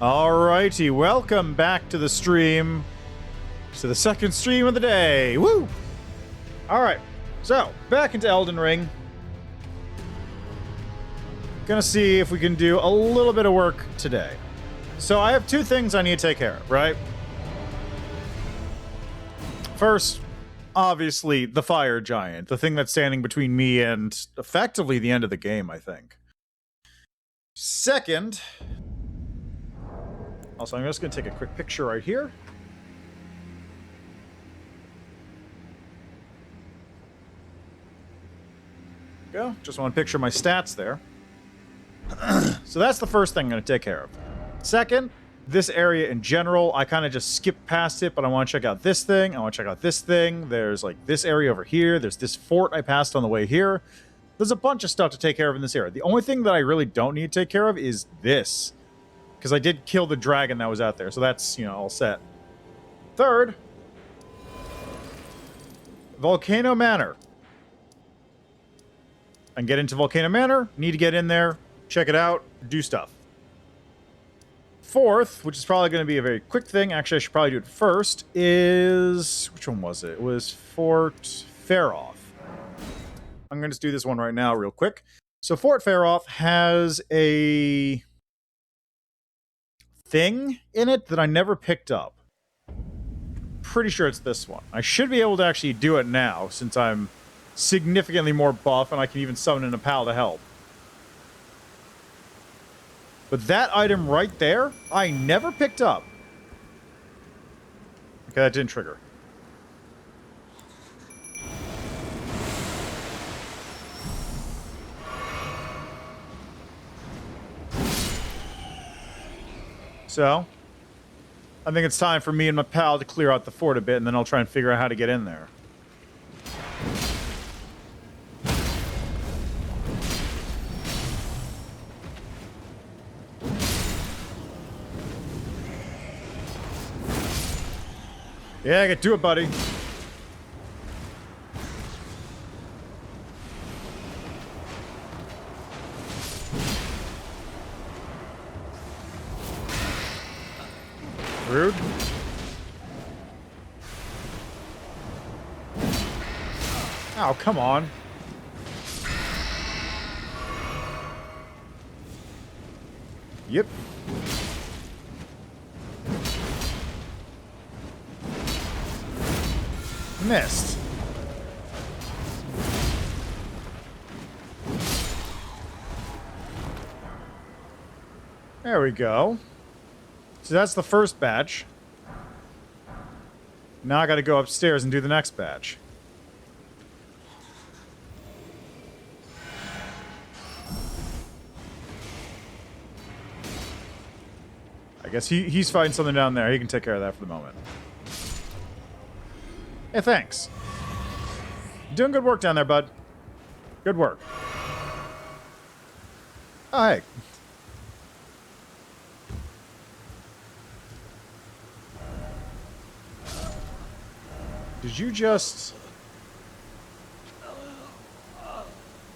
Alrighty, welcome back to the stream. To the second stream of the day. Woo! Alright, so back into Elden Ring. Gonna see if we can do a little bit of work today. So I have two things I need to take care of, right? First, obviously, the fire giant. The thing that's standing between me and effectively the end of the game, I think. Second... Also, I'm just going to take a quick picture right here. Go. Just want to picture my stats there. So that's the first thing I'm going to take care of. Second, this area in general, I kind of just skipped past it, but I want to check out this thing. I want to check out this thing. There's like this area over here. There's this fort I passed on the way here. There's a bunch of stuff to take care of in this area. The only thing that I really don't need to take care of is this. Because I did kill the dragon that was out there, so that's, you know, all set. Third, Volcano Manor. I can get into Volcano Manor, need to get in there, check it out, do stuff. Fourth, which is probably going to be a very quick thing, actually I should probably do it first, is... Which one was it? It was Fort Faroth. I'm going to just do this one right now real quick. So Fort Faroth has a... thing in it that I never picked up. Pretty sure it's this one. I should be able to actually do it now, since I'm significantly more buff and I can even summon in a pal to help. But that item right there, I never picked up. Okay, that didn't trigger. So, I think it's time for me and my pal to clear out the fort a bit, and then I'll try and figure out how to get in there. Yeah, I can do it, buddy. Rude. Oh, come on. Yep. Missed. There we go. So that's the first batch. Now I gotta go upstairs and do the next batch. I guess he's fighting something down there. He can take care of that for the moment. Hey, thanks. You're doing good work down there, bud. Good work. Oh, hey. Did you just...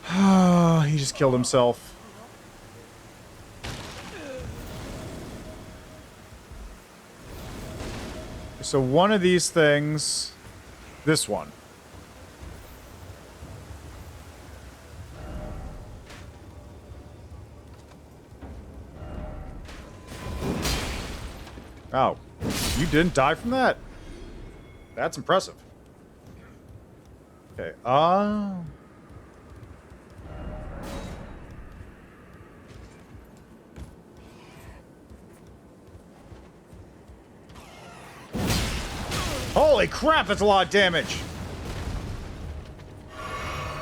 he just killed himself. So one of these things... This one. Oh. You didn't die from that? That's impressive. Okay, Holy crap, that's a lot of damage!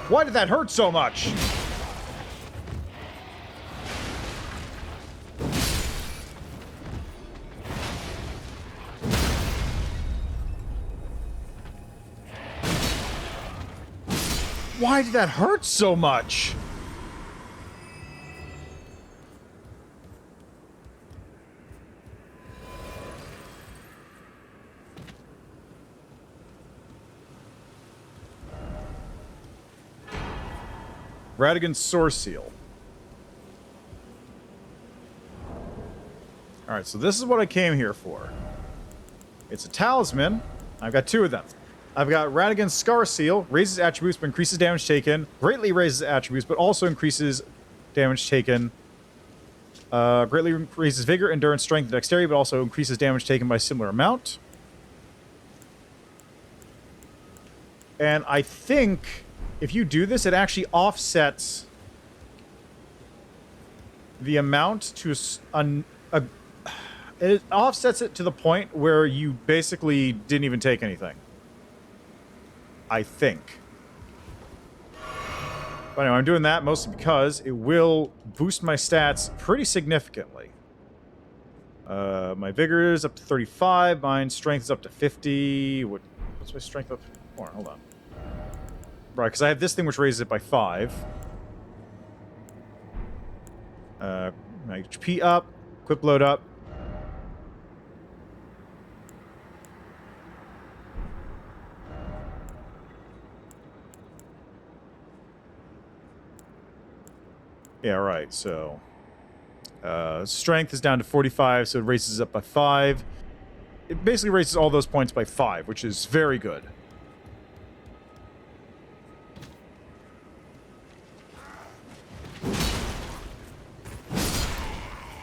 Why did that hurt so much? Why did that hurt so much? Radigan's Source Seal. Alright, so this is what I came here for. It's a talisman. I've got 2 of them. I've got Radigan's Scar Seal. Raises attributes but increases damage taken. Greatly raises attributes but also increases damage taken. Greatly increases vigor, endurance, strength, and dexterity, but also increases damage taken by a similar amount. And I think if you do this, it actually offsets the amount to it offsets it to the point where you basically didn't even take anything. I think. But anyway, I'm doing that mostly because it will boost my stats pretty significantly. My vigor is up to 35. My strength is up to 50. What's my strength up to? Hold on. Right, because I have this thing which raises it by 5. My HP up. Equip load up. Yeah, right, so... strength is down to 45, so it raises up by 5. It basically raises all those points by 5, which is very good.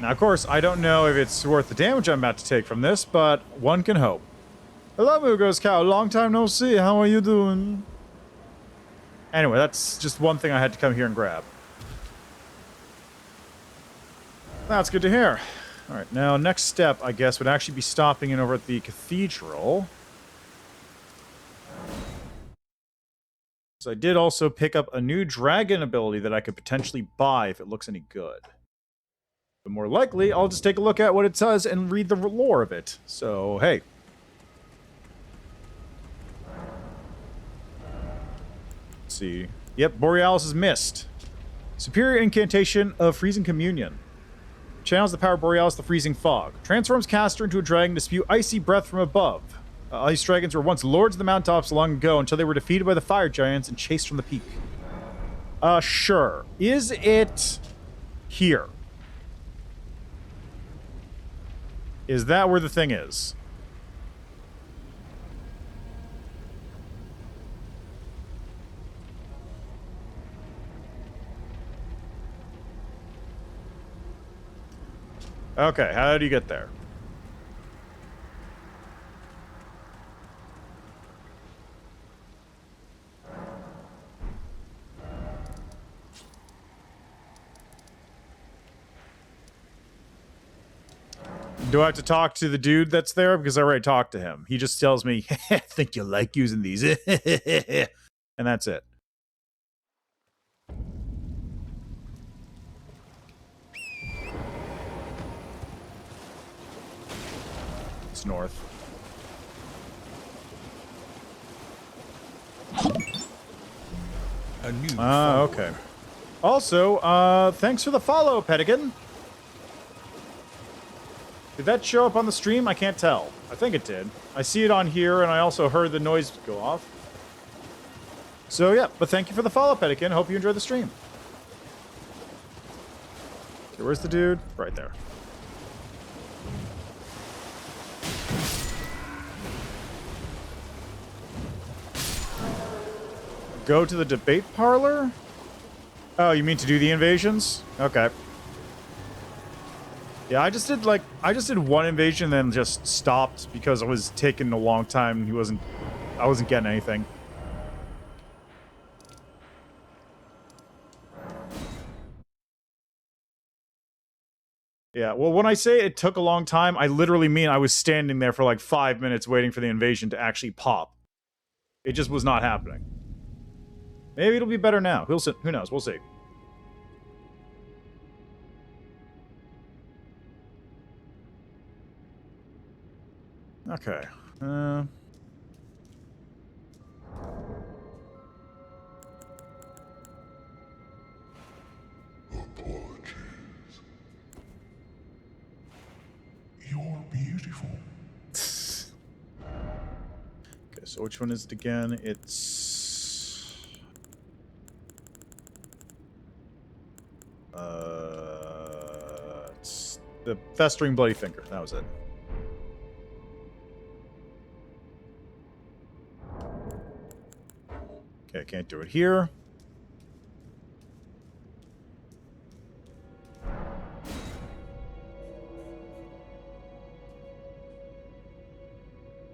Now, of course, I don't know if it's worth the damage I'm about to take from this, but one can hope. Hello, Mugo's cow. Long time no see. How are you doing? Anyway, that's just one thing I had to come here and grab. That's good to hear. Alright, now next step, I guess, would actually be stopping in over at the cathedral. So I did also pick up a new dragon ability that I could potentially buy if it looks any good. But more likely, I'll just take a look at what it does and read the lore of it. So, hey. Let's see. Yep, Borealis' Mist. Superior incantation of Freezing Communion. Channels the power of Borealis, the freezing fog. Transforms caster into a dragon to spew icy breath from above. Ice dragons were once lords of the mountaintops long ago until they were defeated by the fire giants and chased from the peak. Sure. Is it here? Is that where the thing is? Okay, how do you get there? Do I have to talk to the dude that's there? Because I already talked to him. He just tells me, I think you'll like using these. And that's it. It's north. A new Okay. Also, thanks for the follow, Pedigan. Did that show up on the stream? I can't tell. I think it did. I see it on here, and I also heard the noise go off. So, yeah, but thank you for the follow, Pedigan. Hope you enjoy the stream. Okay, where's the dude? Right there. Go to the debate parlor? Oh, you mean to do the invasions? Okay. Yeah, I just did one invasion, then just stopped because it was taking a long time. I wasn't getting anything. Yeah, well, when I say it took a long time, I literally mean I was standing there for like 5 minutes waiting for the invasion to actually pop. It just was not happening. Maybe it'll be better now. Who knows? We'll see. Okay. Apologies. You're beautiful. Okay, so which one is it again? It's The festering bloody finger. That was it. Okay, can't do it here.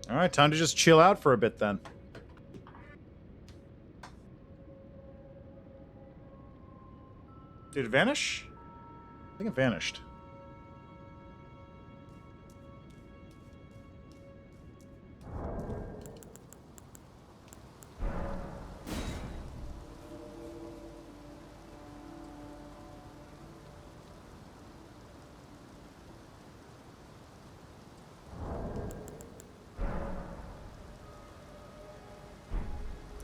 Alright, time to just chill out for a bit then. Did it vanish? I think it vanished.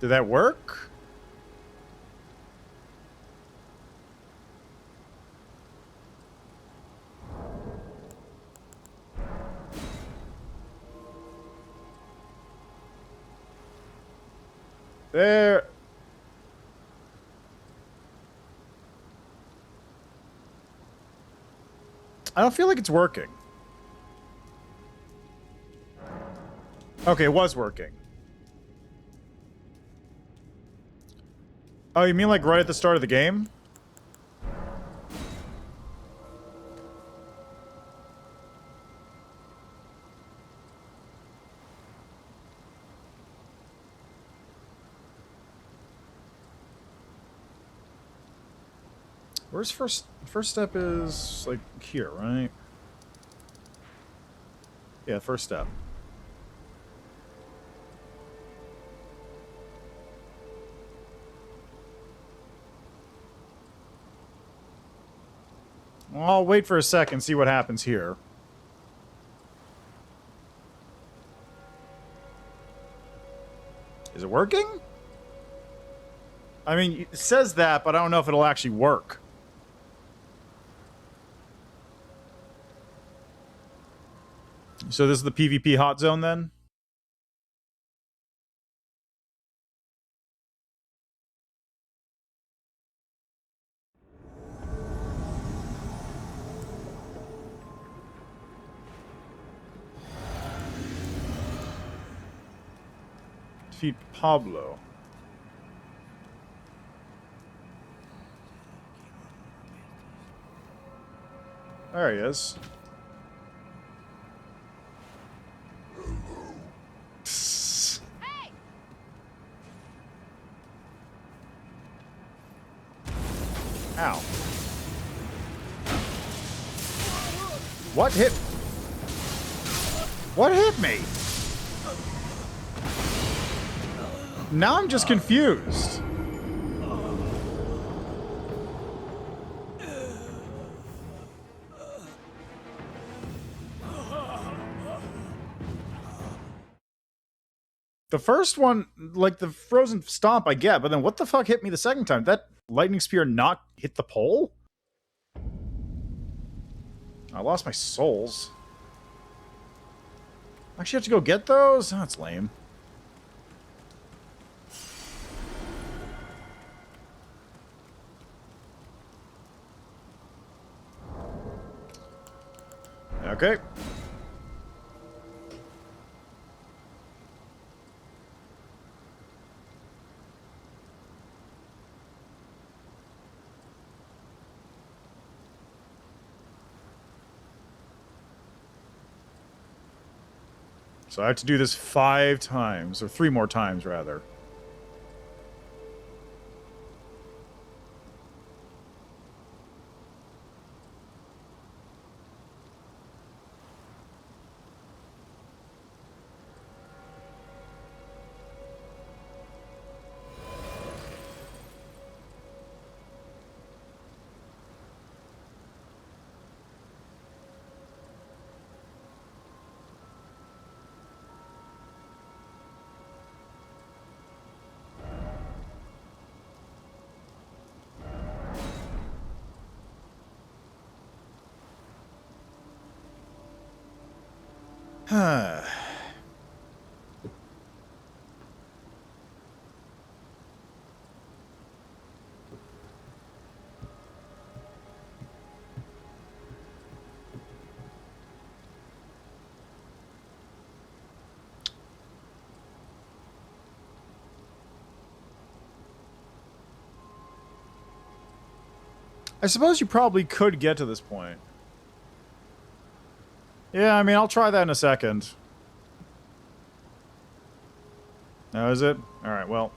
Did that work? There. I don't feel like it's working. Okay, it was working. Oh, you mean like right at the start of the game? Where's first step is like here, right? Yeah, first step. Well, I'll wait for a second, see what happens here. Is it working? I mean, it says that, but I don't know if it'll actually work. So this is the PvP hot zone then? Defeat Pablo. There he is. Hey! Ow. What hit? What hit me? Now I'm just confused. The first one, like the frozen stomp, I get, but then what the fuck hit me the second time? That lightning spear not hit the pole? I lost my souls. I actually have to go get those? Oh, that's lame. Okay. So I have to do this 5 times, or 3 more times, rather. I suppose you probably could get to this point. Yeah, I mean, I'll try that in a second. Oh, is it? Alright, well.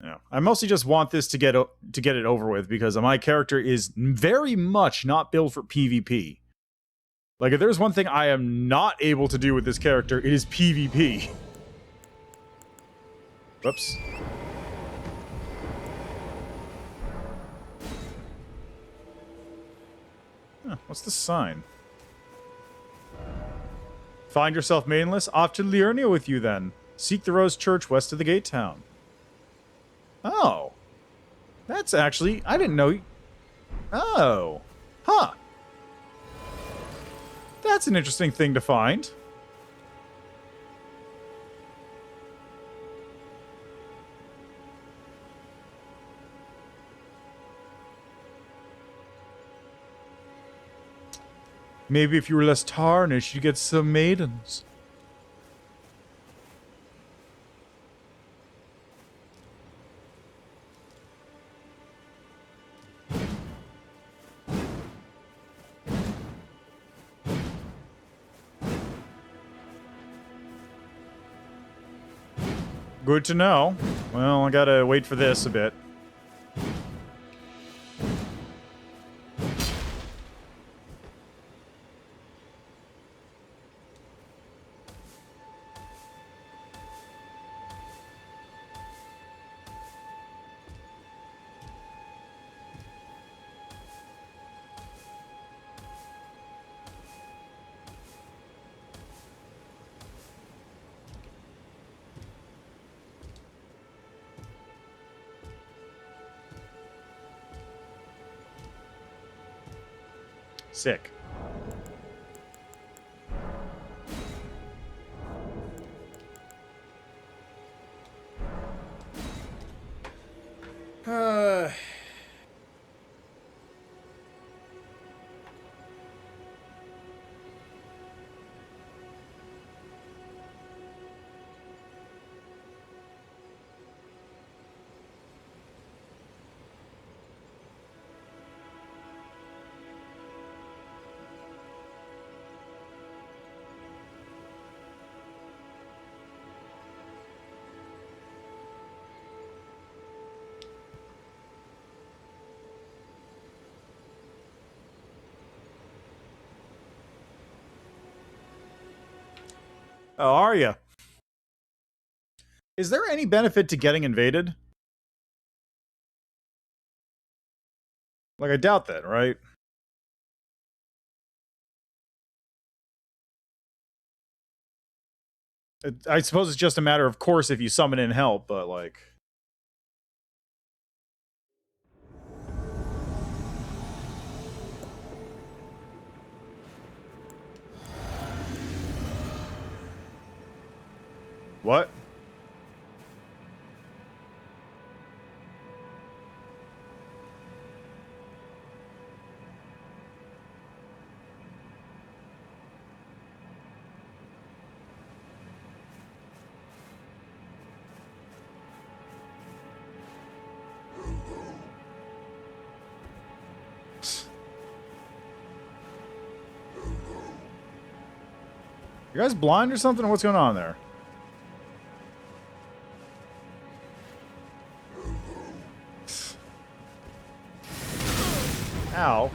Yeah. I mostly just want this to get it over with because my character is very much not built for PvP. Like, if there's one thing I am not able to do with this character, it is PvP. Whoops. Huh, what's the sign? Find yourself maidenless? Off to Liurnia with you, then. Seek the Rose Church west of the gate town. Oh. That's actually... I didn't know... Oh. Huh. That's an interesting thing to find. Maybe if you were less tarnished, you'd get some maidens. Good to know. Well, I gotta wait for this a bit. Sick. Oh, are you? Is there any benefit to getting invaded? Like, I doubt that, right? I suppose it's just a matter of course if you summon in help, but like... What? You guys blind or something? What's going on there? Ow.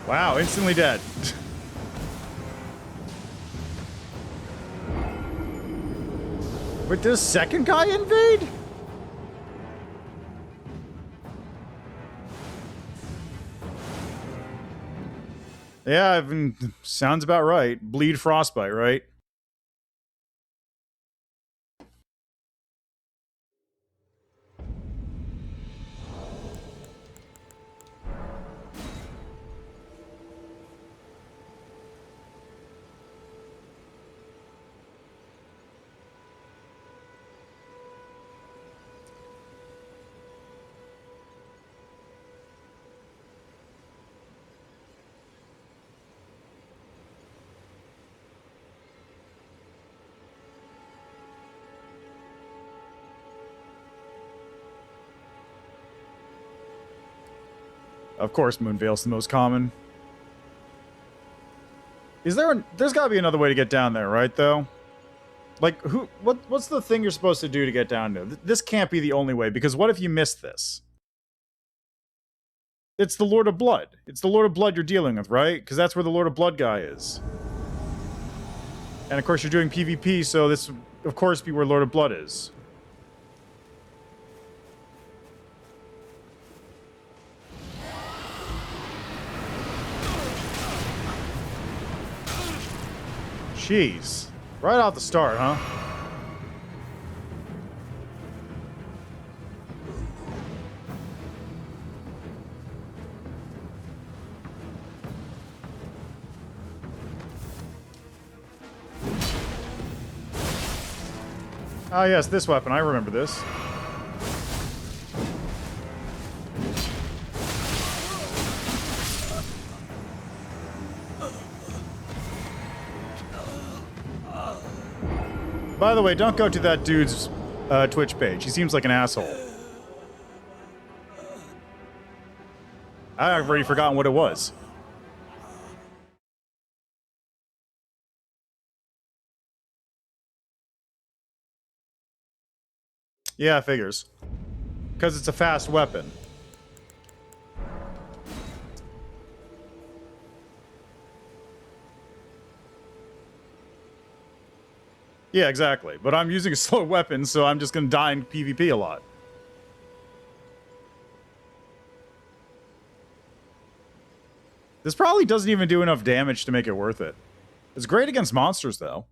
Wow, instantly dead. Wait, did a second guy invade? Yeah, sounds about right. Bleed frostbite, right? Of course, Moonveil's the most common. Is there? There's got to be another way to get down there, right? Though, like, what's the thing you're supposed to do to get down there? This can't be the only way, because what if you miss this? It's the Lord of Blood. It's the Lord of Blood you're dealing with, right? Because that's where the Lord of Blood guy is. And of course, you're doing PvP, so this, of course, be where Lord of Blood is. Jeez. Right off the start, huh? Ah, yes, this weapon. I remember this. By the way, don't go to that dude's Twitch page. He seems like an asshole. I've already forgotten what it was. Yeah, figures. Because it's a fast weapon. Yeah, exactly. But I'm using a slow weapon, so I'm just going to die in PvP a lot. This probably doesn't even do enough damage to make it worth it. It's great against monsters, though.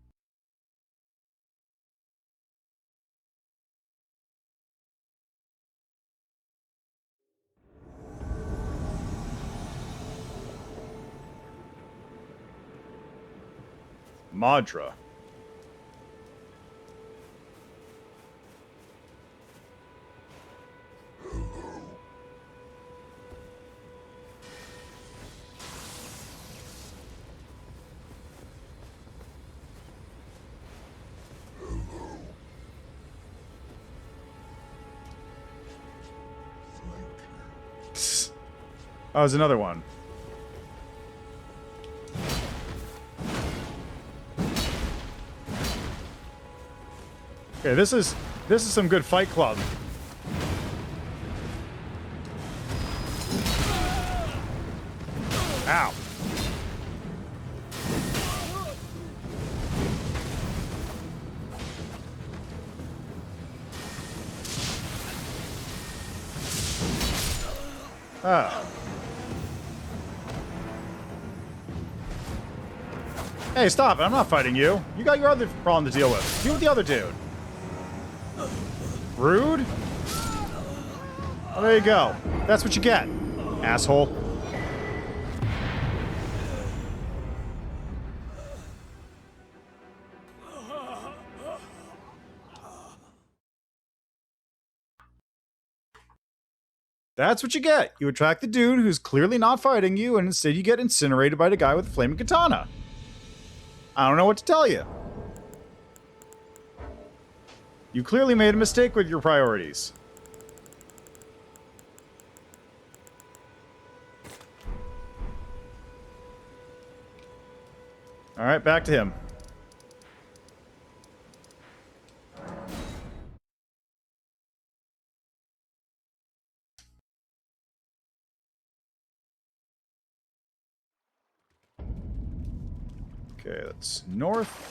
Madra. Oh, there's another one. Okay, this is some good Fight Club. Ow. Ah. Hey, stop it. I'm not fighting you. You got your other problem to deal with. Deal with the other dude. Rude? Oh, there you go. That's what you get, asshole. That's what you get. You attract the dude who's clearly not fighting you, and instead you get incinerated by the guy with the flaming katana. I don't know what to tell you. You clearly made a mistake with your priorities. Alright, back to him. Okay, that's north.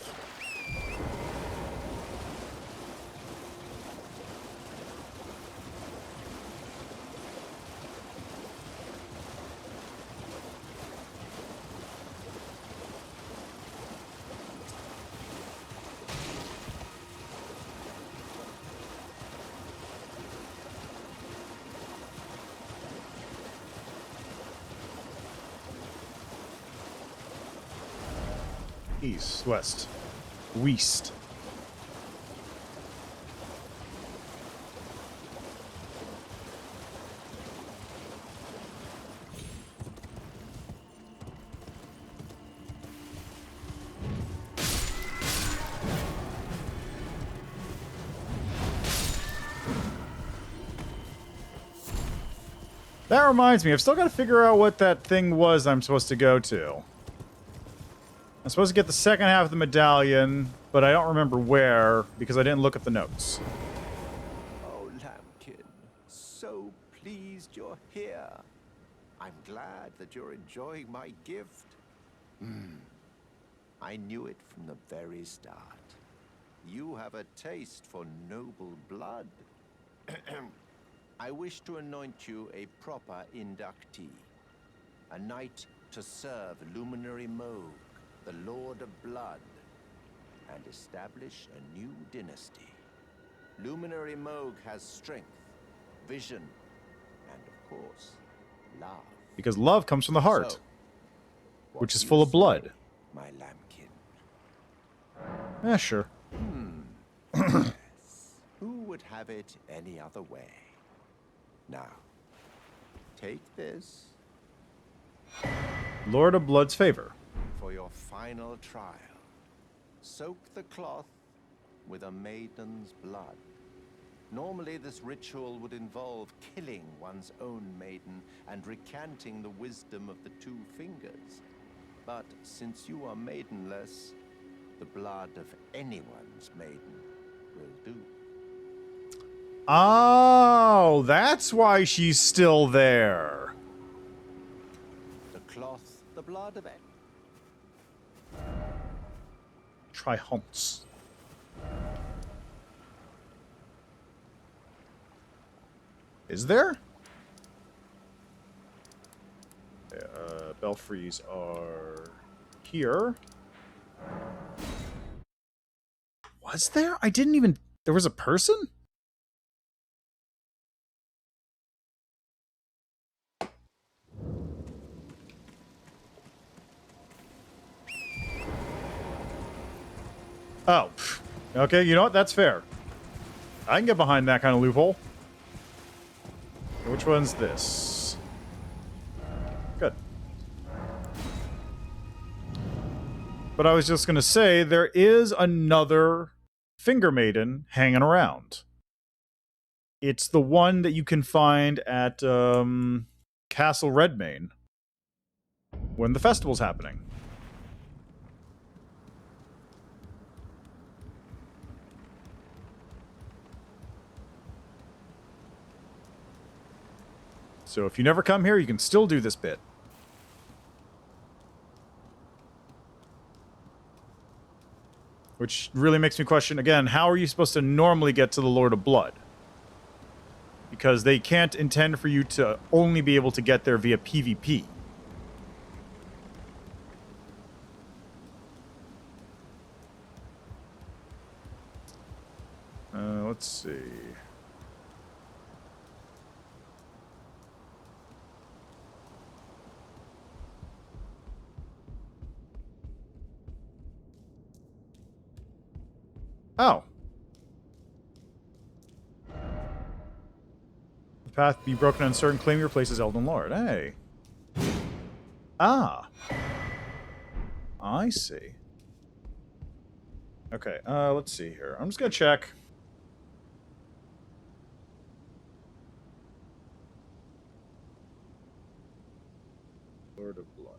East, west, west. That reminds me, I've still got to figure out what that thing was I'm supposed to go to. I'm supposed to get the second half of the medallion, but I don't remember where, because I didn't look at the notes. Oh, Lambkin, so pleased you're here. I'm glad that you're enjoying my gift. I knew it from the very start. You have a taste for noble blood. I wish to anoint you a proper inductee, a knight to serve Luminary Moog, the Lord of Blood, and establish a new dynasty. Luminary Moog has strength, vision, and of course, love. Because love comes from the heart, So, what which is do full you of blood. say, my lambkin? Yeah, sure. Yes. Who would have it any other way? Now, take this Lord of Blood's favor. for your final trial. Soak the cloth with a maiden's blood. Normally, this ritual would involve killing one's own maiden and recanting the wisdom of the two fingers. But since you are maidenless, the blood of anyone's maiden will do. Oh, that's why she's still there. The cloth, the blood of Trihunts. Is there? Belfries are here. Was there? I didn't even... There was a person? Oh. Okay, you know what? That's fair. I can get behind that kind of loophole. Which one's this? Good. But I was just going to say, there is another Finger Maiden hanging around. It's the one that you can find at Castle Redmane when the festival's happening. So if you never come here, you can still do this bit. Which really makes me question, again, how are you supposed to normally get to the Lord of Blood? Because they can't intend for you to only be able to get there via PvP. Let's see. Oh. The path be broken on certain claim your place as Elden Lord. Hey. Ah. I see. Okay, let's see here. I'm just gonna check. Lord of Blood.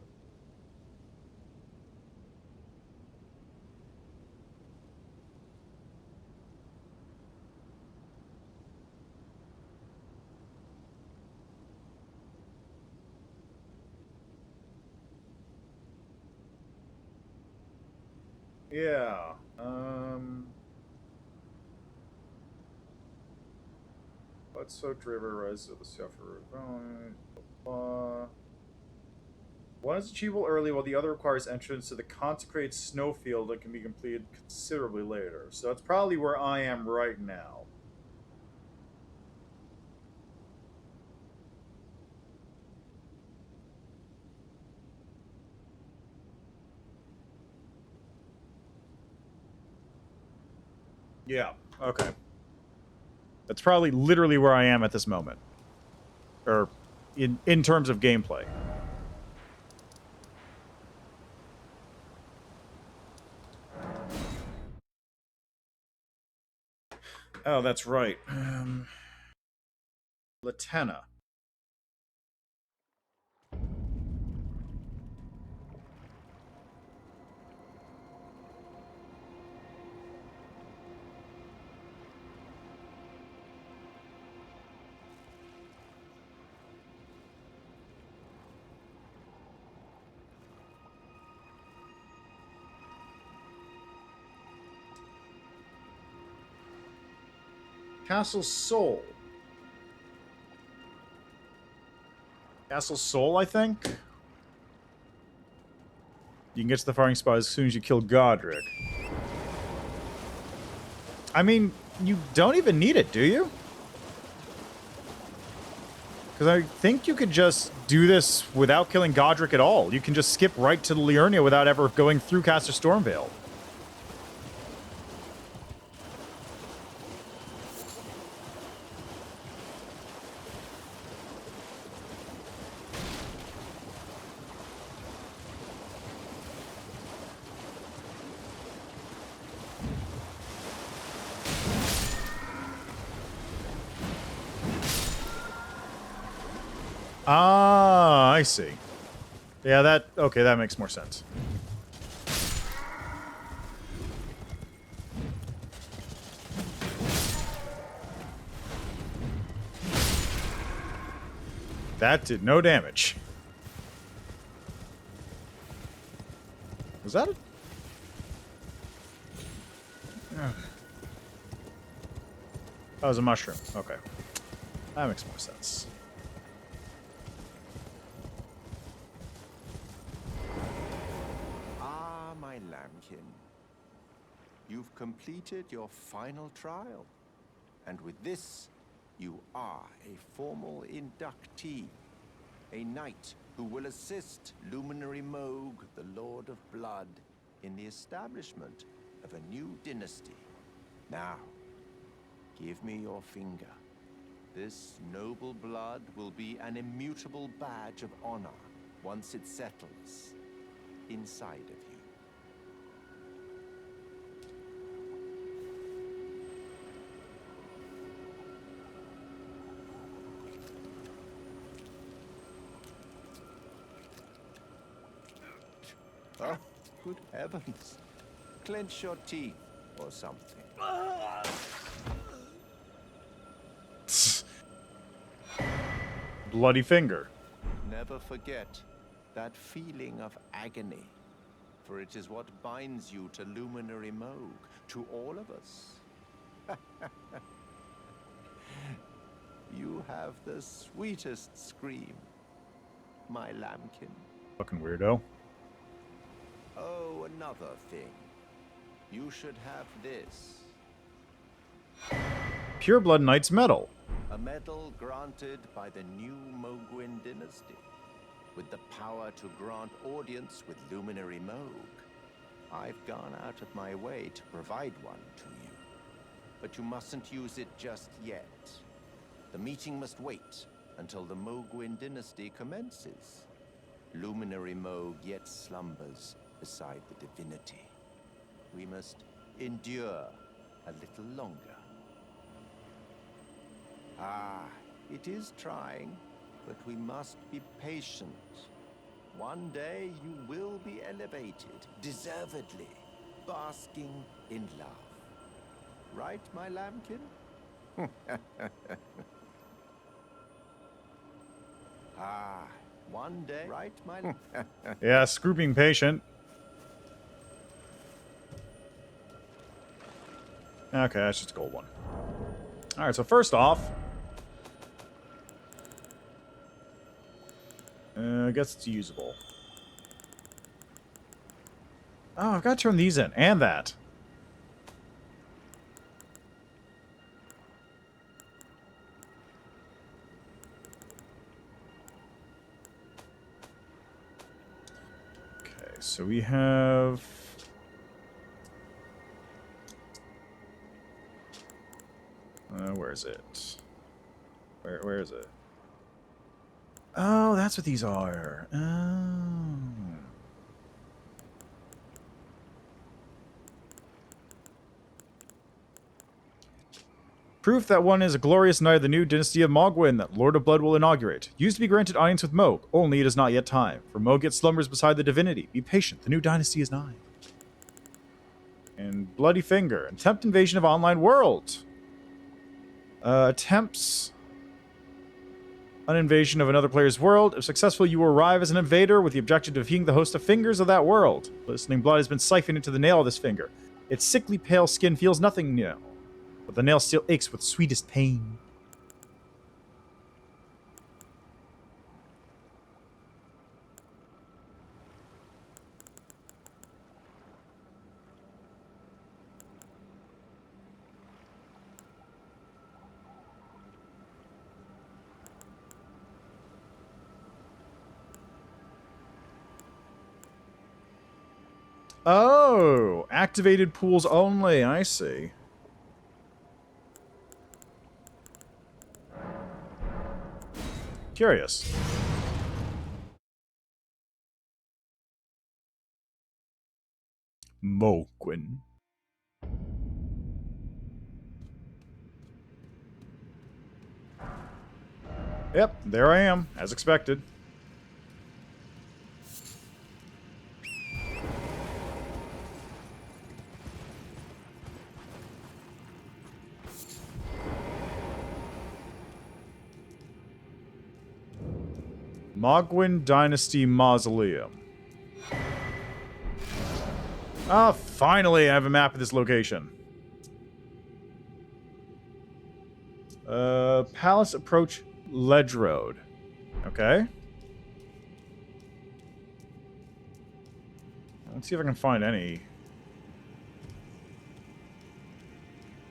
Yeah. Let's soak river, rise of the sufferer. One is achievable early, while the other requires entrance to the consecrated snowfield and can be completed considerably later. So that's probably where I am right now. Yeah, okay. That's probably literally where I am at this moment. Or in terms of gameplay. Oh, that's right. Latena. Castle Soul. Castle Soul, I think? You can get to the firing spot as soon as you kill Godric. I mean, you don't even need it, do you? Because I think you could just do this without killing Godric at all. You can just skip right to the Liurnia without ever going through Caster Stormveil. Ah, I see. Yeah, okay, that makes more sense. That did no damage. Was that a... That was a mushroom. Okay. That makes more sense. My lambkin, you've completed your final trial, and with this, you are a formal inductee, a knight who will assist Luminary Moog, the Lord of Blood, in the establishment of a new dynasty. Now, give me your finger. This noble blood will be an immutable badge of honor once it settles inside of you. Oh, good heavens. Clench your teeth or something. Bloody finger. Never forget that feeling of agony, for it is what binds you to Luminary Moog, to all of us. You have the sweetest scream, my lambkin. Fucking weirdo. Oh, another thing. You should have this. Pureblood Knight's Medal. A medal granted by the new Mogwin dynasty, with the power to grant audience with Luminary Moog. I've gone out of my way to provide one to you, but you mustn't use it just yet. The meeting must wait until the Mogwin dynasty commences. Luminary Moog yet slumbers beside the divinity. We must endure a little longer. Ah, it is trying, but we must be patient. One day you will be elevated, deservedly, basking in love. Right, my lambkin? Ah, one day, right, my... Yeah, screw being patient. Okay, that's just a gold one. Alright, so first off... I guess it's usable. Oh, I've got to turn these in, and that. Okay, so we have... where is it? Where is it? Oh, that's what these are. Oh. Proof that one is a glorious knight of the new dynasty of Mogwin that Lord of Blood will inaugurate. Used to be granted audience with Moog, only it is not yet time. For Moog yet slumbers beside the divinity. Be patient, the new dynasty is nigh. And Bloody Finger. Attempt invasion of online world. Attempts an invasion of another player's world. If successful, you will arrive as an invader with the objective of defeating the host of fingers of that world. Glistening blood has been siphoned into the nail of this finger. Its sickly pale skin feels nothing new. but the nail still aches with sweetest pain. Oh, activated pools only. I see. Curious. Moquin. Yep, there I am, as expected. Mogwin Dynasty Mausoleum. Ah, finally I have a map of this location. Palace Approach Ledge Road. Okay. Let's see if I can find any.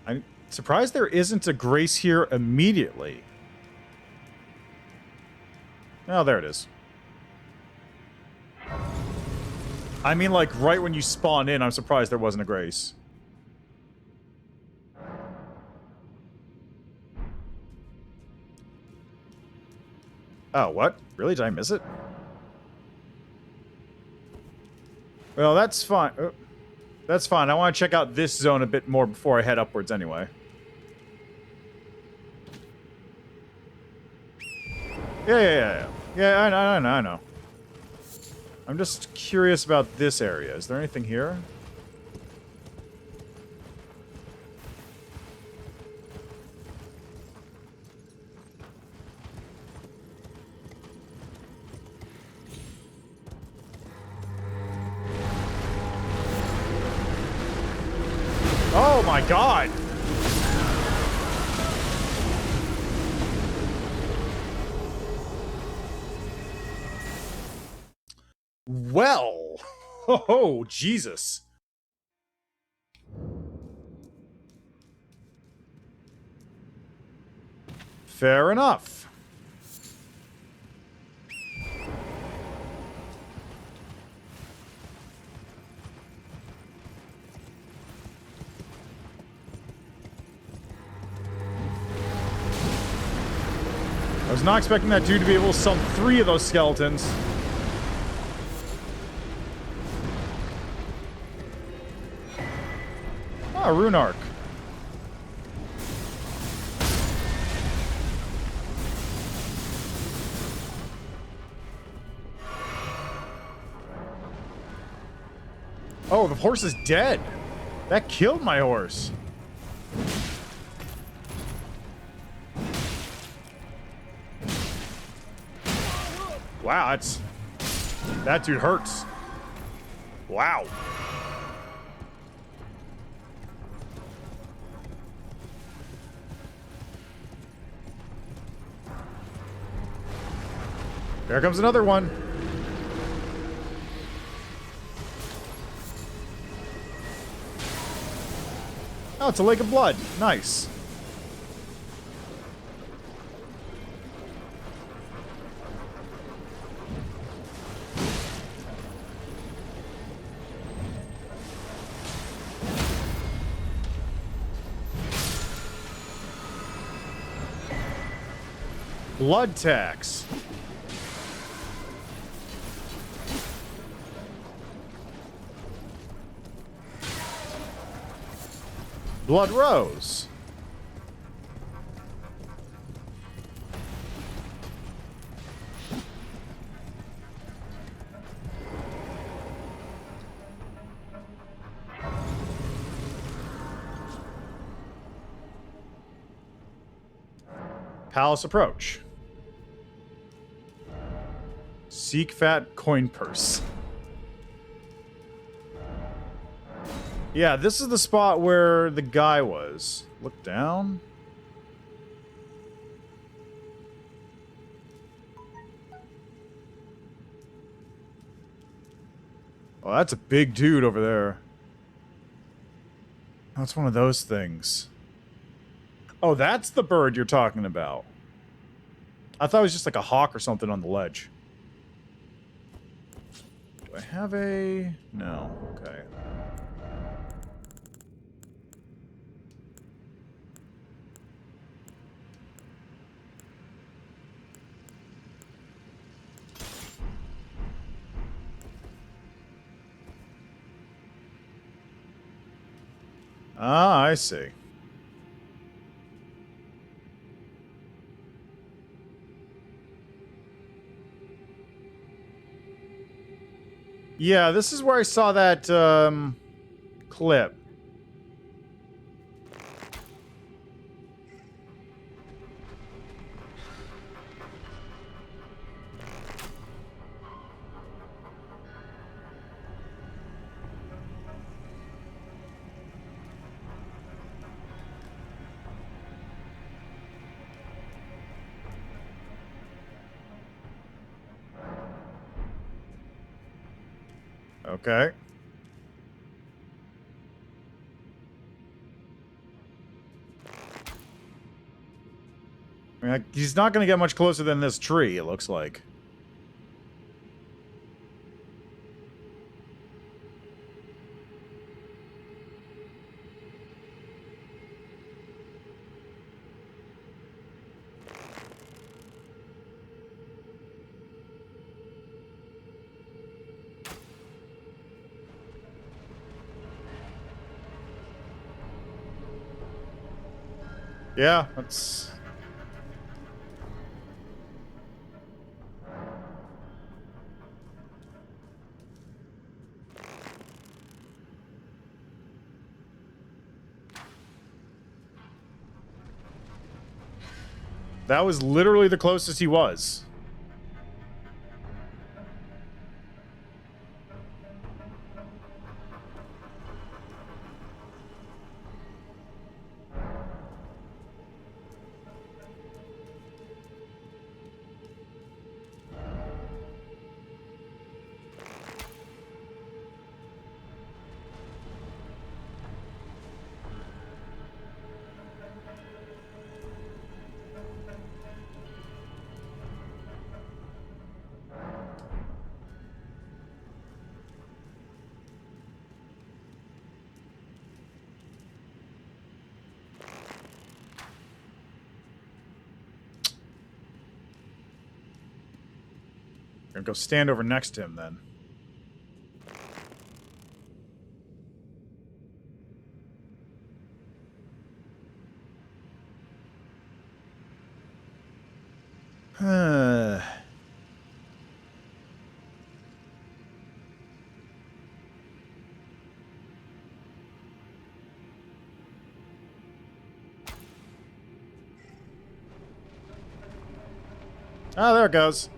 I'm surprised there isn't a grace here immediately. Oh, there it is. I mean, like, right when you spawn in, I'm surprised there wasn't a grace. Oh, what? Really? Did I miss it? Well, that's fine. That's fine. I want to check out this zone a bit more before I head upwards anyway. Yeah. Yeah, I know. I'm just curious about this area. Is there anything here? Oh my god! Well, oh, Jesus. Fair enough. I was not expecting that dude to be able to summon 3 of those skeletons. Ah, rune arc. Oh, the horse is dead. That killed my horse. Wow, that dude hurts. Wow. There comes another one. Oh, it's a lake of blood. Nice. Blood tax. Blood rose. Palace approach. Seek fat coin purse. Yeah, this is the spot where the guy was. Look down. Oh, that's a big dude over there. That's one of those things. Oh, that's the bird you're talking about. I thought it was just like a hawk or something on the ledge. Do I have a... No. Okay. Ah, I see. Yeah, this is where I saw that, clip. Okay. I mean, he's not going to get much closer than this tree, it looks like. Yeah, that's... That was literally the closest he was. Gonna go stand over next to him then. Ah, there it goes.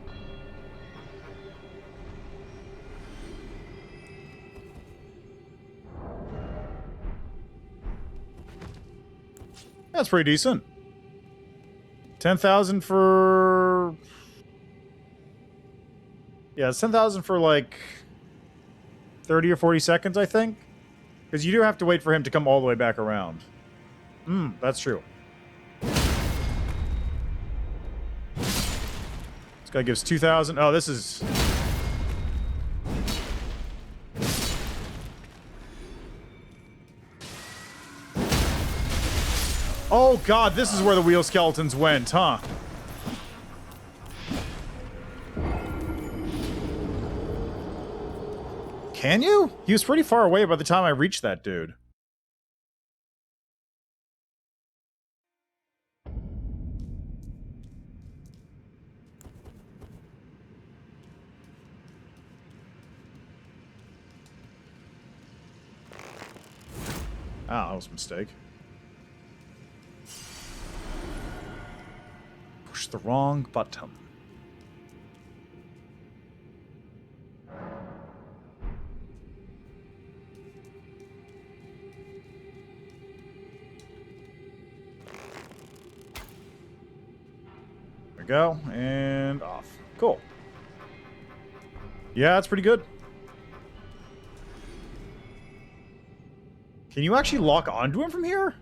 That's pretty decent. 10,000 for... Yeah, it's 10,000 for like 30 or 40 seconds, I think. Because you do have to wait for him to come all the way back around. That's true. This guy gives 2,000. Oh, this is... Oh god, this is where the wheel skeletons went, huh? Can you? He was pretty far away by the time I reached that dude. Ah, that was a mistake. Push the wrong button. we go. And off. Cool. Yeah, that's pretty good. Can you actually lock onto him from here?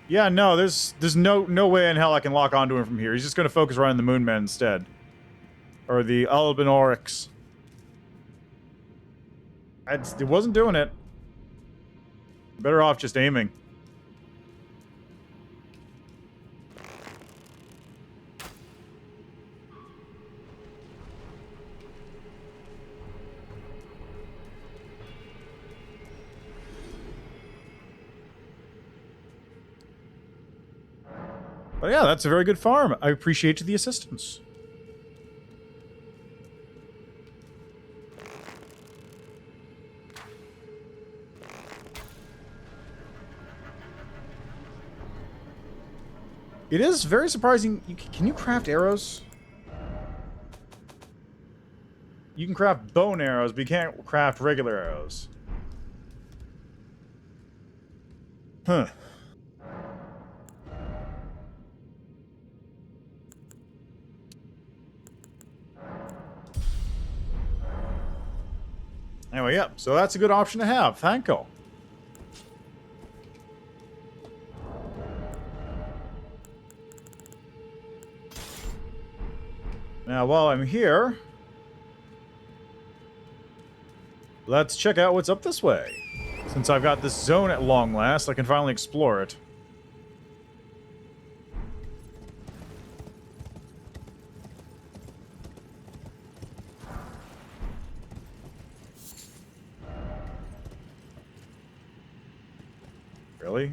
Yeah, no, there's no way in hell I can lock onto him from here. He's just gonna focus right on the Moonmen instead. Or the Elden Oryx. It wasn't doing it. Better off just aiming. But yeah, that's a very good farm. I appreciate the assistance. It is very surprising. Can you craft arrows? You can craft bone arrows, but you can't craft regular arrows. Huh. Anyway, yeah, so that's a good option to have. Thank you. Now, while I'm here, let's check out what's up this way. Since I've got this zone at long last, I can finally explore it. Really?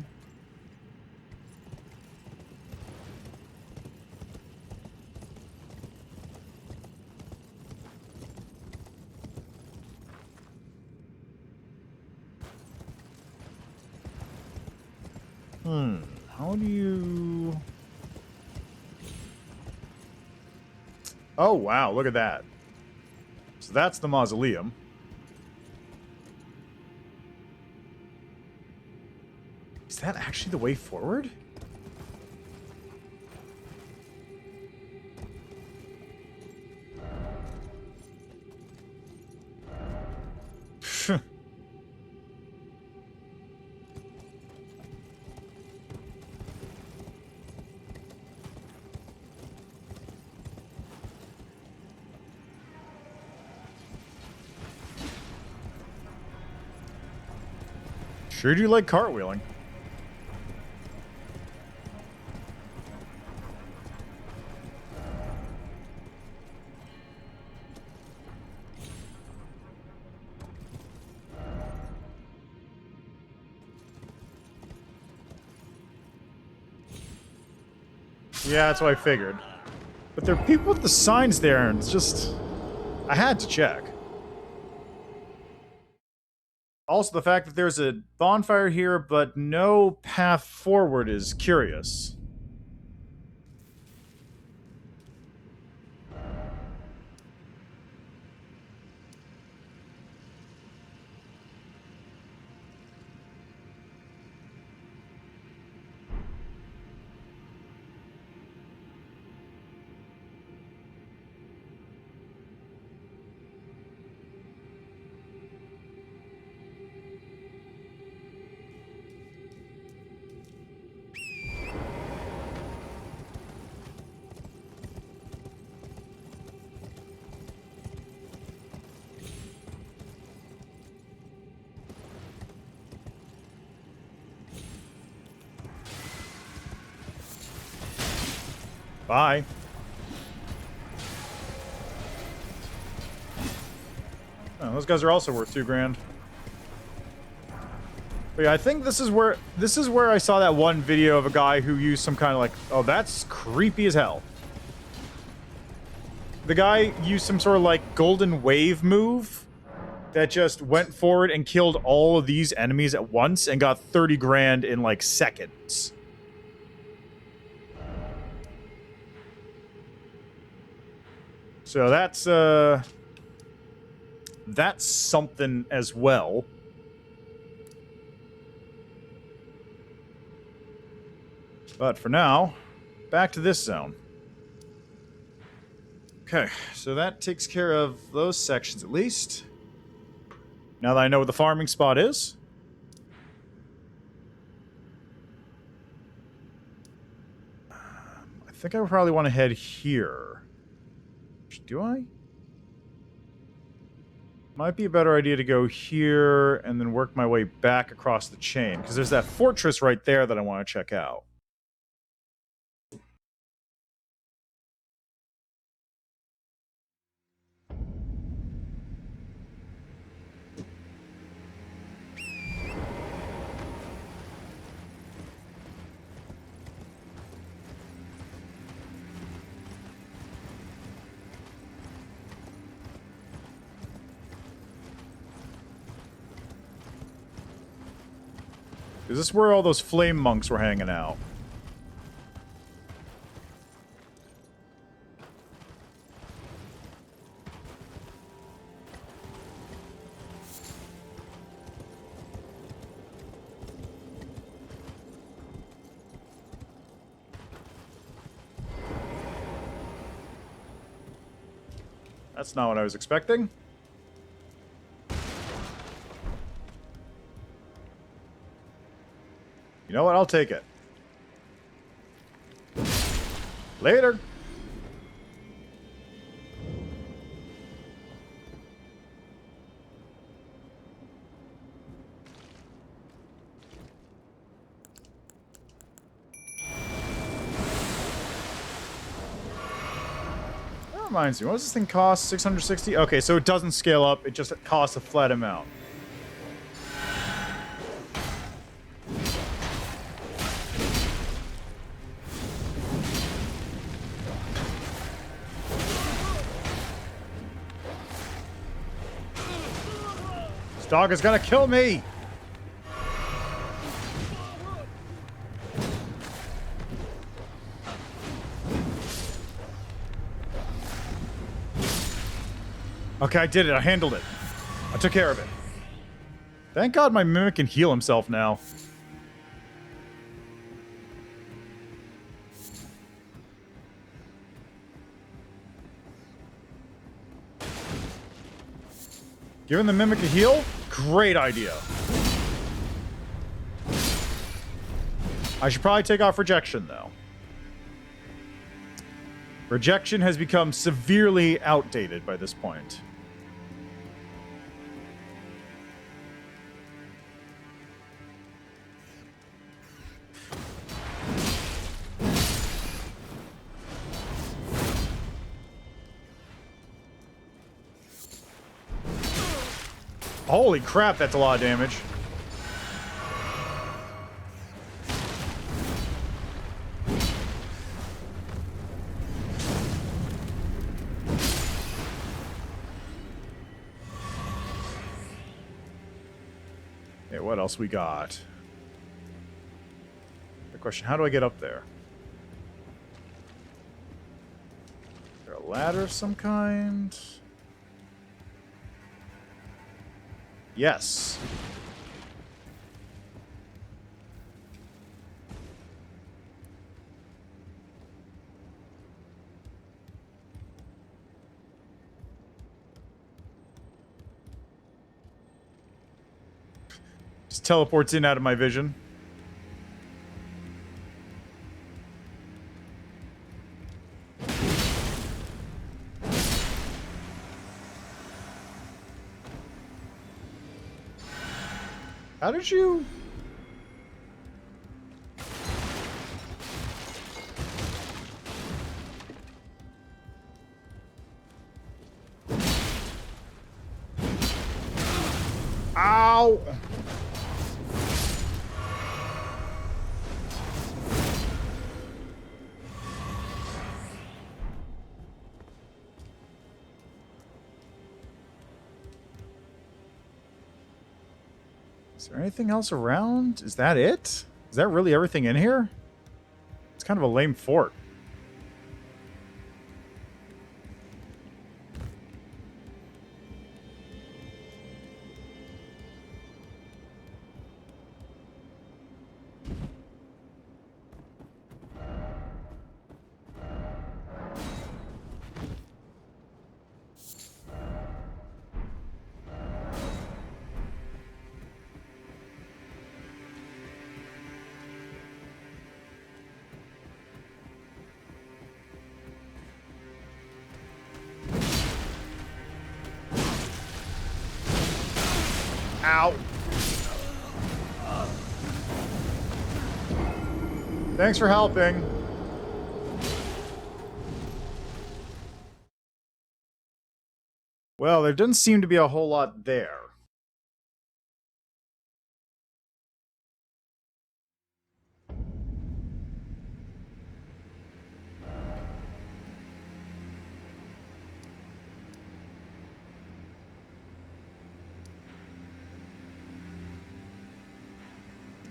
How do you... Oh, wow, look at that. So that's the mausoleum. Is that actually the way forward? Sure do like cartwheeling. Yeah, that's what I figured. But there are people with the signs there, and it's just... I had to check. Also, the fact that there's a bonfire here, but no path forward is curious. Bye. Oh, those guys are also worth $2,000. But yeah, I think this is where I saw that one video of a guy who used some kind of like, oh, that's creepy as hell. The guy used some sort of like golden wave move that just went forward and killed all of these enemies at once and got $30,000 in like seconds. So that's something as well. But for now, back to this zone. Okay, so that takes care of those sections at least. Now that I know where the farming spot is. I think I probably want to head here. Do I? Might be a better idea to go here and then work my way back across the chain, because there's that fortress right there that I want to check out. Is this where all those flame monks were hanging out? That's not what I was expecting. You know what? I'll take it. Later. That reminds me. What does this thing cost? 660? Okay, so it doesn't scale up. It just costs a flat amount. This dog is gonna kill me! Okay, I did it. I handled it. I took care of it. Thank God my mimic can heal himself now. Giving the mimic a heal? Great idea. I should probably take off rejection, though. Rejection has become severely outdated by this point. Holy crap, that's a lot of damage. Okay, what else we got? The question, how do I get up there? Is there a ladder of some kind? Yes. Just teleports in out of my vision. How did you... Ow! Is there anything else around? Is that it? Is that really everything in here? It's kind of a lame fort. Ow. Thanks for helping. Well, there doesn't seem to be a whole lot there.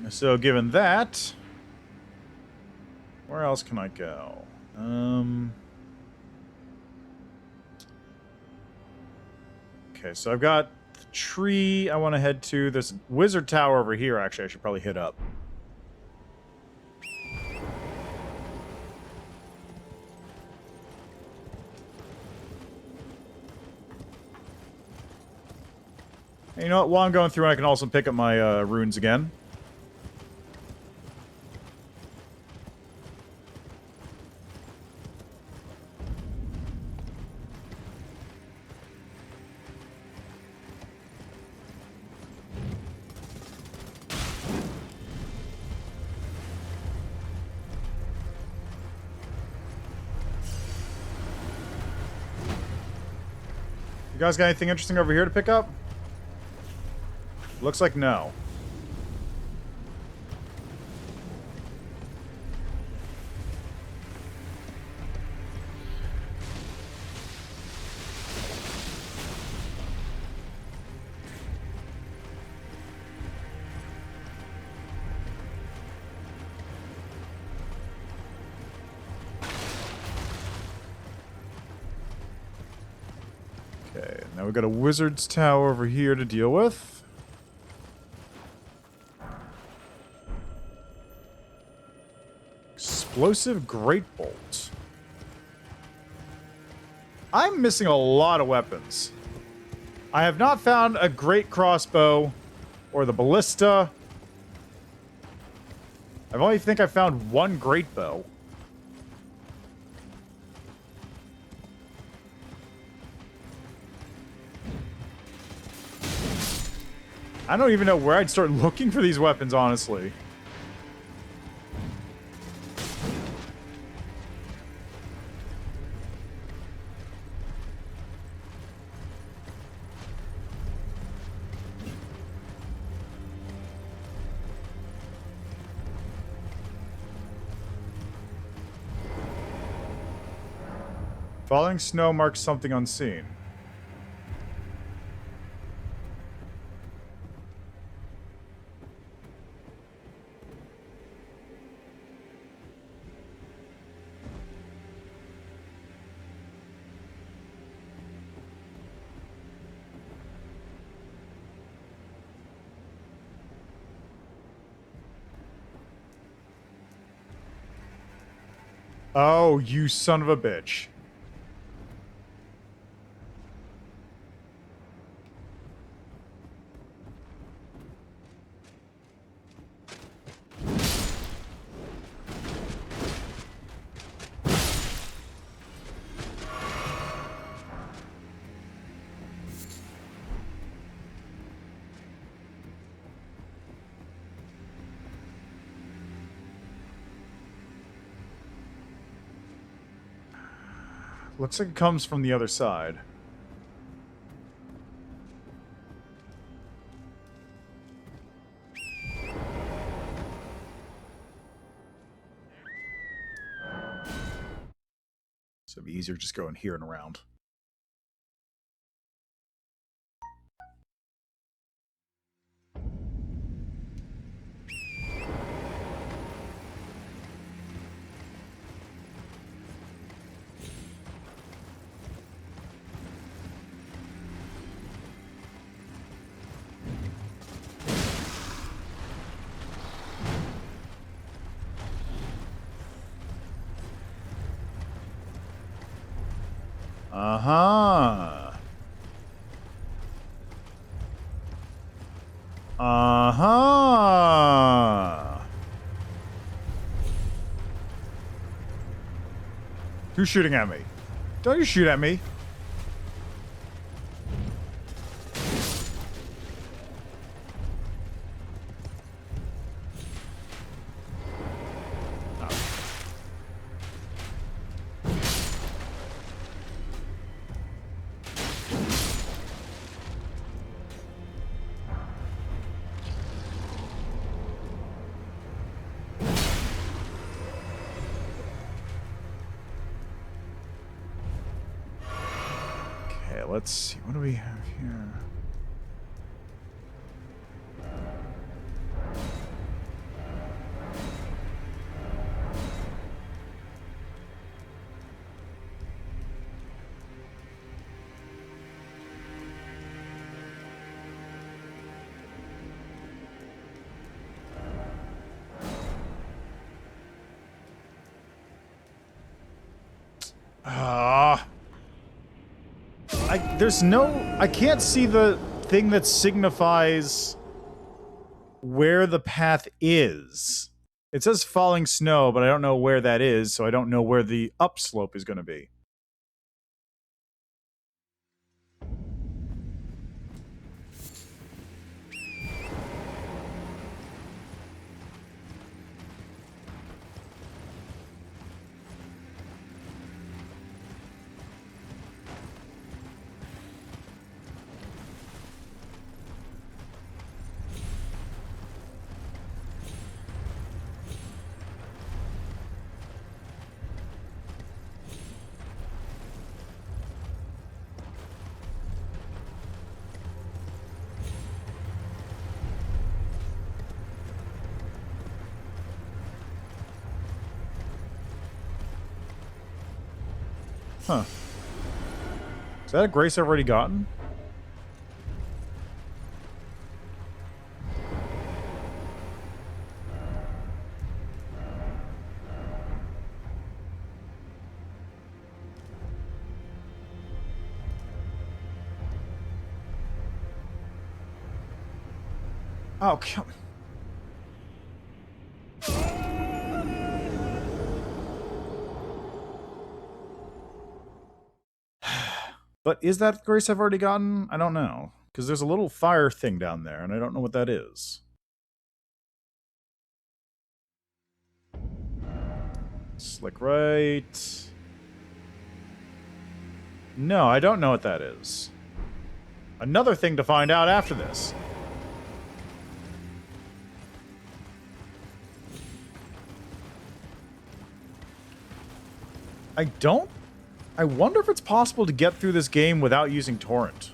So, given that, where else can I go? Okay, so I've got the tree I want to head to. There's a wizard tower over here, actually, I should probably hit up. And you know what? While I'm going through, I can also pick up my runes again. You guys got anything interesting over here to pick up? Looks like no. Okay, now we've got a wizard's tower over here to deal with. Explosive Great Bolt. I'm missing a lot of weapons. I have not found a great crossbow or the ballista. I only think I found one great bow. I don't even know where I'd start looking for these weapons, honestly. Falling snow marks something unseen. Oh, you son of a bitch. Looks like it comes from the other side. So it'd be easier just going here and around. Uh-huh. Uh-huh. Who's shooting at me? Don't you shoot at me. let's see. What do we have here? I can't see the thing that signifies where the path is. It says falling snow, but I don't know where that is, so I don't know where the upslope is going to be. Huh. Is that a grace I've already gotten? Oh, come... But is that grace I've already gotten? I don't know. Because there's a little fire thing down there, and I don't know what that is. Slick right. No, I don't know what that is. Another thing to find out after this. I wonder if it's possible to get through this game without using torrent.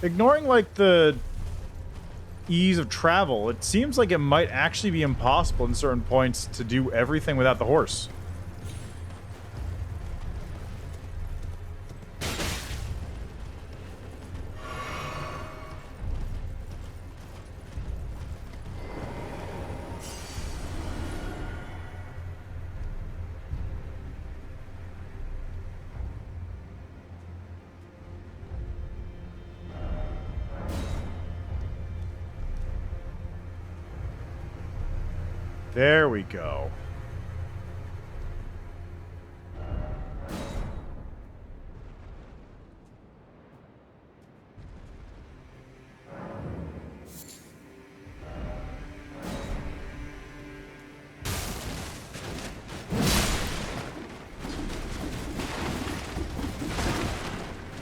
Ignoring, like, the ease of travel, it seems like it might actually be impossible in certain points to do everything without the horse. There we go.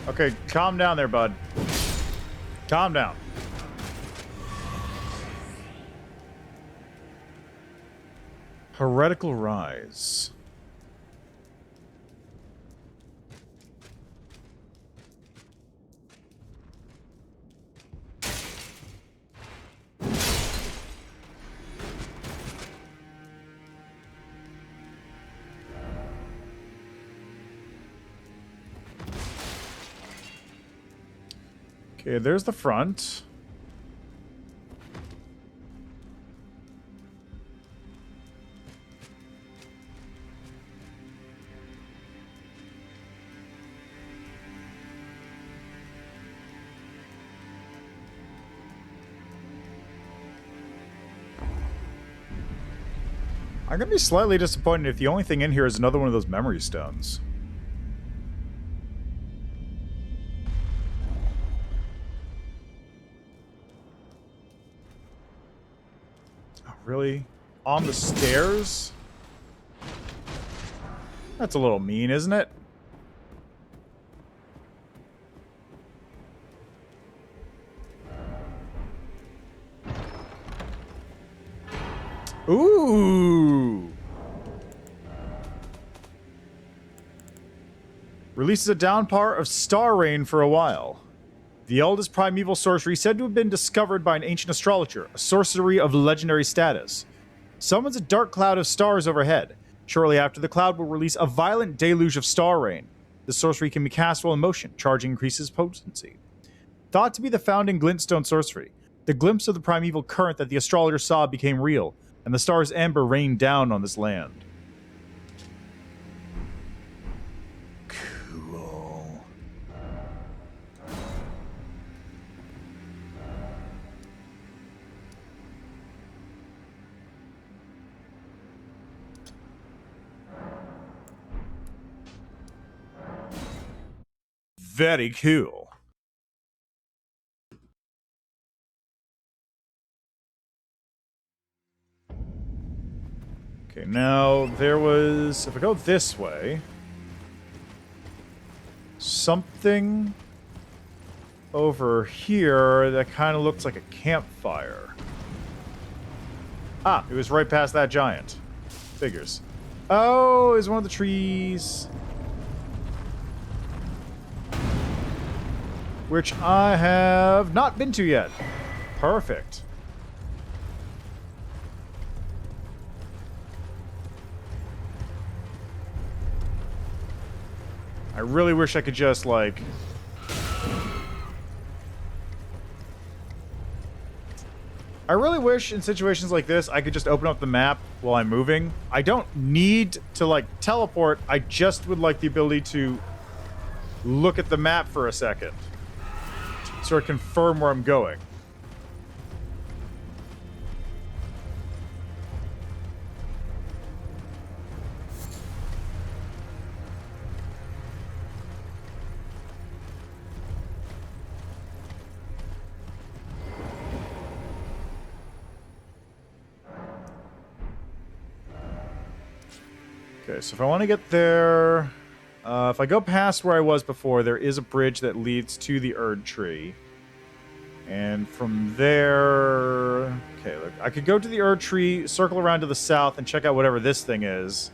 Okay, calm down there, bud. Calm down. Heretical Rise. Okay, there's the front. I'm gonna be slightly disappointed if the only thing in here is another one of those memory stones. Oh, really? On the stairs? That's a little mean, isn't it? Ooh. Releases a downpour of star rain for a while. The eldest primeval sorcery said to have been discovered by an ancient astrologer, a sorcery of legendary status. Summons a dark cloud of stars overhead. Shortly after, the cloud will release a violent deluge of star rain. The sorcery can be cast while in motion. Charging increases potency. Thought to be the founding glintstone sorcery, the glimpse of the primeval current that the astrologer saw became real, and the star's ember rained down on this land. Cool. Very cool. Okay, now there was... If I go this way... Something over here that kind of looks like a campfire. Ah, it was right past that giant. Figures. Oh, it's one of the trees. Which I have not been to yet. Perfect. I really wish I could just, like... I really wish in situations like this I could just open up the map while I'm moving. I don't need to, like, teleport. I just would like the ability to look at the map for a second. Sort of confirm where I'm going. Okay, so if I want to get there... if I go past where I was before, there is a bridge that leads to the Erd Tree. And from there... Okay, look, I could go to the Erd Tree, circle around to the south, and check out whatever this thing is.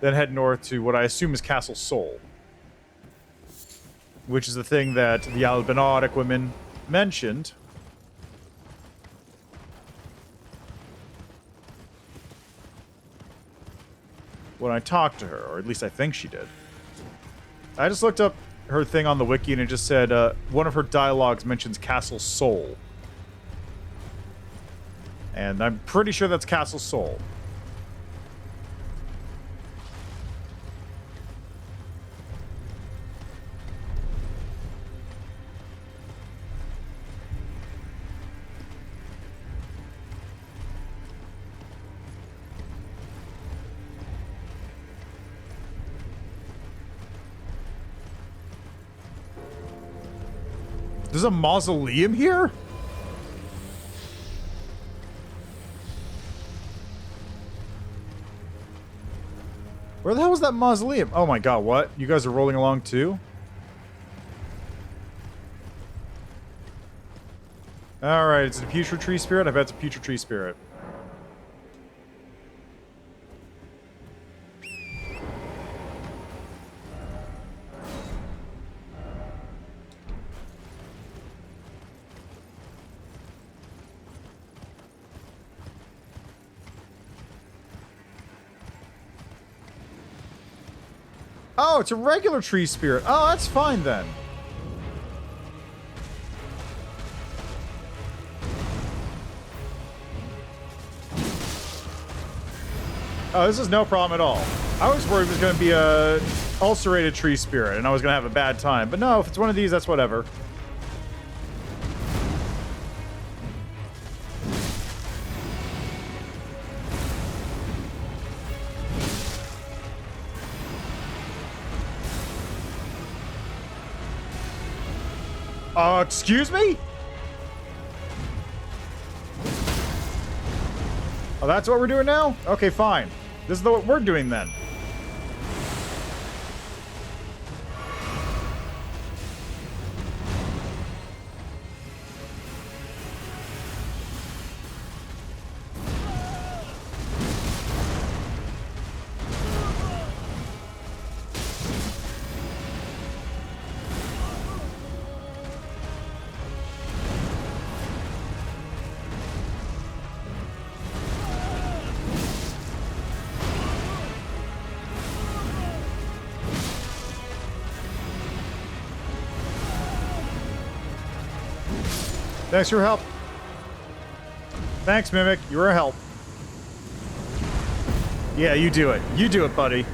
Then head north to what I assume is Castle Sol. Which is the thing that the Albinauric women mentioned. When I talked to her, or at least I think she did. I just looked up her thing on the wiki and it just said, one of her dialogues mentions Castle Sol. And I'm pretty sure that's Castle Sol. There's a mausoleum here? Where the hell was that mausoleum? Oh my god, what? You guys are rolling along too? Alright, it's a putrid tree spirit? I bet it's a putrid tree spirit. Oh, it's a regular tree spirit. Oh, that's fine then. Oh, this is no problem at all. I was worried it was going to be a ulcerated tree spirit and I was going to have a bad time. But no, if it's one of these, that's whatever. Excuse me? Oh, that's what we're doing now? Okay, fine. This is what we're doing then. Thanks for your help. Thanks, Mimic. You're a help. Yeah, you do it. You do it, buddy.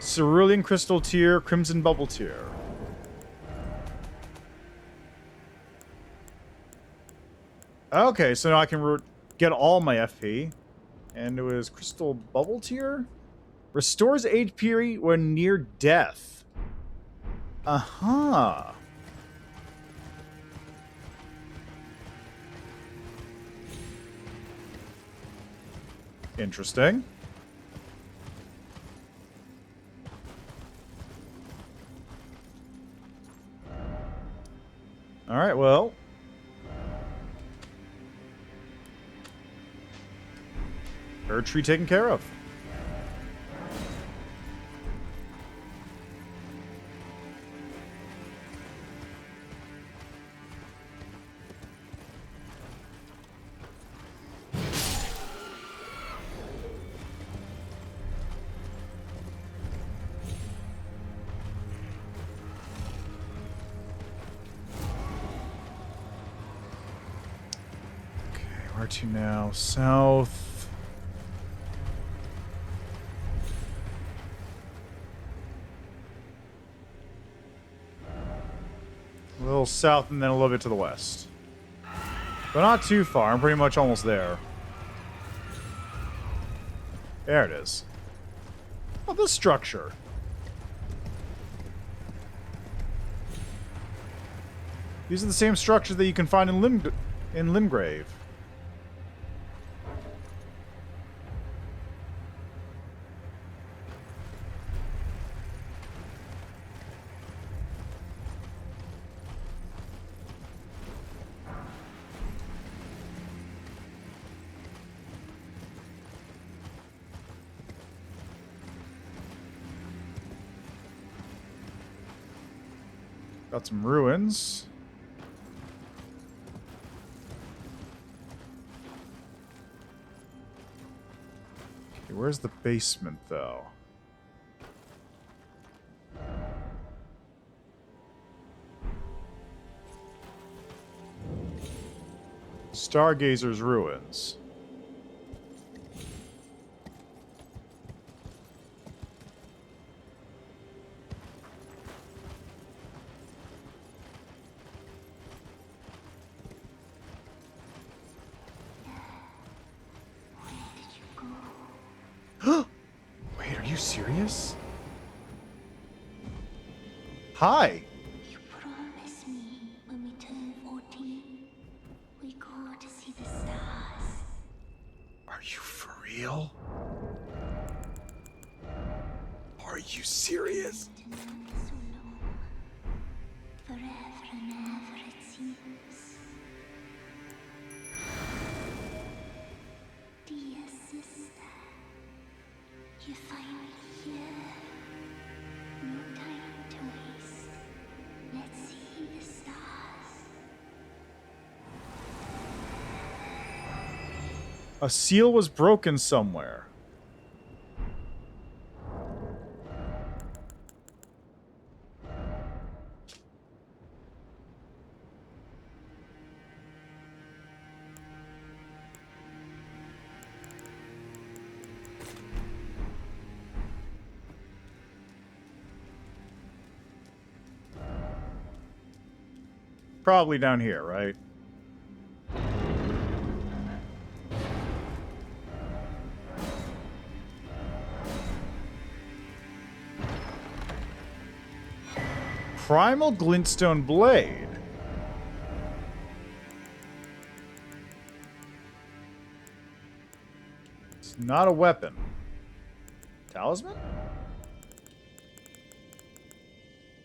Cerulean Crystal Tier, Crimson Bubble Tier. Okay, so now I can get all my FP. And it was Crystal Bubble Tier? Restores HP when near death. Uh-huh. Interesting. Alright, well. Bird tree taken care of. Where to now? South. A little south and then a little bit to the west. But not too far. I'm pretty much almost there. There it is. Oh, this structure. These are the same structures that you can find in Limgrave. Got some ruins. Okay, where's the basement, though? Stargazer's ruins. Wait, are you serious? Hi. You promised me when we turn 14, we go to see the stars. Are you for real? Are you serious? To none so long, forever and ever it seems. Dear sister, you find me here. No time to waste. Let's see the stars. A seal was broken somewhere. Probably down here, right? Primal Glintstone Blade. It's not a weapon. Talisman?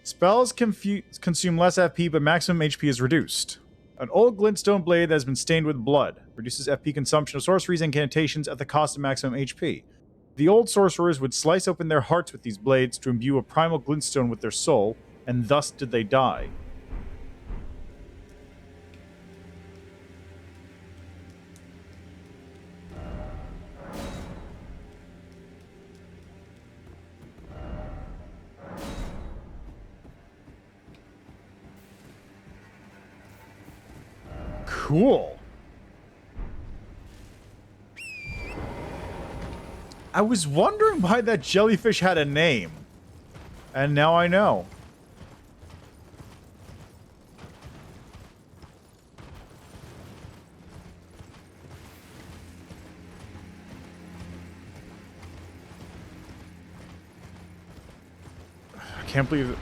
Spells consume less FP, but maximum HP is reduced. An old glintstone blade that has been stained with blood. Reduces FP consumption of sorceries and incantations at the cost of maximum HP. The old sorcerers would slice open their hearts with these blades to imbue a primal glintstone with their soul, and thus did they die. Cool. I was wondering why that jellyfish had a name. And now I know. I can't believe it.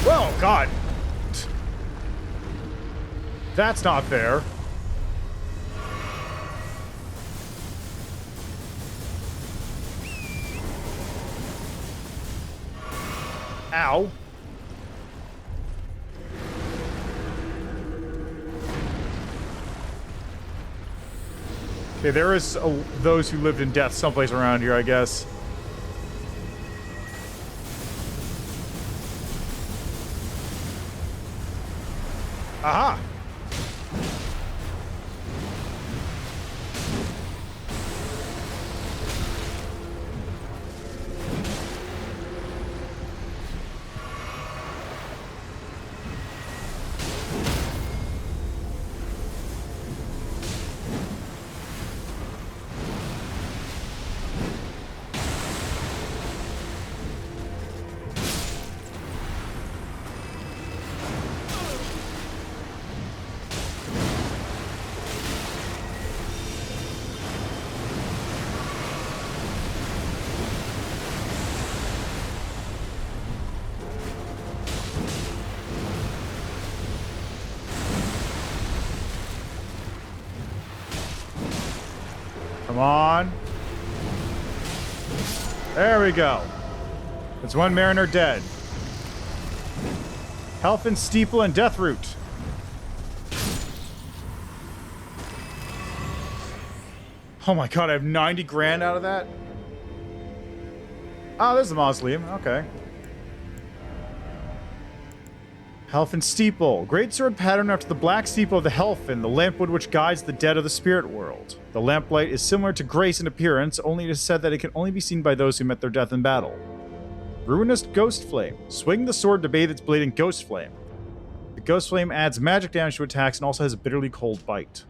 Oh, God. That's not fair. Ow. Okay, there is those who lived in death someplace around here, I guess. Aha! Come on. There we go. It's one mariner dead. Health and Steeple and Deathroot. Oh my god, I have 90 grand out of that? Oh, there's the mausoleum. Okay. Helfin Steeple. Great sword patterned after the black steeple of the Helfin, the lampwood which guides the dead of the spirit world. The lamplight is similar to Grace in appearance, only it is said that it can only be seen by those who met their death in battle. Ruinous Ghost Flame. Swing the sword to bathe its blade in Ghost Flame. The Ghost Flame adds magic damage to attacks and also has a bitterly cold bite.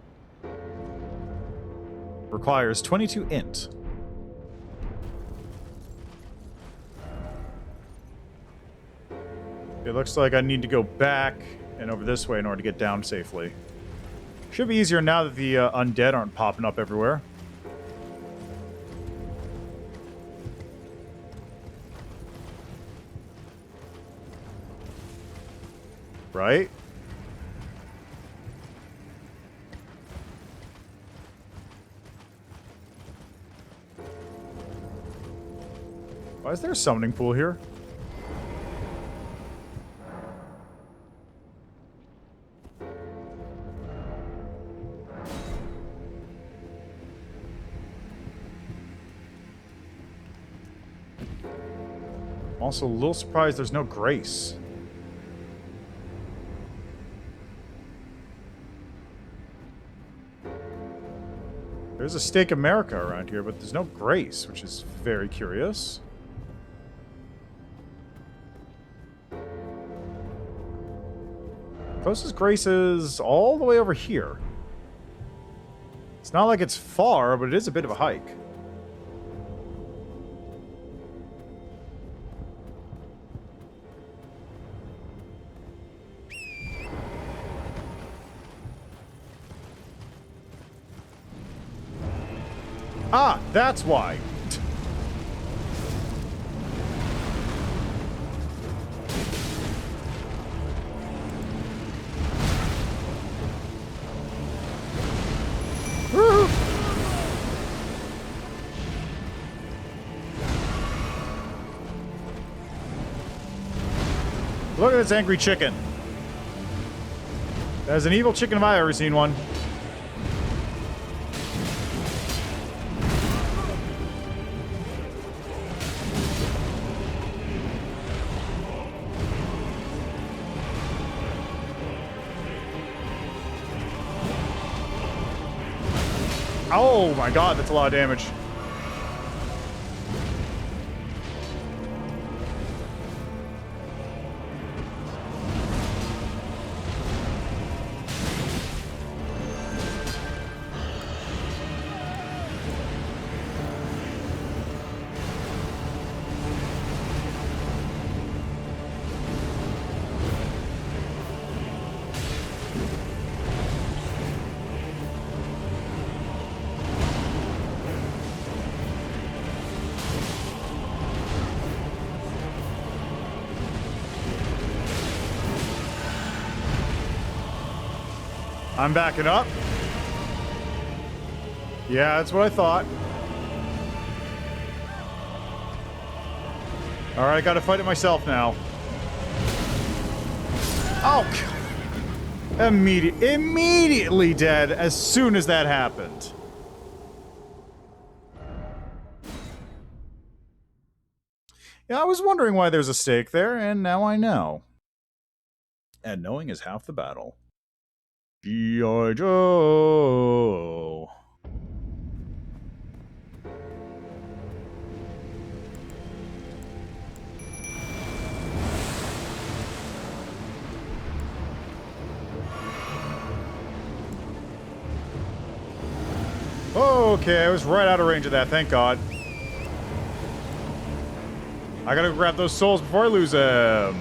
Requires 22 int. It looks like I need to go back and over this way in order to get down safely. Should be easier now that the undead aren't popping up everywhere. Right? Why is there a summoning pool here? Also, a little surprised there's no Grace. There's a Stake America around here, but there's no Grace, which is very curious. Closest Grace is all the way over here. It's not like it's far, but it is a bit of a hike. Ah, that's why. Look at this angry chicken. That's an evil chicken if I've ever seen one. Oh my god, that's a lot of damage. I'm backing up. Yeah, that's what I thought. Alright, I gotta fight it myself now. Oh! Immediately dead as soon as that happened. Yeah, I was wondering why there's a stake there, and now I know. And knowing is half the battle. G.I. Joe. Okay, I was right out of range of that, thank God. I gotta grab those souls before I lose them.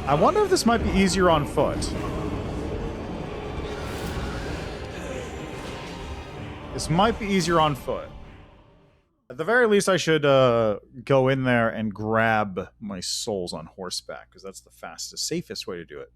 I wonder if this might be easier on foot. This might be easier on foot. At the very least, I should go in there and grab my souls on horseback, because that's the fastest, safest way to do it.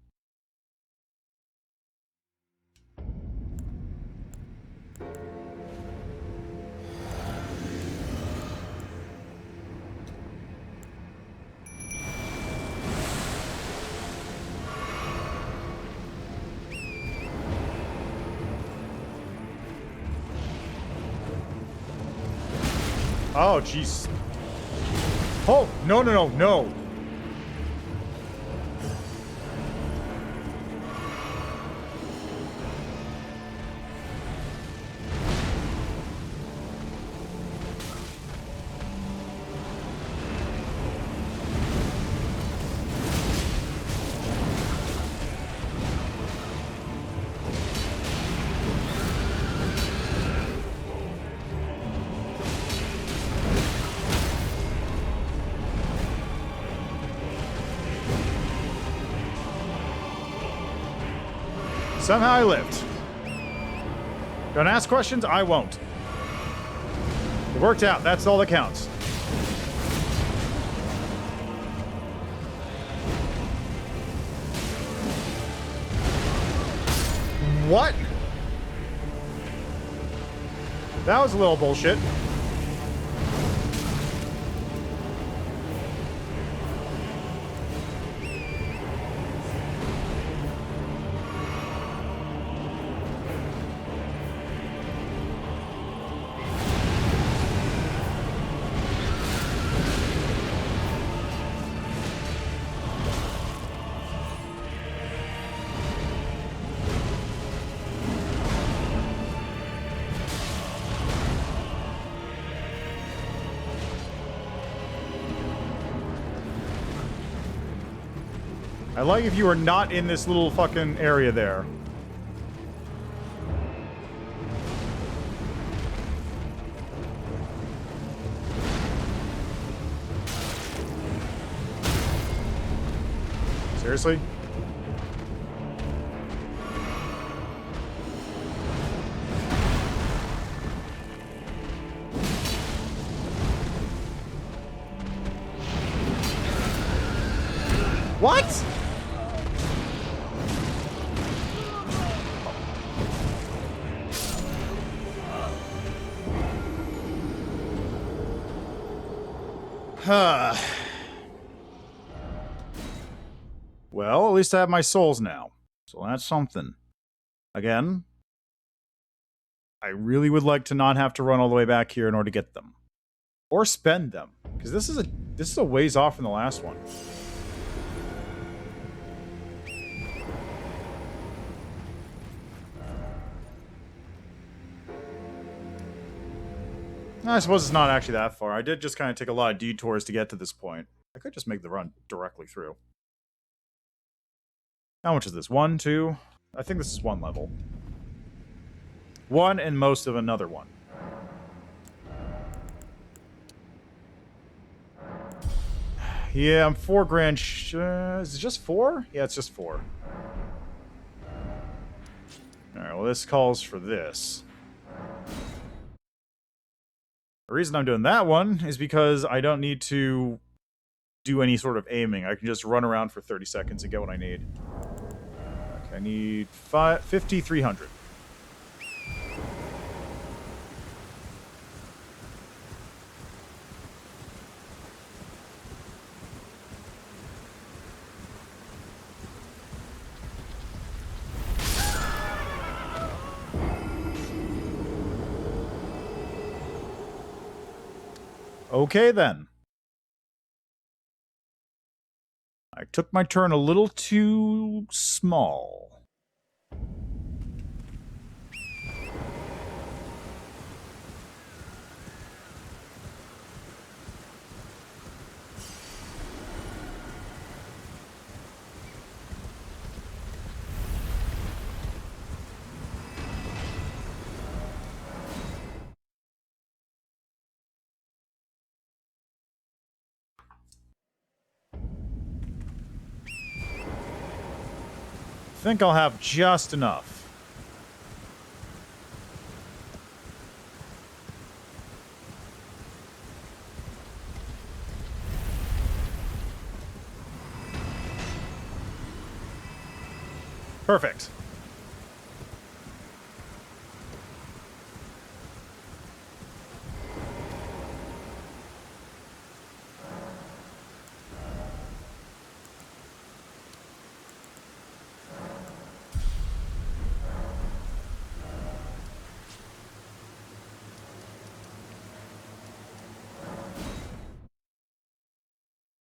Oh, jeez. Oh, no, no, no, no. Somehow I lived. Don't ask questions, I won't. It worked out, that's all that counts. What? That was a little bullshit. I like if you were not in this little fucking area there. Seriously? What? Well, at least I have my souls now. So that's something. Again, I really would like to not have to run all the way back here in order to get them. Or spend them. Because this is a ways off from the last one. I suppose it's not actually that far. I did just kind of take a lot of detours to get to this point. I could just make the run directly through. How much is this? 1, 2? I think this is 1 level. 1 and most of another one. Yeah, I'm 4 grand. Is it just 4? Yeah, it's just 4. Alright, well, this calls for this. The reason I'm doing that one is because I don't need to do any sort of aiming. I can just run around for 30 seconds and get what I need. Okay, I need 5,300. Okay, then. I took my turn a little too small. I think I'll have just enough. Perfect.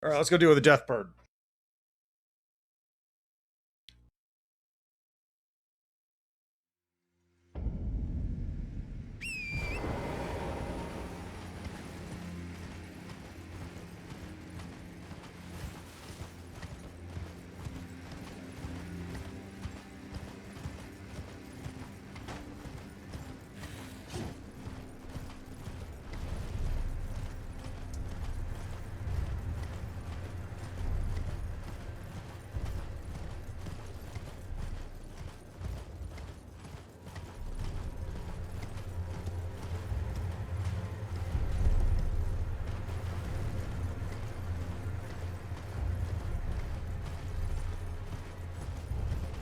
Alright, let's go deal with the Death Bird.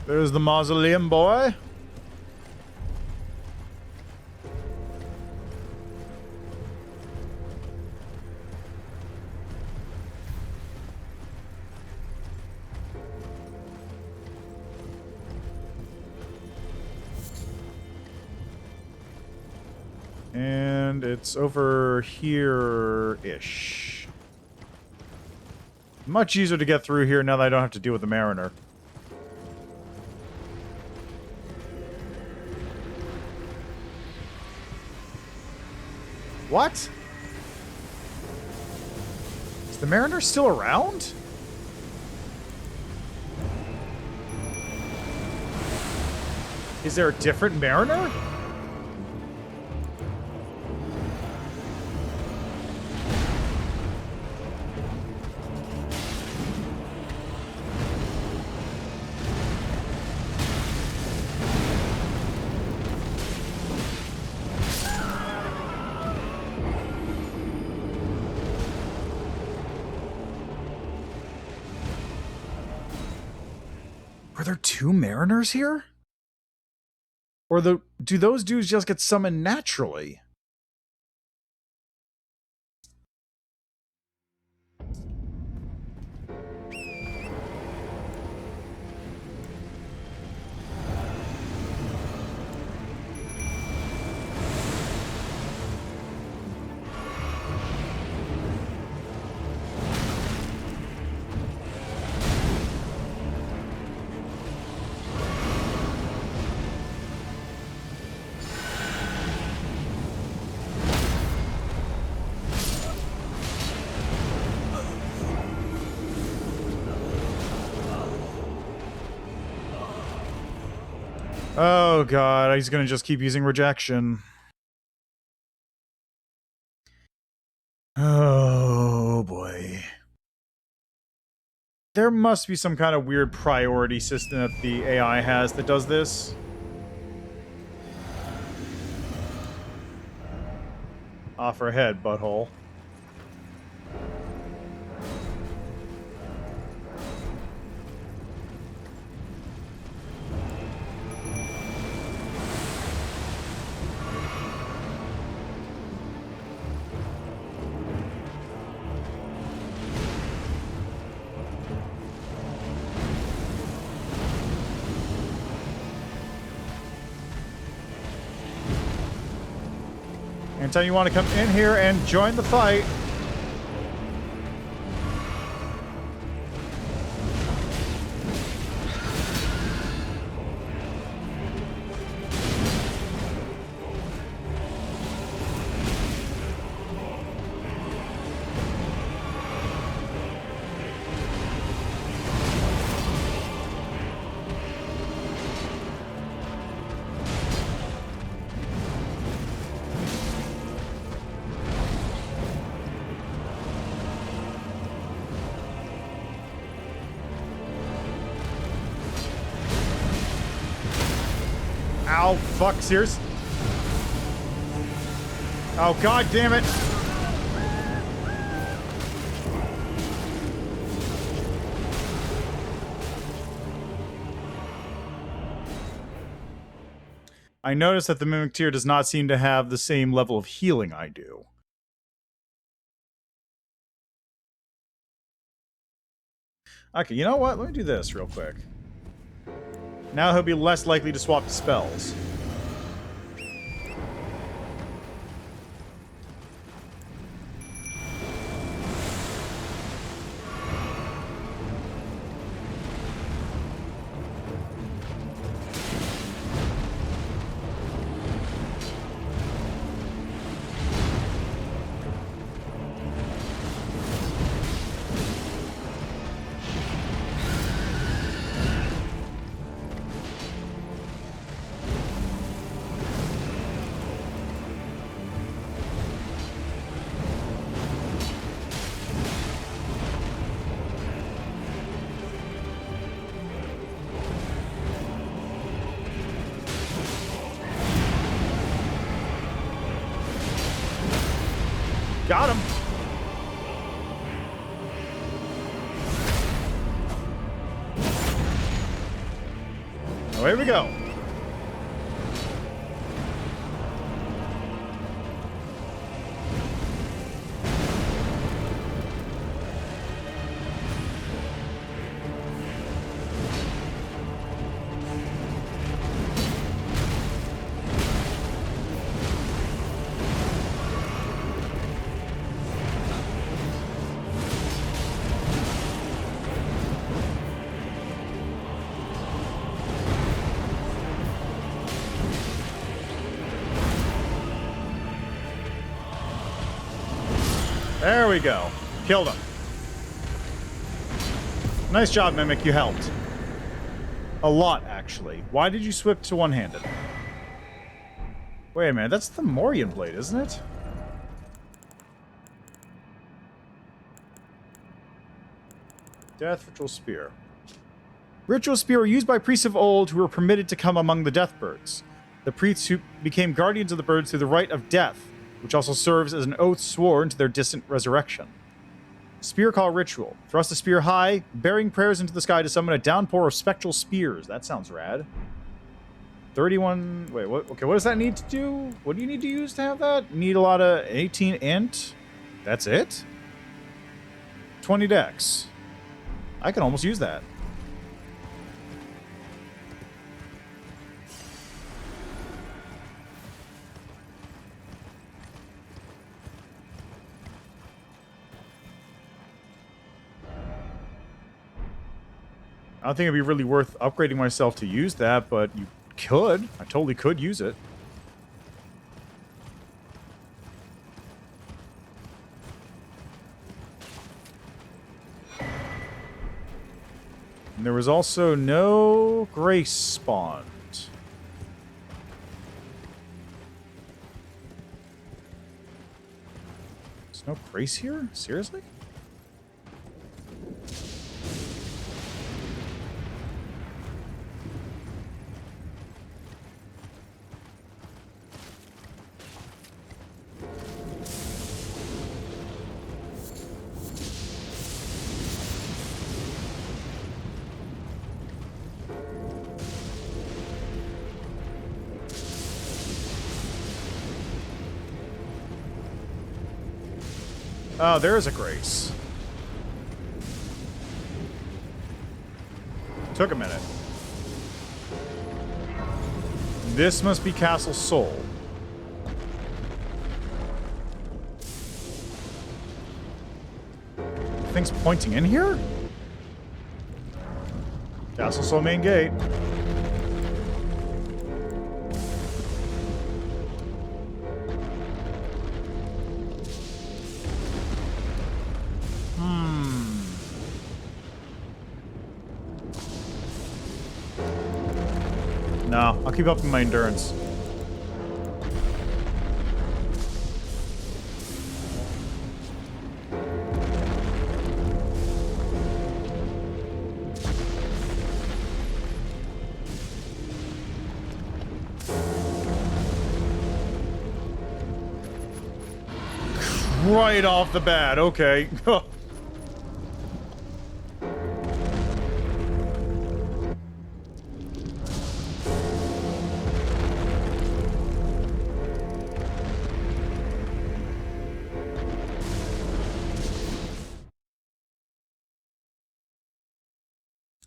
There's the mausoleum boy. And it's over here-ish. Much easier to get through here now that I don't have to deal with the Mariner. What? Is the Mariner still around? Is there a different Mariner? Are there 2 Mariners here? Or do those dudes just get summoned naturally? Oh god, he's gonna just keep using rejection. Oh boy. There must be some kind of weird priority system that the AI has that does this. Offer ahead, butthole. Anytime you want to come in here and join the fight. Ow, fuck, Sears. Oh, god damn it. I noticed that the Mimic Tier does not seem to have the same level of healing I do. Okay, you know what? Let me do this real quick. Now he'll be less likely to swap to spells. Got him. Away we go. There we go. Killed him. Nice job, Mimic. You helped. A lot, actually. Why did you switch to one-handed? Wait a minute. That's the Morian blade, isn't it? Death Ritual Spear. Ritual Spear were used by priests of old who were permitted to come among the death birds. The priests who became guardians of the birds through the rite of death, which also serves as an oath sworn to their distant resurrection. Spear Call Ritual. Thrust a spear high, bearing prayers into the sky to summon a downpour of spectral spears. That sounds rad. 31... Wait, what? Okay, what does that need to do? What do you need to use to have that? Need a lot of 18 int? That's it? 20 dex. I can almost use that. I don't think it'd be really worth upgrading myself to use that, but you could. I totally could use it. And there was also no grace spawned. There's no grace here? Seriously? Oh, there is a grace. Took a minute. This must be Castle Sol. Thing's pointing in here? Castle Sol main gate. No, I'll keep up my endurance. Right off the bat, okay.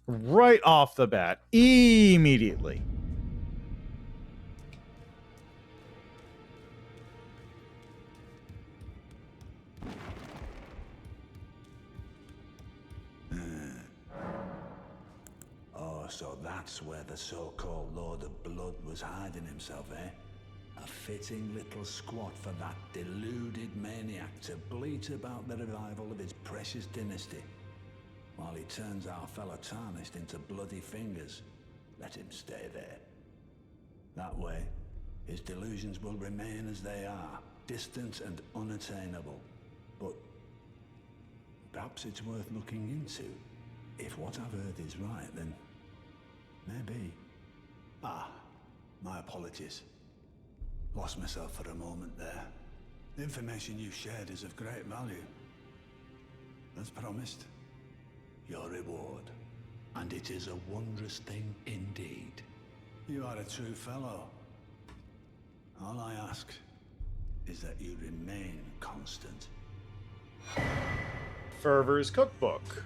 Right off the bat. Immediately. Oh, so that's where the so-called Lord of Blood was hiding himself, eh? A fitting little squat for that deluded maniac to bleat about the revival of his precious dynasty. While he turns our fellow tarnished into bloody fingers, let him stay there. That way, his delusions will remain as they are, distant and unattainable. But perhaps it's worth looking into. If what I've heard is right, then maybe. Ah, my apologies. Lost myself for a moment there. The information you shared is of great value. As promised, your reward. And it is a wondrous thing indeed. You are a true fellow. All I ask is that you remain constant. Fervor's cookbook.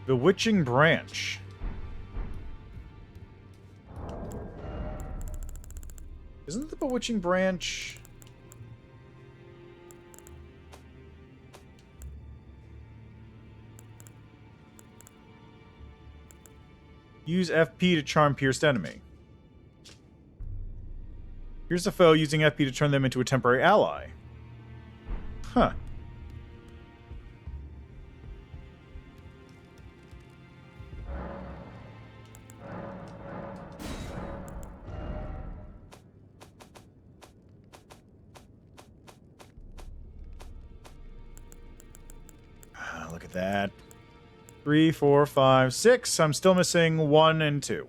The Witching Branch. Isn't the Bewitching Branch... Use FP to charm pierced enemy. Here's a foe using FP to turn them into a temporary ally. Huh. Look at that. 3, 4, 5, 6. I'm still missing 1 and 2.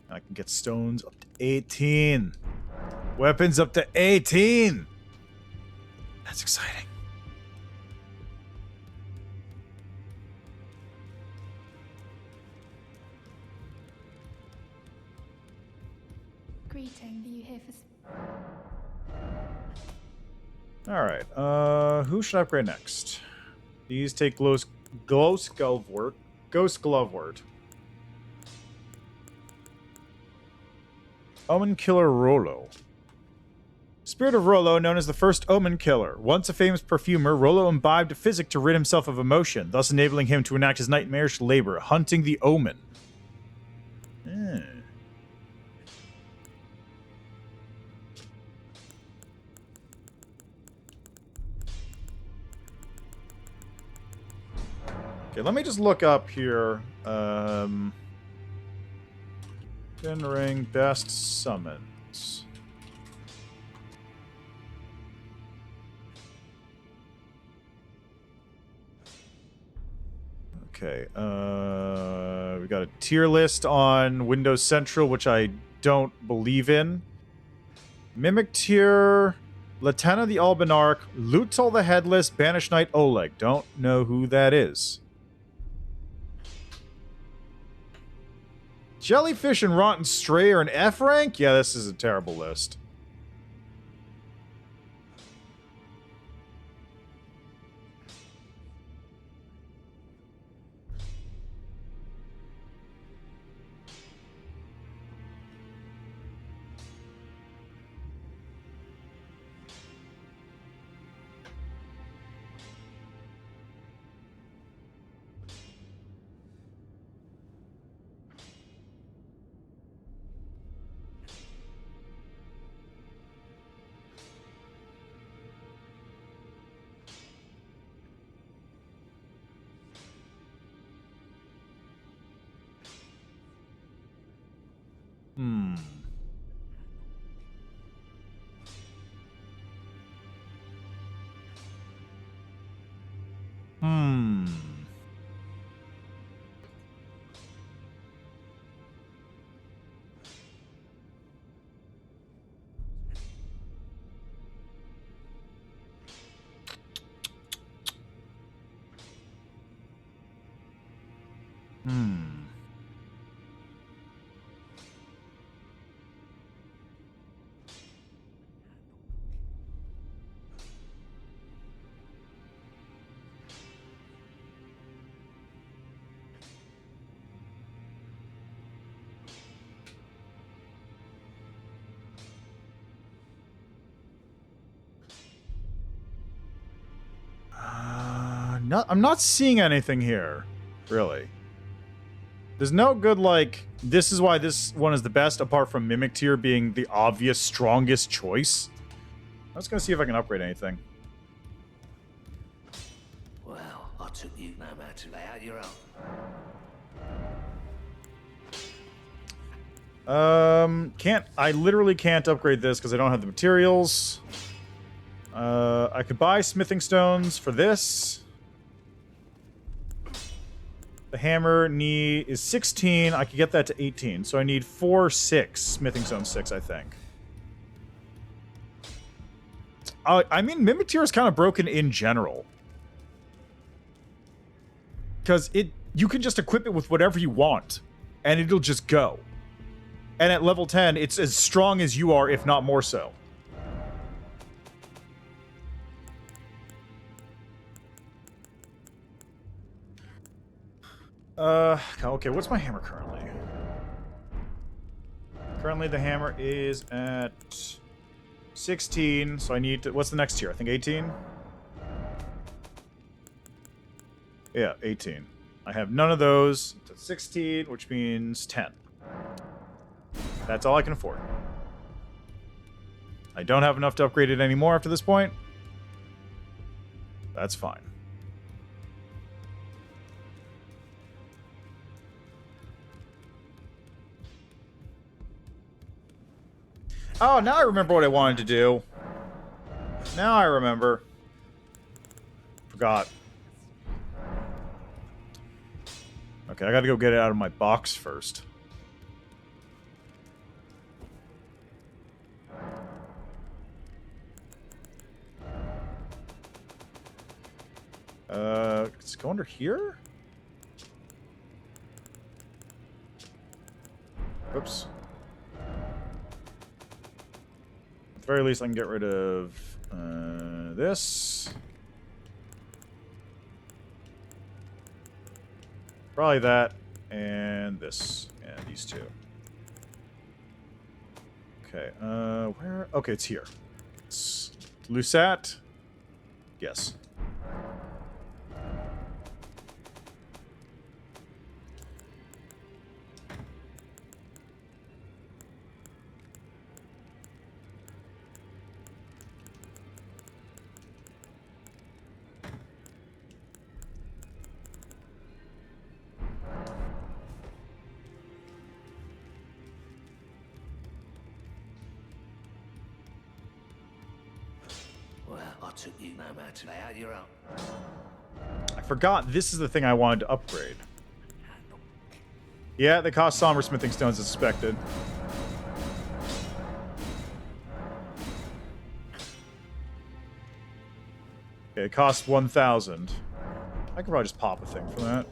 I can get stones up to 18. Weapons up to 18. That's exciting. Greeting, are you here for... Alright, who should I upgrade next? These take Ghost Glovewort. Ghost Glovewort. Omen Killer Rolo. Spirit of Rollo, known as the first Omen Killer. Once a famous perfumer, Rollo imbibed a physic to rid himself of emotion, thus enabling him to enact his nightmarish labor, hunting the Omen. Okay, let me just look up here. Ring best summons. Okay, we got a tier list on Windows Central, which I don't believe in. Mimic tier, Latana the Albanarch, Lutal the Headless, Banished Knight Oleg. Don't know who that is. Jellyfish and Rotten Stray are an F rank? Yeah, this is a terrible list. Hmm. I'm not seeing anything here, really. There's no good, like, this is why this one is the best, apart from Mimic Tier being the obvious strongest choice. I'm just gonna see if I can upgrade anything. Well, I took you no matter to lay out your own. I literally can't upgrade this because I don't have the materials. I could buy smithing stones for this. The hammer is 16. I could get that to 18. So I need 6 smithing stone 6, I think. I mean, Mimic Tier is kind of broken in general. Because you can just equip it with whatever you want, and it'll just go. And at level 10, it's as strong as you are, if not more so. Okay, what's my hammer currently? Currently, the hammer is at 16, so I need to... What's the next tier? I think 18? Yeah, 18. I have none of those. It's at 16, which means 10. That's all I can afford. I don't have enough to upgrade it anymore after this point. That's fine. Oh, now I remember what I wanted to do. Now I remember. Forgot. Okay, I gotta go get it out of my box first. Does it go under here? Whoops. At the very least, I can get rid of this. Probably that, and this, and these two. Okay, where? Okay, it's here. Quartz. Lusat? Yes. Well, I took you no matter. Lay out your own. I forgot this is the thing I wanted to upgrade. Yeah, they cost somber smithing stones as expected. Okay, it costs 1,000. I could probably just pop a thing for that.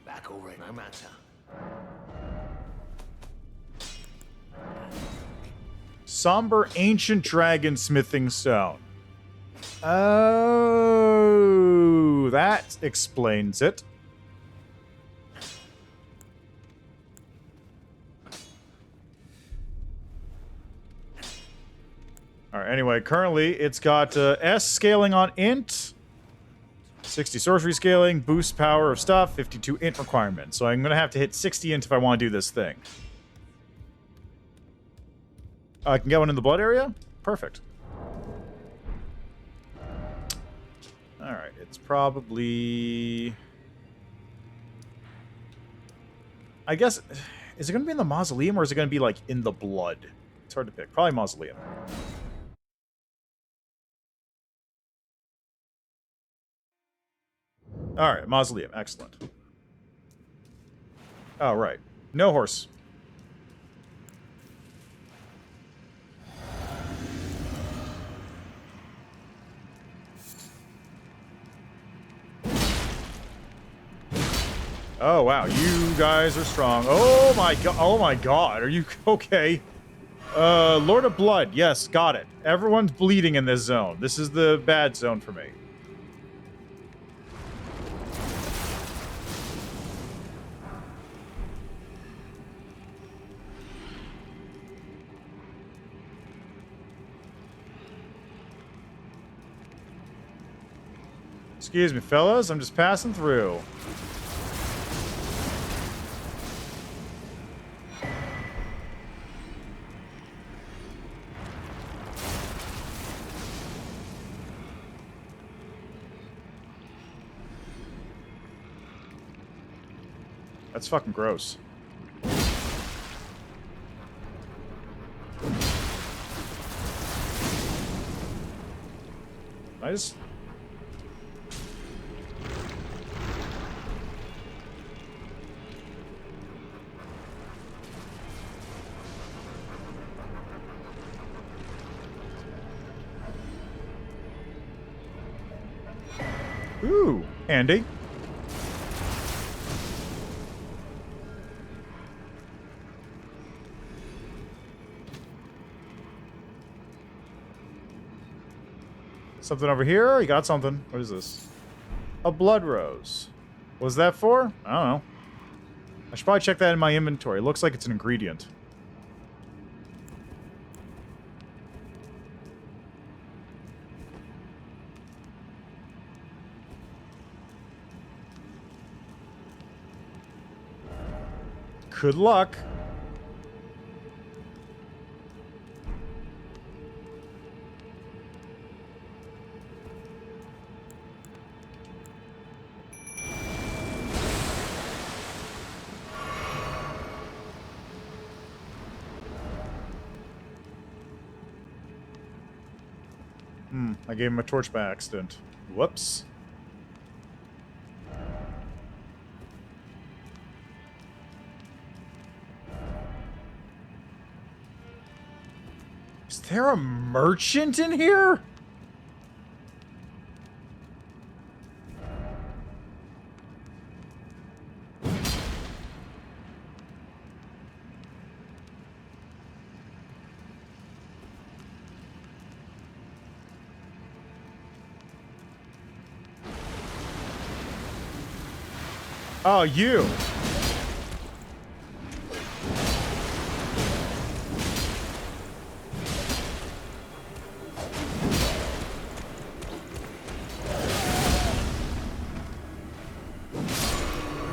Back already, no matter. Somber Ancient Dragon Smithing Stone. Oh, that explains it. Alright, anyway, currently it's got S scaling on int, 60 sorcery scaling, boost power of stuff, 52 int requirement. So I'm going to have to hit 60 int if I want to do this thing. I can get one in the blood area? Perfect. Alright, it's probably... I guess... Is it going to be in the mausoleum or is it going to be, like, in the blood? It's hard to pick. Probably mausoleum. Alright, mausoleum. Excellent. Oh, right. No horse. Oh, wow. You guys are strong. Oh, my god. Oh, my god. Are you okay? Lord of Blood. Yes, got it. Everyone's bleeding in this zone. This is the bad zone for me. Excuse me, fellas. I'm just passing through. That's fucking gross. I just... Ooh, handy. Something over here? You got something. What is this? A blood rose. What was that for? I don't know. I should probably check that in my inventory. It looks like it's an ingredient. Good luck. I gave him a torch by accident. Whoops. Is there a merchant in here? Oh, you.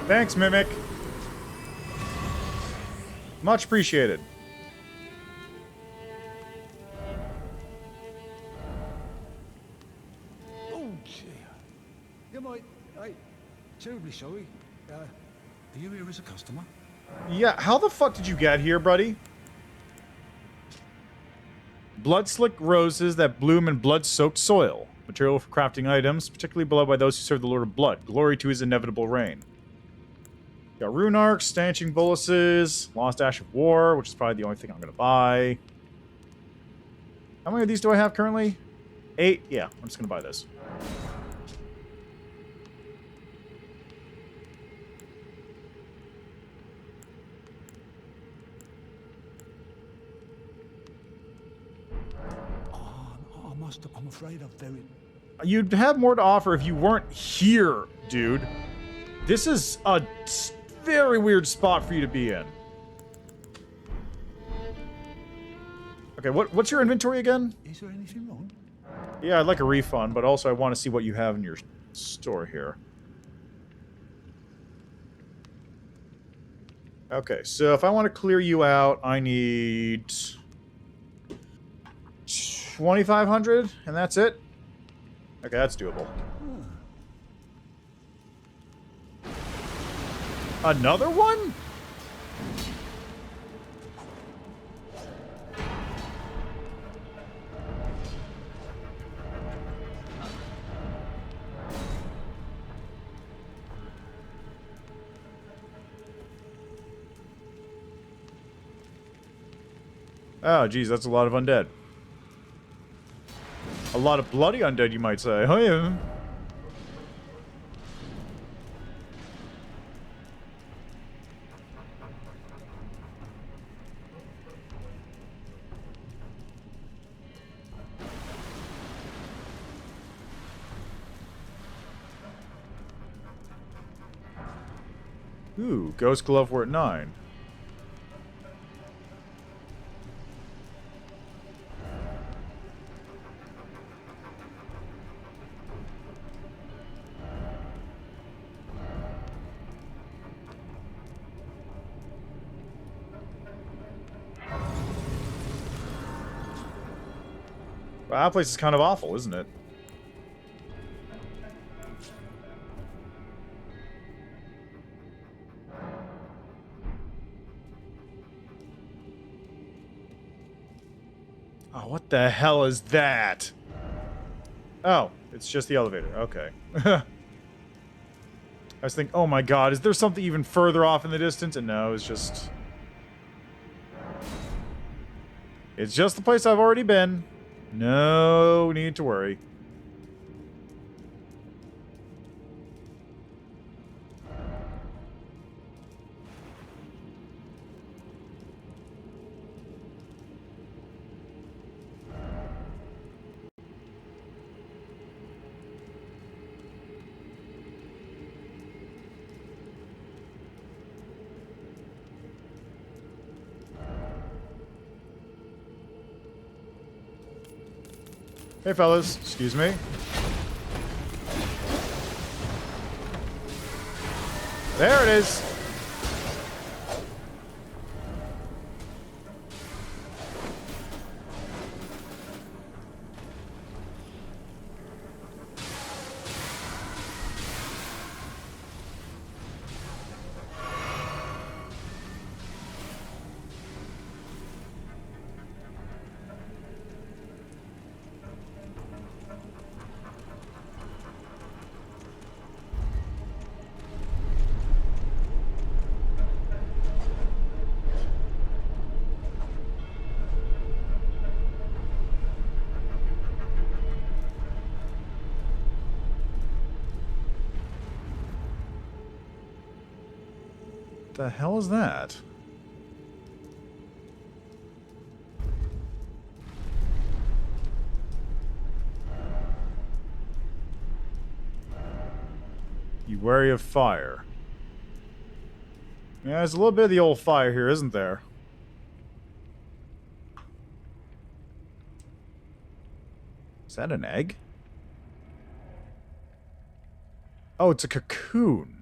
Thanks, Mimic. Much appreciated. Oh, dear. You might... terribly sorry. Are you here as a customer? Yeah, how the fuck did you get here, buddy? Blood-slick roses that bloom in blood-soaked soil. Material for crafting items, particularly beloved by those who serve the Lord of Blood. Glory to his inevitable reign. Got rune arcs, stanching boluses, lost ash of war, which is probably the only thing I'm gonna buy. How many of these do I have currently? 8? Yeah, I'm just gonna buy this. I'm afraid I'm very... You'd have more to offer if you weren't here, dude. This is a very weird spot for you to be in. Okay, what's your inventory again? Is there anything wrong? Yeah, I'd like a refund, but also I want to see what you have in your store here. Okay, so if I want to clear you out, I need 2,500, and that's it? Okay, that's doable. Another one? Oh, geez, that's a lot of undead. A lot of bloody undead, you might say. Oh, yeah. Ooh, Ghost Glove, we're at 9. Wow, that place is kind of awful, isn't it? Oh, what the hell is that? Oh, it's just the elevator. Okay. I was thinking, oh my god, is there something even further off in the distance? And no, it's just... It's just the place I've already been. No need to worry. Hey, fellas. Excuse me. There it is. The hell is that? You wary of fire. Yeah, there's a little bit of the old fire here, isn't there? Is that an egg? Oh, it's a cocoon.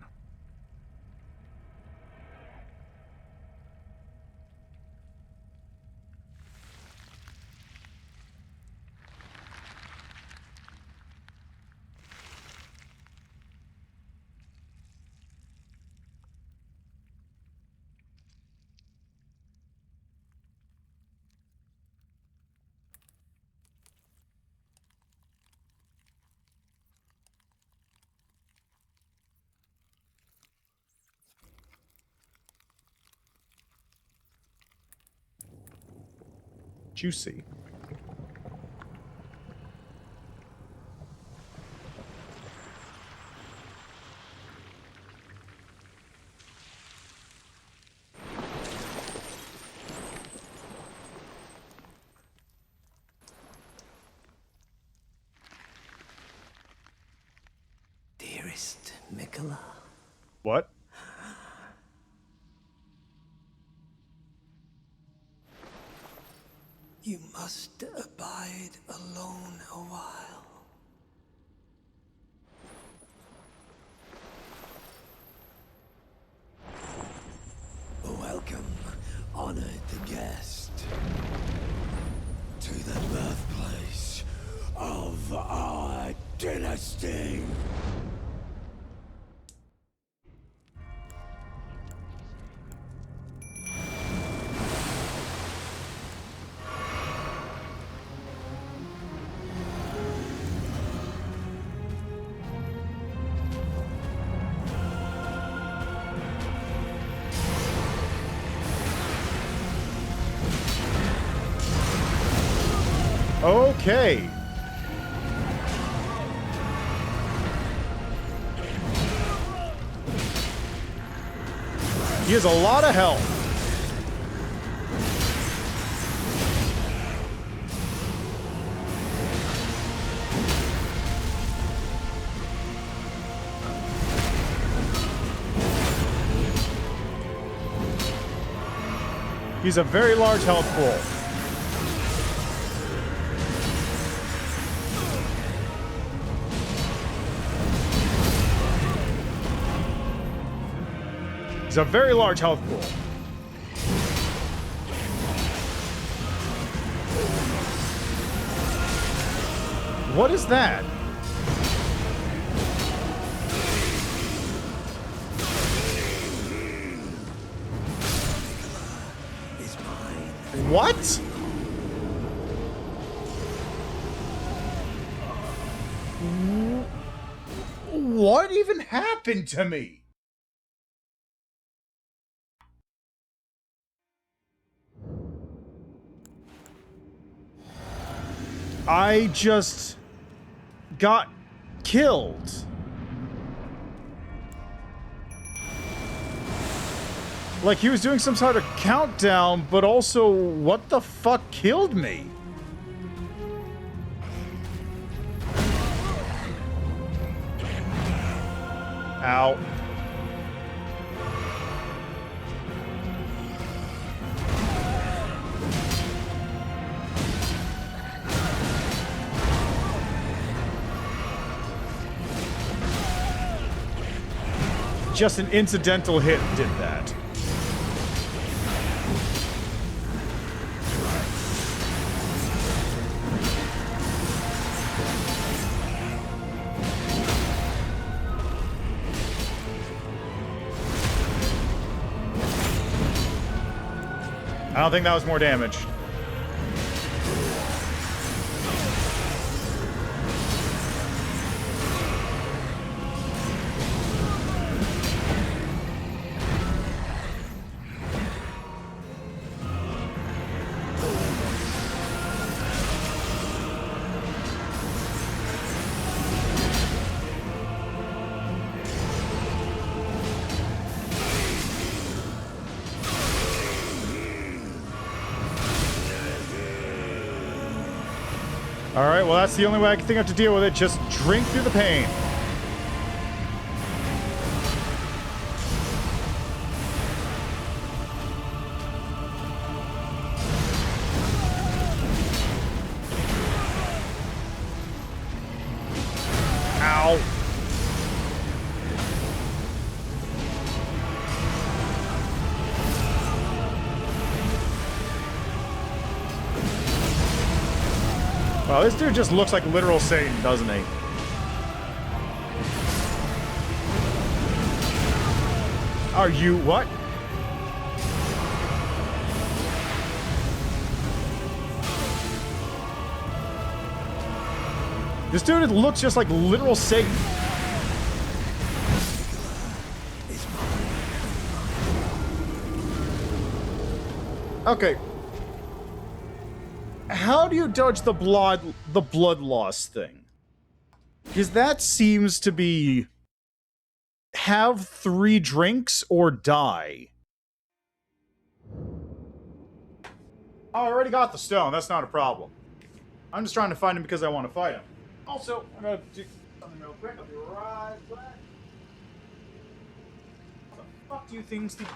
Juicy. Dearest Mikola, What? you must abide alone a while. Welcome, honored guest, to the birthplace of our dynasty. Okay. He has a lot of health. He's a very large health pool. He's a very large health pool. What is that? Is mine. What? What even happened to me? I just got killed. Like he was doing some sort of countdown, but also what the fuck killed me? Ow. Just an incidental hit did that. I don't think that was more damage. Alright, well that's the only way I can think of to deal with it. Just drink through the pain. Oh, this dude just looks like literal Satan, doesn't he? Are you what? This dude looks just like literal Satan. Okay. How do you dodge the blood loss thing? Because that seems to be have 3 drinks or die. Oh, I already got the stone. That's not a problem. I'm just trying to find him because I want to fight him. Also, I'm gonna do something real quick. I'll be right back. What the fuck do you think, Steve?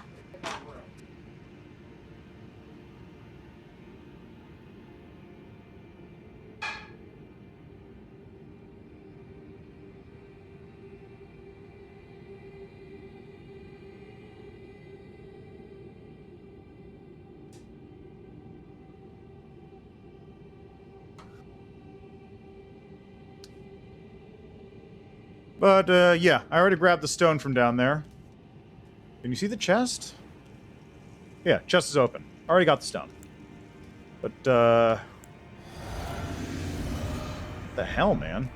But, yeah, I already grabbed the stone from down there. Can you see the chest? Yeah, chest is open. Already got the stone. But, what the hell, man?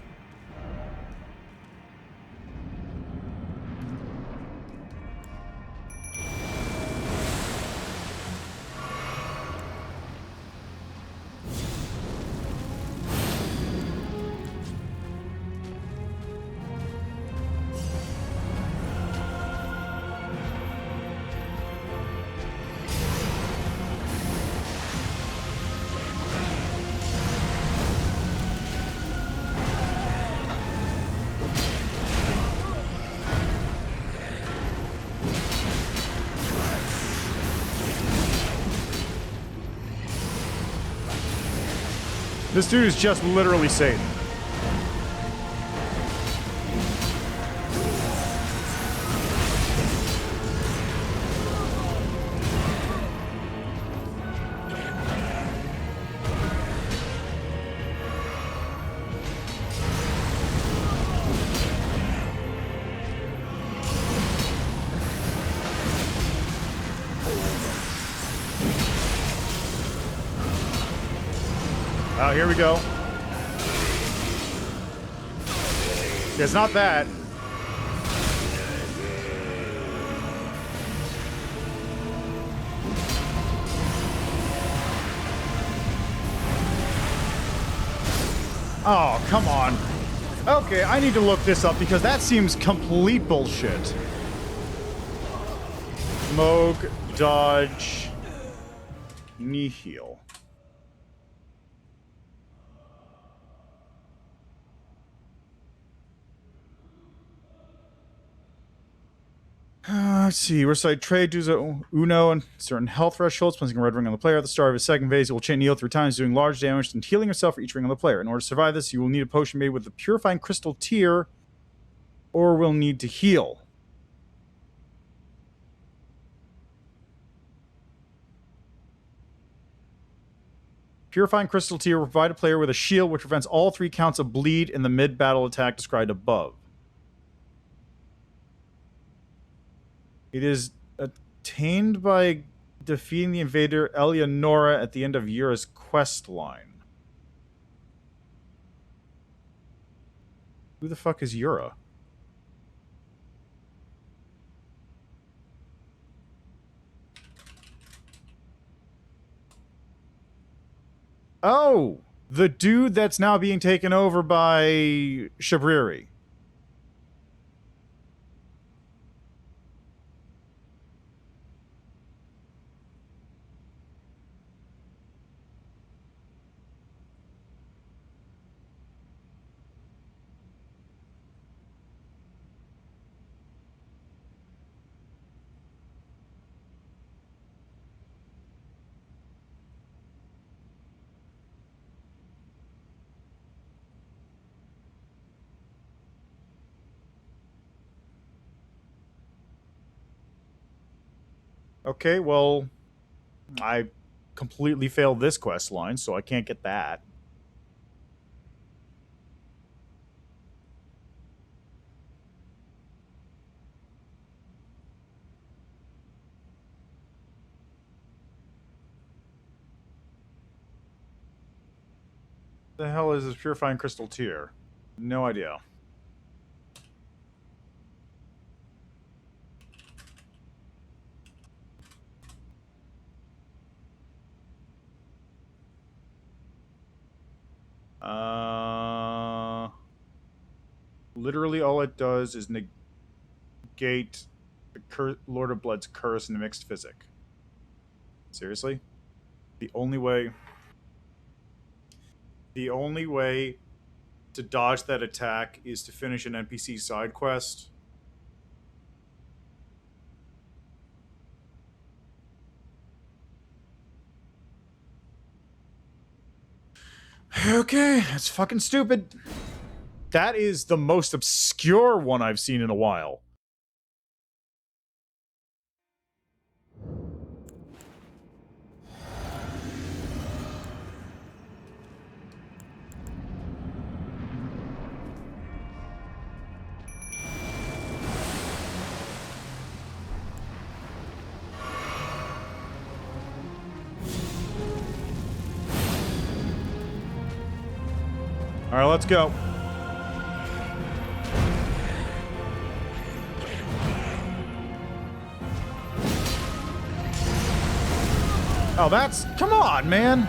This dude is just literally Satan. Oh, here we go. It's not that. Oh, come on. Okay, I need to look this up because that seems complete bullshit. Smoke, dodge, nihil. Let's see. Recite trade dues Uno and certain health thresholds. Placing a red ring on the player at the start of his second phase, it will chain heal 3 times, doing large damage and healing yourself for each ring on the player. In order to survive this, you will need a potion made with the purifying crystal tier, or will need to heal. Purifying crystal tier will provide a player with a shield which prevents all 3 counts of bleed in the mid-battle attack described above. It is attained by defeating the invader Eleonora at the end of Yura's quest line. Who the fuck is Yura? Oh! The dude that's now being taken over by Shabriri. Okay, well, I completely failed this quest line, so I can't get that. the hell is this purifying crystal tier? No idea. Literally all it does is negate the Lord of Blood's curse in the mixed physic. Seriously? The only way to dodge that attack is to finish an NPC side quest. Okay, that's fucking stupid. That is the most obscure one I've seen in a while. All right, let's go. Oh, that's... Come on, man!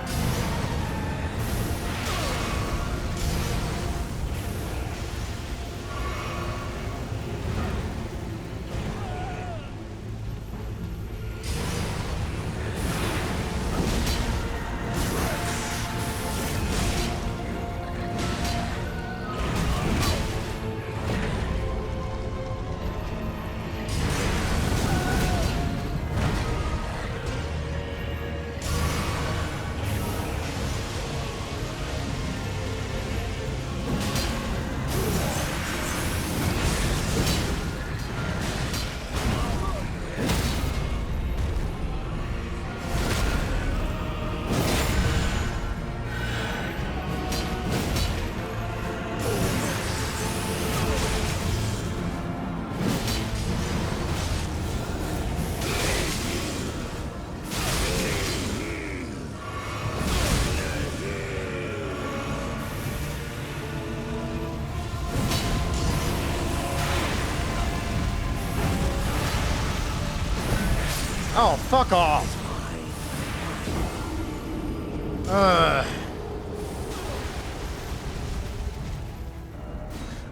Oh, fuck off!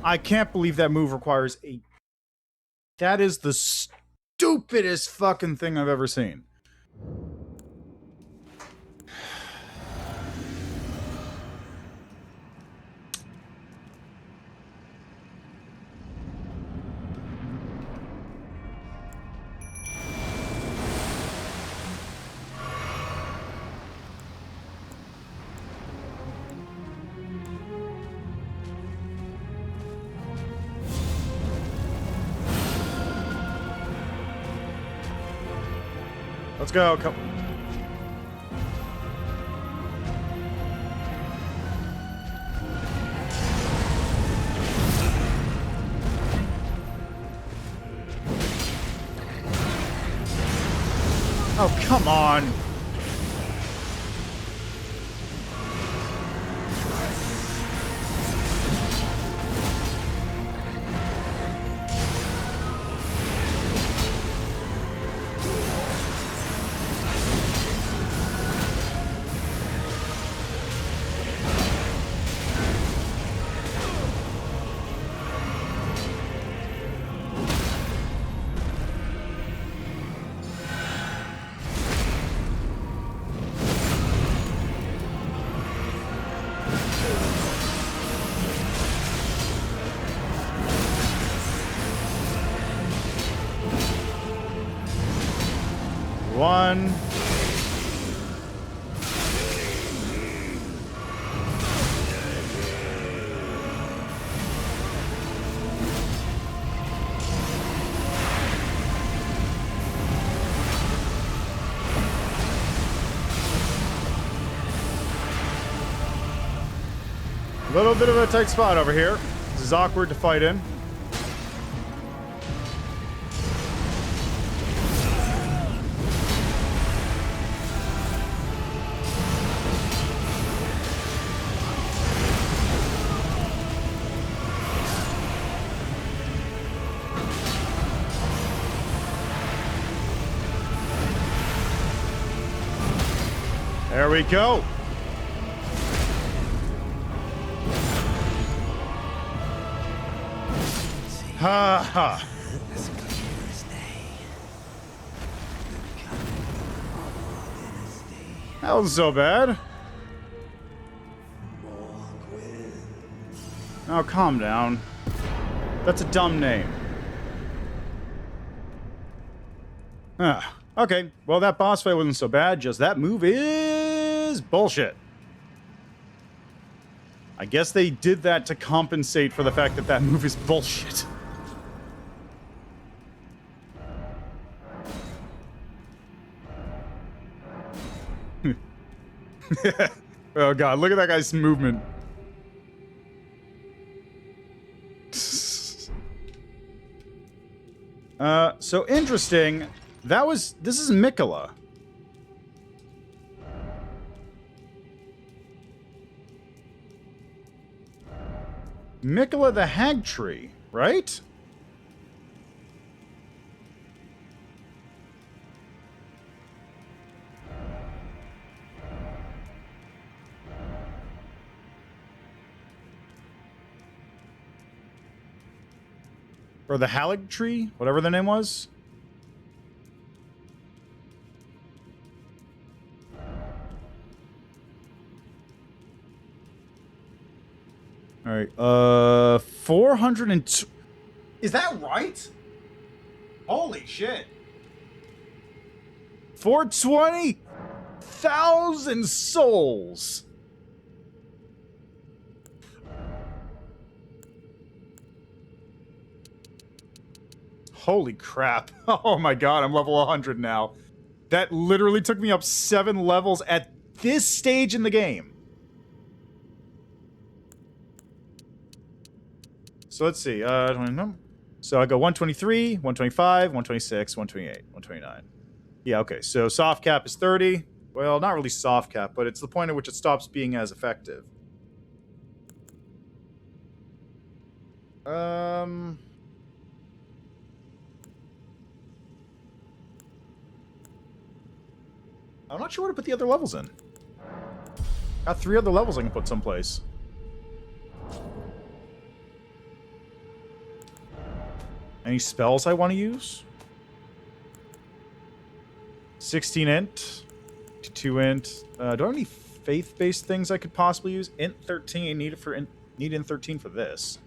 I can't believe that move requires a... That is the stupidest fucking thing I've ever seen. Let's go. Come. Oh, come on. One. A little bit of a tight spot over here. This is awkward to fight in. we go. Ha ha. That wasn't so bad. Oh, calm down. That's a dumb name. Ah, okay. Well, that boss fight wasn't so bad. Just that move is bullshit. I guess they did that to compensate for the fact that that move is bullshit. Oh god, look at that guy's movement. So interesting. This is Mikola. Mikola the Hag Tree, right? Or the Halig Tree, whatever the name was. All right, 402. Is that right? Holy shit. 420,000 souls. Holy crap. Oh my god, I'm level 100 now. That literally took me up 7 levels at this stage in the game. So let's see. So I go 123, 125, 126, 128, 129. Yeah, okay. So soft cap is 30. Well, not really soft cap, but it's the point at which it stops being as effective. I'm not sure where to put the other levels in. Got 3 other levels I can put someplace. Any spells I want to use? 16 int. 2 int. Do I have any faith-based things I could possibly use? Int 13. Need int 13 for this.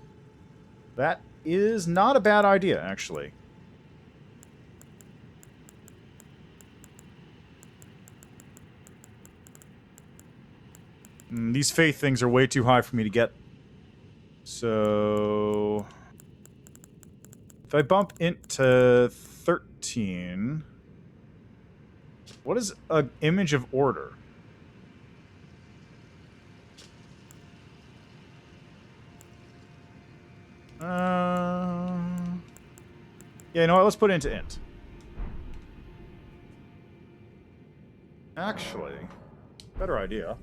That is not a bad idea, actually. These faith things are way too high for me to get. So if I bump int to 13, what is an image of order? Yeah, you know what? Let's put it into int. Actually, better idea.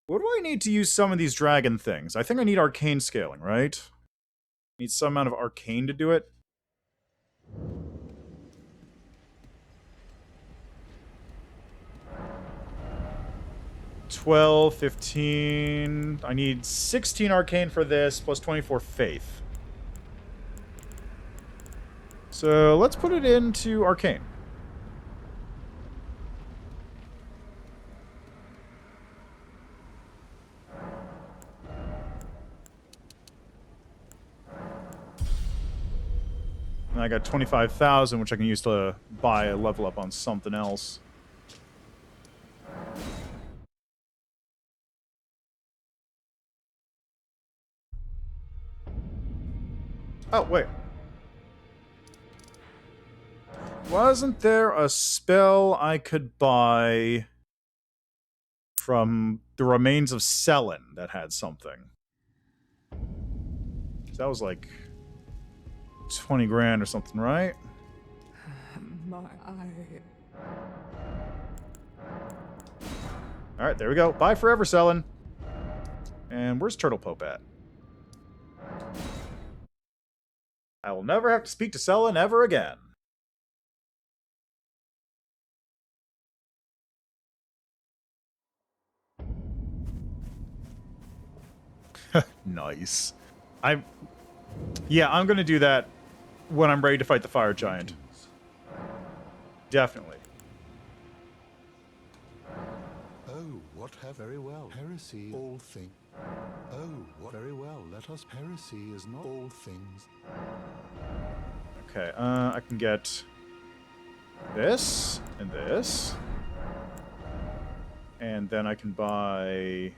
What do I need to use some of these dragon things? I think I need arcane scaling, right? Need some amount of arcane to do it. $12, $15. I need 16 arcane for this, plus 24 faith. So let's put it into arcane. And I got 25,000, which I can use to buy a level up on something else. Oh, wait. Wasn't there a spell I could buy from the remains of Selen that had something? That was like 20 grand or something, right? My eye. Alright, there we go. Bye forever, Selen. And where's Turtle Pope at? I will never have to speak to Selin ever again. Nice. Yeah, I'm gonna do that when I'm ready to fight the fire giant. Definitely. Oh, what have very well. Heresy, all things. Oh, what very well. Let us. Heresy is not all things. Okay, I can get this and this. And then I can buy...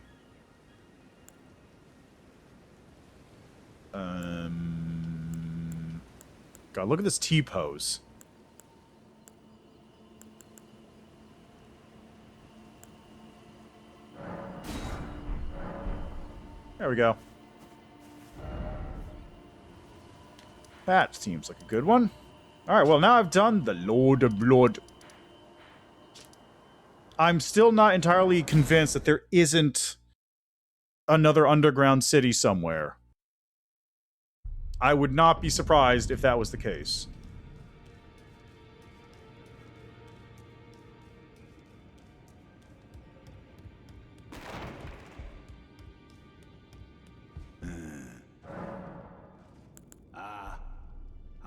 God, look at this T-pose. There we go. That seems like a good one. Alright, well, now I've done the Lord of Blood. I'm still not entirely convinced that there isn't another underground city somewhere. I would not be surprised if that was the case.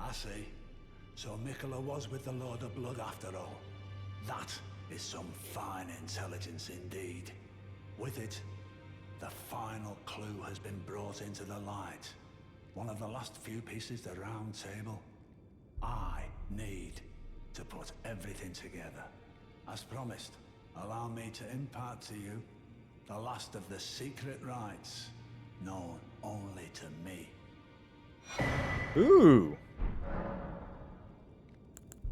I see. So Mikola was with the Lord of Blood after all. That is some fine intelligence indeed. With it, the final clue has been brought into the light. One of the last few pieces of the round table. I need to put everything together. As promised, allow me to impart to you the last of the secret rites, known only to me. Ooh.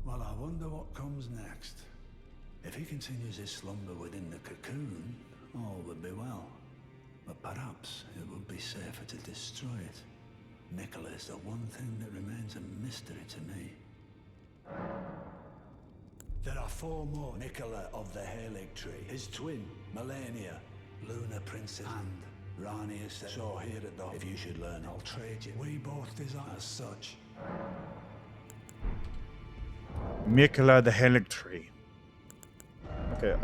Well, I wonder what comes next. If he continues his slumber within the cocoon, all would be well. But perhaps it would be safer to destroy it. Mikola is the one thing that remains a mystery to me. There are 4 more. Mikola of the Halig Tree, his twin, Melania, Luna Princess, and Rani is so here at the... If you should learn, I'll trade you. We both desire as such. Mikola the Halig Tree. Okay,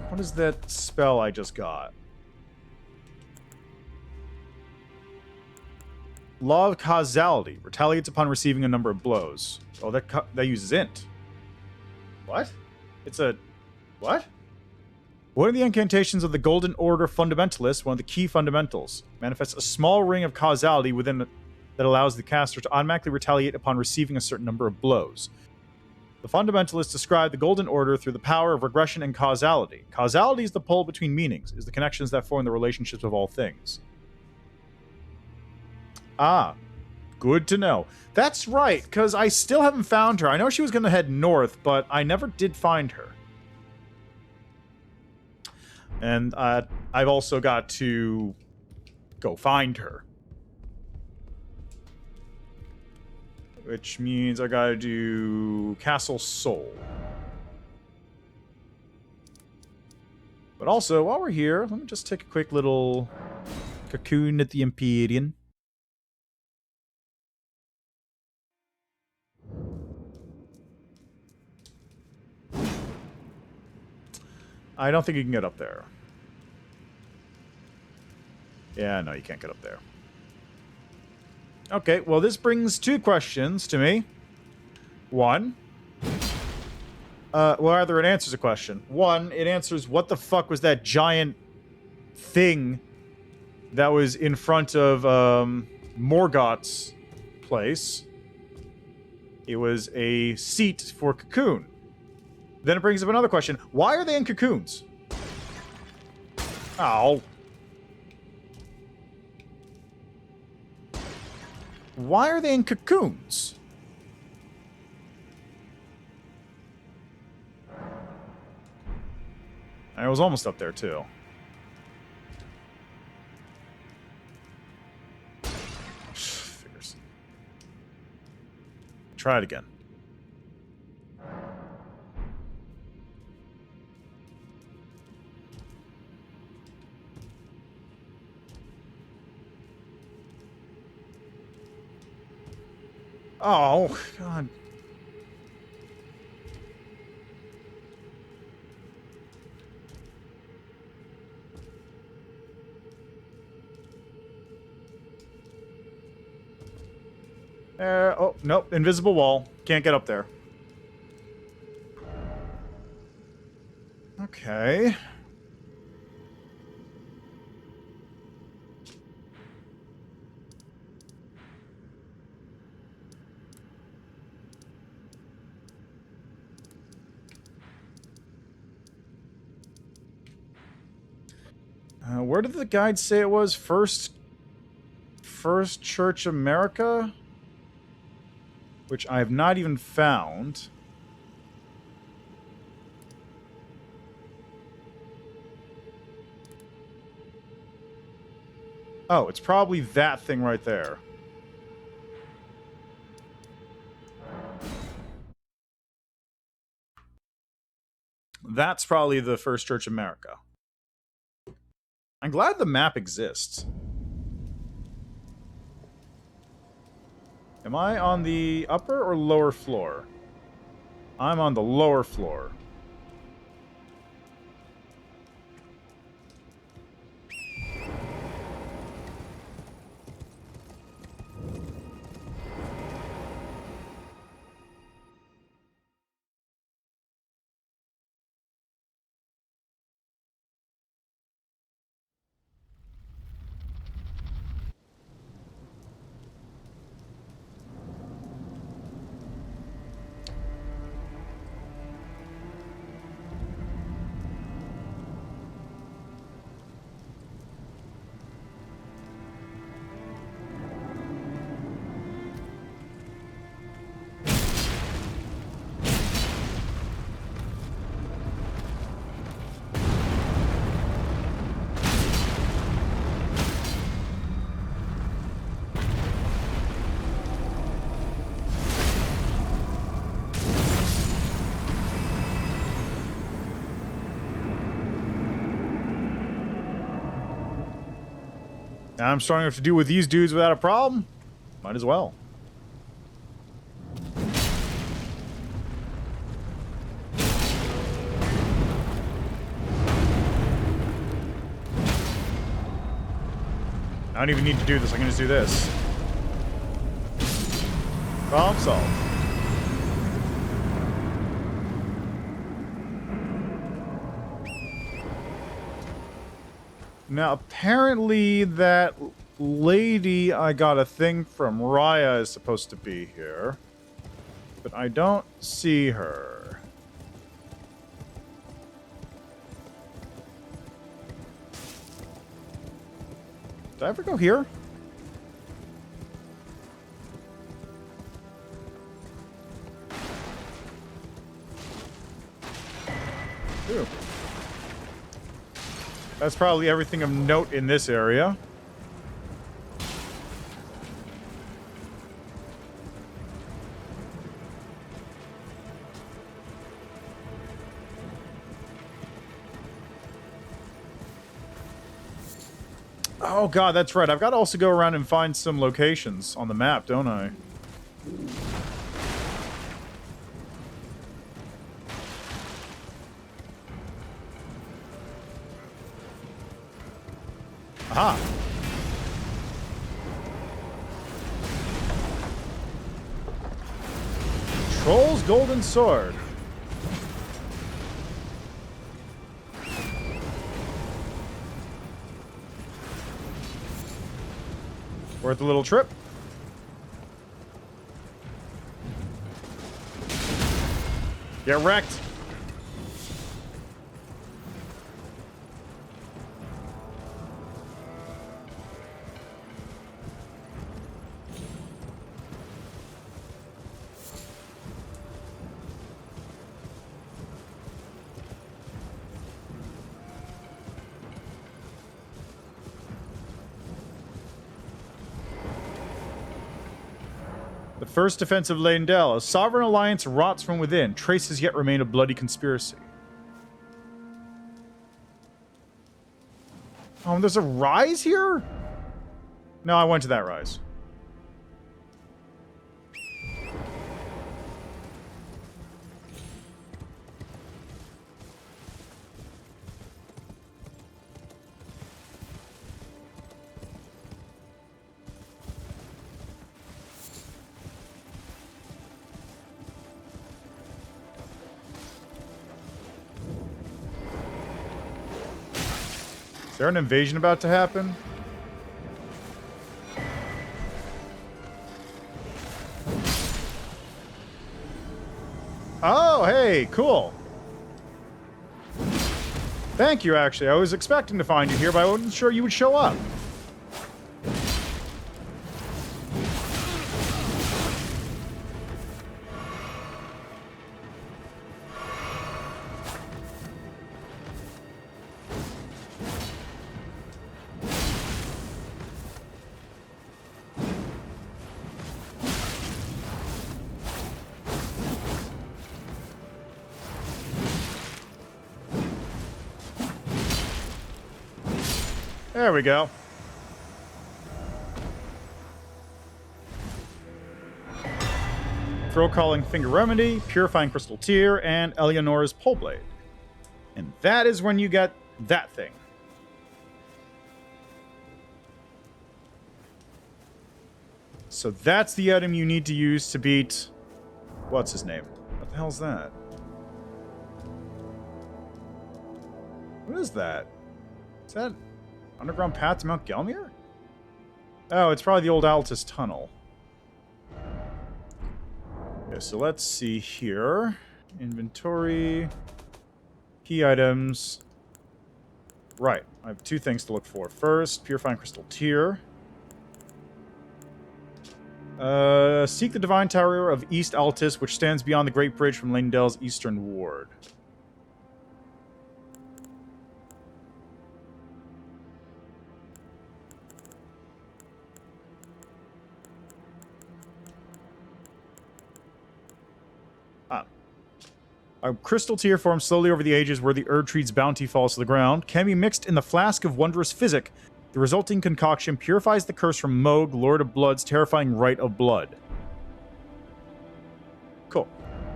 what is that spell I just got? Law of Causality. Retaliates upon receiving a number of blows. Oh, that uses int. What? It's a... What? One of the incantations of the Golden Order Fundamentalist, one of the key fundamentals, manifests a small ring of causality within that allows the caster to automatically retaliate upon receiving a certain number of blows. The fundamentalists describe the Golden Order through the power of regression and causality. Causality is the pull between meanings, is the connections that form the relationships of all things. Ah, good to know. That's right, because I still haven't found her. I know she was going to head north, but I never did find her. And I've also got to go find her. Which means I gotta do Castle Soul. But also, while we're here, let me just take a quick little cocoon at the Empyrean. I don't think you can get up there. Yeah, no, you can't get up there. Okay, well, this brings 2 questions to me. One. Well, either it answers a question. One, it answers what the fuck was that giant thing that was in front of Morgoth's place. It was a seat for cocoon. Then it brings up another question. Why are they in cocoons? Ow. Why are they in cocoons? I was almost up there, too. Figures. Try it again. Oh, God. Oh, nope. Invisible wall. Can't get up there. Okay. Where did the guide say it was? First Church America? Which I have not even found. Oh, it's probably that thing right there. That's probably the First Church America. I'm glad the map exists. Am I on the upper or lower floor? I'm on the lower floor. I'm strong enough to deal with these dudes without a problem. Might as well. I don't even need to do this. I can just do this. Problem solved. Now, apparently that lady I got a thing from Raya is supposed to be here. But I don't see her. Did I ever go here? Ooh. That's probably everything of note in this area. Oh god, that's right. I've got to also go around and find some locations on the map, don't I? Aha! Troll's Golden Sword. Worth a little trip. Get wrecked. The first defense of Leyndell. A sovereign alliance rots from within. Traces yet remain of bloody conspiracy. Oh, there's a rise here? No, I went to that rise. there an invasion about to happen? Oh, hey, cool. Thank you, actually. I was expecting to find you here, but I wasn't sure you would show up. There we go. Throw Calling Finger Remedy, Purifying Crystal Tear, and Eleonora's Pole Blade. And that is when you get that thing. So that's the item you need to use to beat... What's his name? What the hell's that? What is that? Is that underground path to Mount Gelmir? Oh, it's probably the old Altus Tunnel. Okay, so let's see here. Inventory. Key items. Right. I have two things to look for. First, Purifying Crystal Tear. Seek the Divine Tower of East Altus, which stands beyond the Great Bridge from Langdale's Eastern Ward. A crystal tear forms slowly over the ages where the Erdtree's bounty falls to the ground. Can be mixed in the flask of wondrous physic. The resulting concoction purifies the curse from Moog, Lord of Blood's terrifying rite of blood. Cool.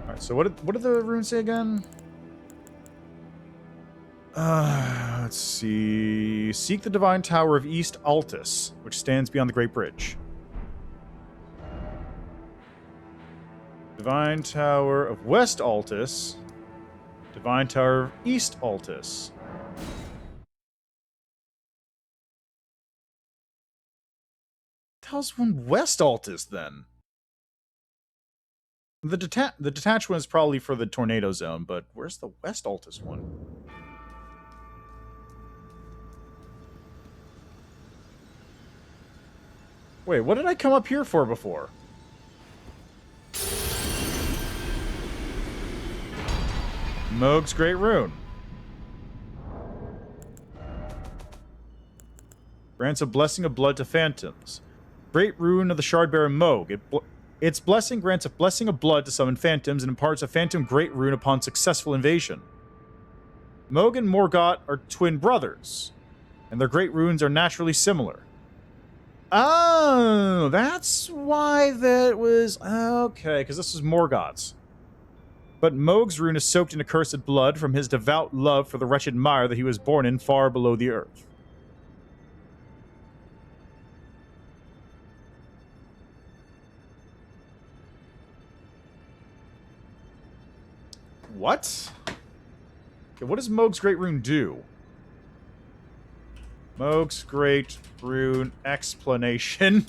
Alright, so what did the runes say again? Let's see. Seek the Divine Tower of East Altus, which stands beyond the Great Bridge. Divine Tower of West Altus. Divine Tower of East Altus. How's one West Altus, then? The detached one is probably for the Tornado Zone, but where's the West Altus one? Wait, what did I come up here for before? Moog's Great Rune. Grants a blessing of blood to phantoms. Great Rune of the Shardbearer Moog. Its blessing grants a blessing of blood to summon phantoms and imparts a phantom Great Rune upon successful invasion. Moog and Morgott are twin brothers, and their Great Runes are naturally similar. Oh, that's why that was... Okay, because this was Morgott's. But Moog's rune is soaked in accursed blood from his devout love for the wretched mire that he was born in far below the earth. What? Okay, what does Moog's Great Rune do? Moog's Great Rune explanation.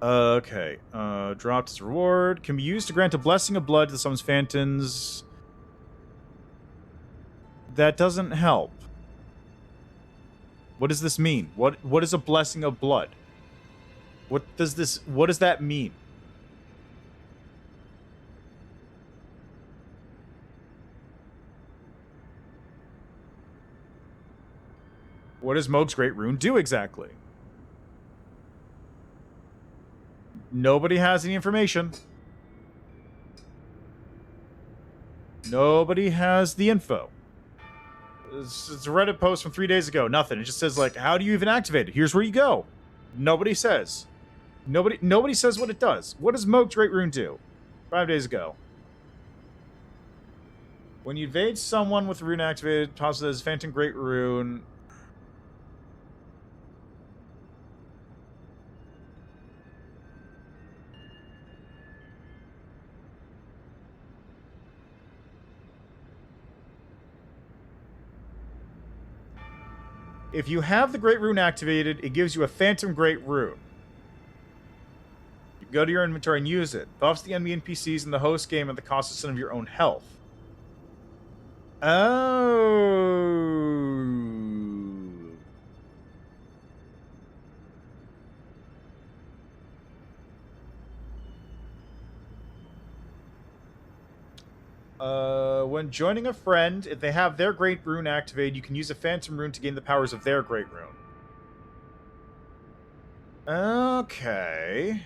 Okay. Dropped as a reward. Can be used to grant a blessing of blood to summons phantoms. That doesn't help. What does this mean? What is a blessing of blood? What does that mean? What does Moog's Great Rune do exactly? Nobody has any information. Nobody has the info. It's a Reddit post from 3 days ago. Nothing. It just says, like, how do you even activate it? Here's where you go. Nobody says. Nobody says what it does. What does Moog's Great Rune do? 5 days ago. When you invade someone with rune activated, toss it as Phantom Great Rune. If you have the Great Rune activated, it gives you a Phantom Great Rune. You go to your inventory and use it. Buffs the enemy NPCs in the host game at the cost of some of your own health. Oh. When joining a friend, if they have their Great Rune activated, you can use a Phantom Rune to gain the powers of their Great Rune. Okay.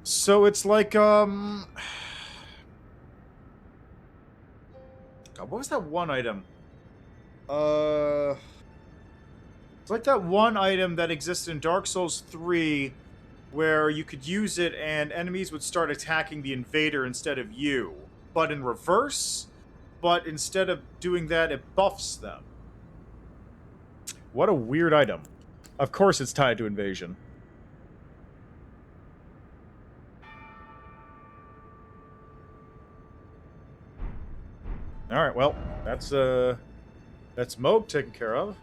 So it's like, God, what was that one item? It's like that one item that exists in Dark Souls 3 where you could use it and enemies would start attacking the invader instead of you. But in reverse, but instead of doing that, it buffs them. What a weird item. Of course it's tied to invasion. Alright, well, that's Moog taken care of.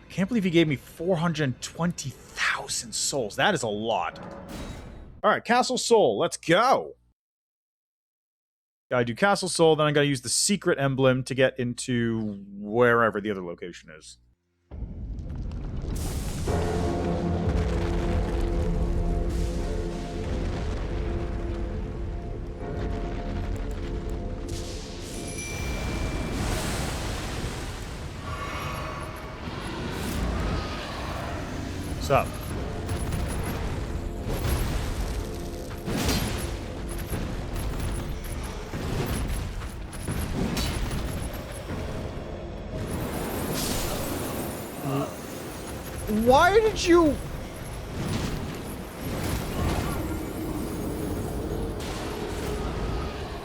I can't believe he gave me 420,000 souls. That is a lot. Alright, Castle Soul, let's go! Gotta do Castle Soul, then I gotta use the secret emblem to get into wherever the other location is. What's up? Why did you...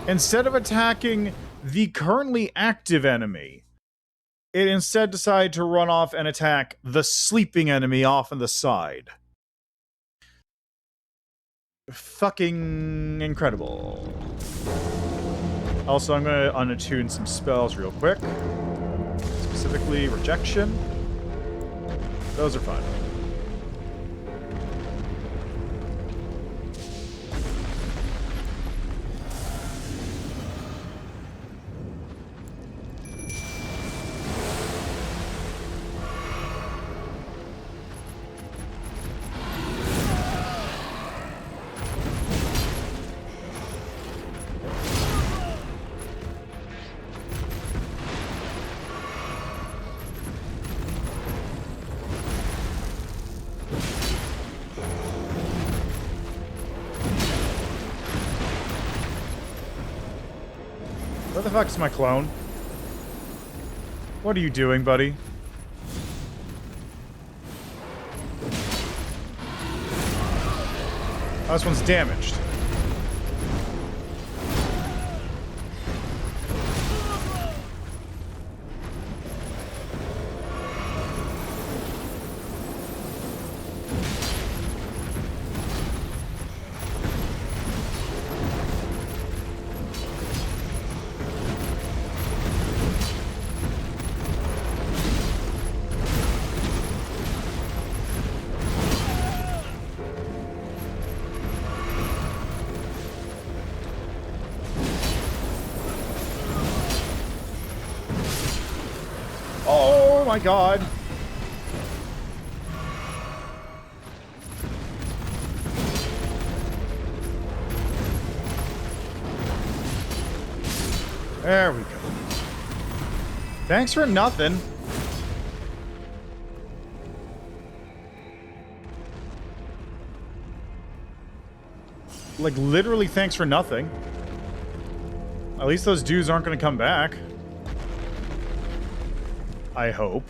Instead of attacking the currently active enemy, it instead decided to run off and attack the sleeping enemy off on the side. Fucking incredible. Also, I'm going to unattune some spells real quick. Specifically, Rejection. Those are fine. What the fuck's my clone? What are you doing, buddy? Oh, this one's damaged. Oh my god. There we go. Thanks for nothing. Like, literally thanks for nothing. At least those dudes aren't going to come back. I hope.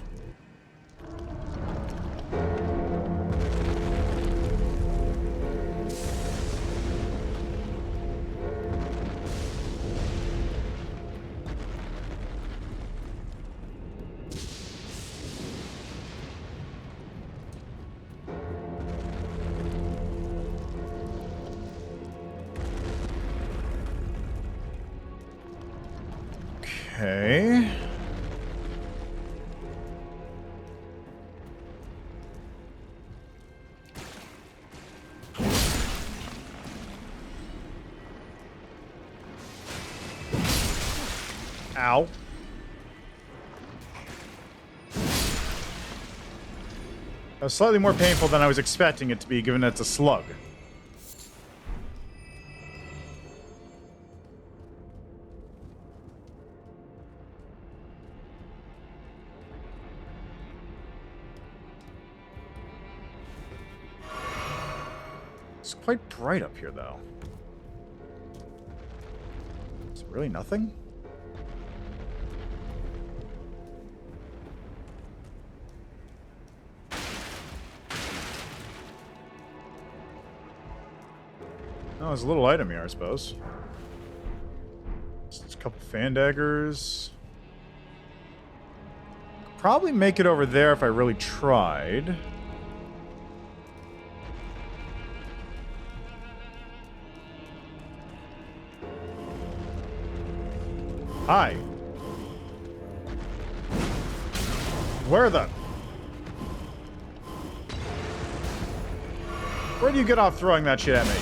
Okay. Ow. That was slightly more painful than I was expecting it to be, given that it's a slug. It's quite bright up here, though. Is it really nothing? Oh, there's a little item here, I suppose. Just a couple fan daggers. Could probably make it over there if I really tried. Hi. Where the... Where do you get off throwing that shit at me?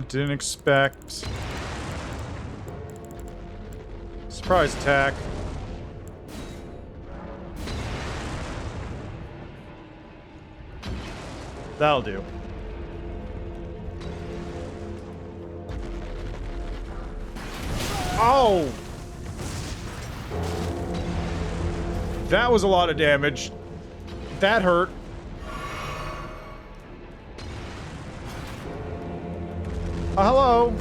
Didn't expect. Surprise attack. That'll do. Oh! That was a lot of damage. That hurt. Hello.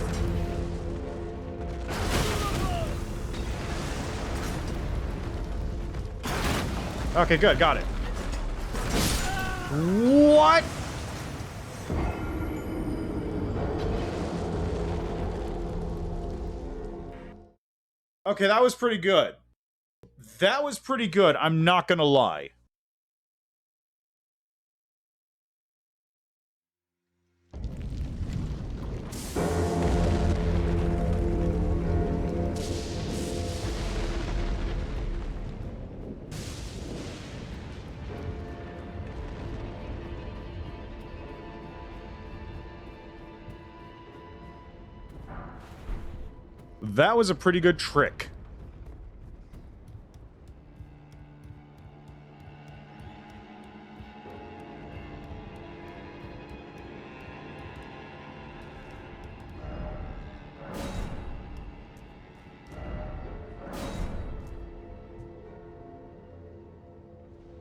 Okay, good. Got it. What? Okay, that was pretty good. That was pretty good. I'm not gonna lie. That was a pretty good trick.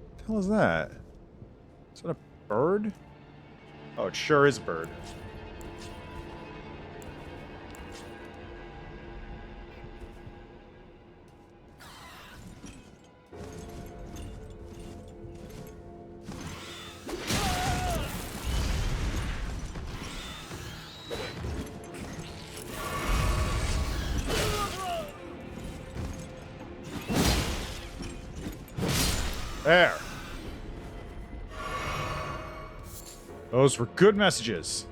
What the hell is that? Is that a bird? Oh, it sure is a bird. There. Those were good messages.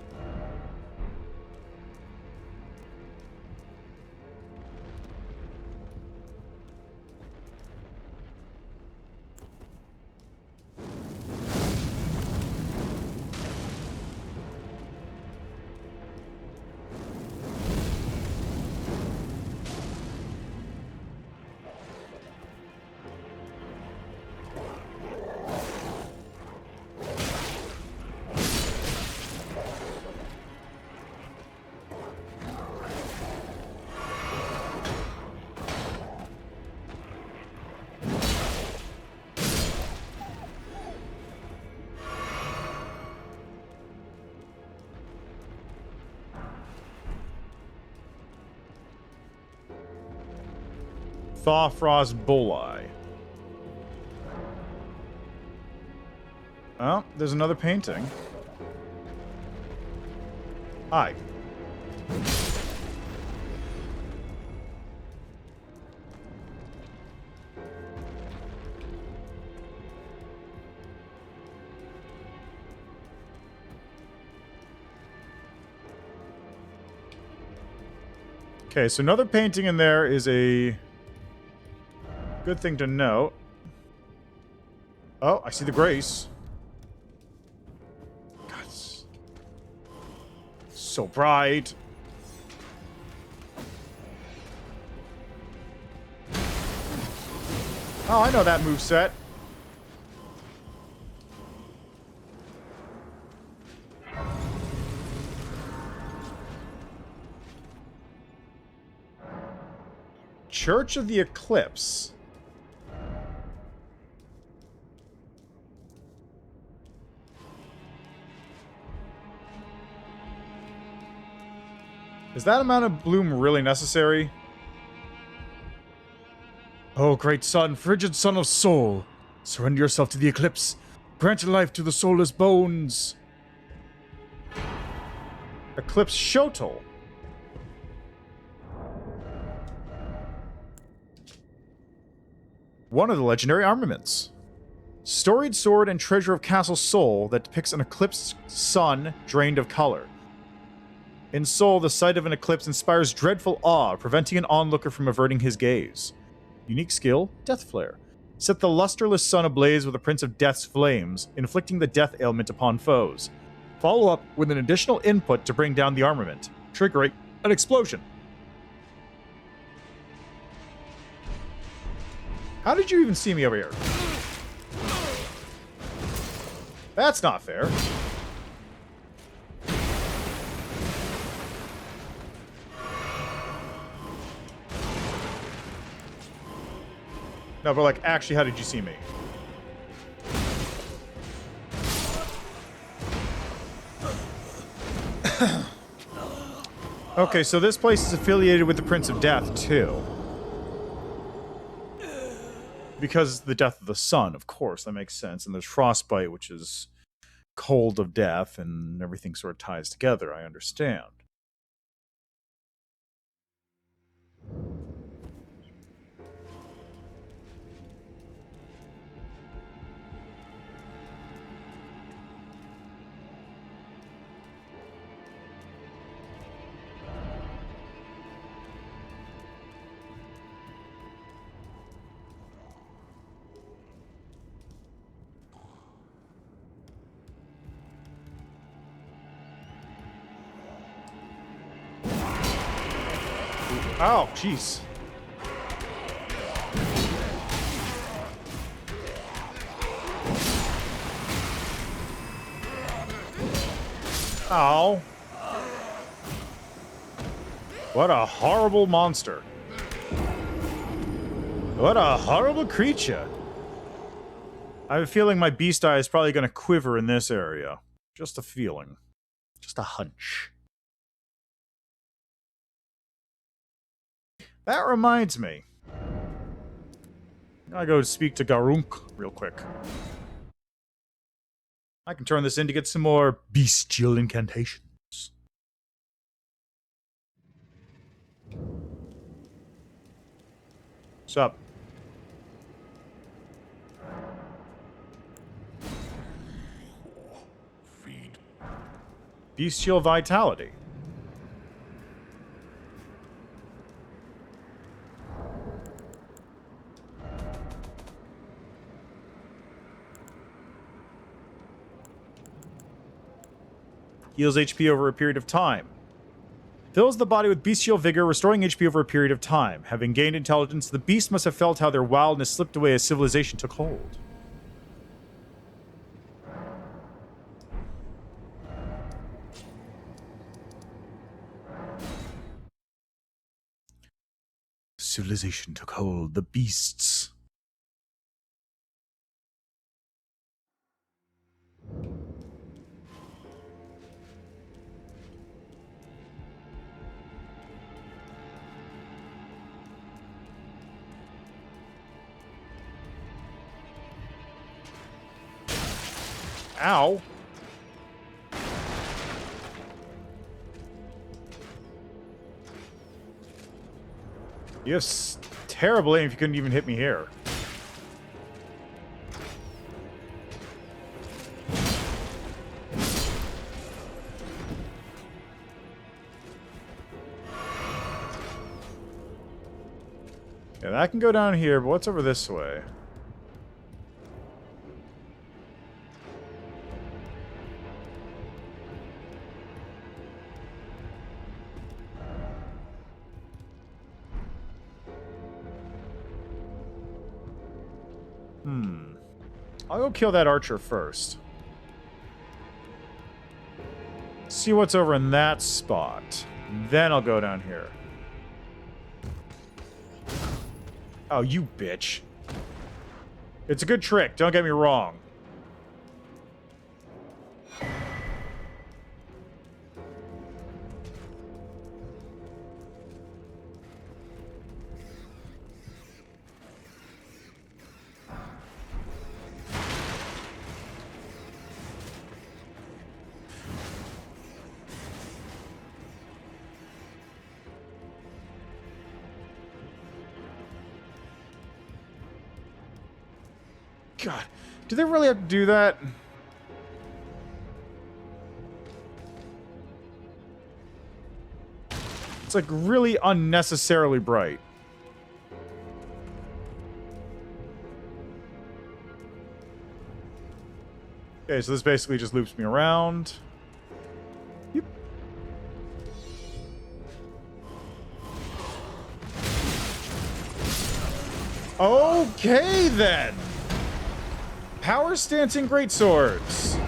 Thaw Frost Boli. Oh, there's another painting. Hi. Okay, so another painting in there is a good thing to note. Oh, I see the grace. God, it's so bright. Oh, I know that moveset. Church of the Eclipse. Is that amount of bloom really necessary? Oh, great sun, frigid son of soul, surrender yourself to the eclipse. Grant life to the soulless bones. Eclipse Shotol. One of the legendary armaments. Storied sword and treasure of Castle Sol that depicts an eclipsed sun drained of color. In Sol, the sight of an eclipse inspires dreadful awe, preventing an onlooker from averting his gaze. Unique skill, Death Flare. Set the lusterless sun ablaze with a Prince of Death's flames, inflicting the death ailment upon foes. Follow up with an additional input to bring down the armament, triggering an explosion. How did you even see me over here? That's not fair. No, but like, actually, how did you see me? Okay, so this place is affiliated with the Prince of Death, too. Because the death of the sun, of course, that makes sense. And there's frostbite, which is cold of death, and everything sort of ties together, I understand. Oh, jeez. Ow. What a horrible monster. What a horrible creature. I have a feeling my beast eye is probably going to quiver in this area. Just a feeling. Just a hunch. That reminds me. I gotta go speak to Garunk real quick. I can turn this in to get some more bestial incantations. What's up? Feed. Bestial vitality. Heals HP over a period of time. Fills the body with bestial vigor, restoring HP over a period of time. Having gained intelligence, the beast must have felt how their wildness slipped away as civilization took hold. Civilization took hold. The beasts. Ow. You have terrible aim if you couldn't even hit me here. Yeah, that can go down here, but what's over this way? I'll go kill that archer first. See what's over in that spot. Then I'll go down here. Oh, you bitch. It's a good trick, don't get me wrong. God, do they really have to do that? It's like really unnecessarily bright. Okay, so this basically just loops me around. Yep. Okay, then. Power stancing greatswords.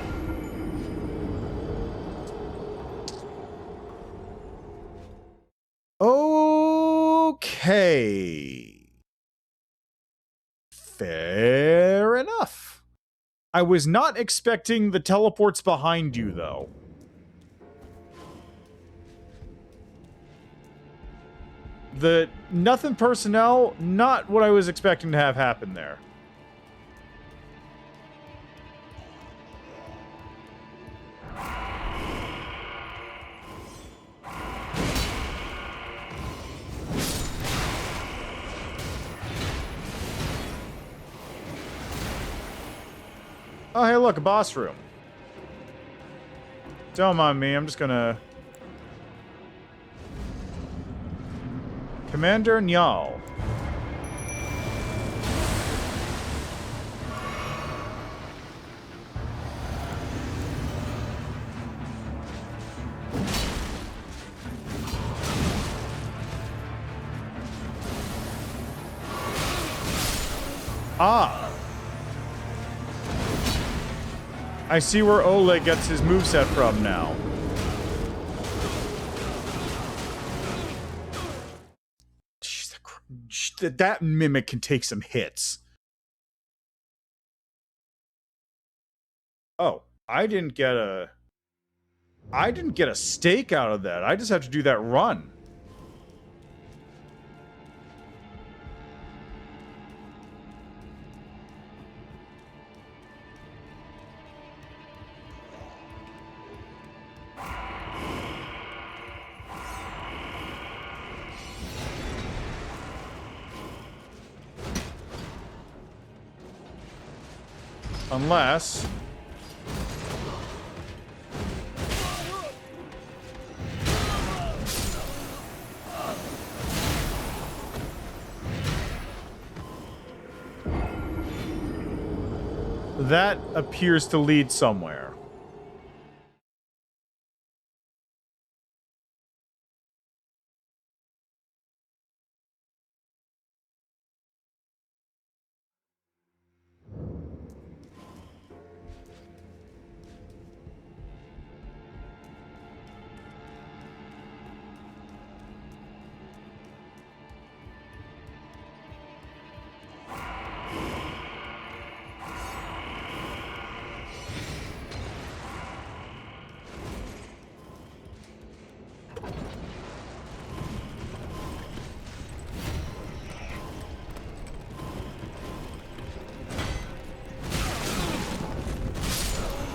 Okay. Fair enough. I was not expecting the teleports behind you, though. The nothing personnel, not what I was expecting to have happen there. Oh, hey, look, a boss room. Don't mind me, I'm just gonna... Commander Nyal. Ah! I see where Oleg gets his moveset from now. Jeez, that mimic can take some hits. Oh, I didn't get a stake out of that. I just have to do that run. Unless... that appears to lead somewhere.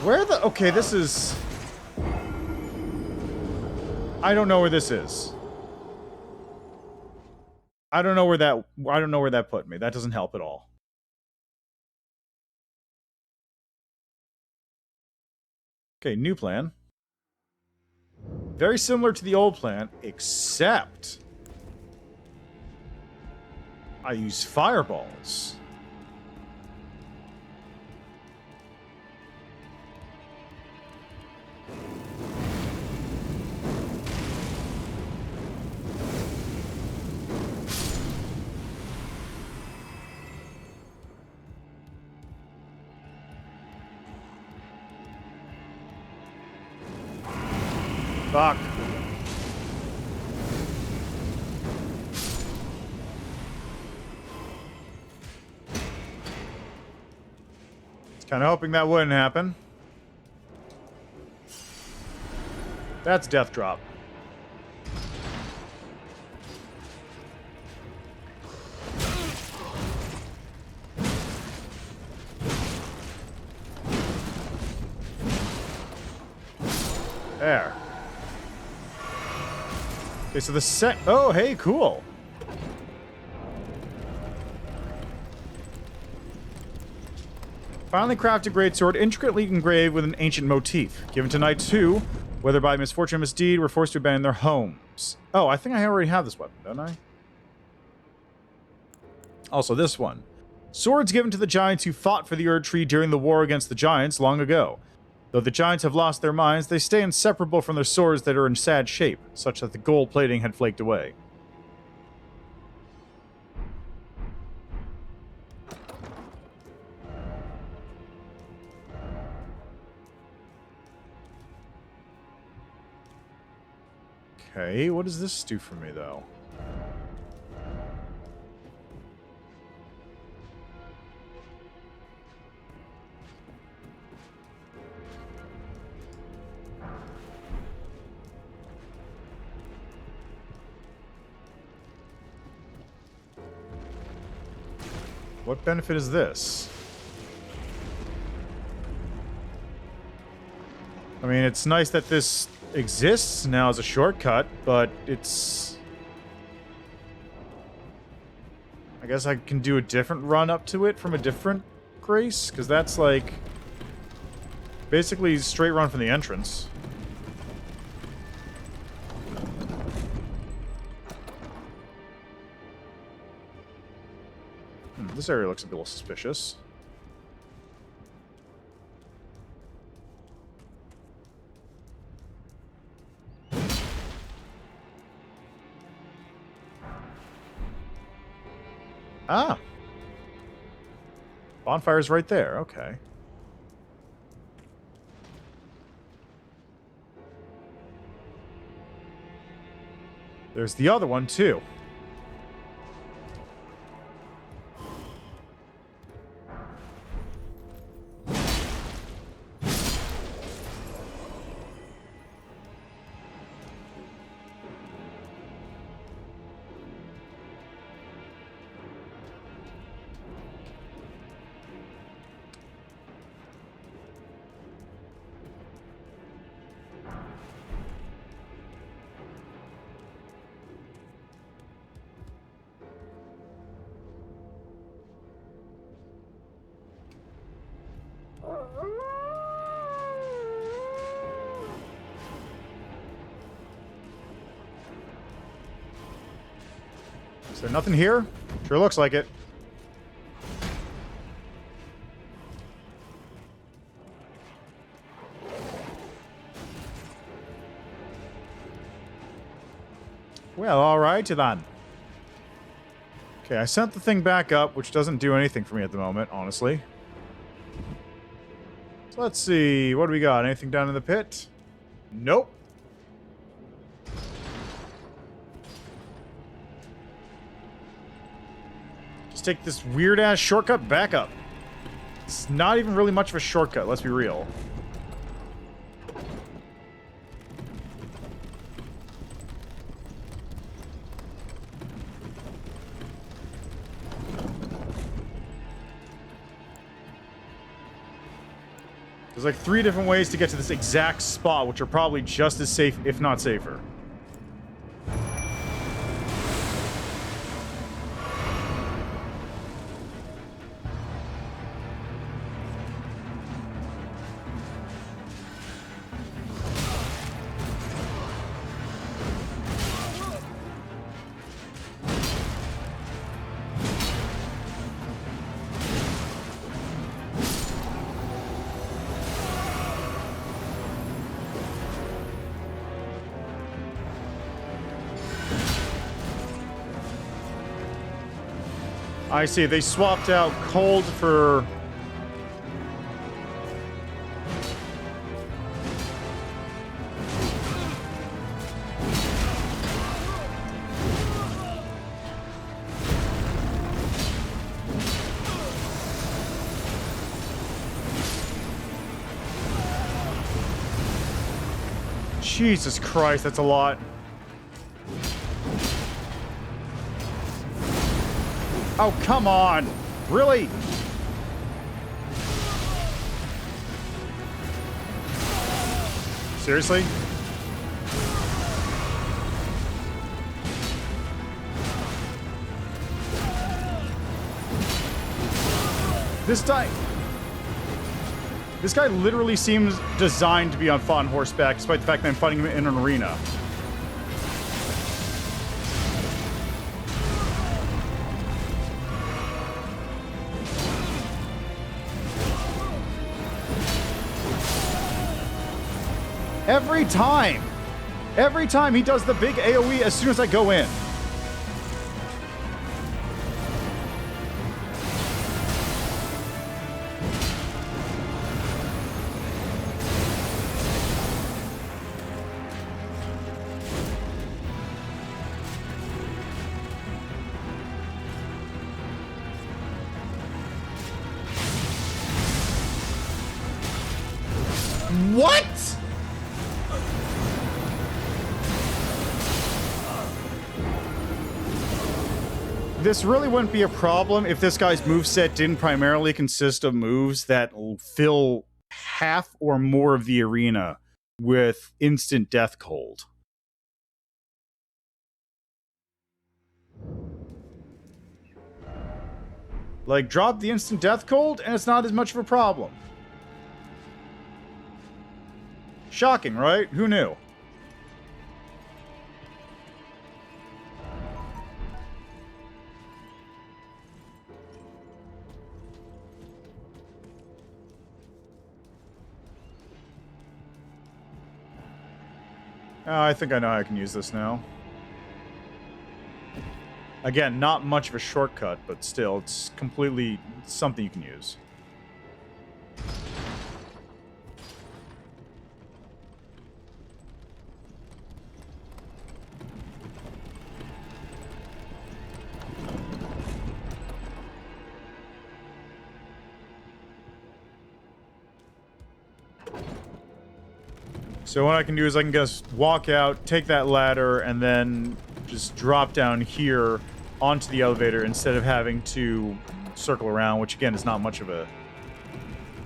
Where the... Okay, this is... I don't know where this is. I don't know where that put me. That doesn't help at all. Okay, new plan. Very similar to the old plan, except I use fireballs. Fuck. Kind of hoping that wouldn't happen. That's death drop. There. Okay, so the oh, hey, cool. Finally crafted greatsword, intricately engraved with an ancient motif. Given to knights who, whether by misfortune or misdeed, were forced to abandon their homes. Oh, I think I already have this weapon, don't I? Also, this one. Swords given to the giants who fought for the Erd Tree during the war against the giants long ago. Though the giants have lost their minds, they stay inseparable from their swords that are in sad shape, such that the gold plating had flaked away. Okay, what does this do for me, though? What benefit is this? I mean, it's nice that this exists now as a shortcut, but it's... I guess I can do a different run up to it from a different grace, because that's like... basically straight run from the entrance. This area looks a little suspicious. Ah! Bonfire's right there, okay. There's the other one, too. Is there nothing here? Sure looks like it. Well, alrighty then. Okay, I sent the thing back up, which doesn't do anything for me at the moment, honestly. So let's see, what do we got? Anything down in the pit? Nope. Just take this weird-ass shortcut back up. It's not even really much of a shortcut, let's be real. There's like 3 different ways to get to this exact spot, which are probably just as safe, if not safer. I see. They swapped out cold for... Jesus Christ, that's a lot. Oh, come on! Really? Seriously? This guy literally seems designed to be fought on horseback, despite the fact that I'm fighting him in an arena. Every time he does the big AoE as soon as I go in. What? This really wouldn't be a problem if this guy's moveset didn't primarily consist of moves that fill half or more of the arena with instant death cold. Like, drop the instant death cold and it's not as much of a problem. Shocking, right? Who knew? I think I know how I can use this now. Again, not much of a shortcut, but still, it's completely something you can use. So what I can do is I can just walk out, take that ladder, and then just drop down here onto the elevator instead of having to circle around, which again is not much of a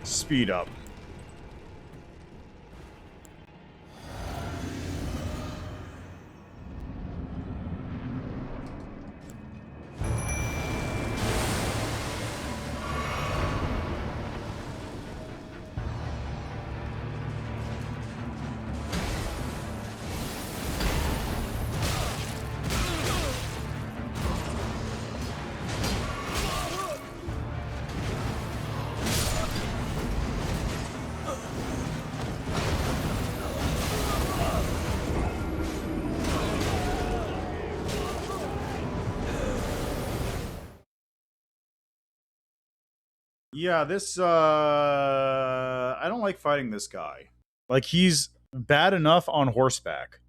speed up. Yeah, this, I don't like fighting this guy. Like, he's bad enough on horseback.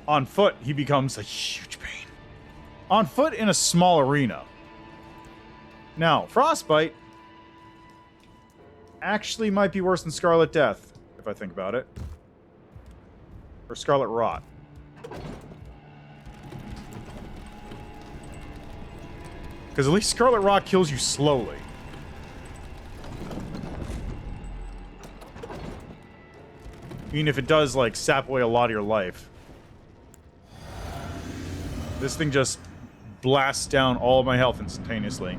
On foot, he becomes a huge pain. On foot in a small arena. Now, Frostbite actually might be worse than Scarlet Death, if I think about it. Or Scarlet Rot. Because at least Scarlet Rock kills you slowly. Even if it does, like, sap away a lot of your life. This thing just blasts down all of my health instantaneously.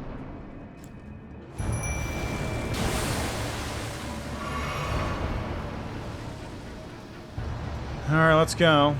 Alright, let's go.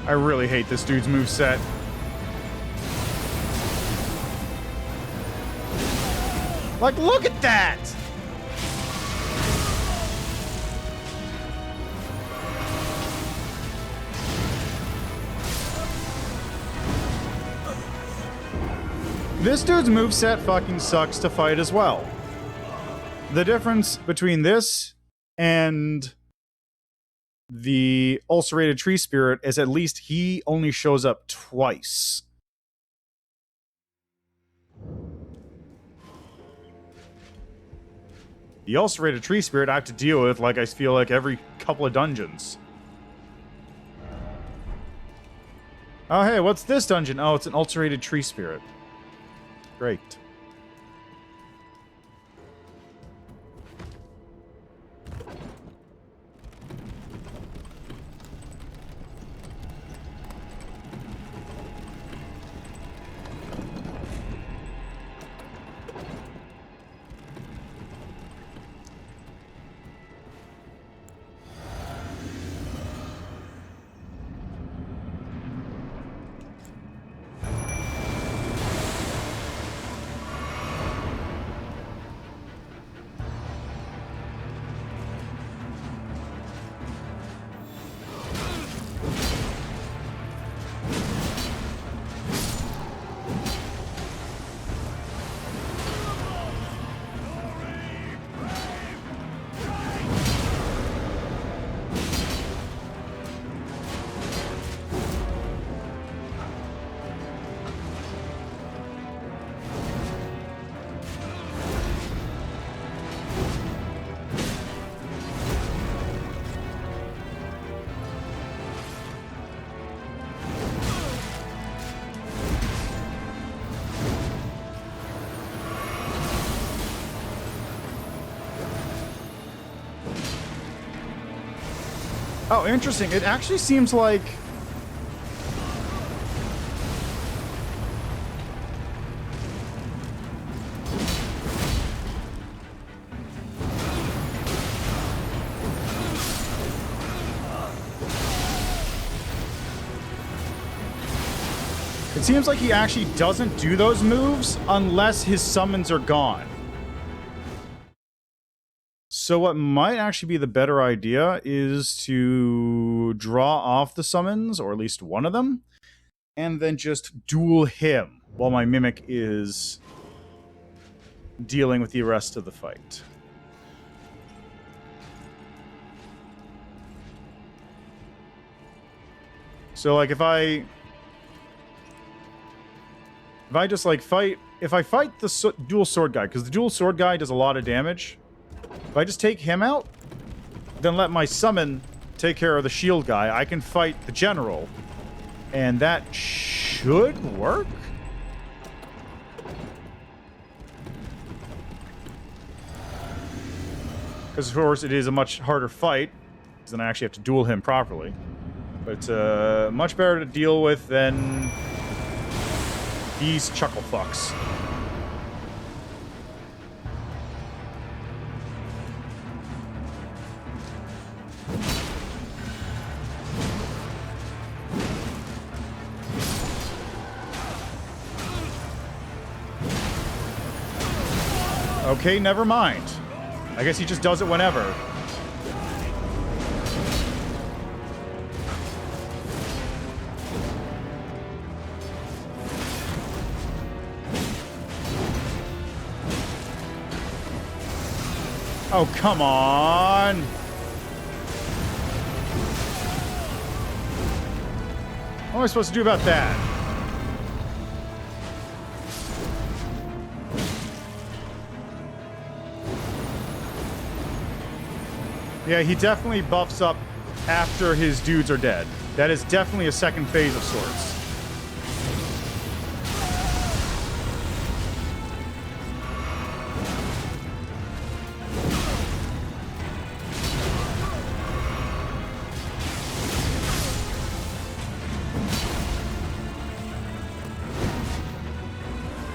I really hate this dude's moveset. Like, look at that! This dude's moveset fucking sucks to fight as well. The difference between this and the ulcerated tree spirit is at least he only shows up twice. The ulcerated tree spirit I have to deal with, like, I feel like every couple of dungeons. Oh, hey, what's this dungeon? Oh, it's an ulcerated tree spirit. Great. Oh, interesting. It actually seems like... It seems like he actually doesn't do those moves unless his summons are gone. So what might actually be the better idea is to draw off the summons, or at least one of them, and then just duel him while my Mimic is dealing with the rest of the fight. So, like, if I just, like, fight... If I fight the dual sword guy, because the dual sword guy does a lot of damage... If I just take him out, then let my summon take care of the shield guy, I can fight the general. And that should work? Because, of course, it is a much harder fight, because then I actually have to duel him properly. But much better to deal with than these chuckle fucks. Okay, never mind. I guess he just does it whenever. Oh, come on! What am I supposed to do about that? Yeah, he definitely buffs up after his dudes are dead. That is definitely a second phase of sorts.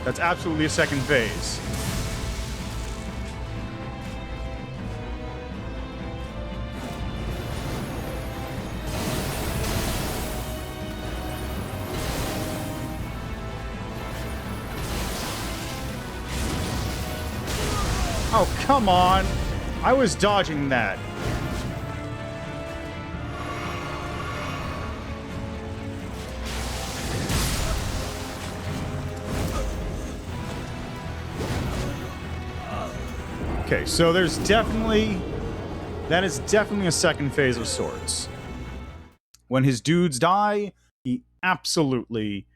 That's absolutely a second phase. Oh, come on. I was dodging that. Okay, so there's definitely... That is definitely a second phase of sorts. When his dudes die, he absolutely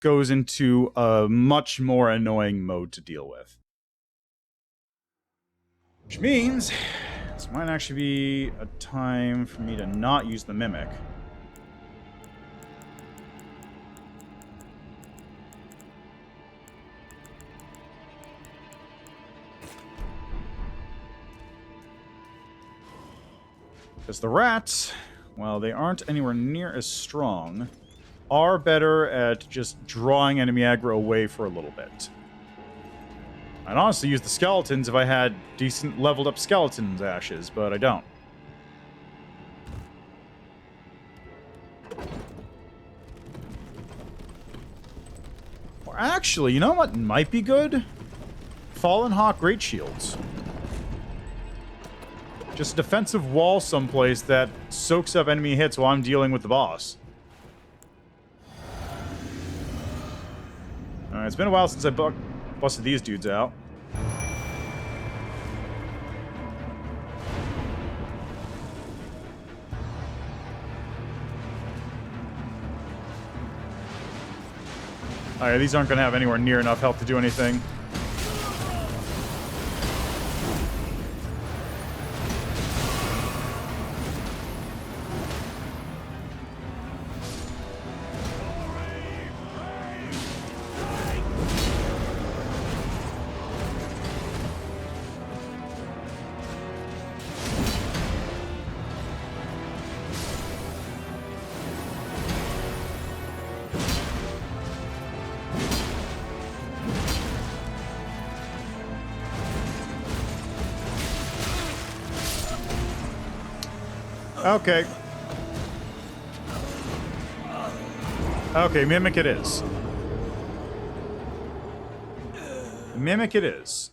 goes into a much more annoying mode to deal with. Which means this might actually be a time for me to not use the Mimic. Because the rats, while they aren't anywhere near as strong, are better at just drawing enemy aggro away for a little bit. I'd honestly use the skeletons if I had decent leveled up skeletons ashes, but I don't. Or actually, you know what might be good? Fallen Hawk Great Shields. Just a defensive wall someplace that soaks up enemy hits while I'm dealing with the boss. Alright, it's been a while since I busted these dudes out. Alright, these aren't going to have anywhere near enough health to do anything. Okay. Okay, Mimic it is. Mimic it is.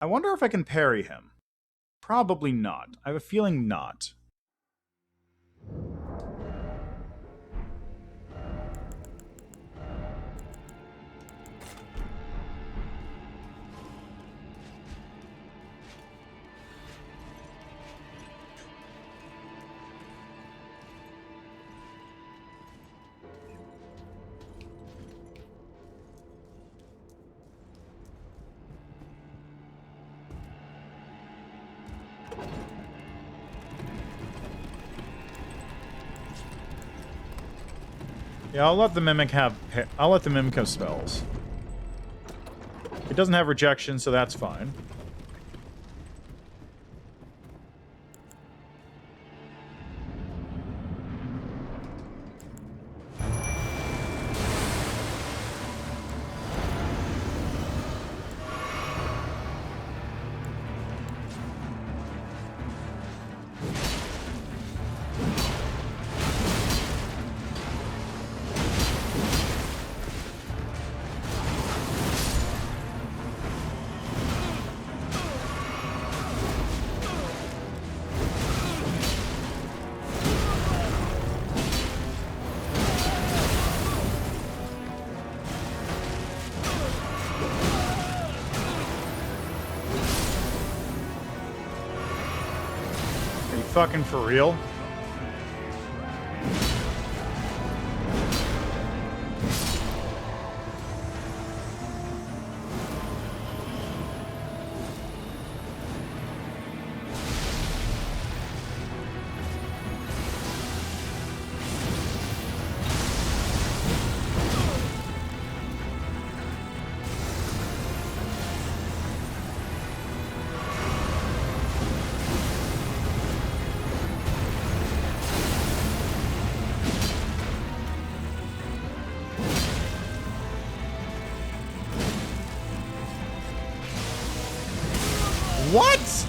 I wonder if I can parry him. Probably not. I have a feeling not. Yeah, I'll let the Mimic have spells. It doesn't have rejection, so that's fine. fucking for real? What?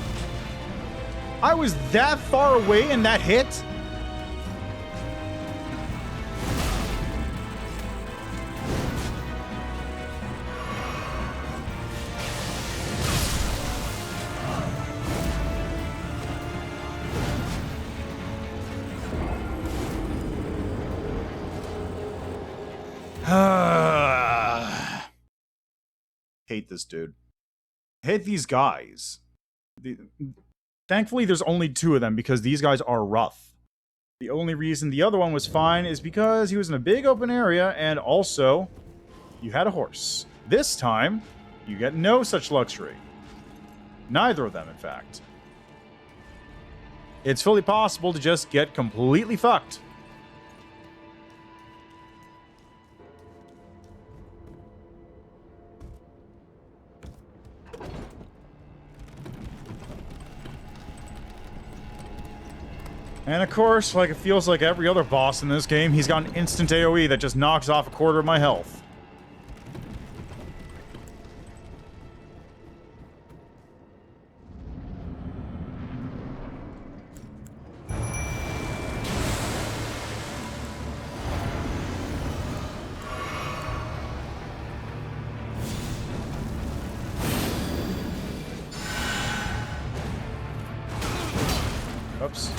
I was that far away and that hit? Hate this dude. Hate these guys. Thankfully, there's only 2 of them because these guys are rough. The only reason the other one was fine is because he was in a big open area and also you had a horse. This time, you get no such luxury. Neither of them, in fact. It's fully possible to just get completely fucked. And of course, like it feels like every other boss in this game, he's got an instant AoE that just knocks off a quarter of my health. Oops.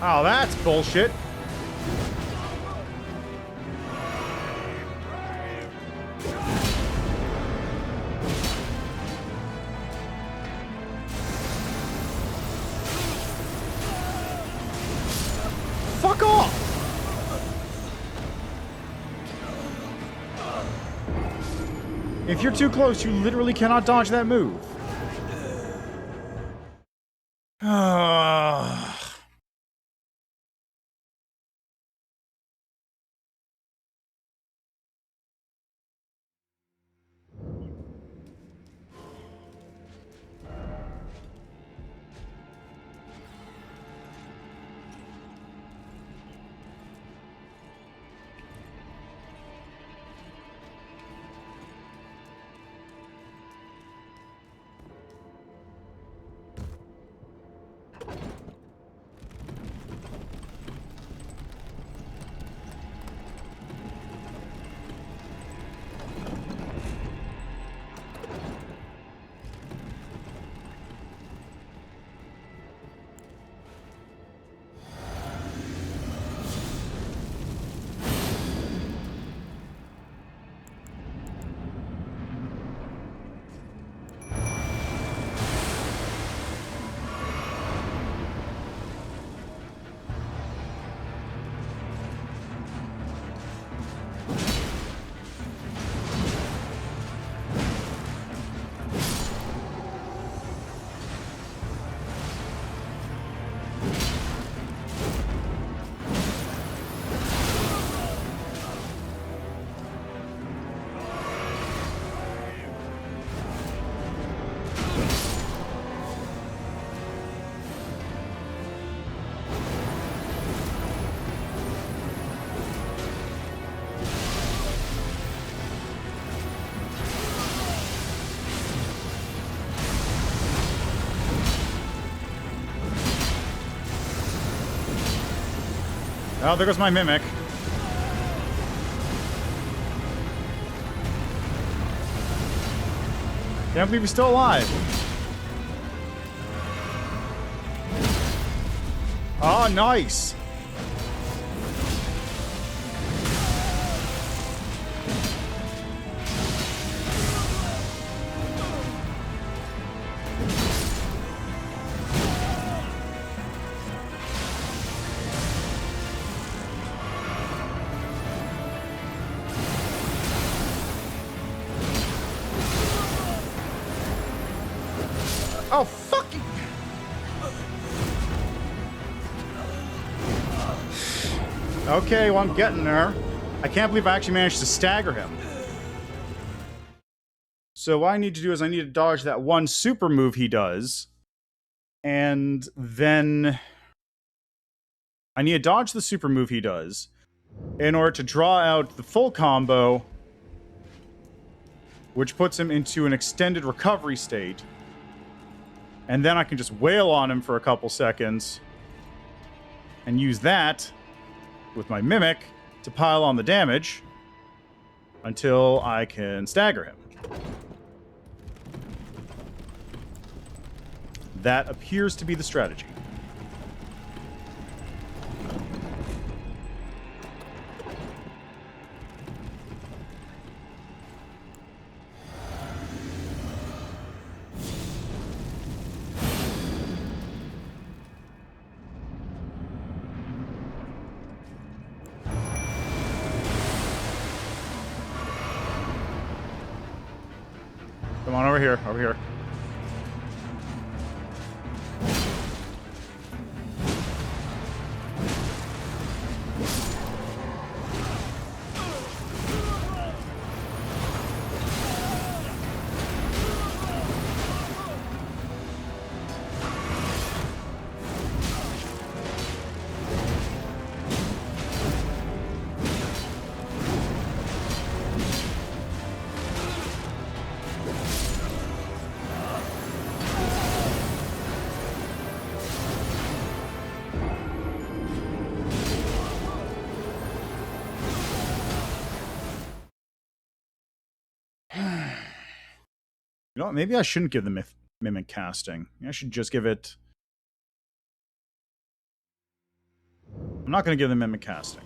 Oh, that's bullshit. Fuck off! If you're too close, you literally cannot dodge that move. Oh, there goes my mimic. Can't believe he's still alive. Oh, nice. Oh, fucking... Okay, well, I'm getting there. I can't believe I actually managed to stagger him. So what I need to do is I need to dodge that one super move he does. And then... I need to dodge the super move he does in order to draw out the full combo, which puts him into an extended recovery state. And then I can just wail on him for a couple seconds and use that with my Mimic to pile on the damage until I can stagger him. That appears to be the strategy. Come on, over here, over here. You know what? Maybe I shouldn't give the Mimic casting. I should just give it... I'm not going to give the Mimic casting.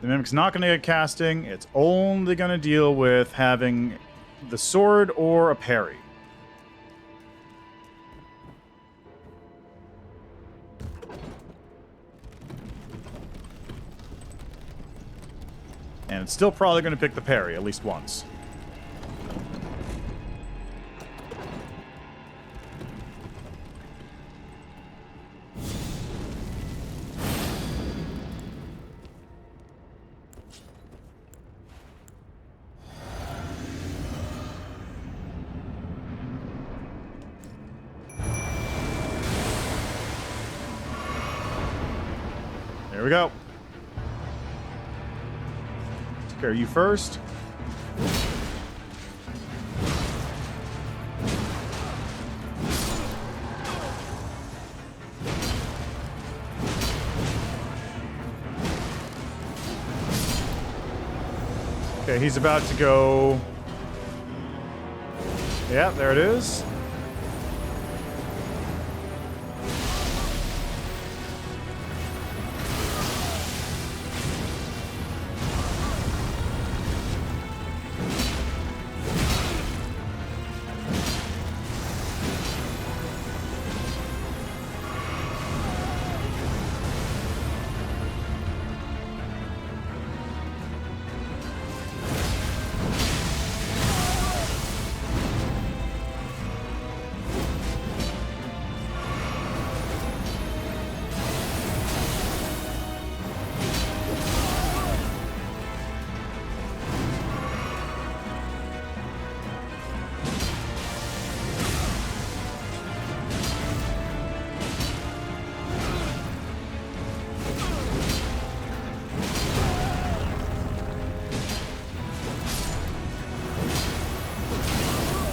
The Mimic's not going to get casting. It's only going to deal with having the sword or a parry. And it's still probably going to pick the parry at least once. There we go. Take care of you first. Okay, he's about to go... Yeah, there it is.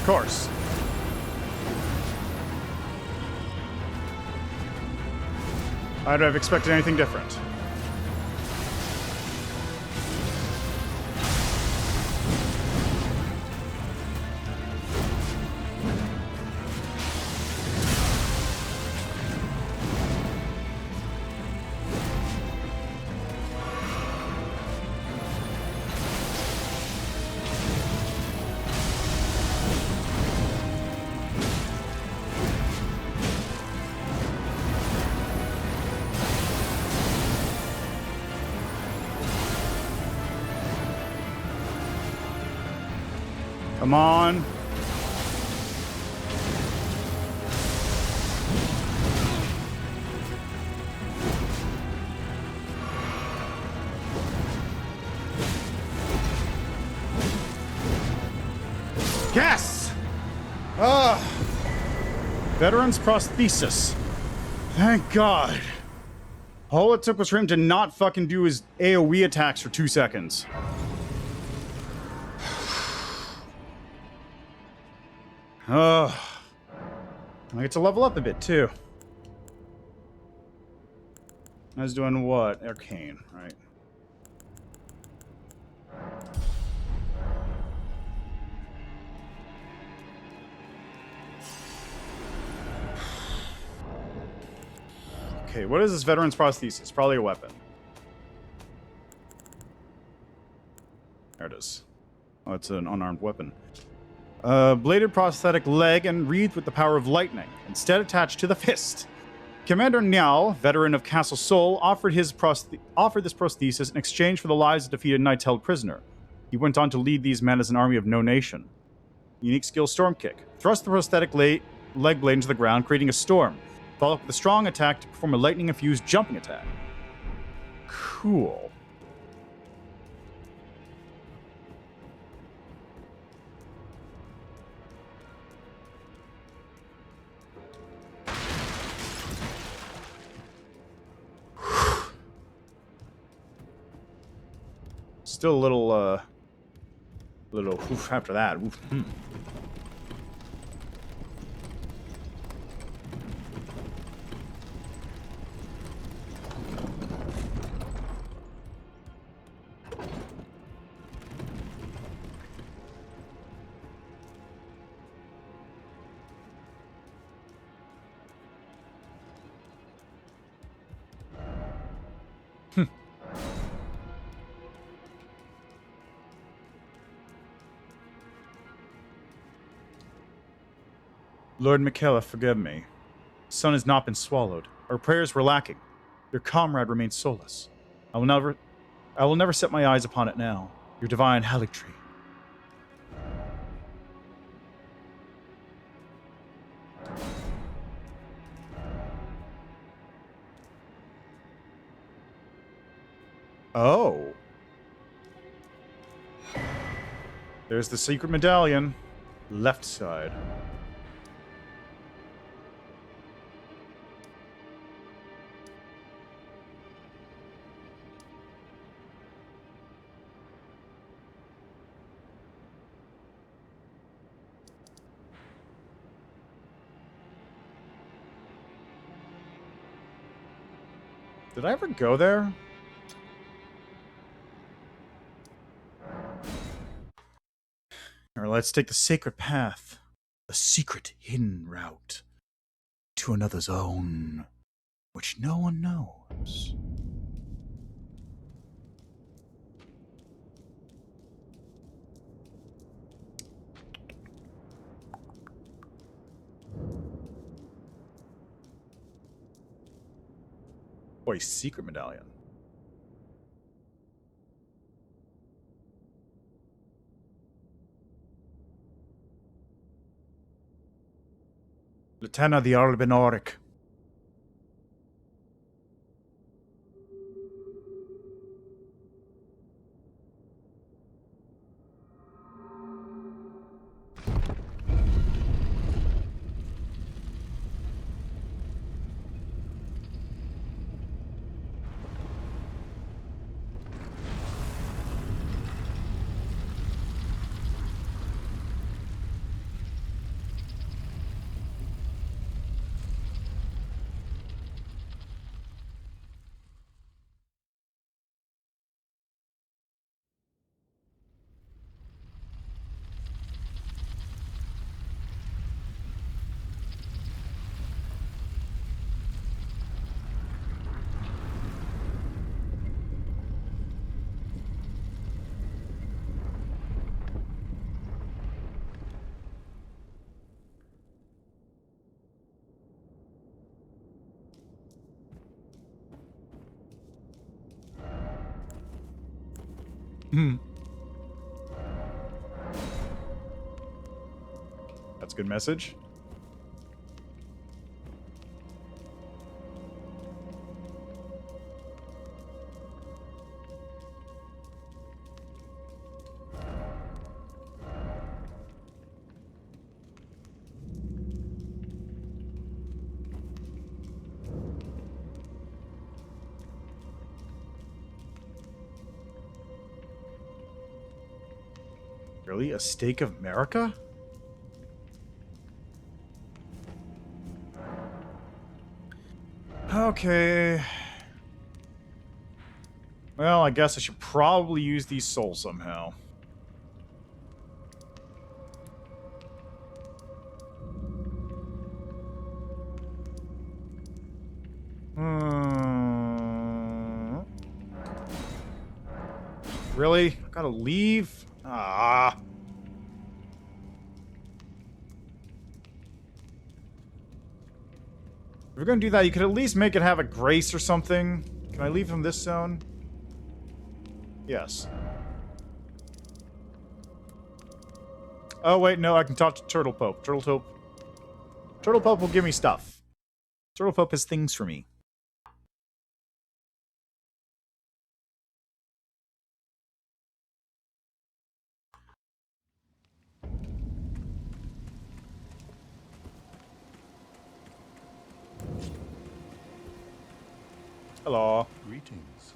Of course. I'd have expected anything different. Come on. Yes! Ah! Veteran's prosthesis. Thank God. All it took was for him to not fucking do his AoE attacks for 2 seconds. Ugh. I get to level up a bit, too. I was doing what? Arcane, right? Okay, what is this veteran's prosthesis? Probably a weapon. There it is. Oh, it's an unarmed weapon. Bladed prosthetic leg and wreathed with the power of lightning, instead attached to the fist. Commander Niall, veteran of Castle Sol, offered this prosthesis in exchange for the lives of defeated knights held prisoner. He went on to lead these men as an army of no nation. Unique skill Storm Kick. Thrust the prosthetic leg blade into the ground, creating a storm. Follow up with a strong attack to perform a lightning-infused jumping attack. Cool. Still a little oof after that. Oof. Lord Michaela, forgive me. The sun has not been swallowed. Our prayers were lacking. Your comrade remains soulless. I will never set my eyes upon it now. Your divine Haligtree. Oh. There's the secret medallion. Left side. Did I ever go there? Or let's take the sacred path. The secret hidden route. To another zone. Which no one knows. Boy, secret medallion. Lieutenant the Albinoric. That's a good message. Really? A stake of America? Okay. Well, I guess I should probably use these souls somehow. Really? I gotta leave? Ah. If you're gonna do that, you could at least make it have a grace or something. Can I leave from this zone? Yes. Oh, wait, no, I can talk to Turtle Pope. Turtle Pope will give me stuff. Turtle Pope has things for me. Hello. Greetings.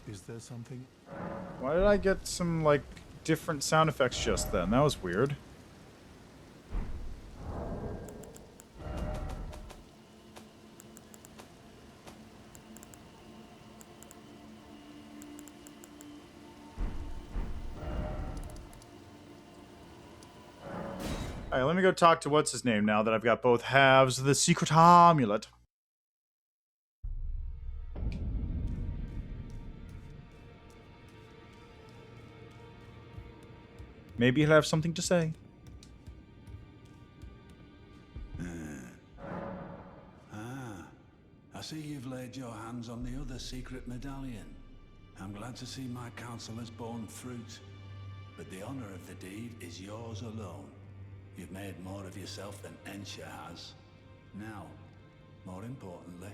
Is there something? Why did I get some, like, different sound effects just then? That was weird. Alright, let me go talk to what's his name now that I've got both halves of the secret amulet. Maybe he'll have something to say. I see you've laid your hands on the other secret medallion. I'm glad to see my counsel has borne fruit. But the honor of the deed is yours alone. You've made more of yourself than Ensha has. Now, more importantly,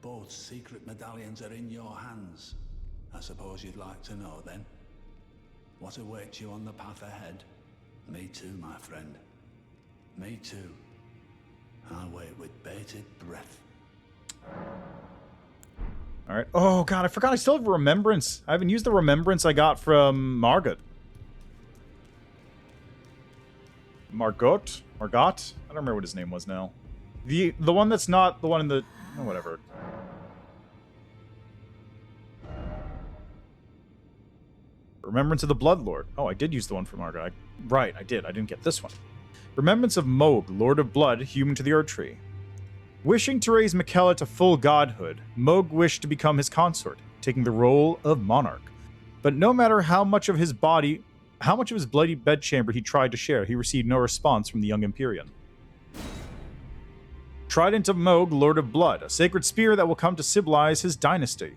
both secret medallions are in your hands. I suppose you'd like to know, then? What awaits you on the path ahead? Me too, my friend. Me too. I wait with bated breath. Alright. Oh, God, I forgot I still have Remembrance. I haven't used the Remembrance I got from Margot. Margot? I don't remember what his name was now. The one that's not the one in the... Oh, whatever. Remembrance of the Bloodlord. Oh, I did use the one for Margot. Right, I did. I didn't get this one. Remembrance of Moog, Lord of Blood, human to the Erdtree. Wishing to raise Miquella to full godhood, Moog wished to become his consort, taking the role of monarch. But no matter how much of his bloody bedchamber he tried to share, he received no response from the young Empyrean. Trident of Moog, Lord of Blood, a sacred spear that will come to symbolize his dynasty.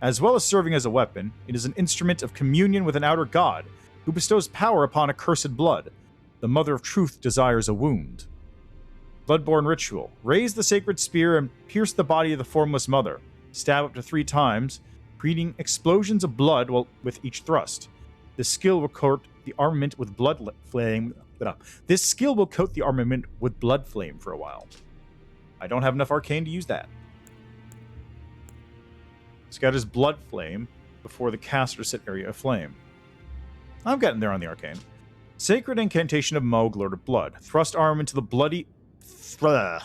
As well as serving as a weapon, it is an instrument of communion with an outer god, who bestows power upon accursed blood. The Mother of Truth desires a wound. Bloodborne Ritual. Raise the sacred spear and pierce the body of the Formless Mother. Stab up to 3 times, creating explosions of blood with each thrust. This skill will coat the armament with blood flame. This skill will coat the armament with blood flame for a while. I don't have enough arcane to use that. Scatters blood flame before the caster set area of flame. I'm getting there on the arcane. Sacred incantation of Moog, Lord of Blood. Thrust arm into the bloody... Blah.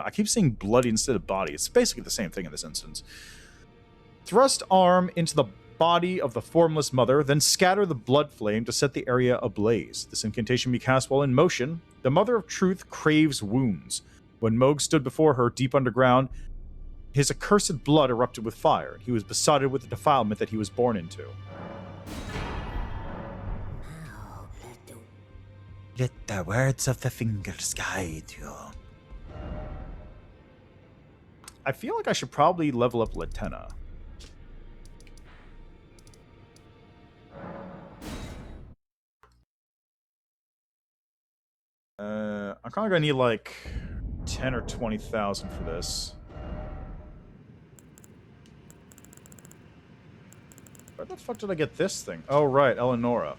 I keep saying bloody instead of body. It's basically the same thing in this instance. Thrust arm into the body of the Formless Mother, then scatter the blood flame to set the area ablaze. This incantation be cast while in motion. The Mother of Truth craves wounds. When Moog stood before her deep underground, his accursed blood erupted with fire. He was besotted with the defilement that he was born into. Let the words of the fingers guide you. I feel like I should probably level up Latenna. I'm probably gonna need like 10 or 20,000 for this. Where the fuck did I get this thing? Oh, right, Eleonora.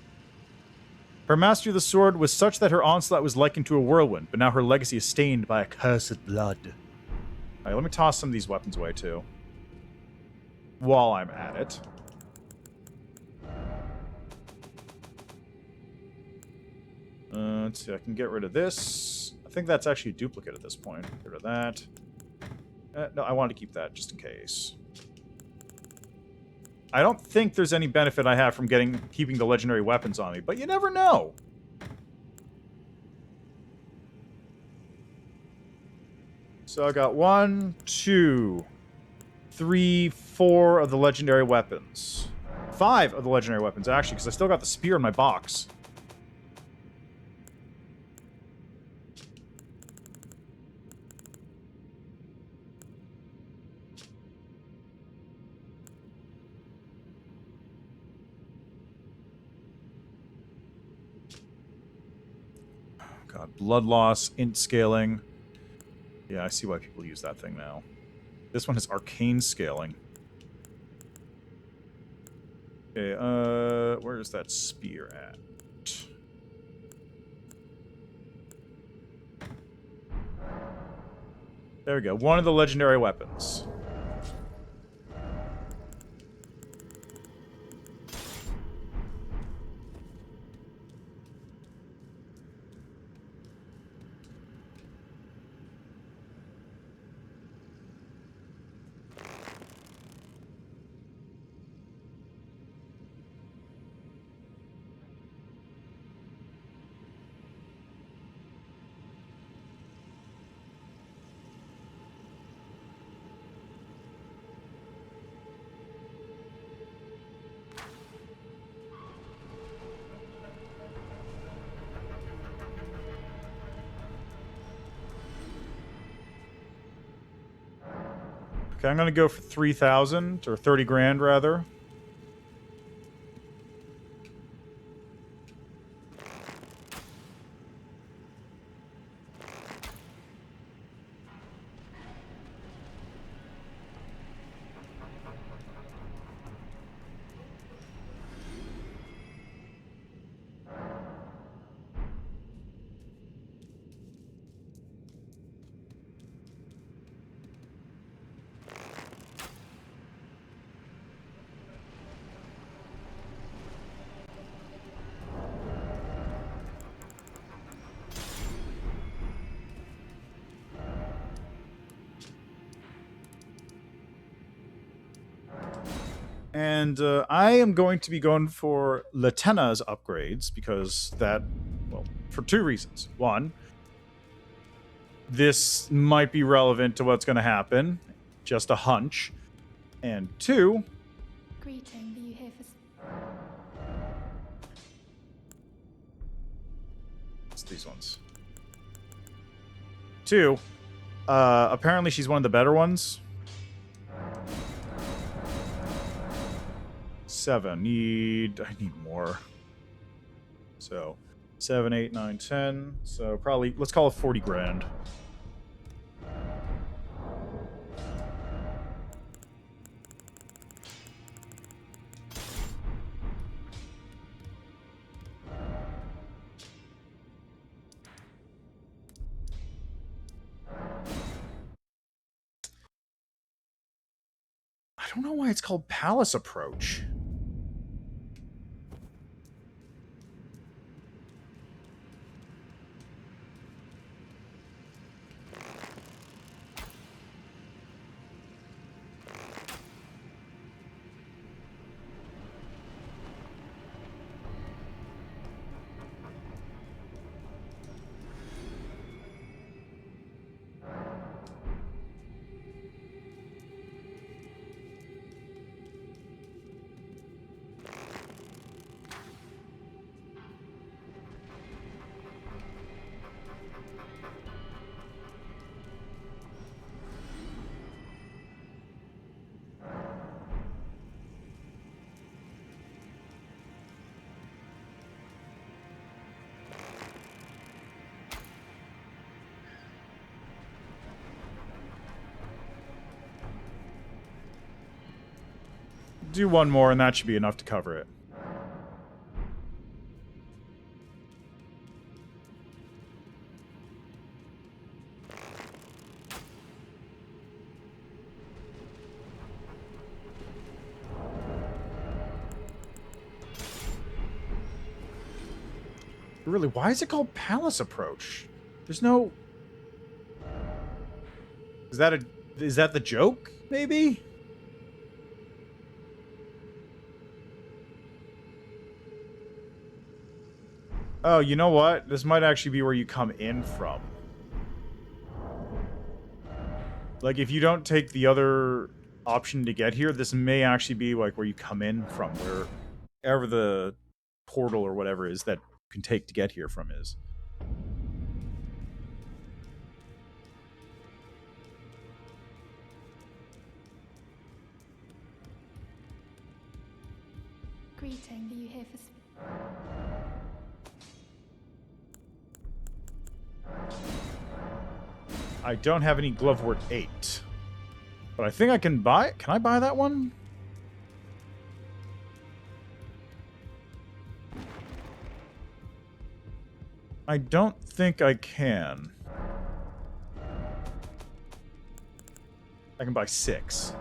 Her mastery of the sword was such that her onslaught was likened to a whirlwind, but now her legacy is stained by accursed blood. Alright, let me toss some of these weapons away, too. While I'm at it. Let's see, I can get rid of this. I think that's actually a duplicate at this point. Get rid of that. No, I wanted to keep that, just in case. I don't think there's any benefit I have from keeping the legendary weapons on me, but you never know. So I got 1, 2, 3, 4 of the legendary weapons. 5 of the legendary weapons, actually, because I still got the spear in my box. God, blood loss, int scaling. Yeah, I see why people use that thing now. This one has arcane scaling. Okay, where is that spear at? There we go. One of the legendary weapons. Okay, I'm gonna go for 3,000 or 30 grand rather. And I am going to be going for Latenna's upgrades because that, well, for 2 reasons. 1, this might be relevant to what's going to happen. Just a hunch. And 2... Greeting, are you here for... It's these ones. 2, apparently she's one of the better ones. 7. I need more. So 7, 8, 9, 10. So probably let's call it 40 grand. I don't know why it's called Palace Approach. do one more, and that should be enough to cover it. Really, why is it called Palace Approach? There's no... Is that the joke, maybe? Oh, you know what? This might actually be where you come in from. Like, if you don't take the other option to get here, this may actually be, like, where you come in from, wherever the portal or whatever is that you can take to get here from is. Greeting, are you here for... I don't have any glove work 8. But I think I can buy it. Can I buy that one? I don't think I can. I can buy 6.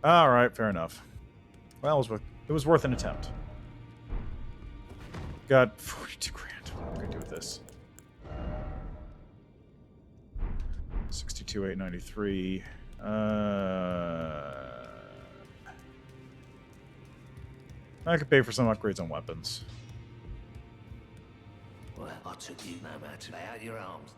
Alright, fair enough. Well, it was worth an attempt. Got 42 grand. What am I going to do with this? 62,893. I could pay for some upgrades on weapons. Well, I took you no matter to lay out your arms.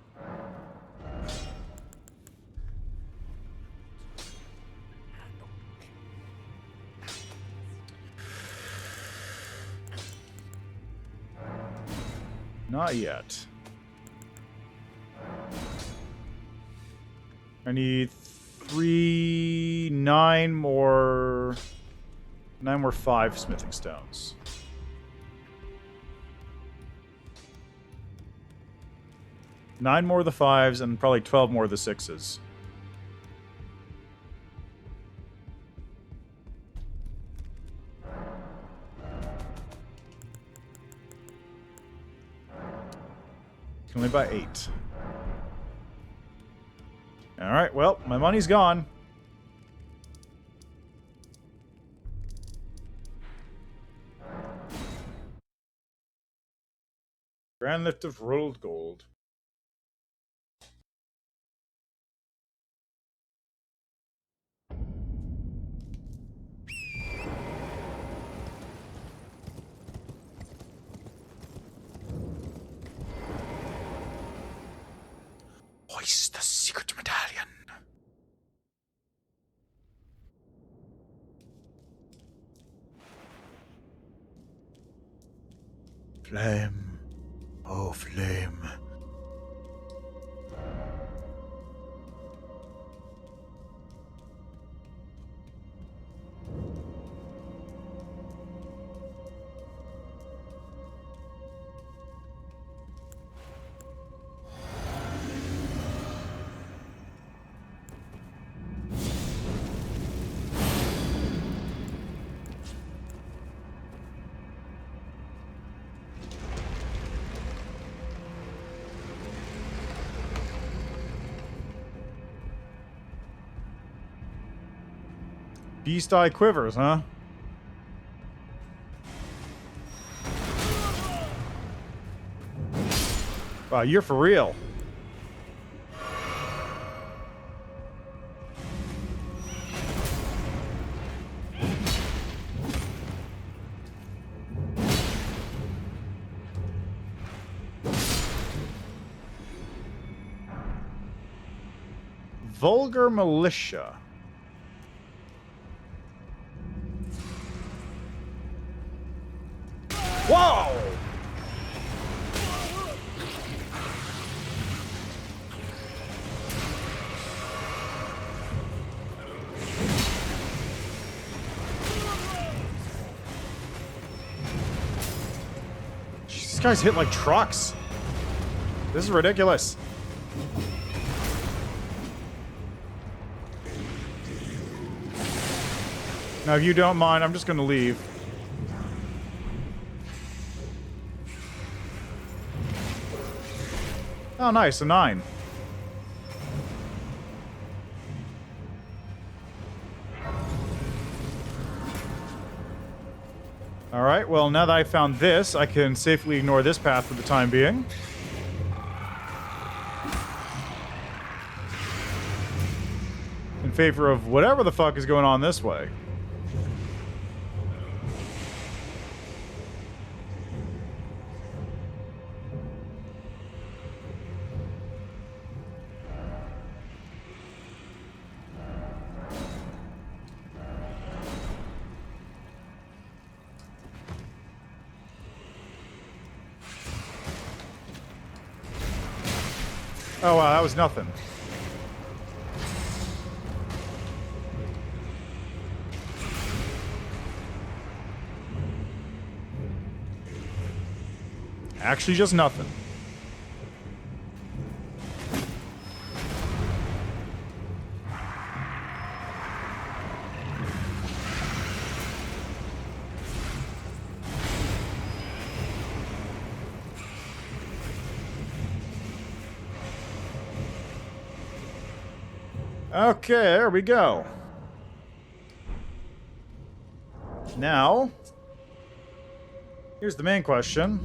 Not yet. I need 9 more 5 smithing stones. Nine more of the 5s and probably 12 more of the 6s. Can only buy 8. Alright, well, my money's gone. Grand lift of rolled gold. Hoist the secret medallion. Flame. Oh, flame. Beast Eye Quivers, huh? Wow, you're for real. Vulgar Militia. Whoa! These guys hit like trucks. This is ridiculous. Now, if you don't mind, I'm just going to leave. Oh, nice. A 9. Alright, well, now that I found this, I can safely ignore this path for the time being. In favor of whatever the fuck is going on this way. Oh, wow, that was nothing. Actually, just nothing. Okay, there we go. Now, here's the main question.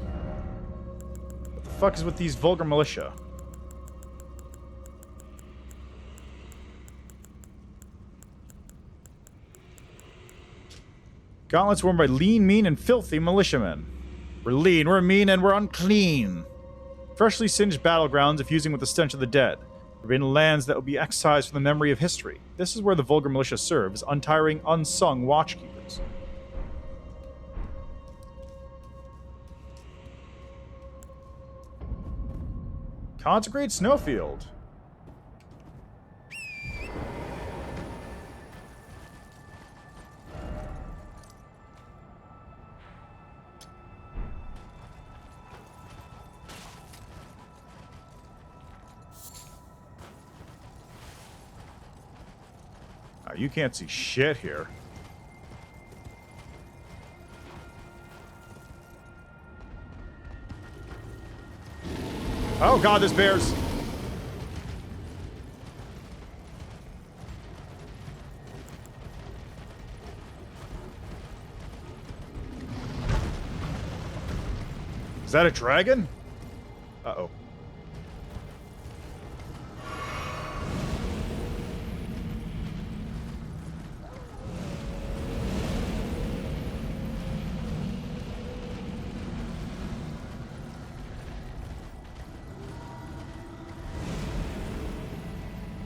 What the fuck is with these vulgar militia? Gauntlets worn by lean, mean, and filthy militiamen. We're lean, we're mean, and we're unclean. Freshly singed battlegrounds effusing with the stench of the dead. Forbidden lands that will be excised from the memory of history. This is where the vulgar militia serve as untiring, unsung watchkeepers. Consecrate Snowfield. Oh, you can't see shit here. Oh god, there's bears. Is that a dragon? Uh-oh.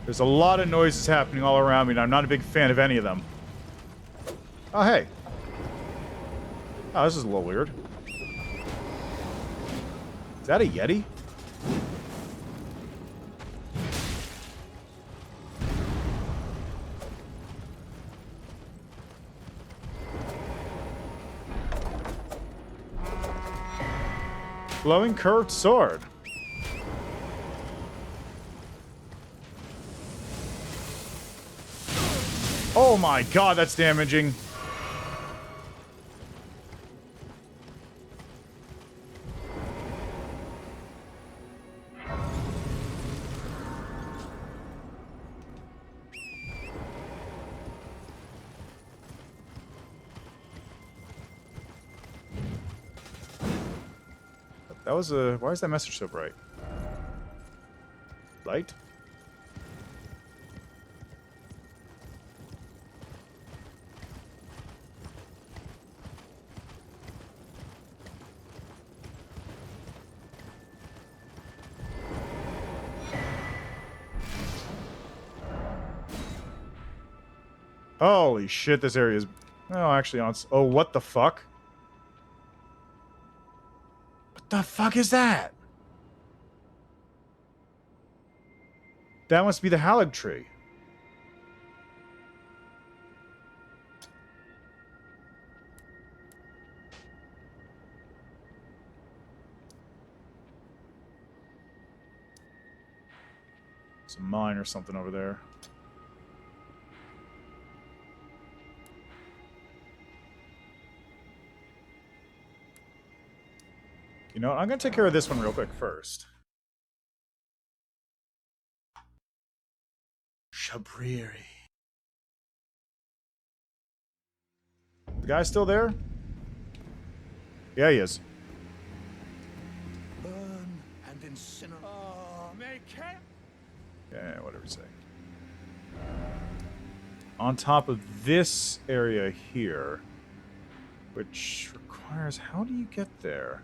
There's a lot of noises happening all around me, and I'm not a big fan of any of them. Oh, hey. Oh, this is a little weird. Is that a Yeti? Glowing curved sword. Oh my god, that's damaging. That was a... Why is that message so bright? Light? Holy shit, this area is... Oh, actually, on... Oh, what the fuck? What the fuck is that? That must be the Halig tree. It's a mine or something over there. You know what? I'm going to take care of this one real quick first. Shabriri. The guy still there? Yeah, he is. Burn and incinerate. Oh, make it. Yeah, whatever you say. On top of this area here, which requires... How do you get there?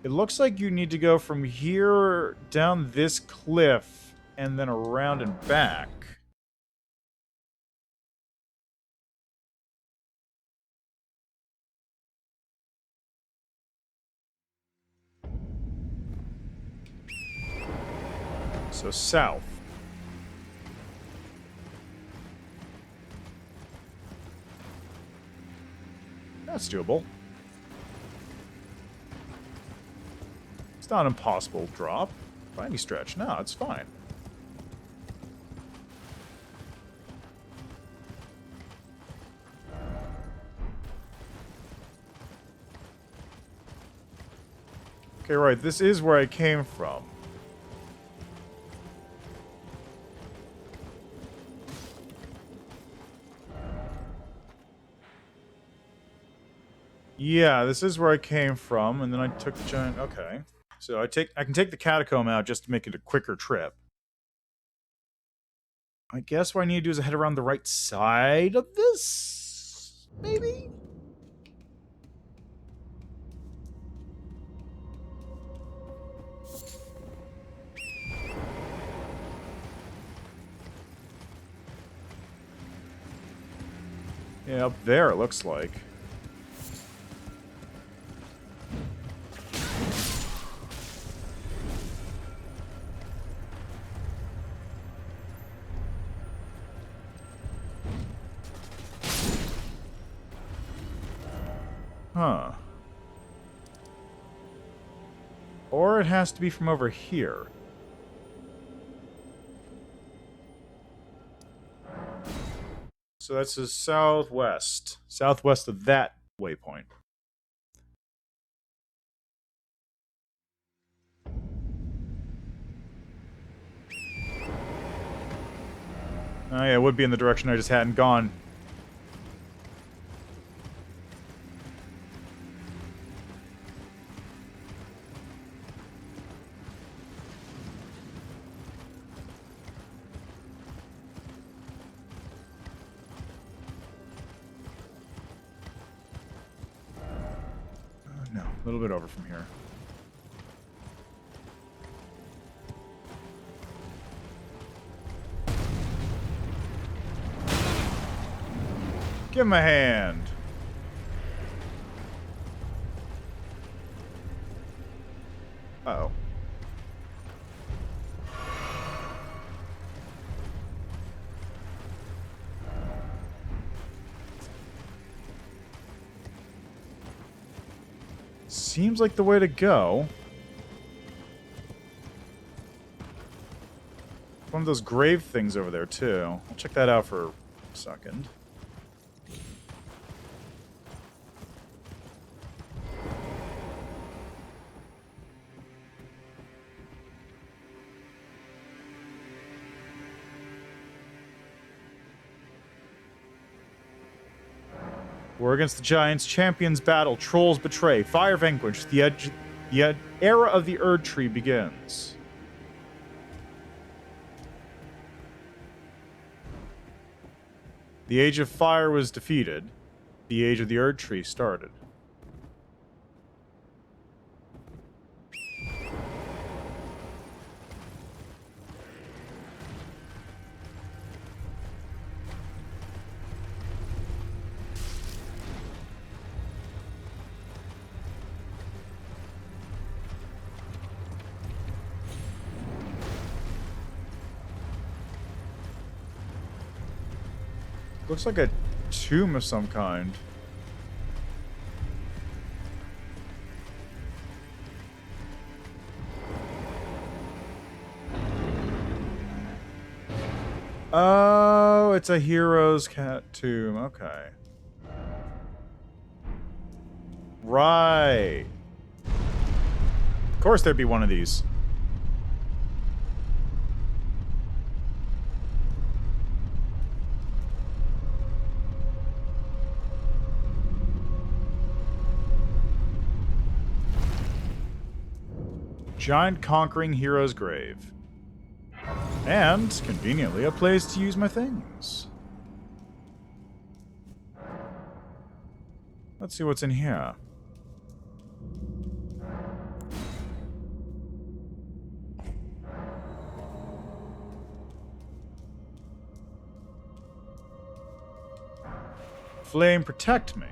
It looks like you need to go from here down this cliff and then around and back. So south. That's doable. It's not an impossible drop by any stretch. No, it's fine. Okay, right. This is where I came from. Yeah, this is where I came from, and then I took the giant... Okay. So I can take the catacomb out just to make it a quicker trip. I guess what I need to do is head around the right side of this? Maybe? Yeah, up there it looks like. Huh. Or it has to be from over here. So that's the southwest. Southwest of that waypoint. Oh yeah, it would be in the direction I just hadn't gone. No, a little bit over from here. Give him a hand. Uh-oh. Seems like the way to go. One of those grave things over there, too. I'll check that out for a second. War against the Giants, champions battle, trolls betray, fire vanquished, the era of the Erd Tree begins. The Age of Fire was defeated. The Age of the Erd Tree started. Looks like a tomb of some kind. Oh, it's a hero's cat tomb. Okay. Right. course there'd be one of these. Giant conquering hero's grave. And, conveniently, a place to use my things. Let's see what's in here. Flame, protect me.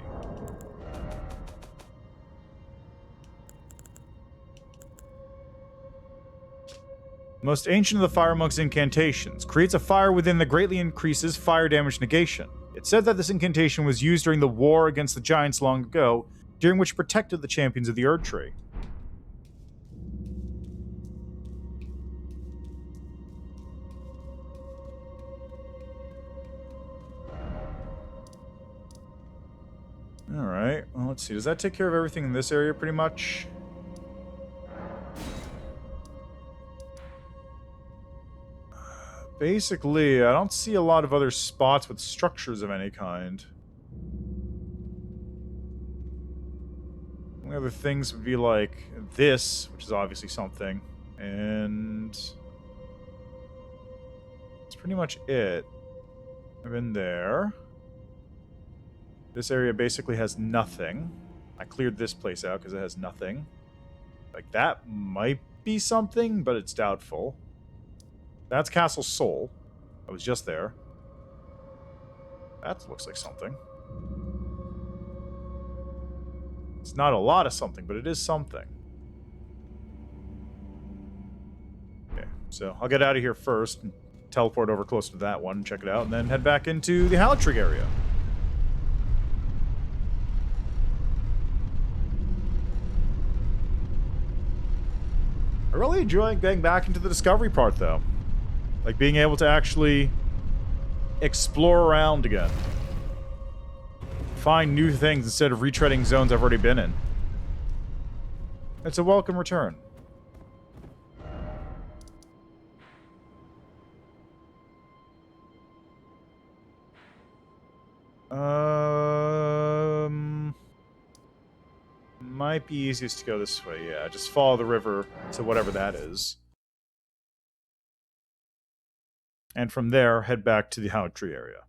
Most ancient of the Fire Monk's incantations. Creates a fire within that greatly increases fire damage negation. It's said that this incantation was used during the war against the giants long ago, during which it protected the champions of the Erd Tree. Alright, well, let's see. Does that take care of everything in this area pretty much? Basically, I don't see a lot of other spots with structures of any kind. Only other things would be like this, which is obviously something, and that's pretty much it. I've been there. This area basically has nothing. I cleared this place out because it has nothing. Like, that might be something, but it's doubtful. That's Castle Sol. I was just there. That looks like something. It's not a lot of something, but it is something. Okay, so I'll get out of here first, and teleport over close to that one, check it out, and then head back into the Halictrig area. I really enjoy getting back into the discovery part, though. Like, being able to actually explore around again. Find new things instead of retreading zones I've already been in. It's a welcome return. Might be easiest to go this way, yeah. Just follow the river to whatever that is. And from there, head back to the Halictrig area.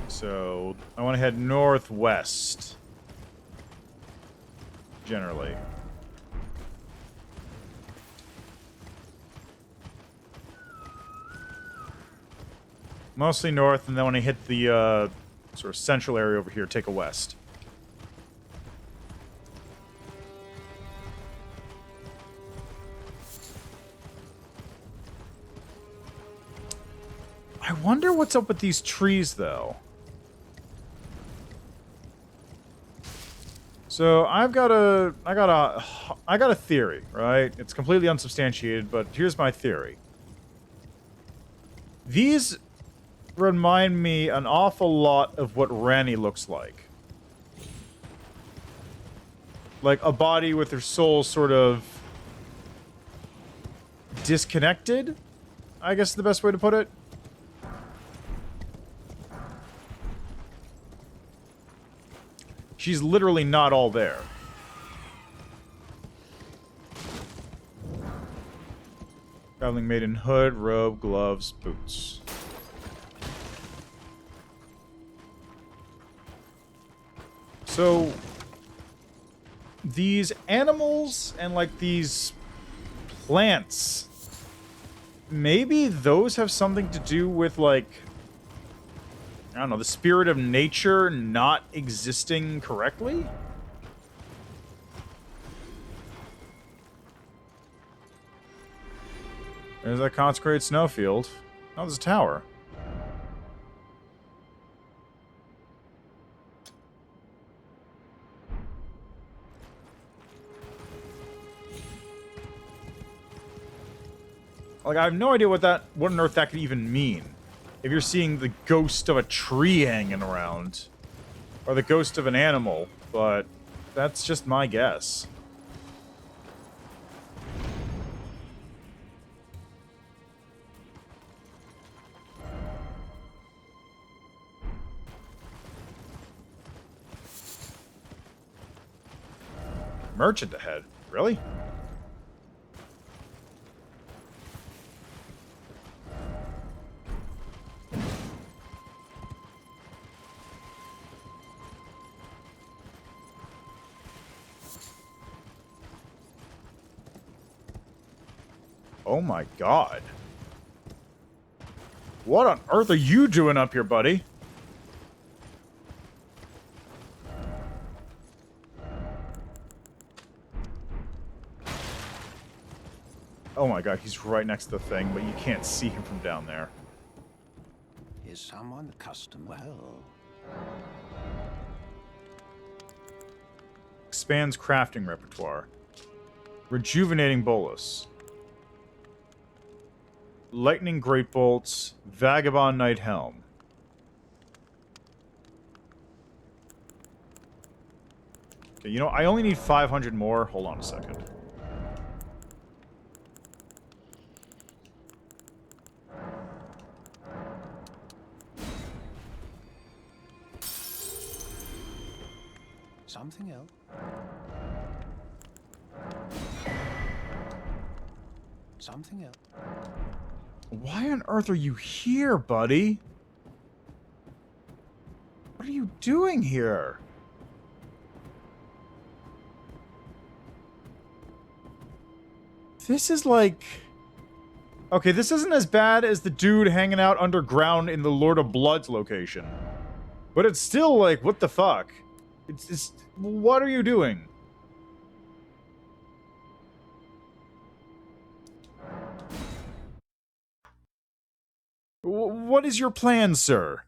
So, I want to head northwest. Generally. Mostly north, and then when I hit the sort of central area over here, take a west. I wonder what's up with these trees, though. So I got a theory, right? It's completely unsubstantiated, but here's my theory. These remind me an awful lot of what Ranni looks like. Like a body with her soul sort of disconnected, I guess is the best way to put it. She's literally not all there. Traveling maiden hood, robe, gloves, boots. So, these animals and like these plants, maybe those have something to do with like, I don't know, the spirit of nature not existing correctly? There's that consecrated snowfield. Oh, there's a tower. Like, I have no idea what on earth that could even mean. If you're seeing the ghost of a tree hanging around. or the ghost of an animal, but that's just my guess. Merchant ahead. Really? Oh my god. What on earth are you doing up here, buddy? Oh my god, he's right next to the thing, but you can't see him from down there. Is someone accustomed? Well, Expands crafting repertoire. Rejuvenating bolus. Lightning great bolts. Vagabond knight helm. Okay, you know, I only need 500 more. Hold on a second. something else. Something else. Why on earth are you here, buddy? What are you doing here? This is like... Okay, this isn't as bad as the dude hanging out underground in the Lord of Blood's location. But it's still like, what the fuck? It's what are you doing? What is your plan, sir?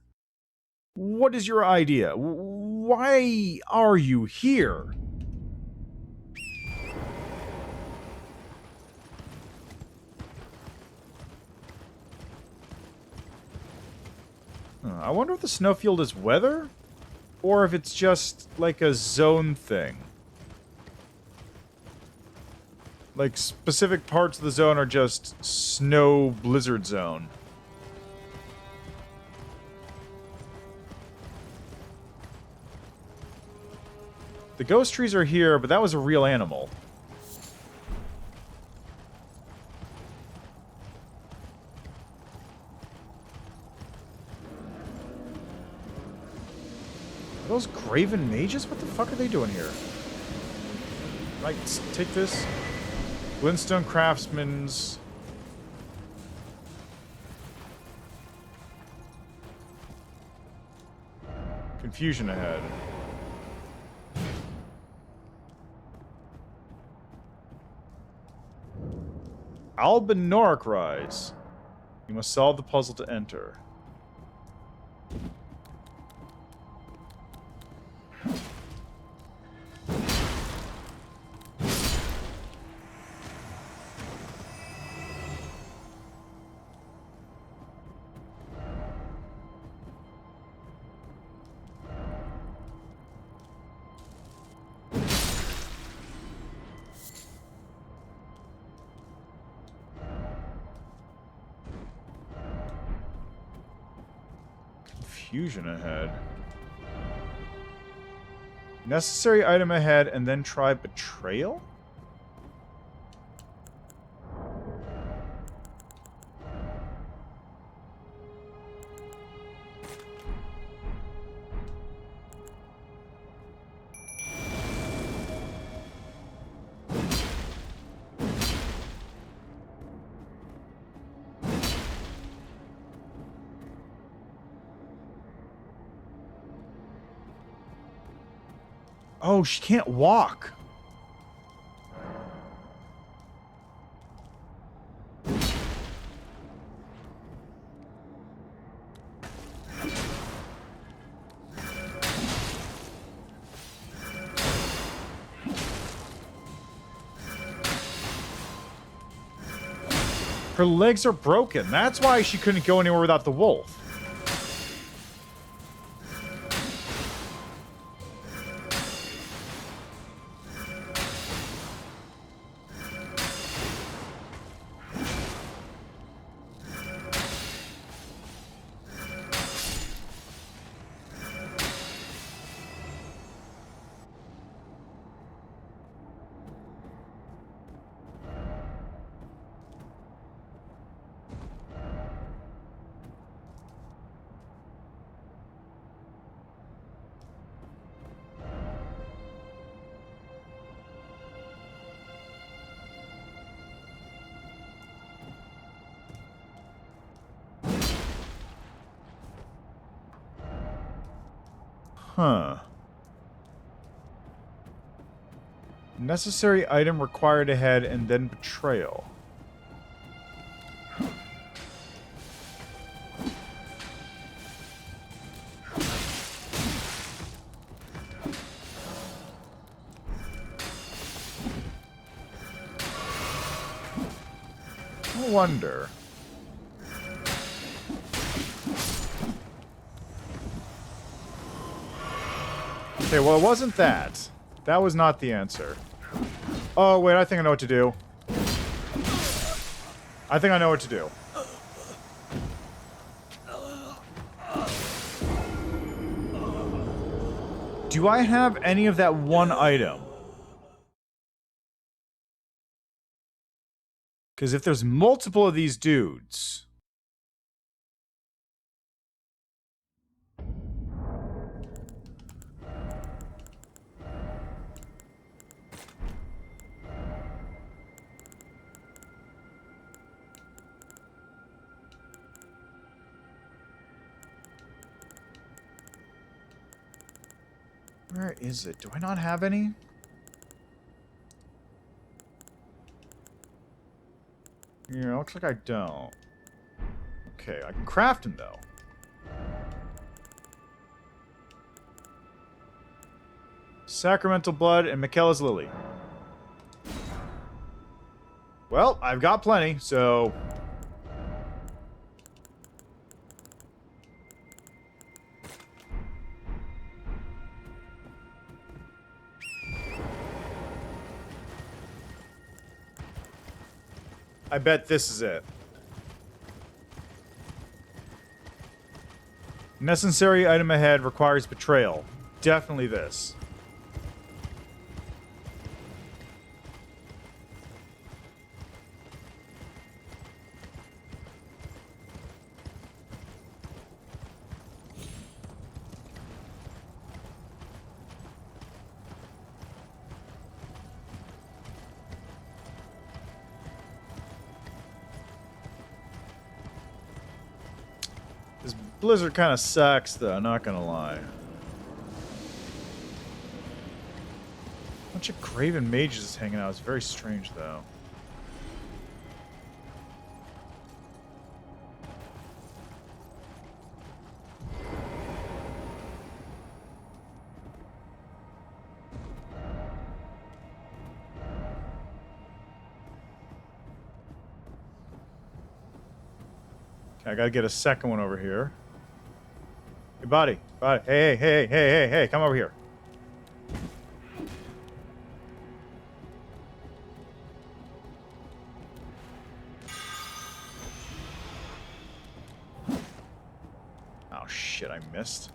What is your idea? Why are you here? I wonder if the snowfield is weather? Or if it's just, like, a zone thing. Like, specific parts of the zone are just snow blizzard zone. The ghost trees are here, but that was a real animal. Are those graven mages? What the fuck are they doing here? Right, take this. Glintstone craftsman's... Confusion ahead. Albanoric Rise. You must solve the puzzle to enter. Confusion ahead. Necessary item ahead, and then try betrayal? Oh, she can't walk. Her legs are broken. That's why she couldn't go anywhere without the wolf. Huh. Necessary item required ahead and then betrayal. I wonder. Okay, well, it wasn't that. That was not the answer. Oh, wait, I think I know what to do. I think I know what to do. Do I have any of that one item? Because if there's multiple of these dudes... Where is it? Do I not have any? Yeah, looks like I don't. Okay, I can craft him, though. Sacramental Blood and Michaela's Lily. Well, I've got plenty, so... I bet this is it. Necessary item ahead requires betrayal. Definitely this. This blizzard kind of sucks, though, not gonna lie. Bunch of Graven mages hanging out. It's very strange, though. Okay, I gotta get a second one over here. Hey, buddy. Buddy. Hey, come over here. Oh, shit, I missed.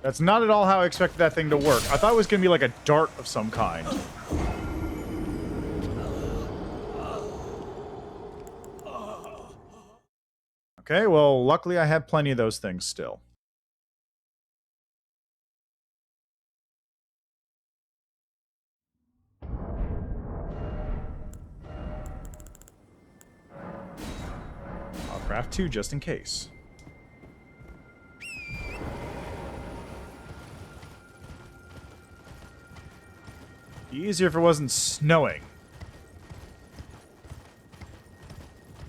That's not at all how I expected that thing to work. I thought it was going to be like a dart of some kind. Okay, well, luckily I have plenty of those things still. I'll craft 2 just in case. Be easier if it wasn't snowing.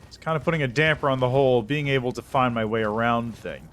It's kind of putting a damper on the whole being able to find my way around thing.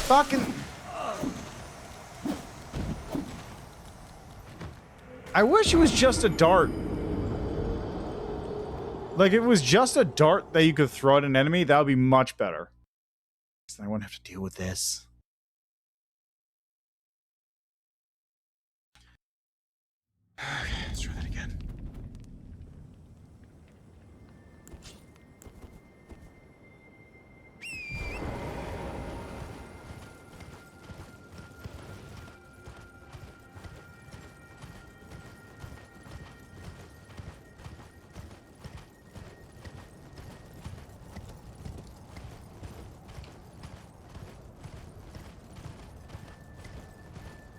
Fucking... I wish it was just a dart. Like, if it was just a dart that you could throw at an enemy, that would be much better. So I won't have to deal with this. Okay, let's try that again.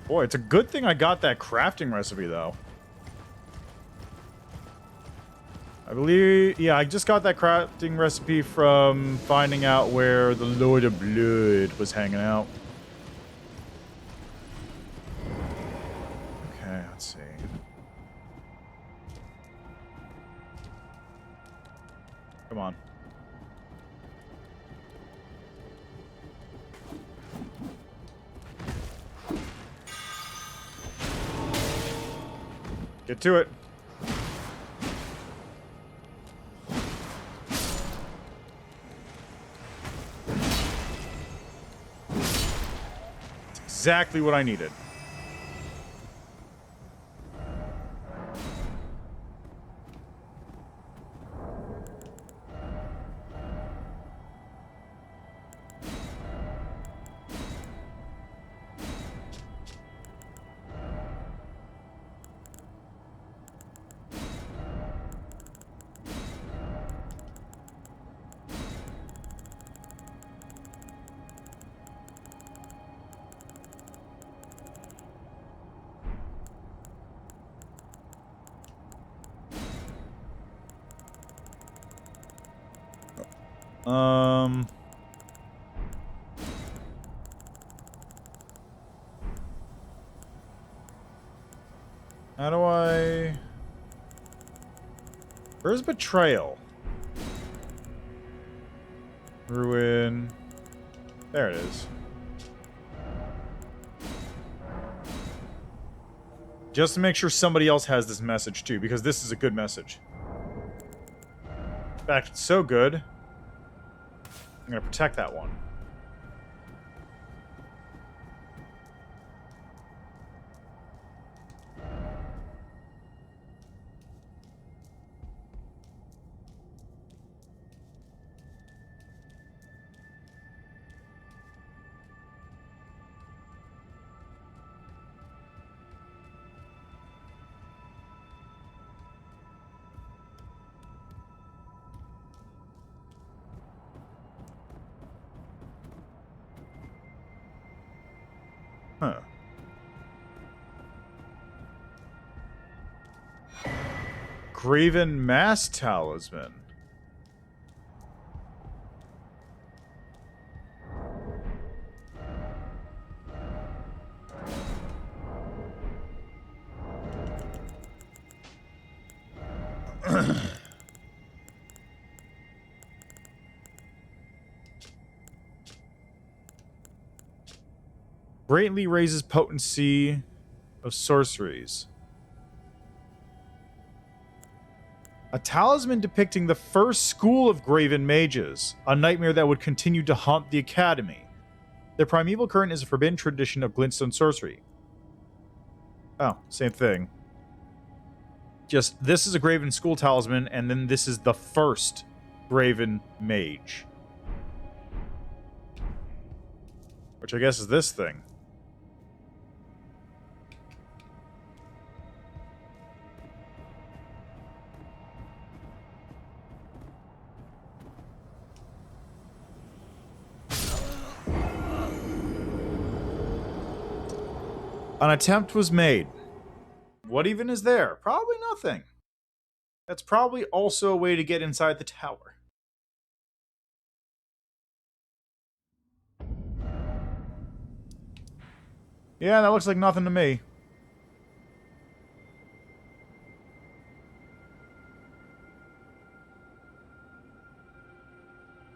Boy, it's a good thing I got that crafting recipe, though. I believe... Yeah, I just got that crafting recipe from finding out where the Lord of Blood was hanging out. Okay, let's see. Come on. Get to it. It's exactly what I needed. How do I... Where's Betrayal? Ruin... There it is. Just to make sure somebody else has this message too, because this is a good message. In fact, it's so good, I'm gonna protect that one. Huh. Graven Mass Talisman. Greatly raises potency of sorceries. A talisman depicting the first school of Graven mages, a nightmare that would continue to haunt the academy. The primeval current is a forbidden tradition of glintstone sorcery. Oh, same thing. Just, this is a Graven school talisman, and then this is the first Graven mage. Which I guess is this thing. An attempt was made. What even is there? Probably nothing. That's probably also a way to get inside the tower. Yeah, that looks like nothing to me.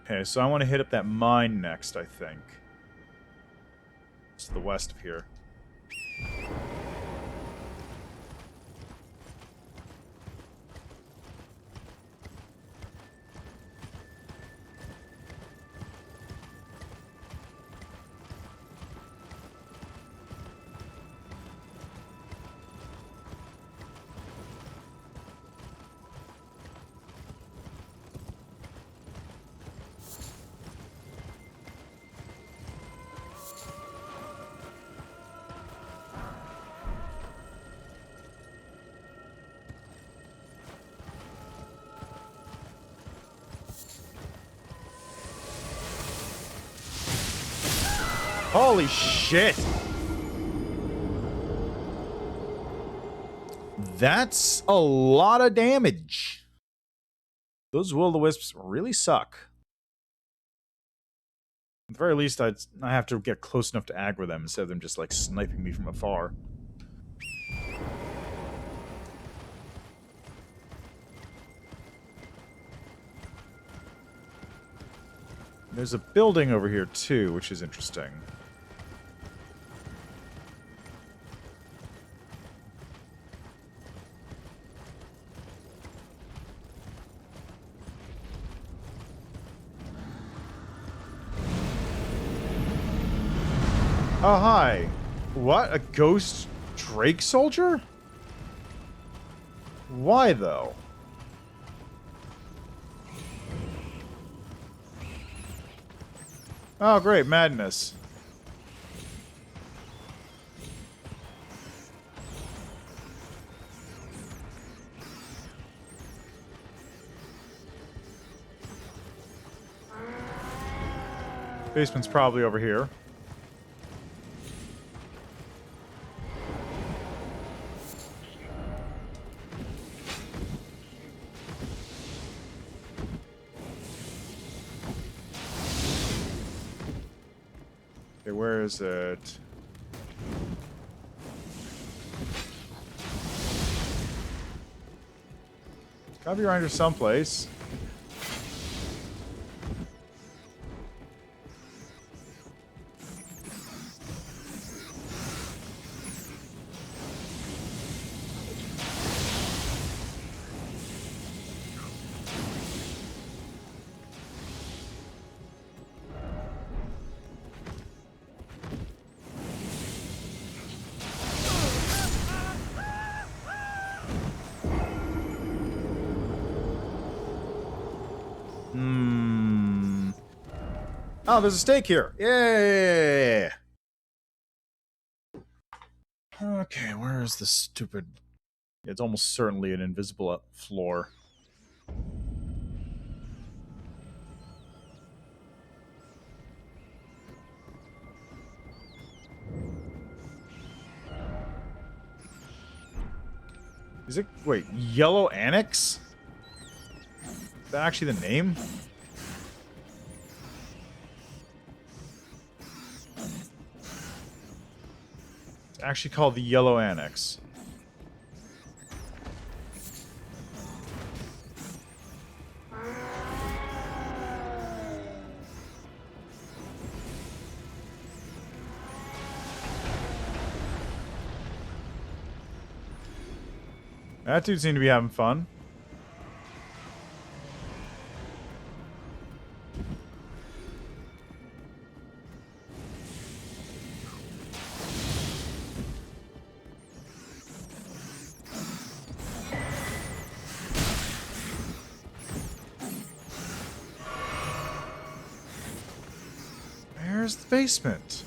Okay, so I want to hit up that mine next, I think. It's to the west of here. Holy shit! That's a lot of damage. Those will-o-wisps really suck. At the very least, I have to get close enough to aggro them instead of them just, like, sniping me from afar. There's a building over here, too, which is interesting. Oh, hi. What? A ghost Drake soldier? Why, though? Oh, great. Madness. Basement's probably over here. Okay, where is it? Gotta be around here someplace. Oh, there's a stake here. Yay! Okay, where is this stupid... It's almost certainly an invisible floor. Is it... Wait, Yellow Annex? Is that actually the name? It's actually called the Yellow Annex. That dude seemed to be having fun. Where's the basement?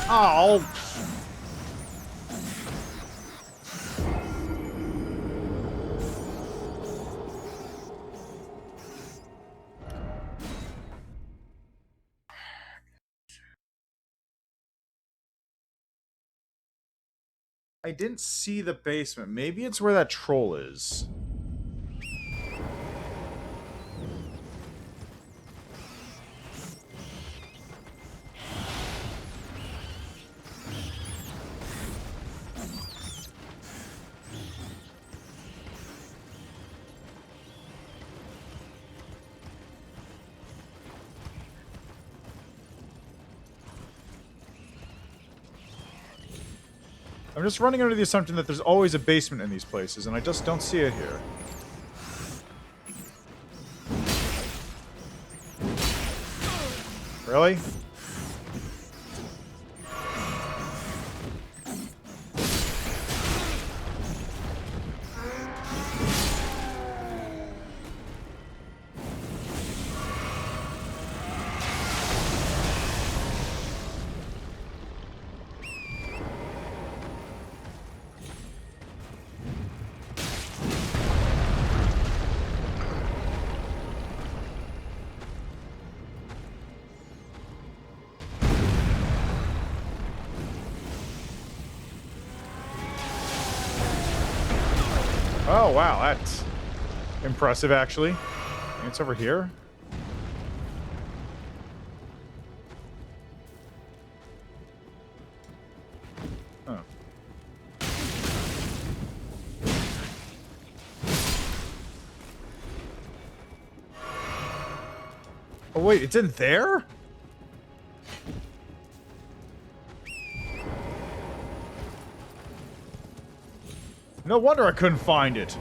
Oh! I didn't see the basement. Maybe it's where that troll is. I'm just running under the assumption that there's always a basement in these places, and I just don't see it here. Really? Oh, wow, that's impressive, actually. I think it's over here. Huh. Oh, wait, it's in there? No wonder I couldn't find it.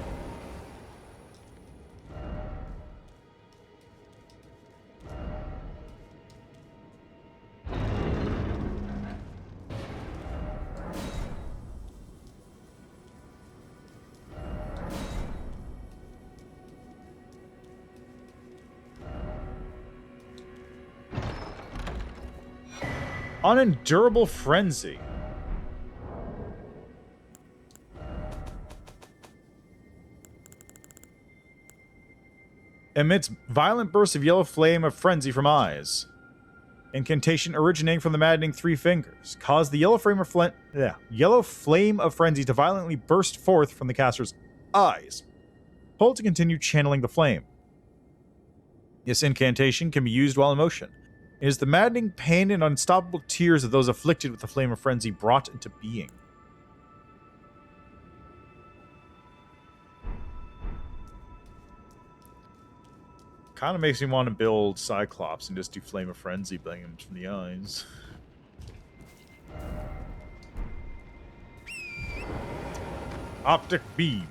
Unendurable frenzy. Emits violent bursts of yellow flame of frenzy from eyes. Incantation originating from the maddening three fingers. Cause the yellow flame of frenzy to violently burst forth from the caster's eyes. Hold to continue channeling the flame. This incantation can be used while in motion. It is the maddening pain and unstoppable tears of those afflicted with the flame of frenzy brought into being. Kind of makes me want to build Cyclops and just do Flame of Frenzy, bang him from the eyes. Optic Beam.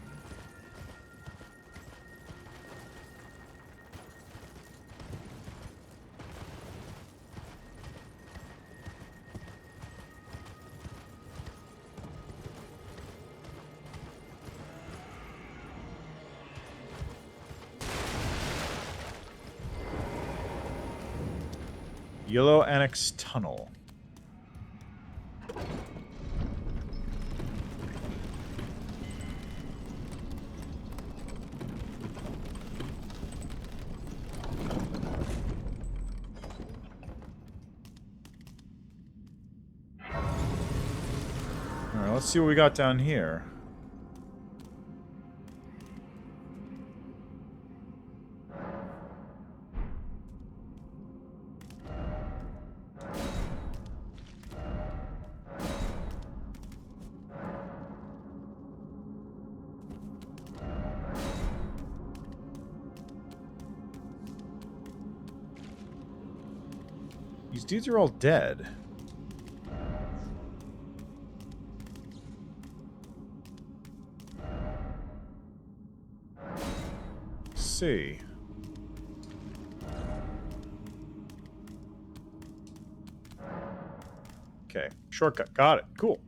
Yellow Annex Tunnel. Alright, let's see what we got down here. These dudes are all dead. Let's see. Okay, shortcut. Got it. Cool.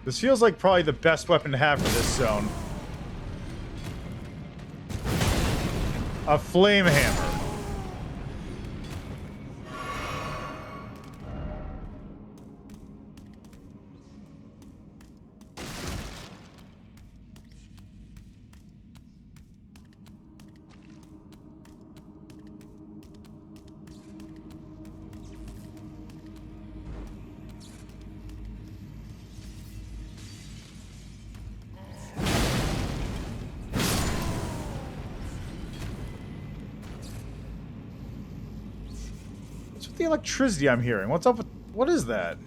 This feels like probably the best weapon to have for this zone. A flame hammer. The electricity I'm hearing. What's up with... What is that?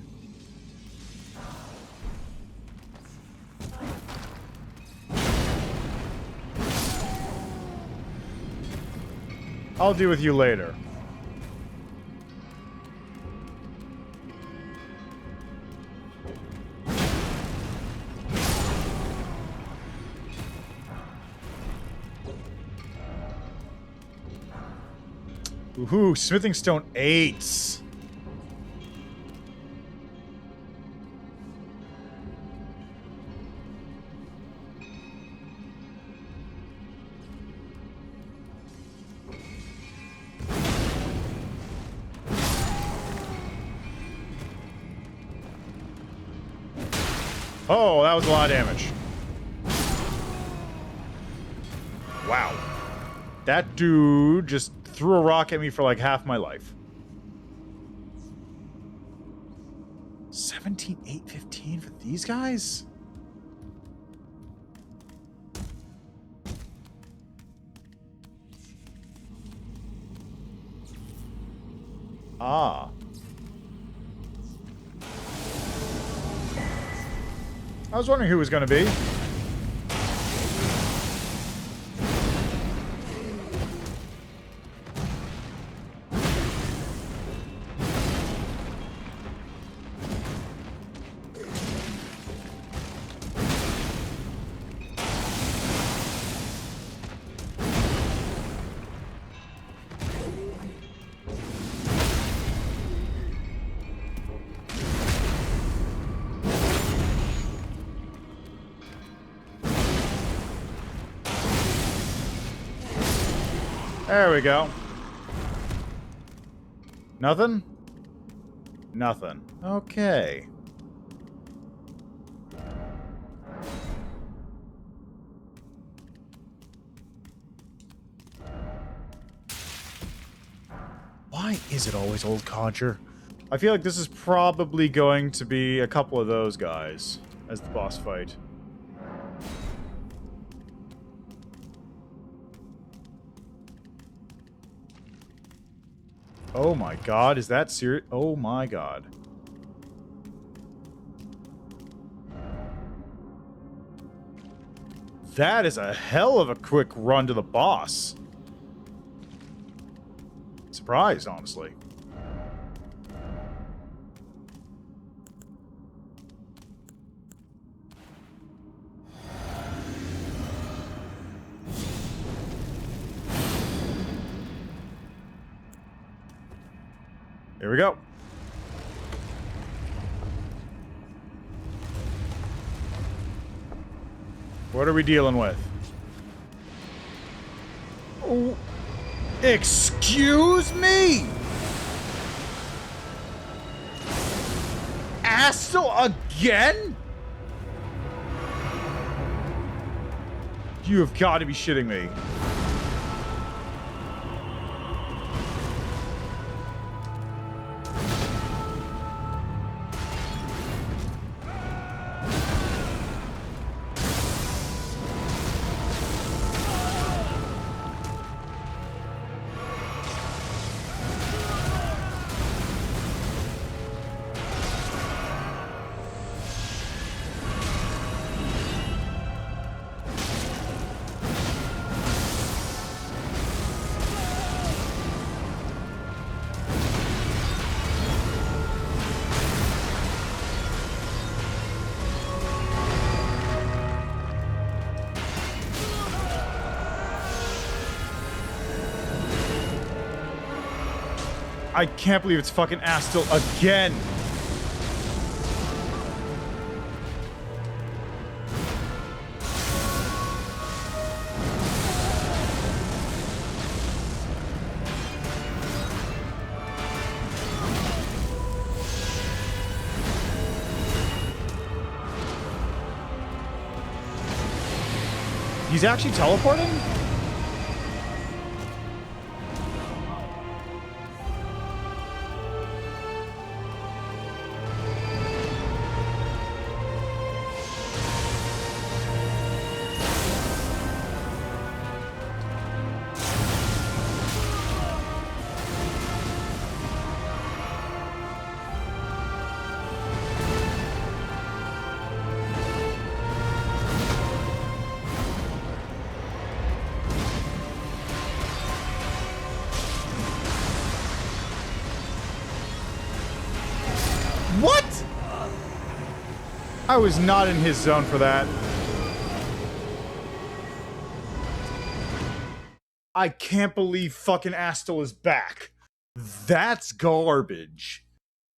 I'll deal with you later. Ooh, smithing stone 8. Oh, that was a lot of damage. Wow. That dude just threw a rock at me for like half my life. 17, 8, 15 for these guys? Ah. I was wondering who it was going to be. There we go. Nothing? Nothing. Okay. Why is it always Old Codger? I feel like this is probably going to be a couple of those guys as the boss fight. Oh my god, is that serious? Oh my god. That is a hell of a quick run to the boss. Surprised, honestly. Here we go. What are we dealing with? Oh, excuse me? Astle again? You have got to be shitting me. I can't believe it's fucking Astle again. He's actually teleporting? I was not in his zone for that. I can't believe fucking Astel is back. That's garbage.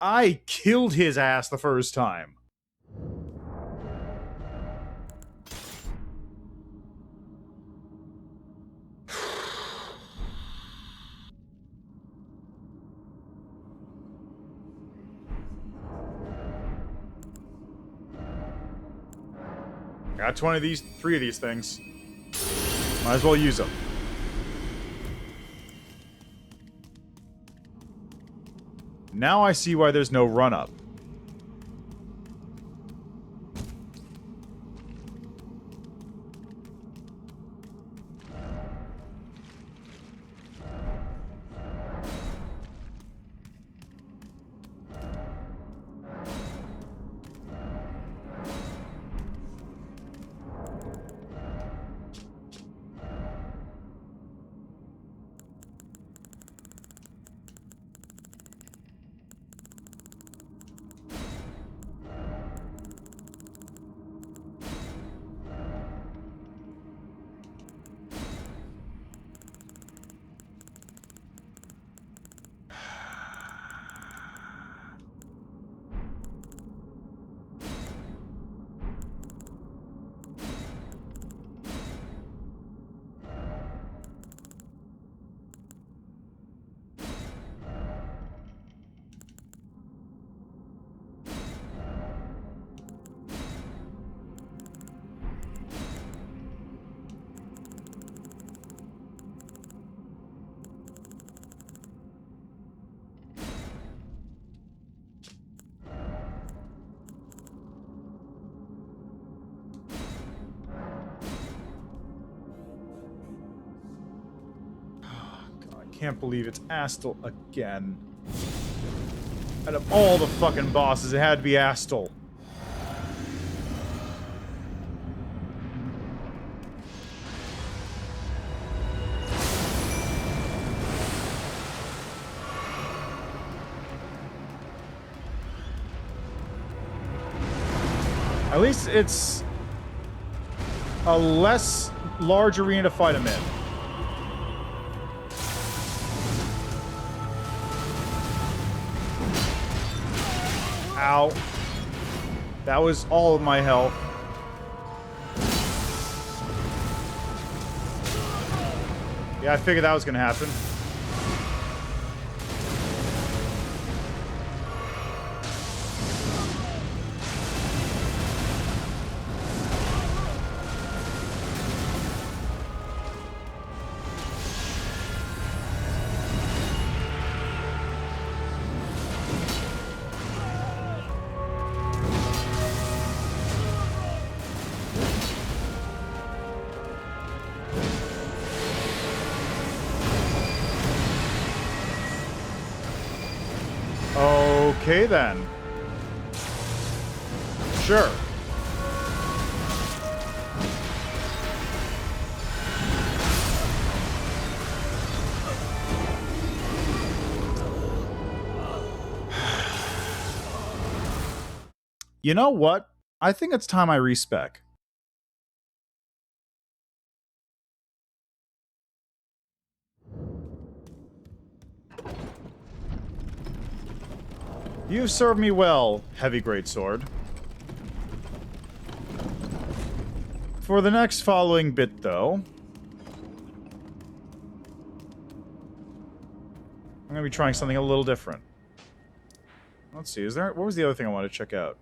I killed his ass the first time. Got 3 of these things. Might as well use them. Now I see why there's no run-up. Can't believe it's Astel again. Out of all the fucking bosses, it had to be Astel. At least it's a less large arena to fight him in. Ow. That was all of my health. Yeah, I figured that was gonna happen. Okay, then. Sure. You know what? I think it's time I respec. You've served me well, heavy greatsword. For the next following bit, though, I'm gonna be trying something a little different. Let's see, what was the other thing I wanted to check out?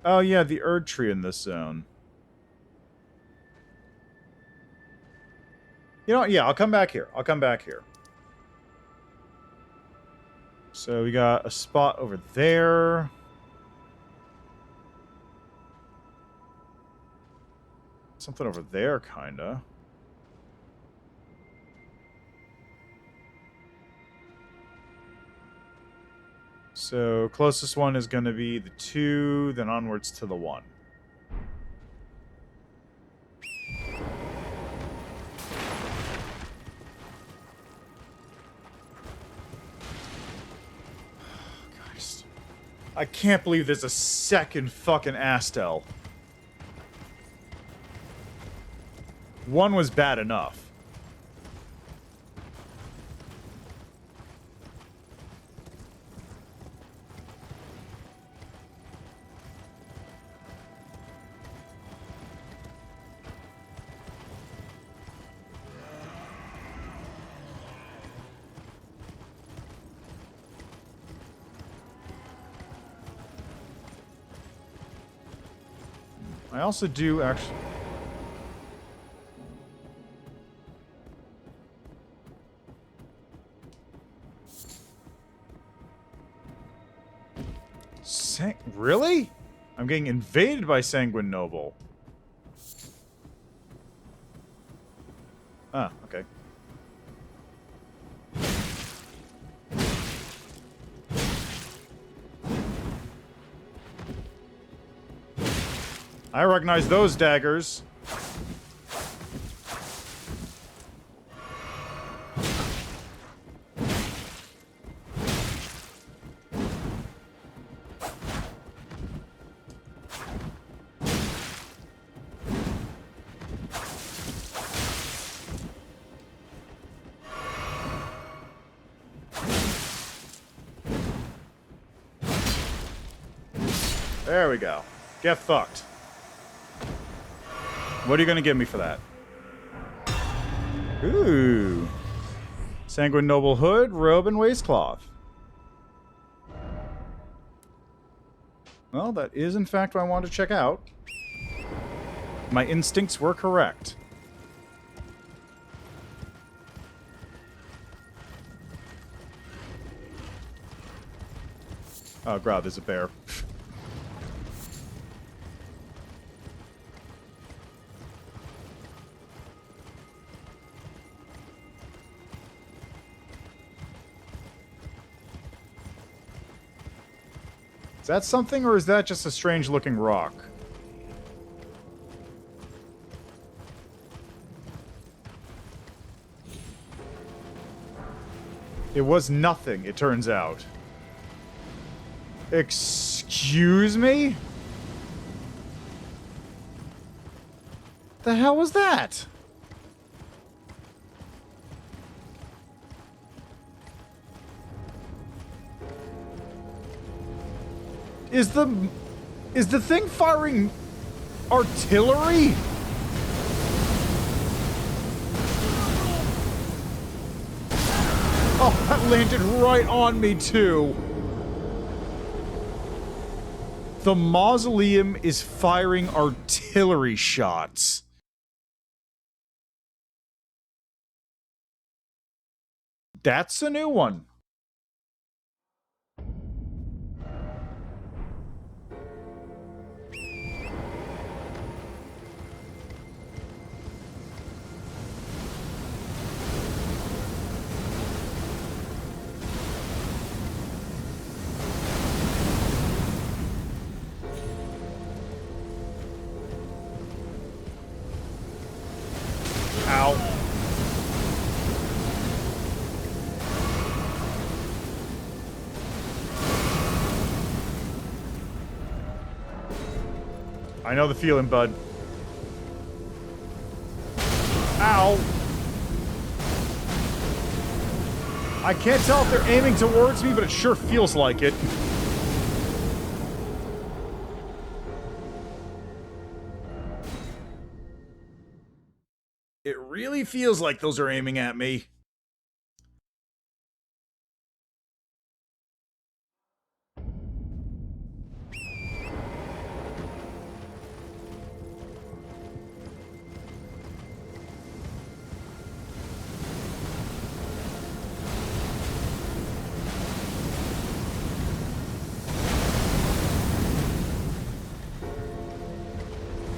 Oh yeah, the Erd tree in this zone. You know what, yeah, I'll come back here. So we got a spot over there. Something over there, kinda. So closest one is going to be the 2, then onwards to the 1. I can't believe there's a second fucking Astel. One was bad enough. I also do actually... Really? I'm getting invaded by Sanguine Noble. Ah, okay. I recognize those daggers. There we go. Get fucked. What are you going to give me for that? Ooh. Sanguine Noble hood, robe, and waistcloth. Well, that is in fact what I wanted to check out. My instincts were correct. Oh, God, there's a bear. Is that something, or is that just a strange-looking rock? It was nothing, it turns out. Excuse me? The hell was that? Is the thing firing artillery? Oh, that landed right on me too. The mausoleum is firing artillery shots. That's a new one. Ow. I know the feeling, bud. Ow. I can't tell if they're aiming towards me, but it sure feels like it. It really feels like those are aiming at me.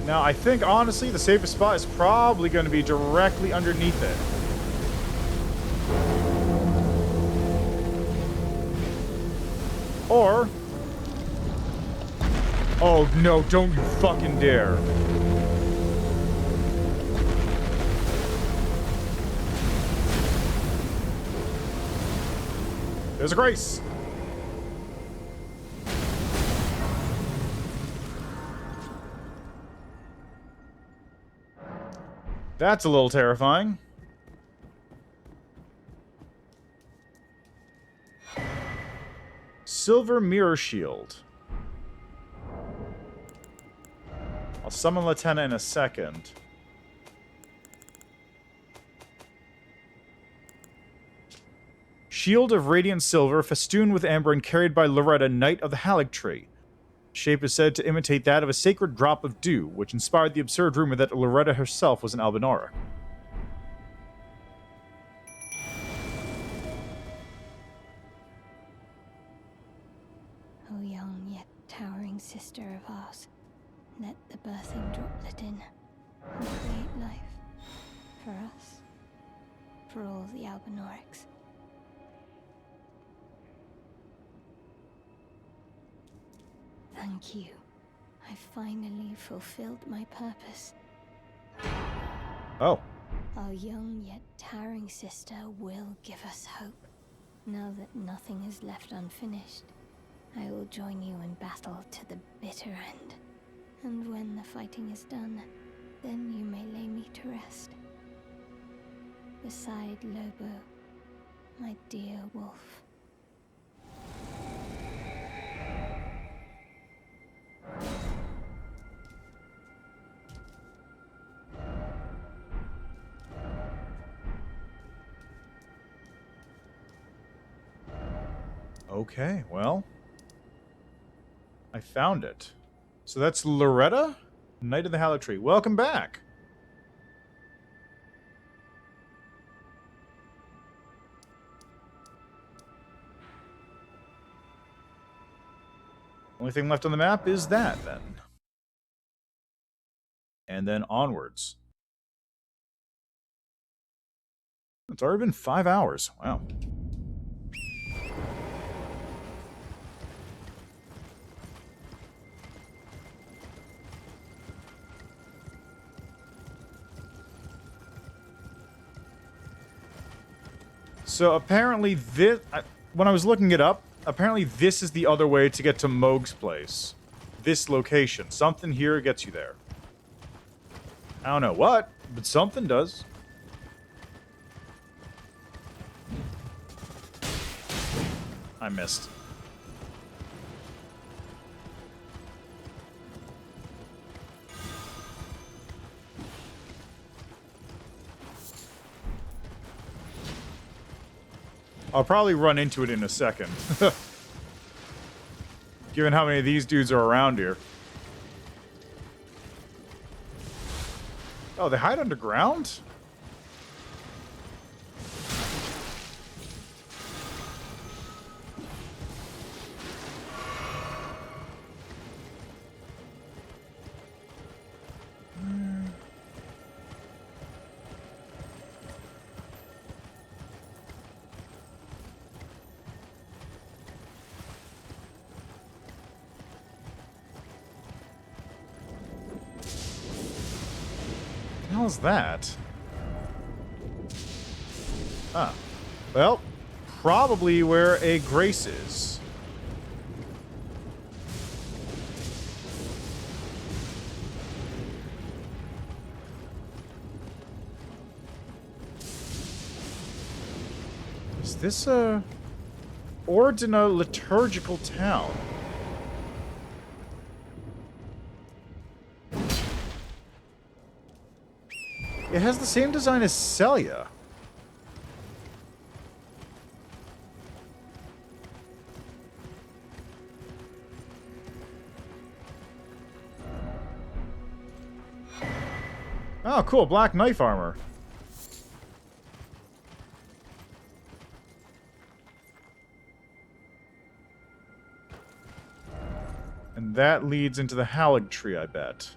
Now, I think, honestly, the safest spot is probably going to be directly underneath it. Or... oh, no, don't you fucking dare. There's a grace. That's a little terrifying. Silver Mirror Shield. I'll summon Latenna in a second. Shield of radiant silver, festooned with amber and carried by Loretta, Knight of the Halig Tree. Shape is said to imitate that of a sacred drop of dew, which inspired the absurd rumor that Loretta herself was an Albinora. O young yet towering sister of ours, let the birthing droplet in and create life. For us. For all the Albinorics. Thank you. I finally fulfilled my purpose. Oh. Our young yet towering sister will give us hope. Now that nothing is left unfinished, I will join you in battle to the bitter end. And when the fighting is done, then you may lay me to rest. Beside Lobo, my dear wolf. Okay, well. I found it. So that's Loretta? Knight of the Halig Tree. Welcome back. Only thing left on the map is that, then. And then onwards. It's already been 5 hours. Wow. So apparently this... when I was looking it up, apparently this is the other way to get to Moog's place. This location. Something here gets you there. I don't know what, but something does. I missed. I'll probably run into it in a second. Given how many of these dudes are around here. Oh, they hide underground? What the hell is that? Ah. Well, probably where a Grace is. Is this a... Ordina liturgical town? It has the same design as Celia. Oh, cool. Black knife armor. And that leads into the Halig Tree, I bet.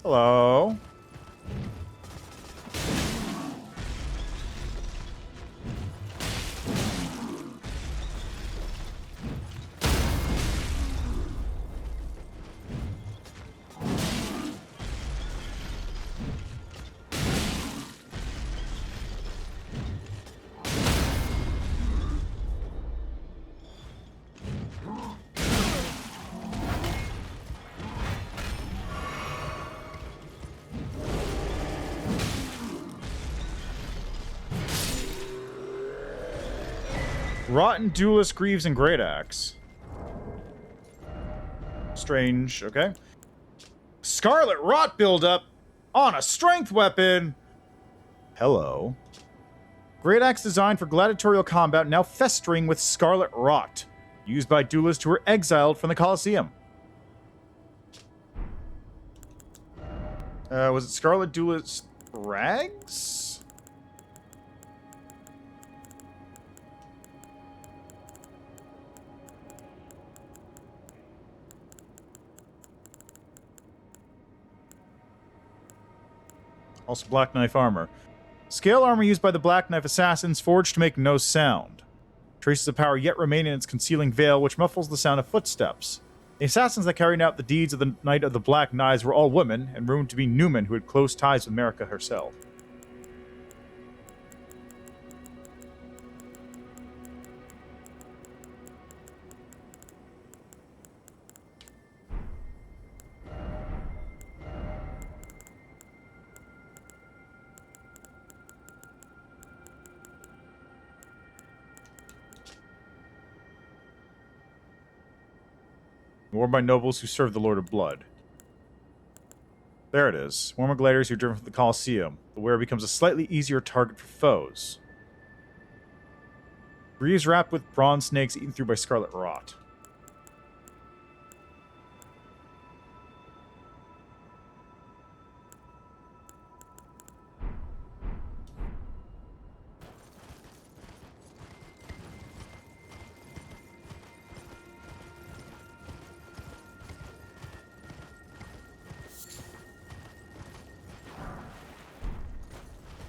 Hello. Rotten Duelist, Greaves, and Great Axe. Strange, okay. Scarlet Rot buildup on a strength weapon. Hello. Great Axe designed for gladiatorial combat, now festering with Scarlet Rot. Used by duelists who were exiled from the Colosseum. Was it Scarlet Duelist Rags? Also Black Knife armor. Scale armor used by the Black Knife assassins, forged to make no sound. Traces of power yet remain in its concealing veil, which muffles the sound of footsteps. The assassins that carried out the deeds of the Night of the Black Knives were all women, and rumored to be Newman, who had close ties with America herself. Worn by nobles who serve the Lord of Blood. There it is. Worn by gladiators who are driven from the Colosseum. The wearer becomes a slightly easier target for foes. Greaves wrapped with bronze snakes eaten through by Scarlet Rot.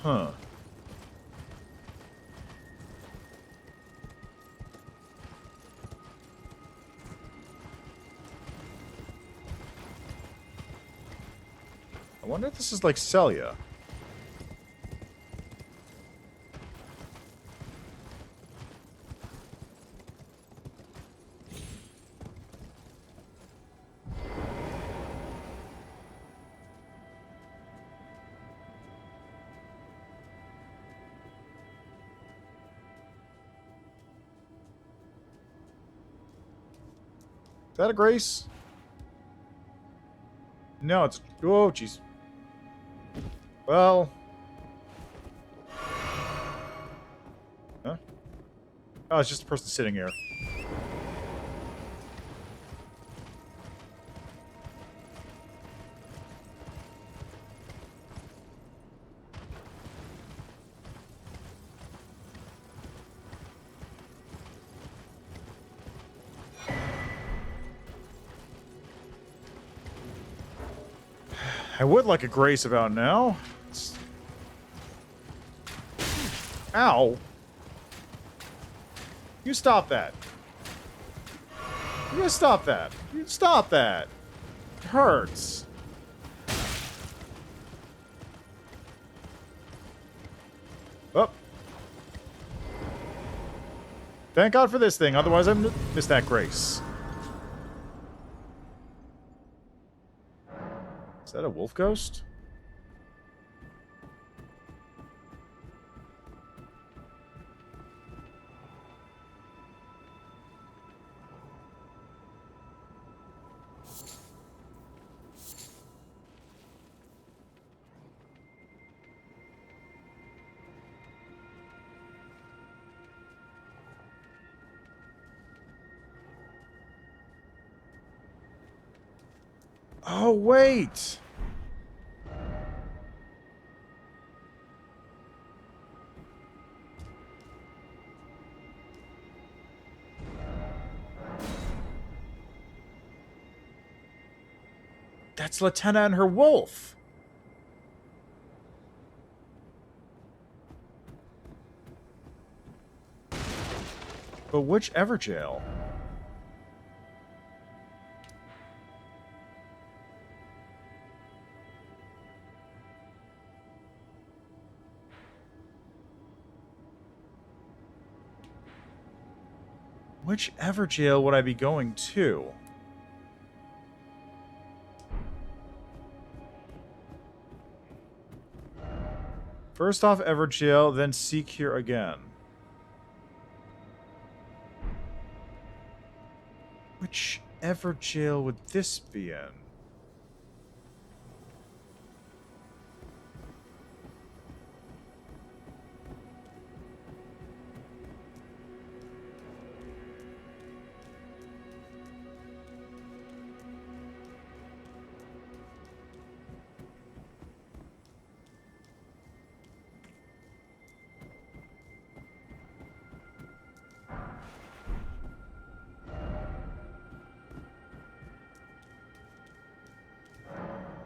Huh. I wonder if this is like Celia. Is that a Grace? No, it's... Oh, jeez. Well... Huh? Oh, it's just a person sitting here. I would like a Grace about now. Ow. You stop that. You stop that. You stop that. It hurts. Oh. Thank God for this thing, otherwise I'd miss that Grace. Is that a wolf ghost? Oh, wait! That's Latenna and her wolf! But which Everjail? Which Everjail would I be going to? First off Everjail, then seek here again. Whichever jail would this be in?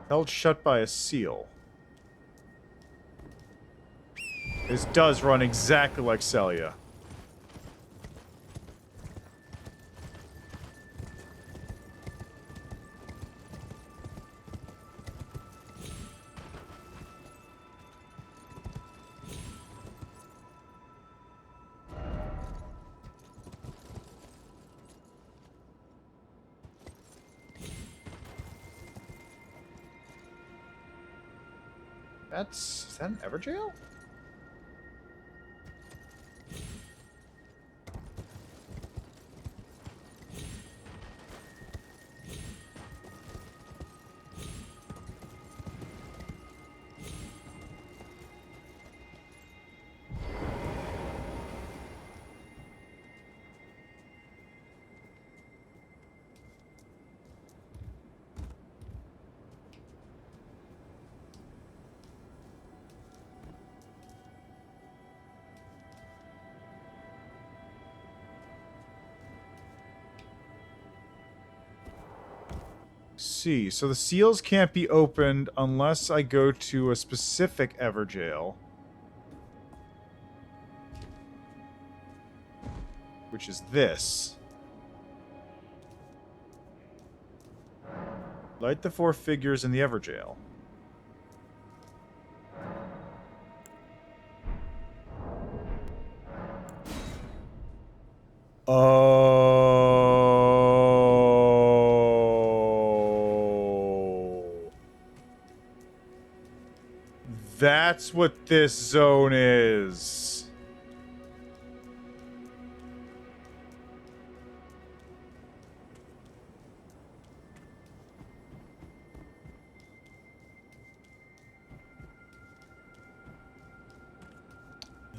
Held shut by a seal. This does run exactly like Celia. Is that an Everjail? See, so the seals can't be opened unless I go to a specific Everjail. Which is this. Light the 4 figures in the Everjail. Oh. That's what this zone is.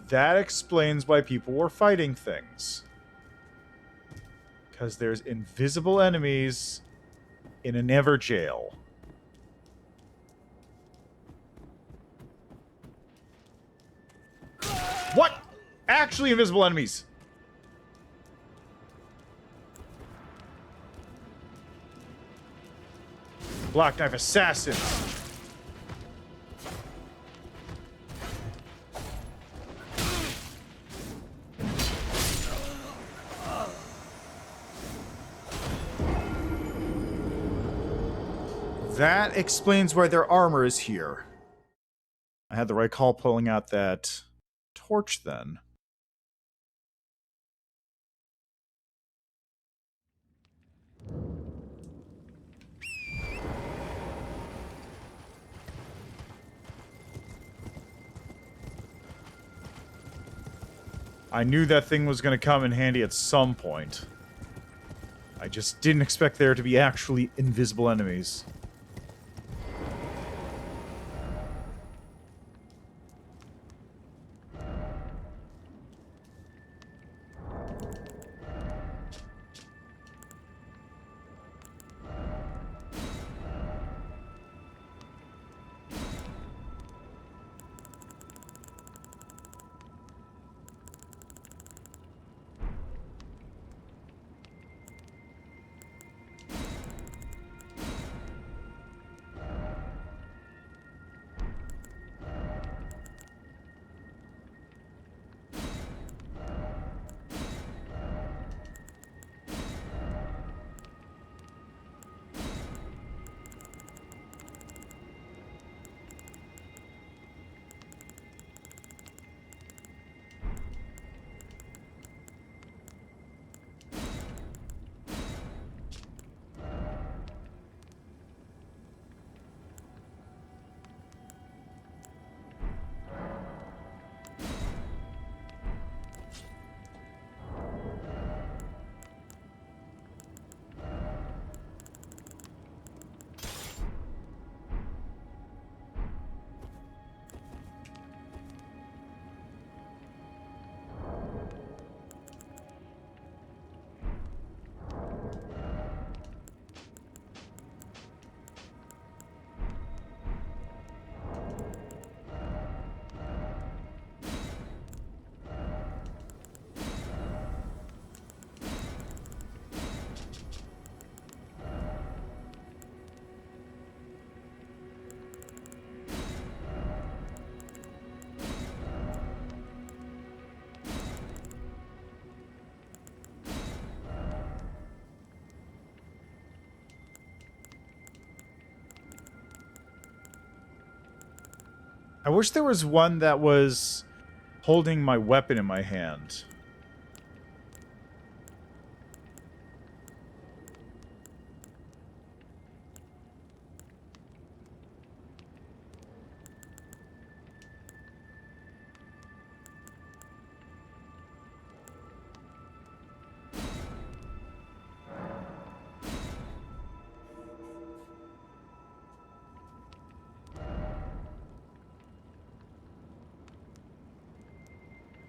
That explains why people were fighting things. Because there's invisible enemies in an Everjail. What? Actually invisible enemies. Black Knife Assassins. That explains why their armor is here. I had the right call pulling out that torch then. I knew that thing was going to come in handy at some point. I just didn't expect there to be actually invisible enemies. wish there was one that was holding my weapon in my hand.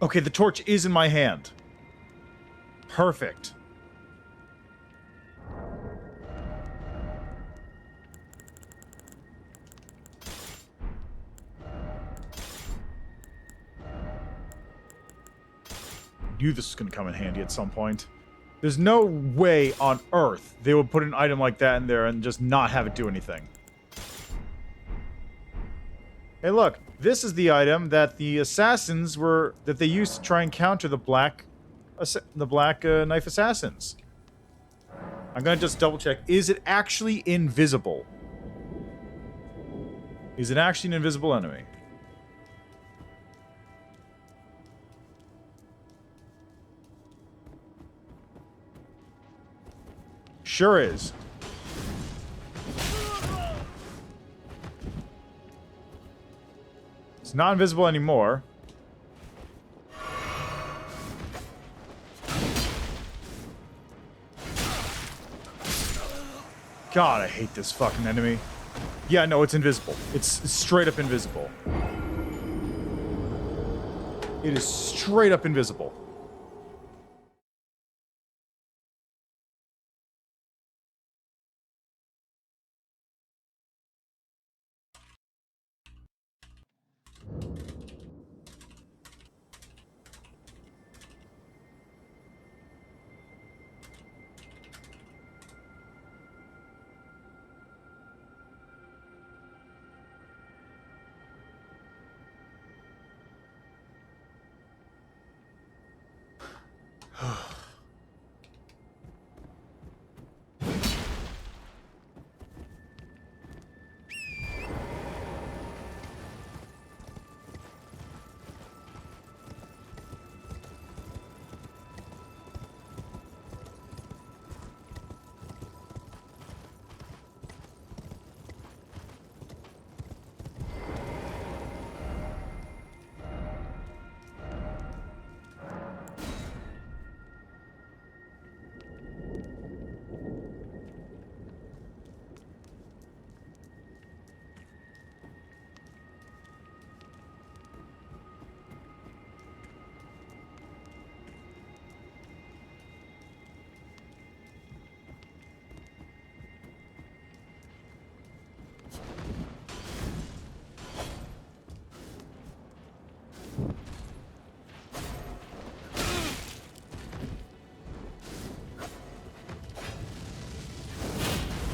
Okay, the torch is in my hand. Perfect. Knew this was going to come in handy at some point. There's no way on Earth they would put an item like that in there and just not have it do anything. Hey, look. This is the item that the assassins were... that they used to try and counter the black knife assassins. I'm gonna just double check. Is it actually invisible? Is it actually an invisible enemy? Sure is. It's not invisible anymore. God, I hate this fucking enemy. Yeah, no, it's invisible. It's straight up invisible. It is straight up invisible.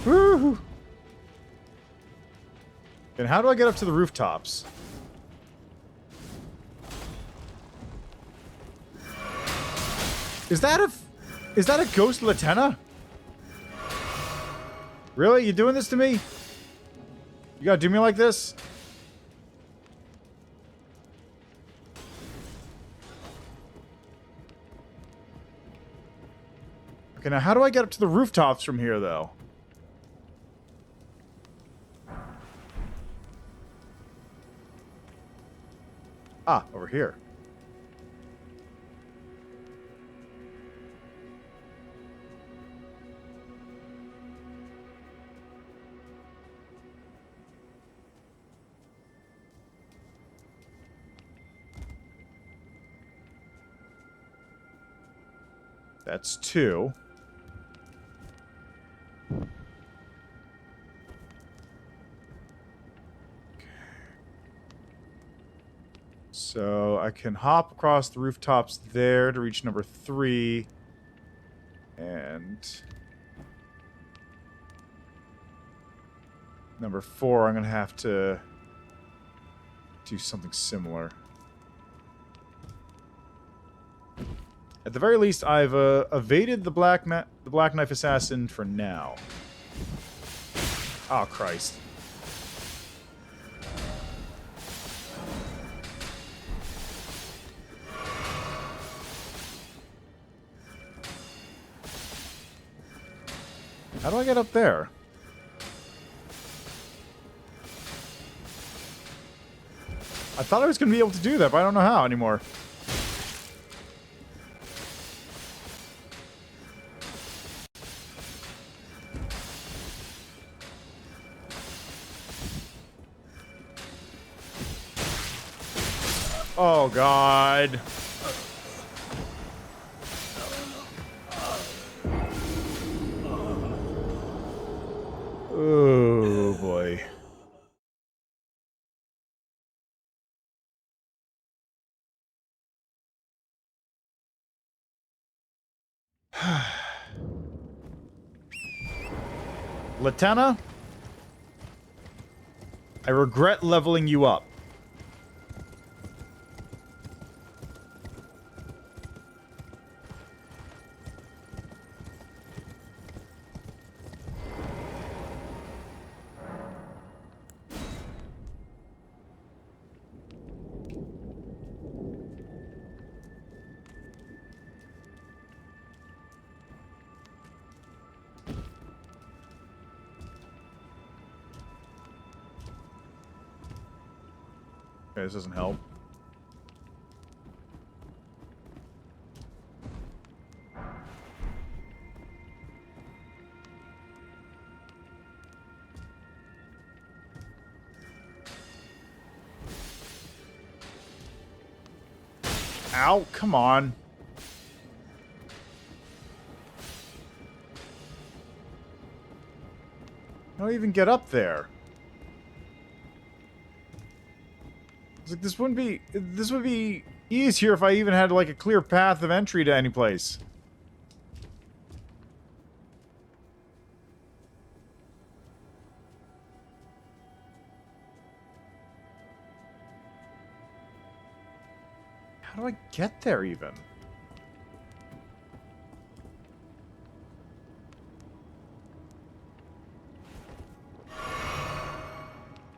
Woo! And how do I get up to the rooftops? Is that a ghost Latenna? Really? You doing this to me? You gotta do me like this? Okay, now how do I get up to the rooftops from here, though? Ah, over here. That's 2. So I can hop across the rooftops there to reach number 3. And number 4, I'm going to have to do something similar. At the very least, I've evaded the black knife assassin for now. Oh, Christ. How do I get up there? I thought I was going to be able to do that, but I don't know how anymore. Oh, God. Oh, boy. Latena, I regret leveling you up. Okay, this doesn't help. Ow, come on. How do I even get up there? It's like this would be easier if I even had like a clear path of entry to any place. How do I get there even?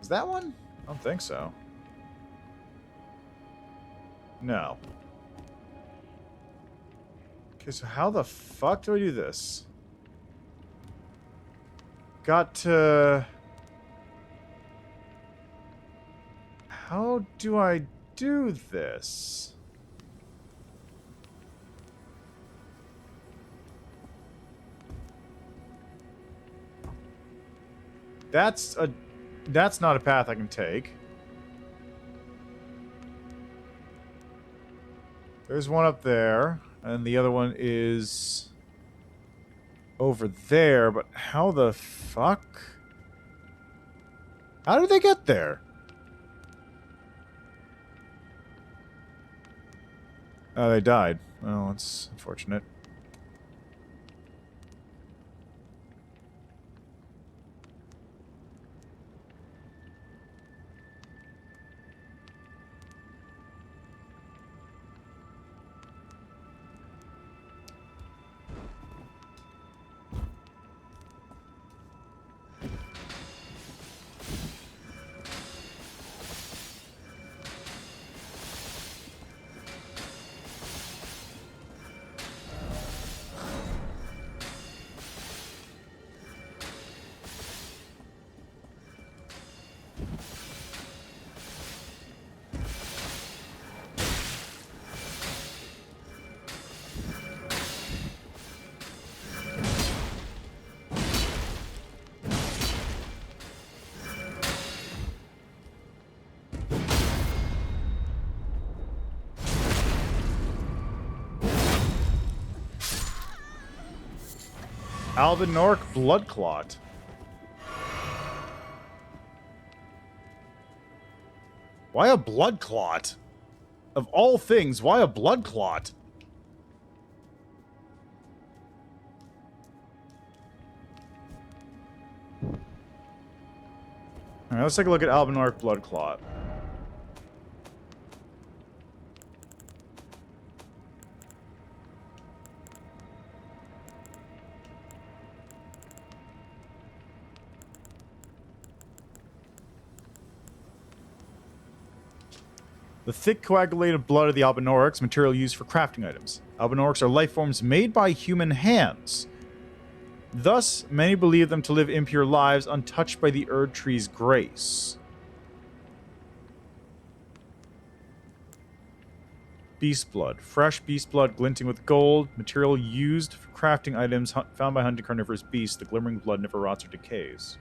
Is that one? I don't think so. No. Okay, so how the fuck do I do this? Got to... How do I do this? That's not a path I can take. There's one up there, and the other one is over there, but how the fuck? How did they get there? Oh, they died. Well, that's unfortunate. Albinork blood clot. Why a blood clot? Of all things, why a blood clot? Alright, let's take a look at Albinork blood clot. The thick coagulated blood of the Albinorics, material used for crafting items. Albinorics are life forms made by human hands. Thus, many believe them to live impure lives untouched by the Erd Tree's grace. Beast blood. Fresh beast blood glinting with gold. Material used for crafting items found by hunting carnivorous beasts. The glimmering blood never rots or decays.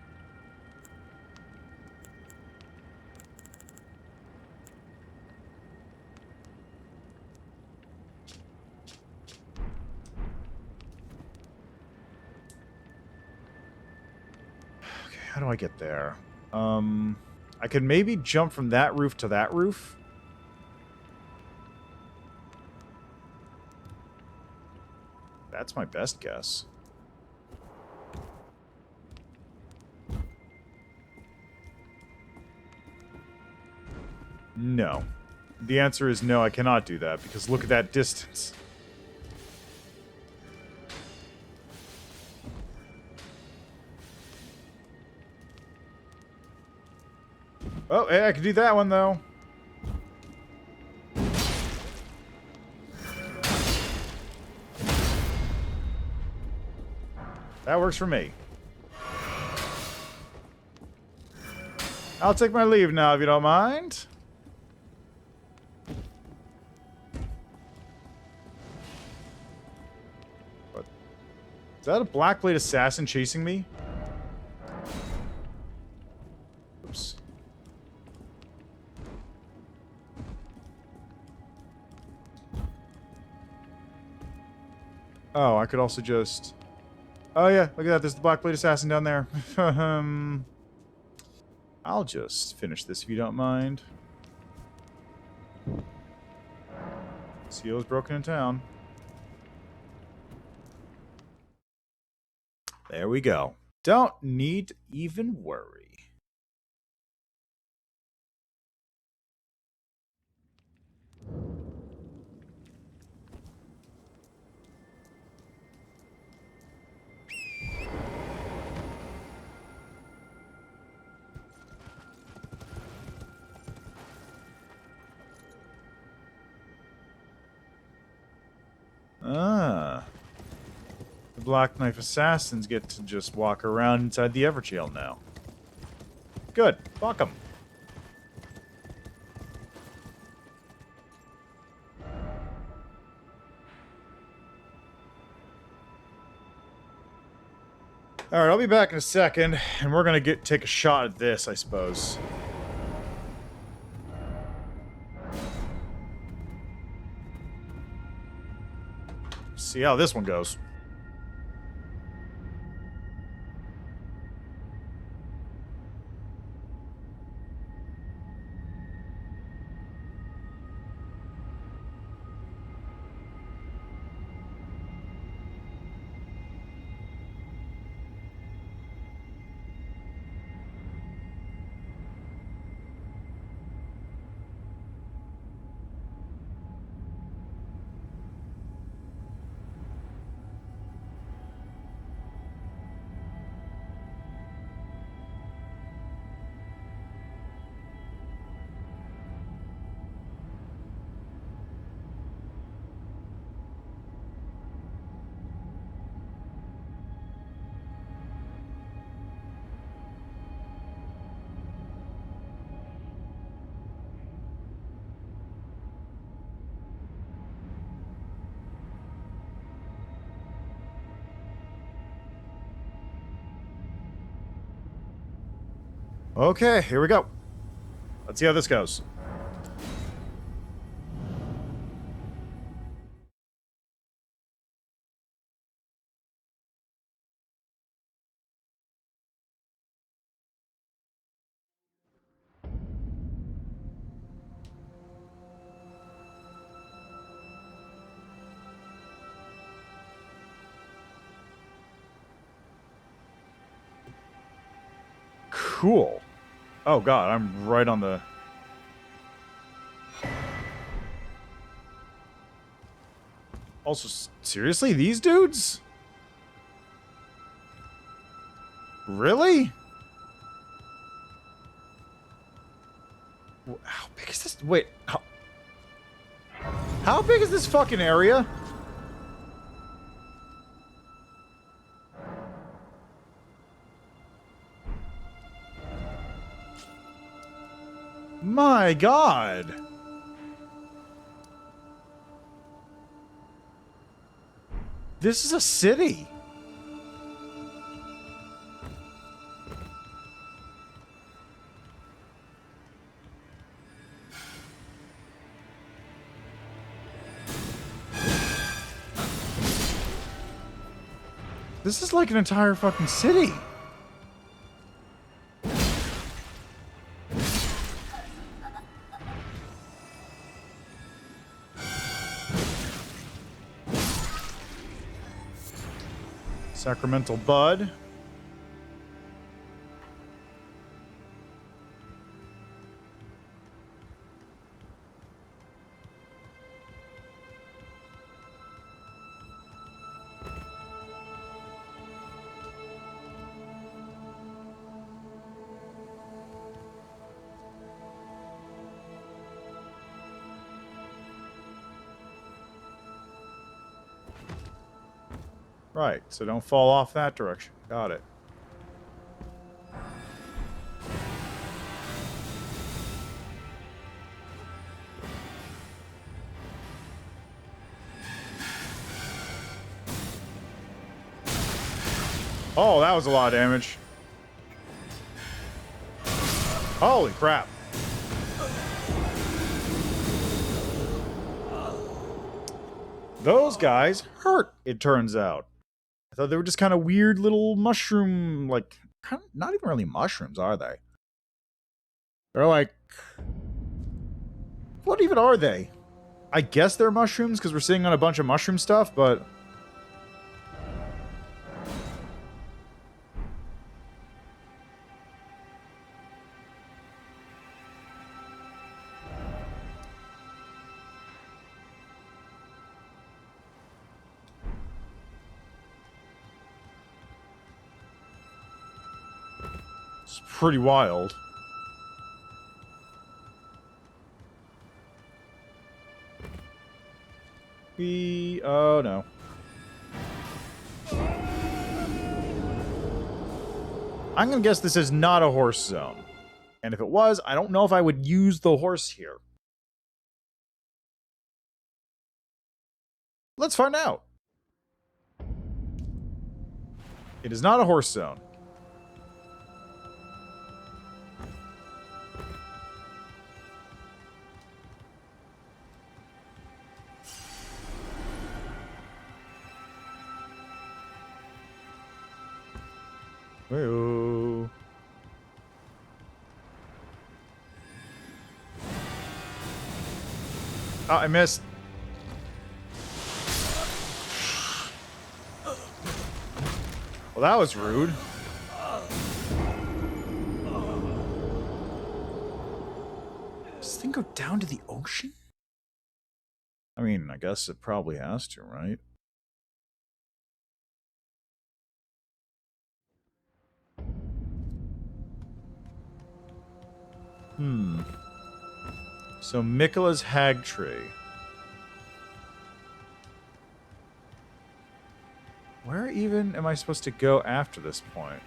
Okay, how do I get there? I could maybe jump from that roof to that roof. That's my best guess. No. The answer is no, I cannot do that, because look at that distance. Oh, hey, I can do that one, though. That works for me. I'll take my leave now, if you don't mind. What? Is that a Blackblade assassin chasing me? Oops. Oh, I could also just... Oh yeah, look at that. There's the Blackblade assassin down there. I'll just finish this if you don't mind. Seal is broken in town. There we go. Don't need to even worry. Ah. The Black Knife Assassins get to just walk around inside the Everjail now. Good. Fuck them. Alright, I'll be back in a second, and we're gonna take a shot at this, I suppose. See how this one goes. Okay, here we go. Let's see how this goes. Cool. Oh god, I'm right on the... Also, seriously? These dudes? Really? How big is this? Wait, how big is this fucking area? My God. This is a city. This is like an entire fucking city. Sacramental Bud. Right, so don't fall off that direction. Got it. Oh, that was a lot of damage. Holy crap. Those guys hurt, it turns out. I thought they were just kind of weird little mushroom, like, kind of, not even really mushrooms, are they? They're like... What even are they? I guess they're mushrooms, because we're sitting on a bunch of mushroom stuff, but... It's pretty wild. Oh no. I'm gonna guess this is not a horse zone. And if it was, I don't know if I would use the horse here. Let's find out. It is not a horse zone. Whoa. Oh, I missed. Well, that was rude. Does this thing go down to the ocean? I mean, I guess it probably has to, right? So, Mikola's Hag Tree. Where even am I supposed to go after this point?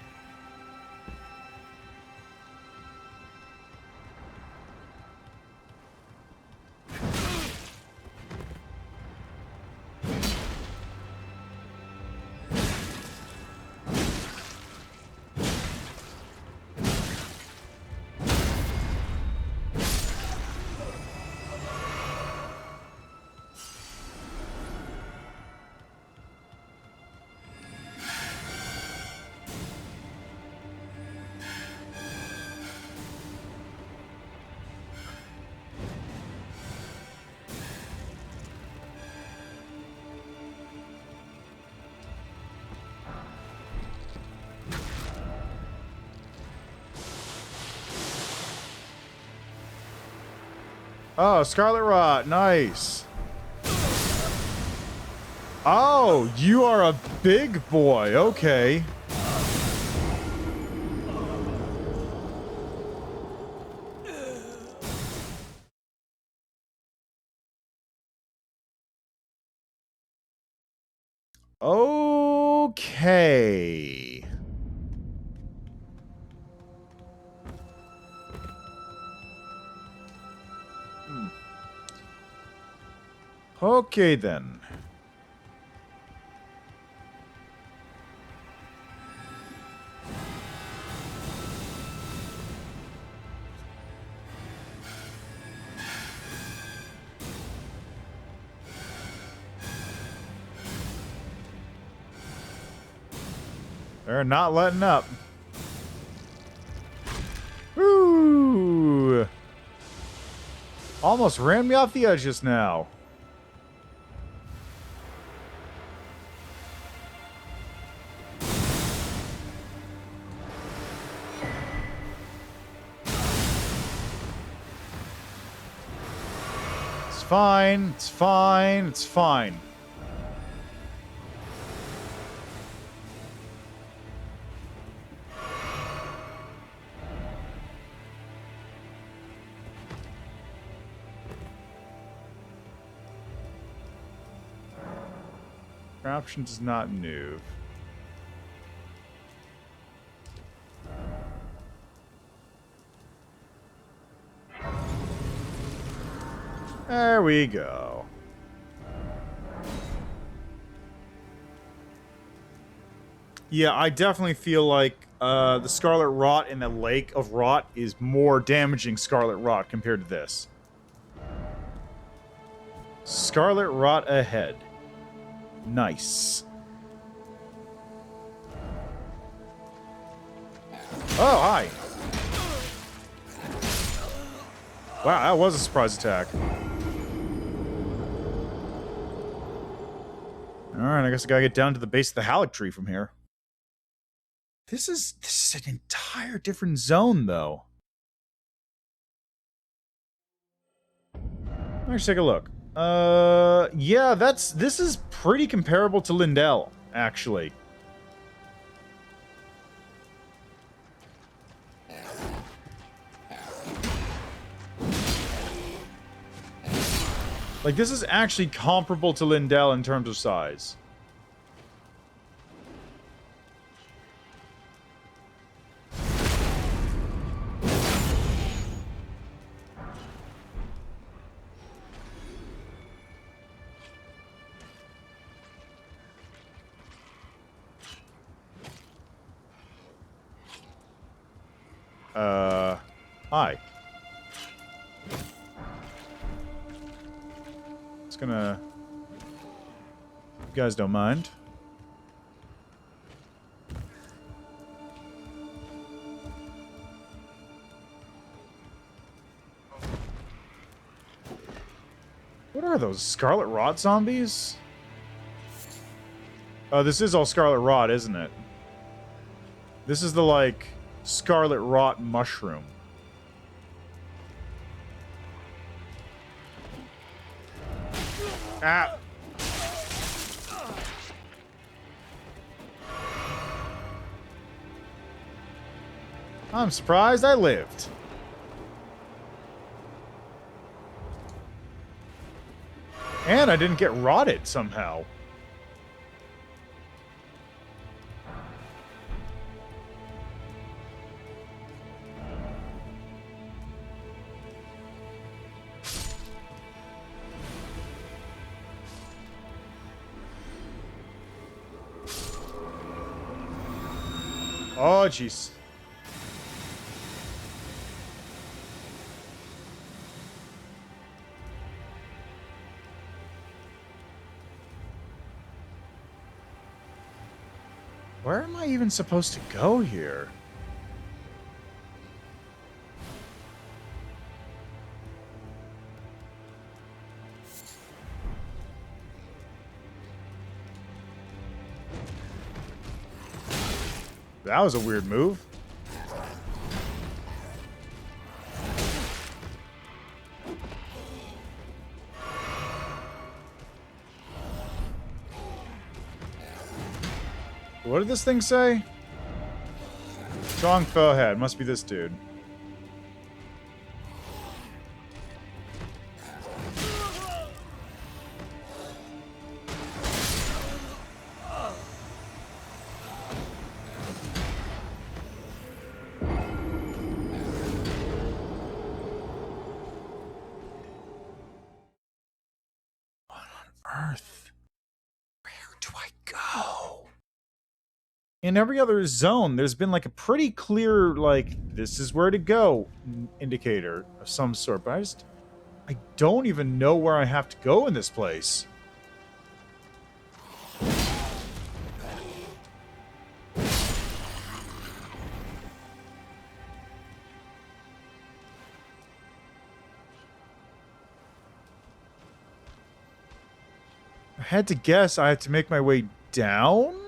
Oh, Scarlet Rot, nice. Oh, you are a big boy, okay. Okay. Okay, then. They're not letting up. Woo! Almost ran me off the edge just now. It's fine. It's fine. It's fine. Option does not move. There we go. Yeah, I definitely feel like the Scarlet Rot in the Lake of Rot is more damaging Scarlet Rot compared to this. Scarlet Rot ahead. Nice. Oh, hi. Wow, that was a surprise attack. Alright, I guess I gotta get down to the base of the Halleck tree from here. This is an entire different zone, though. Let's take a look. Yeah, this is pretty comparable to Lindell, actually. Like, this is actually comparable to Lindell in terms of size. Hi. It's gonna... If you guys don't mind. What are those? Scarlet Rot zombies? Oh, this is all Scarlet Rot, isn't it? This is the, like, Scarlet Rot mushroom. Ah! I'm surprised I lived. And I didn't get rotted somehow. Oh, jeez. Where am I even supposed to go here? That was a weird move. What did this thing say? Strong foe head. Must be this dude. north. Where do I go? In every other zone, there's been like a pretty clear, like, this is where to go indicator of some sort, but I don't even know where I have to go in this place. I had to guess I had to make my way down?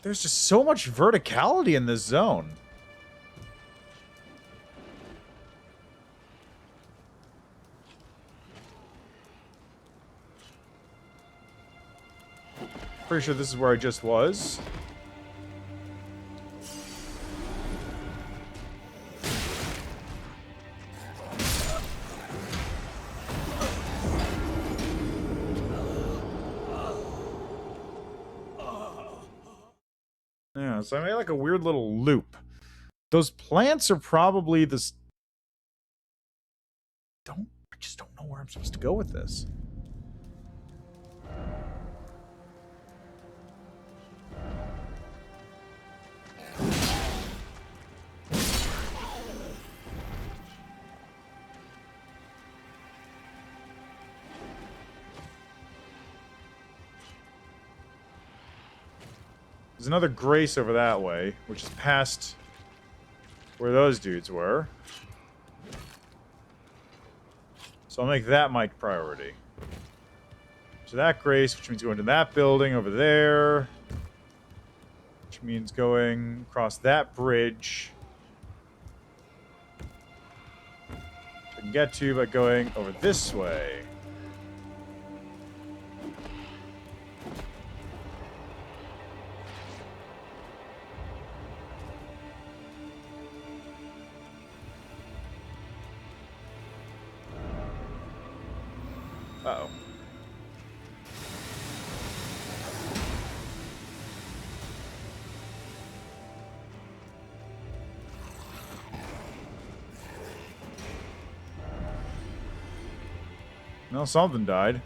There's just so much verticality in this zone. Pretty sure this is where I just was. Yeah, so I made like a weird little loop. Those plants are probably this. I just don't know where I'm supposed to go with this. There's another Grace over that way, which is past where those dudes were. So I'll make that my priority. So that Grace, which means going to that building over there. Which means going across that bridge. I can get to by going over this way. Uh-oh. No, something died.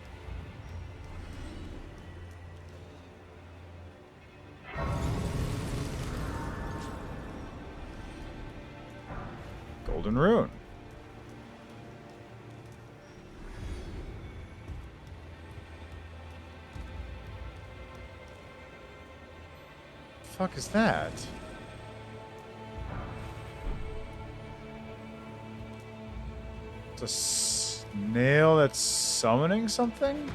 Golden Rune. Fuck is that? It's a snail that's summoning something?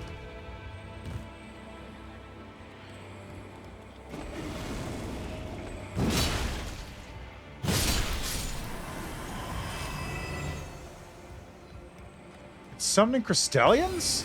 It's summoning Crystallians?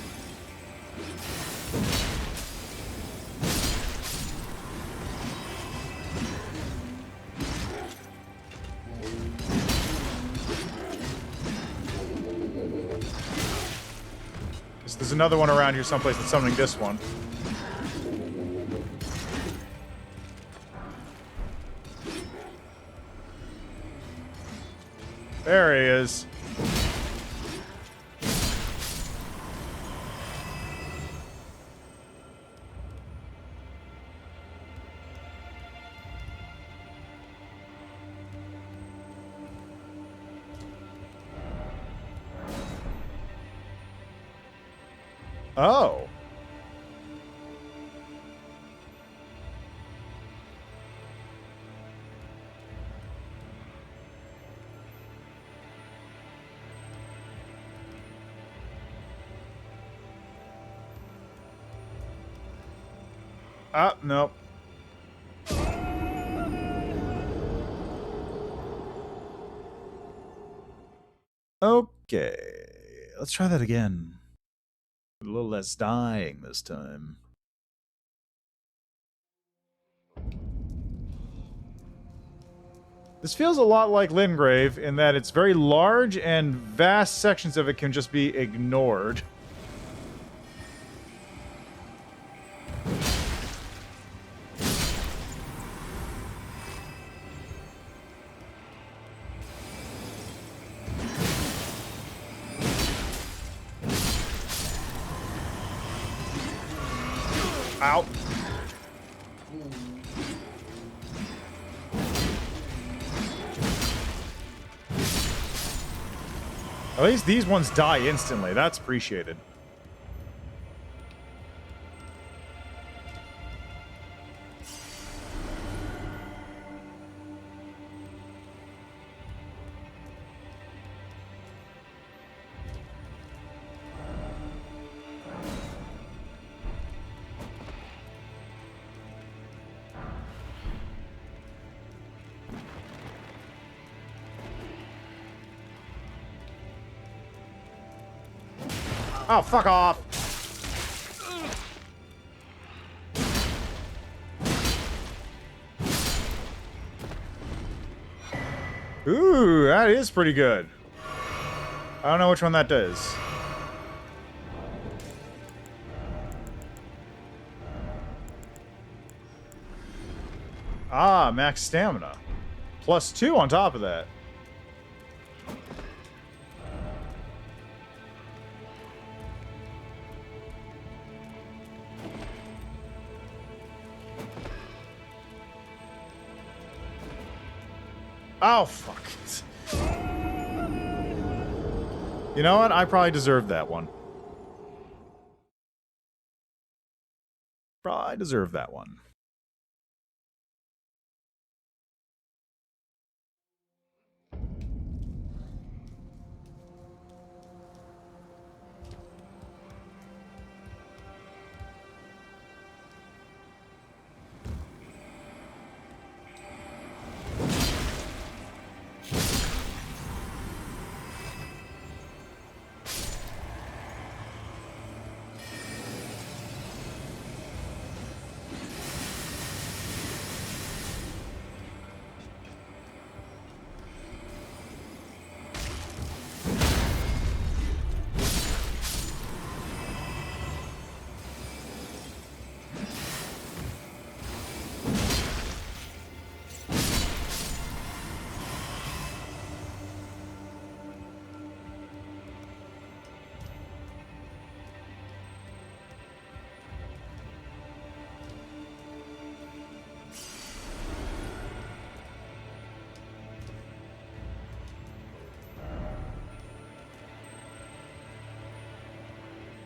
There's another one around here someplace that's summoning this one. There he is. Oh. Ah, nope. Okay. Let's try that again. A little less dying this time. This feels a lot like Lingrave in that it's very large and vast sections of it can just be ignored. Ow. At least these ones die instantly. That's appreciated. Oh, fuck off. Ooh, that is pretty good. I don't know which one that does. Ah, max stamina. +2 on top of that. Oh, fuck. You know what? I probably deserved that one. Probably deserved that one.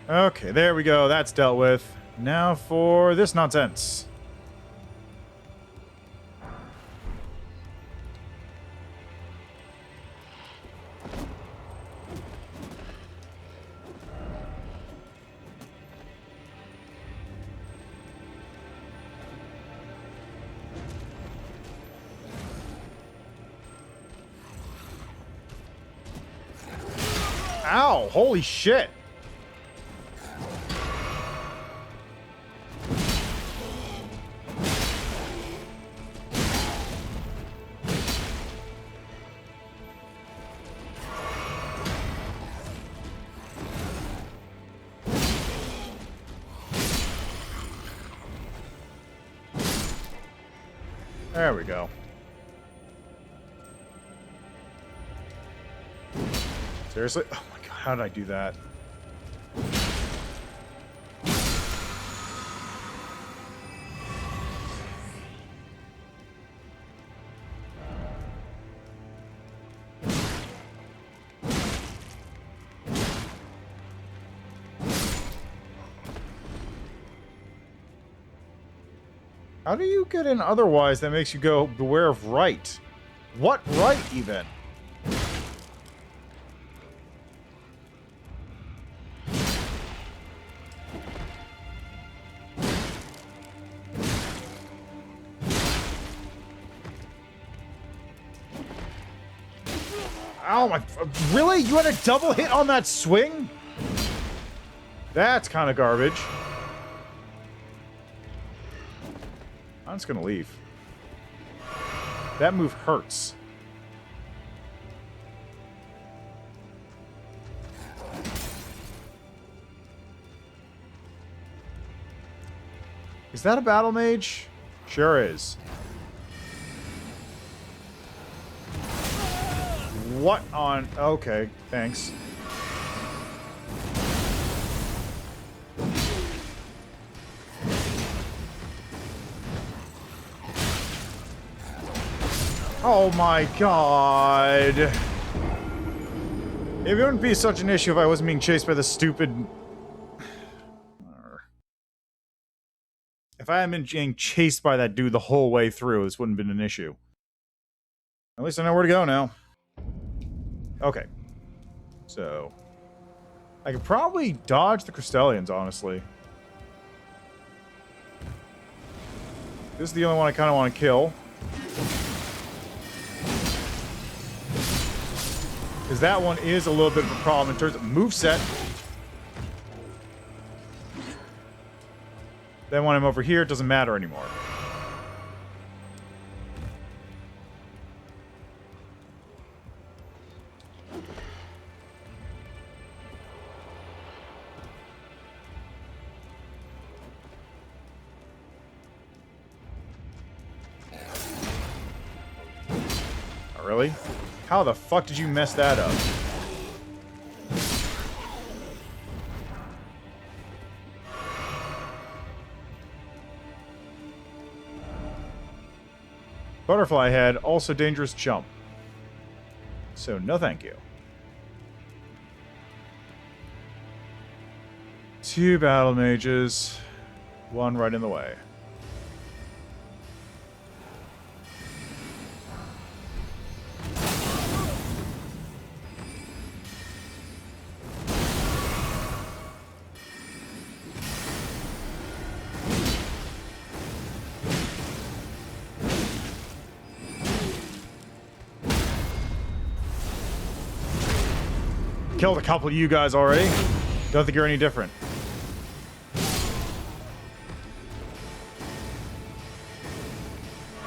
Okay, there we go. That's dealt with. Now for this nonsense. Ow! Holy shit! There we go. Seriously? Oh my god, how did I do that? How do you get in otherwise that makes you go, beware of right? What right, even? Ow, my... Really? You had a double hit on that swing? That's kind of garbage. I'm just gonna leave. That move hurts. Is that a battle mage? Sure is. What on... Okay, thanks. Oh my god. It wouldn't be such an issue if I wasn't being chased by the stupid... If I hadn't been being chased by that dude the whole way through, this wouldn't have been an issue. At least I know where to go now. Okay. So... I could probably dodge the Crystallians, honestly. This is the only one I kind of want to kill. Because that one is a little bit of a problem in terms of moveset. Then when I'm over here, it doesn't matter anymore. Oh, really? How the fuck did you mess that up? Butterfly head, also dangerous jump. So, no thank you. 2 battle mages. 1 right in the way. Killed a couple of you guys already. Don't think you're any different.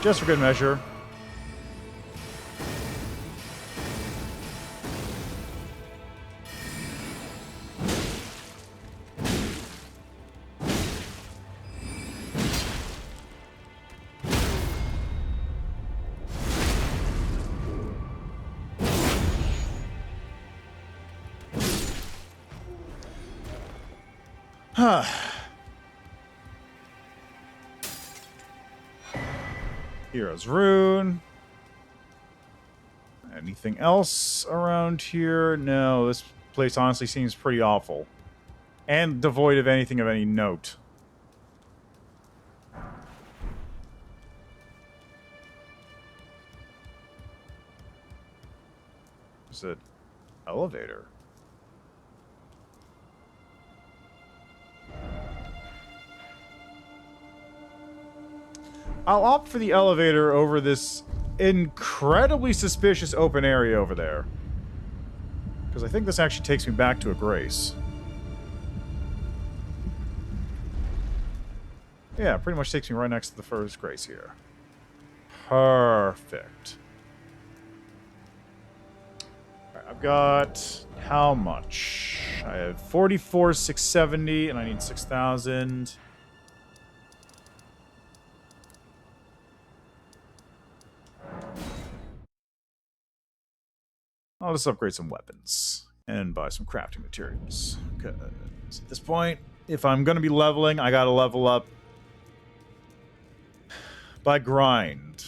Just for good measure. Hero's Rune. Anything else around here? No, this place honestly seems pretty awful. And devoid of anything of any note. There's an elevator. I'll opt for the elevator over this incredibly suspicious open area over there. Because I think this actually takes me back to a Grace. Yeah, pretty much takes me right next to the first Grace here. Perfect. Alright, I've got... how much? I have 44,670 and I need 6,000. I'll just upgrade some weapons and buy some crafting materials. Because at this point, if I'm going to be leveling, I got to level up by grind.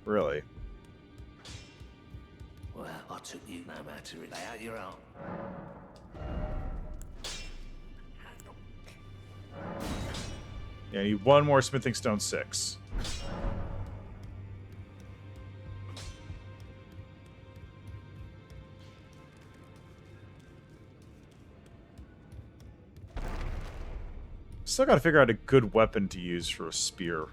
Really. Well, I took you no matter. Lay out your arm. Yeah, I need 1 more smithing stone 6. Still gotta figure out a good weapon to use for a spear.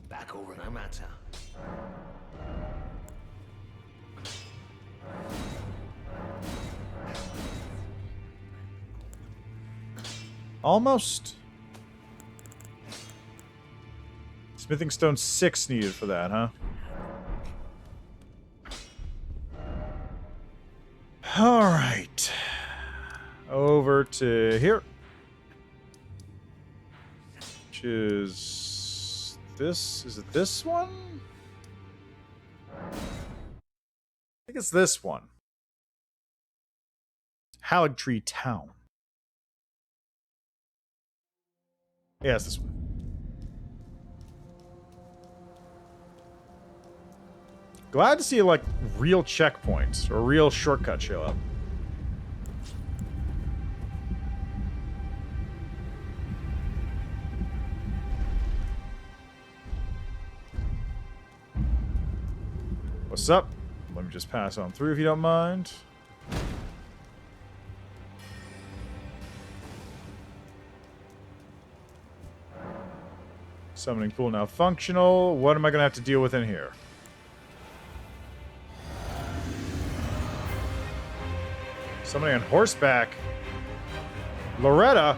Back over no matter. Almost. Smithing stone 6 needed for that, huh? All right. Over to here. Which is this? Is it this one? I think it's this one. Howard Town. Yeah, it's this one. Glad to see, like, real checkpoints or real shortcuts show up. What's up? Let me just pass on through if you don't mind. Summoning pool now functional. What am I going to have to deal with in here? Somebody on horseback. Loretta.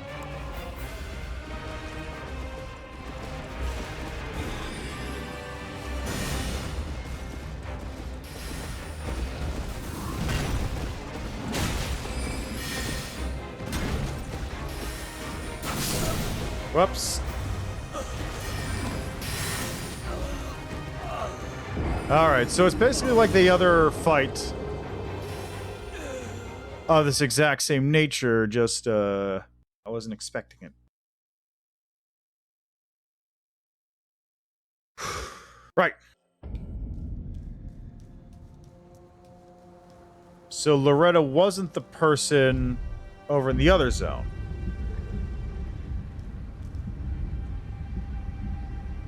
Whoops. Alright, so it's basically like the other fight of this exact same nature, just, I wasn't expecting it. Right. So Loretta wasn't the person over in the other zone.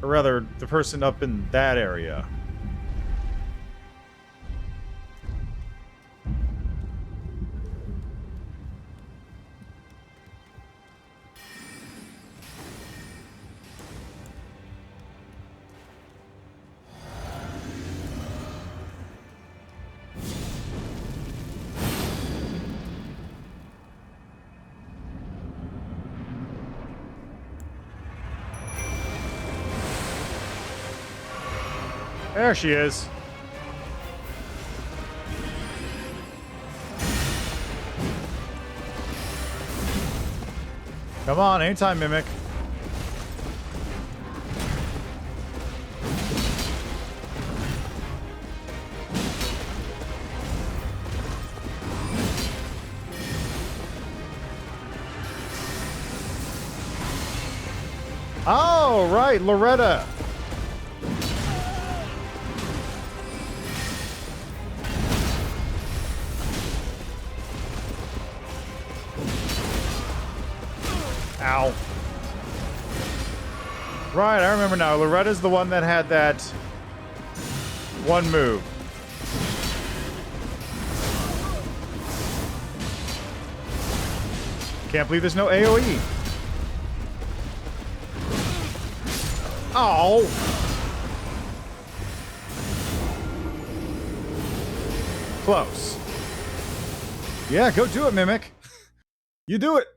Or rather, the person up in that area. There she is. Come on, anytime, Mimic. Oh, right, Loretta. Ow. Right, I remember now. Loretta's the one that had that one move. Can't believe there's no AoE. Oh. Close. Yeah, go do it, Mimic. You do it.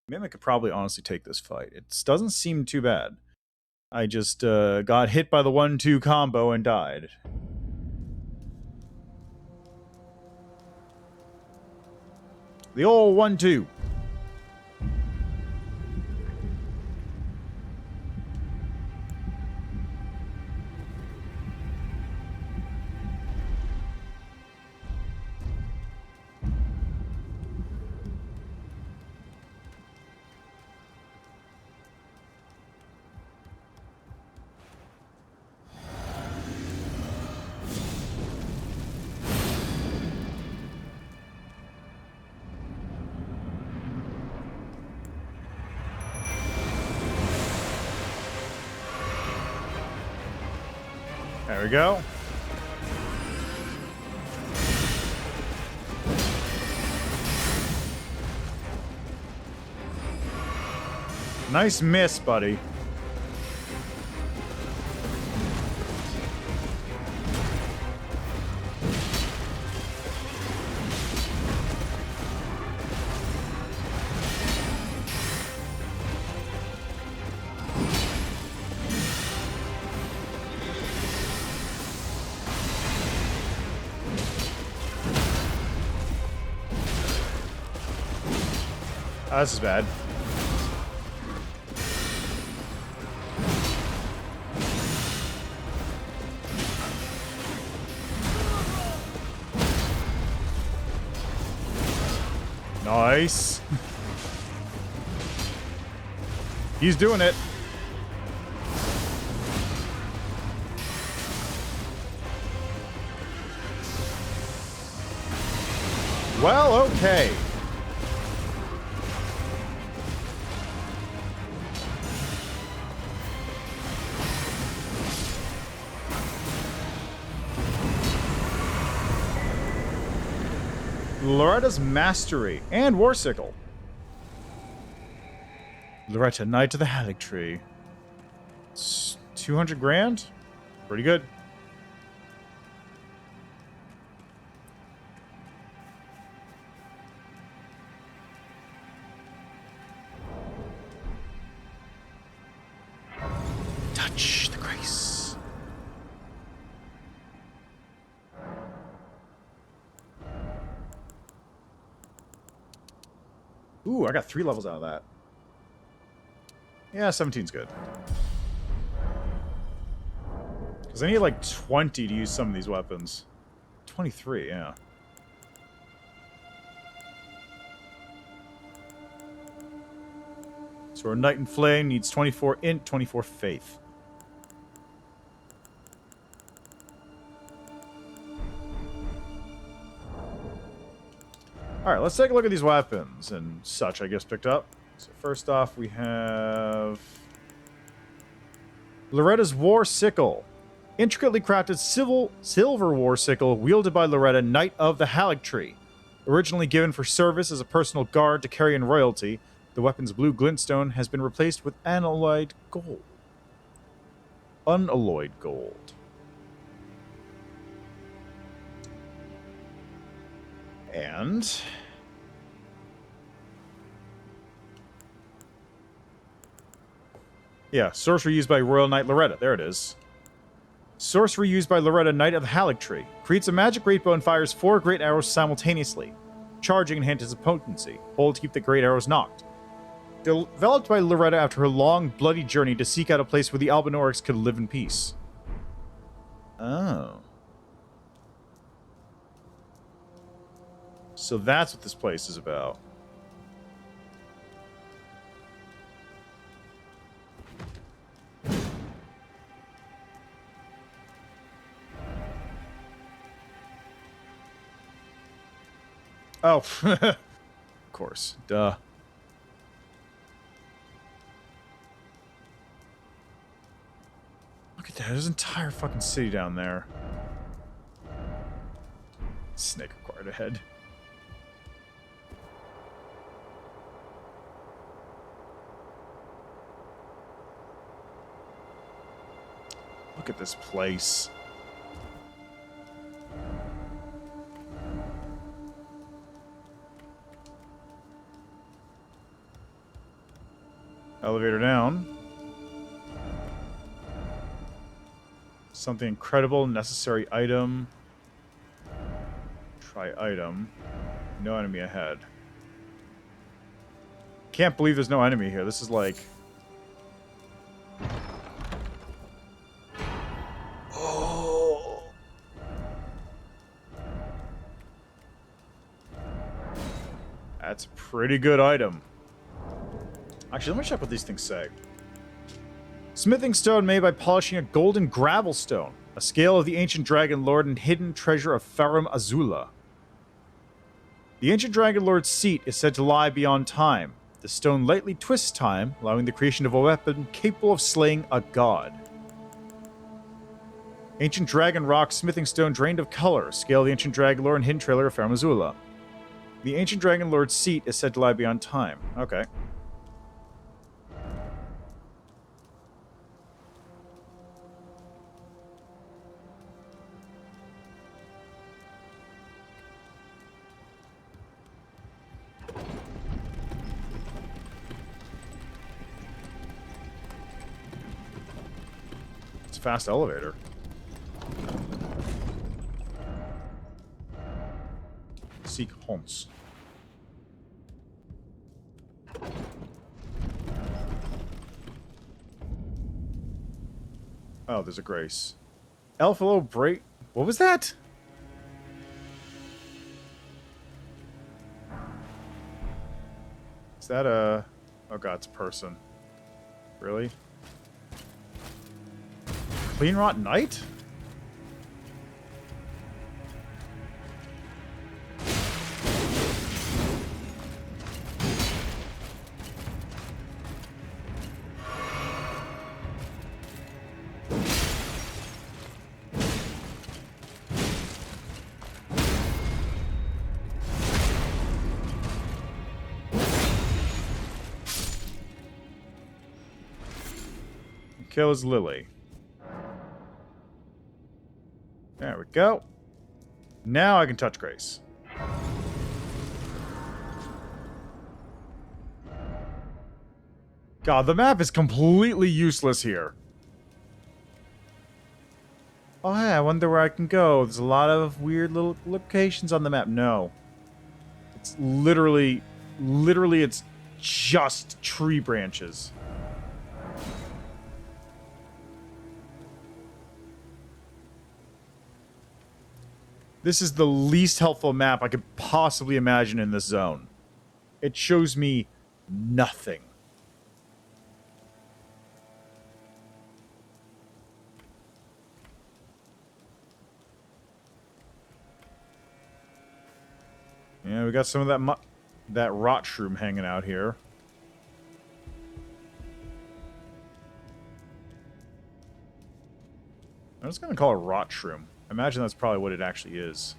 Mimic could probably honestly take this fight. It doesn't seem too bad. I just got hit by the 1-2 combo and died. The old 1-2. There we go. Nice miss, buddy. Oh, this is bad. Nice. He's doing it. Well, okay. Loretta's Mastery and Warsickle. Loretta, Knight of the Haddock Tree. It's 200 grand? Pretty good. Touch the grace. Ooh, I got 3 levels out of that. Yeah, 17's good. Because I need like 20 to use some of these weapons. 23, yeah. So our Knight in Flame needs 24 int, 24 faith. Alright, let's take a look at these weapons and such I just picked up. So first off, we have Loretta's War Sickle. Intricately crafted silver war sickle wielded by Loretta, Knight of the Haddock Tree. Originally given for service as a personal guard to carry in royalty, the weapon's blue glintstone has been replaced with unalloyed gold. Unalloyed gold. And yeah, sorcery used by Royal Knight Loretta. There it is. Sorcery used by Loretta, Knight of the Haddock Tree. Creates a magic great bow and fires 4 great arrows simultaneously. Charging enhances potency. Hold to keep the great arrows knocked. Developed by Loretta after her long, bloody journey to seek out a place where the Albinorics could live in peace. Oh. So that's what this place is about. Oh, of course. Duh. Look at that. There's an entire fucking city down there. Snake acquired a head. Look at this place. Elevator down. Something incredible, necessary item. Try item. No enemy ahead. Can't believe there's no enemy here. This is like... Oh. That's a pretty good item. Actually, let me check what these things say. Smithing stone made by polishing a golden gravel stone. A scale of the ancient dragon lord and hidden treasure of Farum Azula. The ancient dragon lord's seat is said to lie beyond time. The stone lightly twists time, allowing the creation of a weapon capable of slaying a god. Ancient dragon rock smithing stone drained of color. Scale of the ancient dragon lord and hidden trailer of Farum Azula. The ancient dragon lord's seat is said to lie beyond time. Okay. Fast elevator. Seek Holmes. Oh, there's a Grace. Elfilo break. What was that? Is that a... Oh god, it's a person. Really? Clean Rot Knight? Kills Lily. There we go. Now I can touch Grace. God, the map is completely useless here. Oh, hey, I wonder where I can go. There's a lot of weird little locations on the map. No. It's literally it's just tree branches. This is the least helpful map I could possibly imagine in this zone. It shows me nothing. Yeah, we got some of that rot shroom hanging out here. I'm just gonna call it rot shroom. I imagine that's probably what it actually is.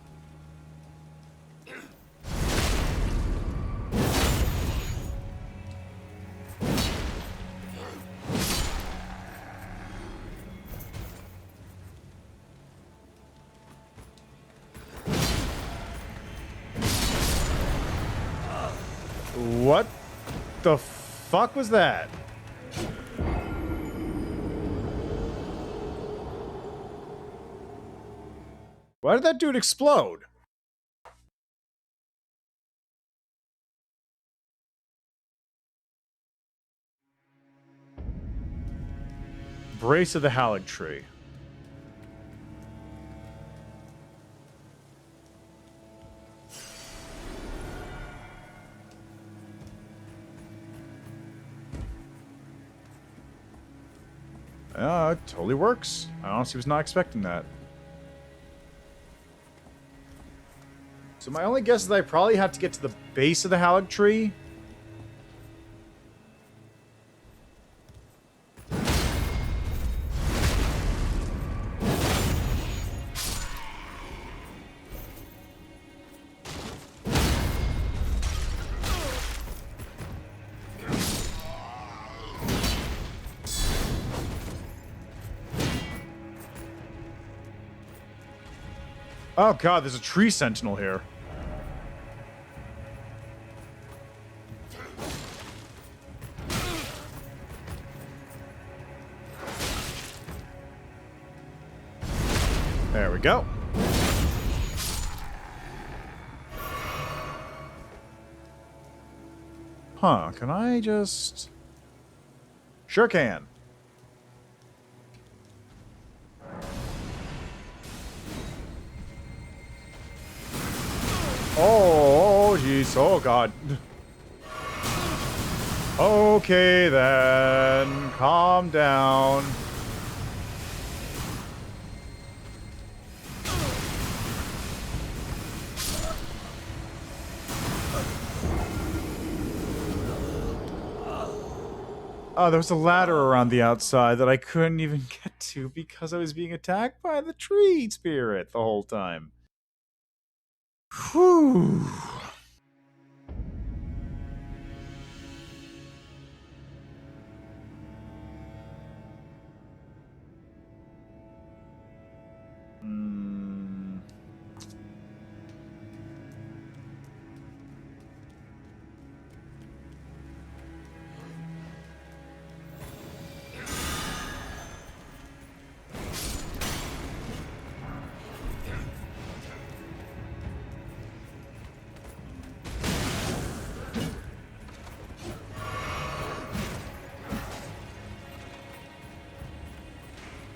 What the fuck was that? Why did that dude explode? Brace of the Halig Tree. It totally works. I honestly was not expecting that. So my only guess is that I probably have to get to the base of the Halig Tree. Oh god, there's a tree sentinel here. There we go. Huh, can I just... Sure can. Oh, jeez. Oh, God. Okay, then. Calm down. Oh, there was a ladder around the outside that I couldn't even get to because I was being attacked by the tree spirit the whole time. Whew.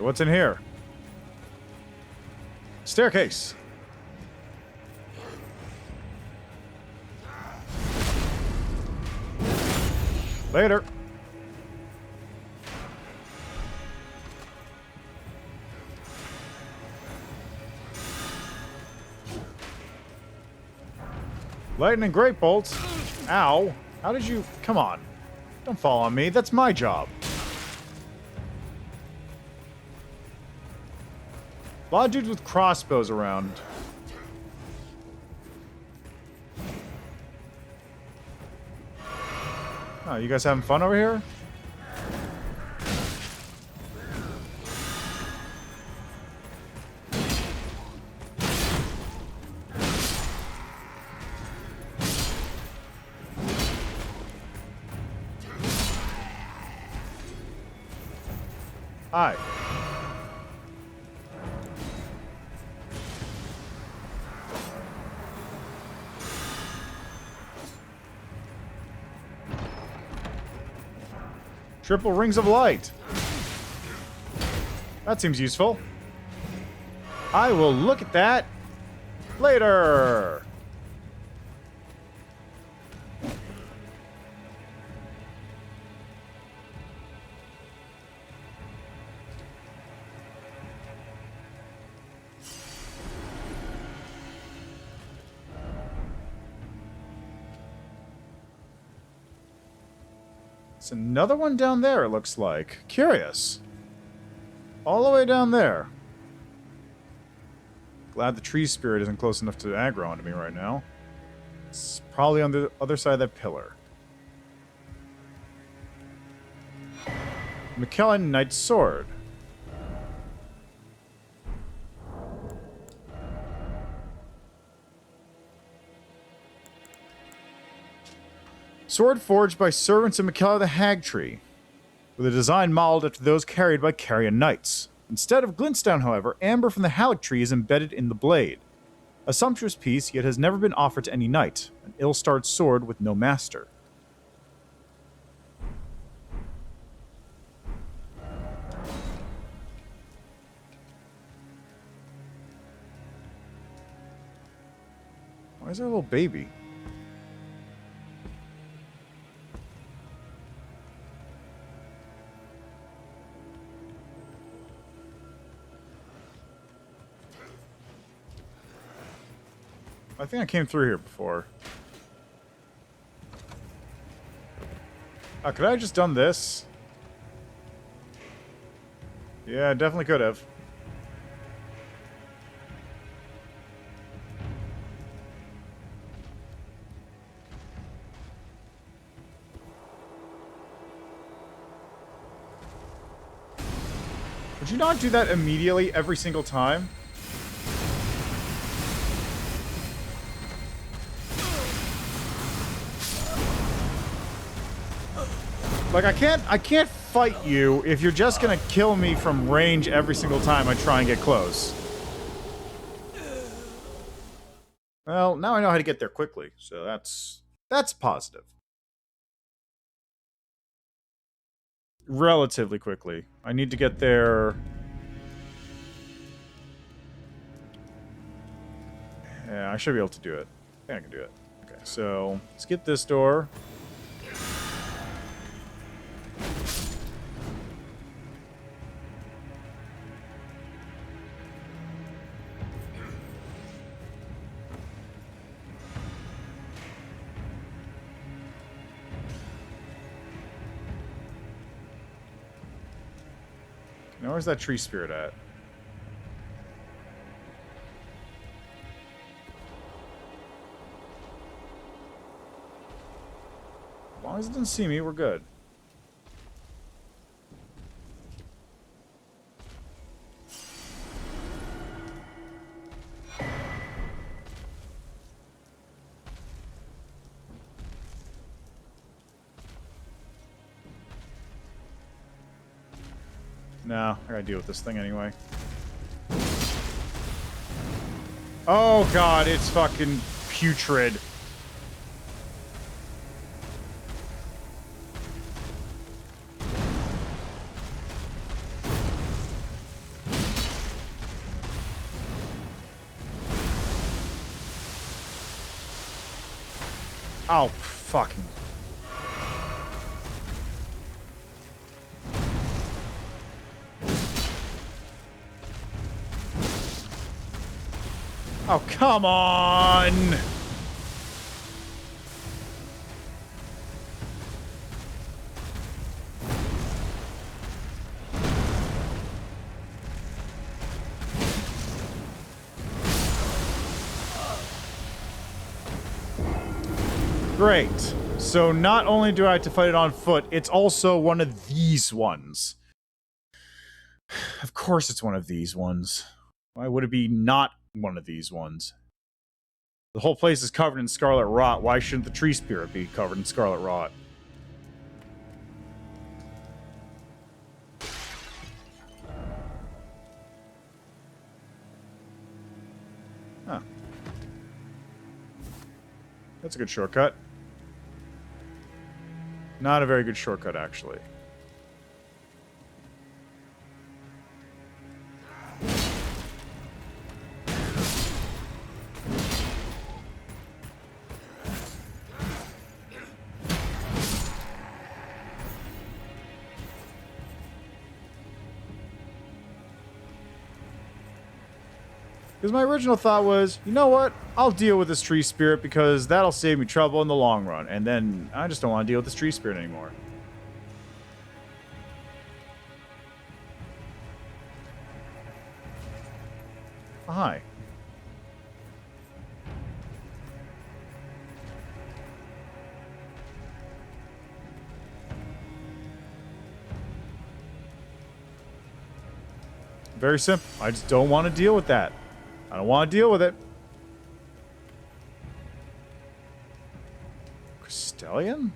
So what's in here? Staircase. Later. Lightning great bolts. Ow. How did you... Come on. Don't fall on me. That's my job. A lot of dudes with crossbows around. Oh, you guys having fun over here? Hi. Triple rings of light. That seems useful. I will look at that later. It's another one down there, it looks like. Curious. All the way down there. Glad the tree spirit isn't close enough to aggro onto me right now. It's probably on the other side of that pillar. McKellen Knight's Sword. Sword forged by servants of Mikella the Hag Tree, with a design modeled after those carried by Carrion Knights. Instead of glintstone, however, amber from the Halleck tree is embedded in the blade. A sumptuous piece, yet has never been offered to any knight. An ill-starred sword with no master. Why is there a little baby? I think I came through here before. Oh, could I have just done this? Yeah, I definitely could have. Would you not do that immediately every single time? Like, I can't fight you if you're just gonna kill me from range every single time I try and get close. Well, now I know how to get there quickly, so that's positive. Relatively quickly. I need to get there... Yeah, I should be able to do it. I think I can do it. Okay, so let's get this door. Now, where's that tree spirit at? As long as it doesn't see me, we're good. No, I gotta deal with this thing anyway. Oh god, it's fucking putrid. Oh, fucking. Oh, come on! Great. So not only do I have to fight it on foot, it's also one of these ones. Of course it's one of these ones. Why would it be not one of these ones? The whole place is covered in scarlet rot. Why shouldn't the tree spirit be covered in scarlet rot? Huh. That's a good shortcut. Not a very good shortcut, actually. Because my original thought was, you know what? I'll deal with this tree spirit because that'll save me trouble in the long run. And then I just don't want to deal with this tree spirit anymore. Oh, hi. Very simple. I just don't want to deal with that. I don't want to deal with it. Crystallion?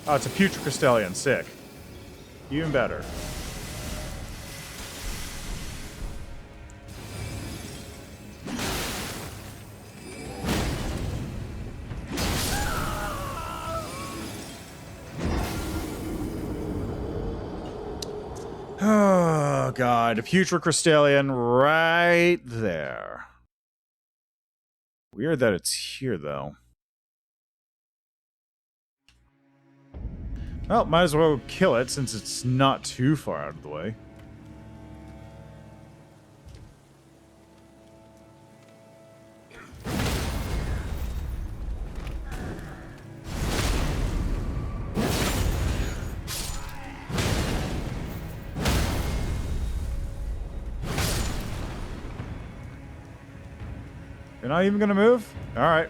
Oh, it's a putrid Crystallion. Sick. Even better. Oh, God. A putrid Crystallion right there. Weird that it's here, though. Well, might as well kill it since it's not too far out of the way. You're not even gonna move? Alright.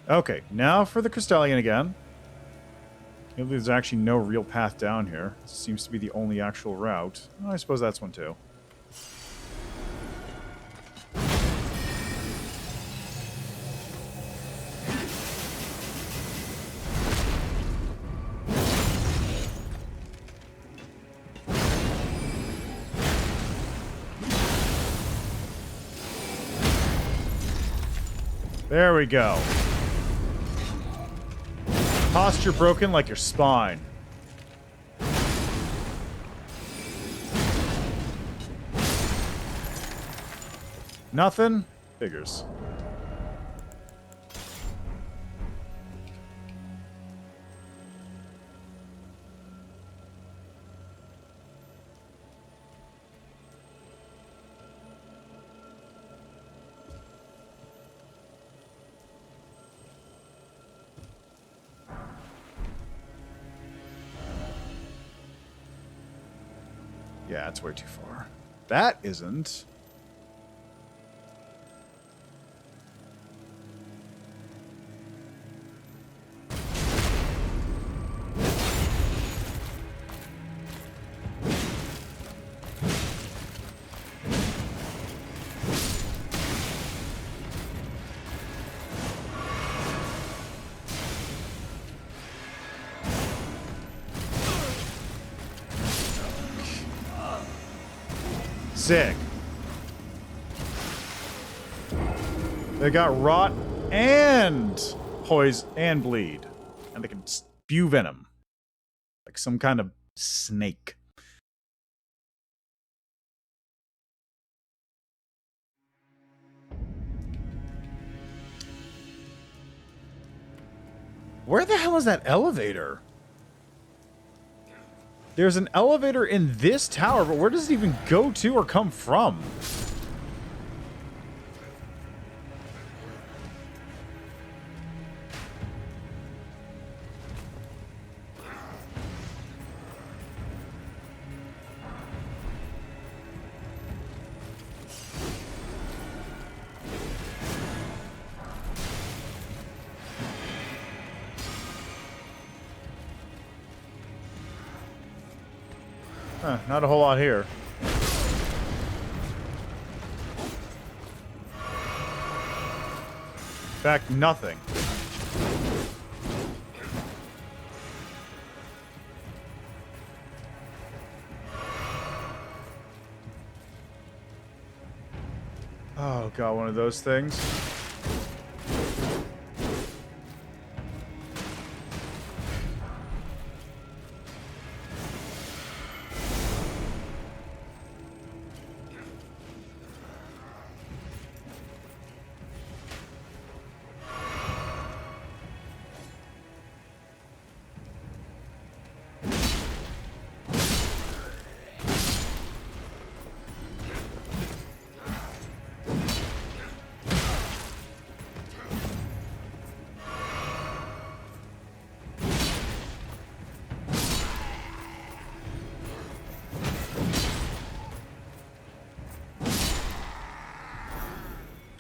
Okay, now for the Crystallion again. There's actually no real path down here. This seems to be the only actual route. Well, I suppose that's one too. There we go. Posture broken like your spine. Nothing? Figures. Yeah, it's way too far. That isn't. Sick. They got rot and poison and bleed. And they can spew venom. Like some kind of snake. Where the hell is that elevator? There's an elevator in this tower, but where does it even go to or come from? Huh, not a whole lot here. In fact, nothing. Oh god, one of those things.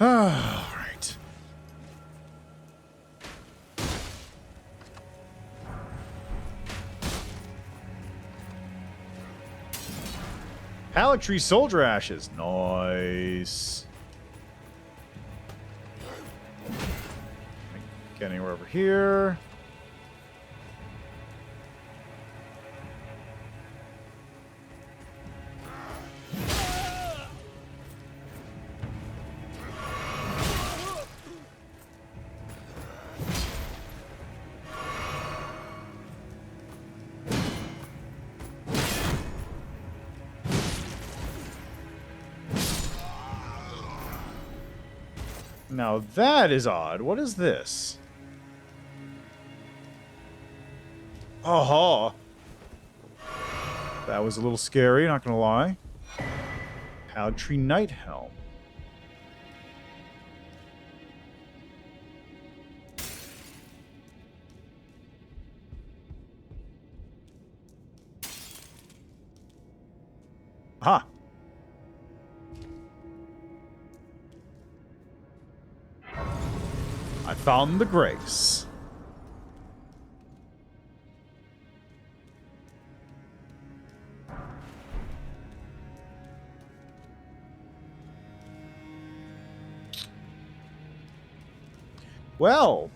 Alright. Palictree soldier ashes. Nice. Get anywhere over here. Now that is odd. What is this? Aha! That was a little scary, not gonna lie. Palictree Night Helm. Aha! I found the grace. Well,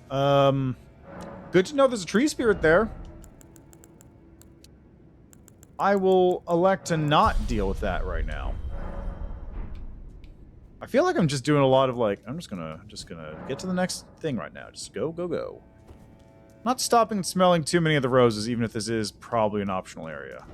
good to know there's a tree spirit there. I will elect to not deal with that right now. I feel like I'm just doing a lot of like, I'm just gonna get to the next thing right now. Just go, go, go. Not stopping and smelling too many of the roses, even if this is probably an optional area.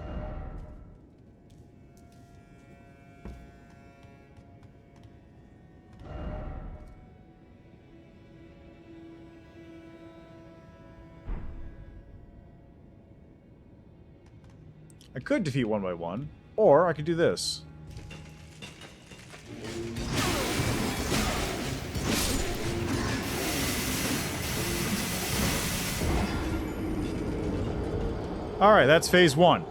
I could defeat one by one, or I could do this. Alright, that's phase 1.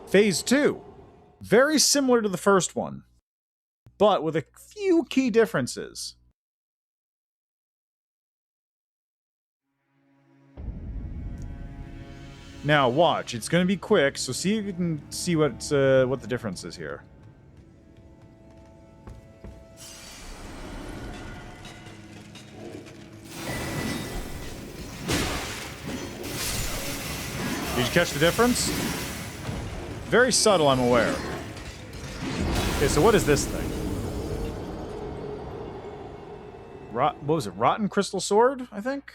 Phase 2. Very similar to the first one, but with a few key differences. Now, watch. It's going to be quick, so see if you can see what the difference is here. Did you catch the difference? Very subtle, I'm aware. Okay, so what is this thing? What was it? Rotten Crystal Sword, I think?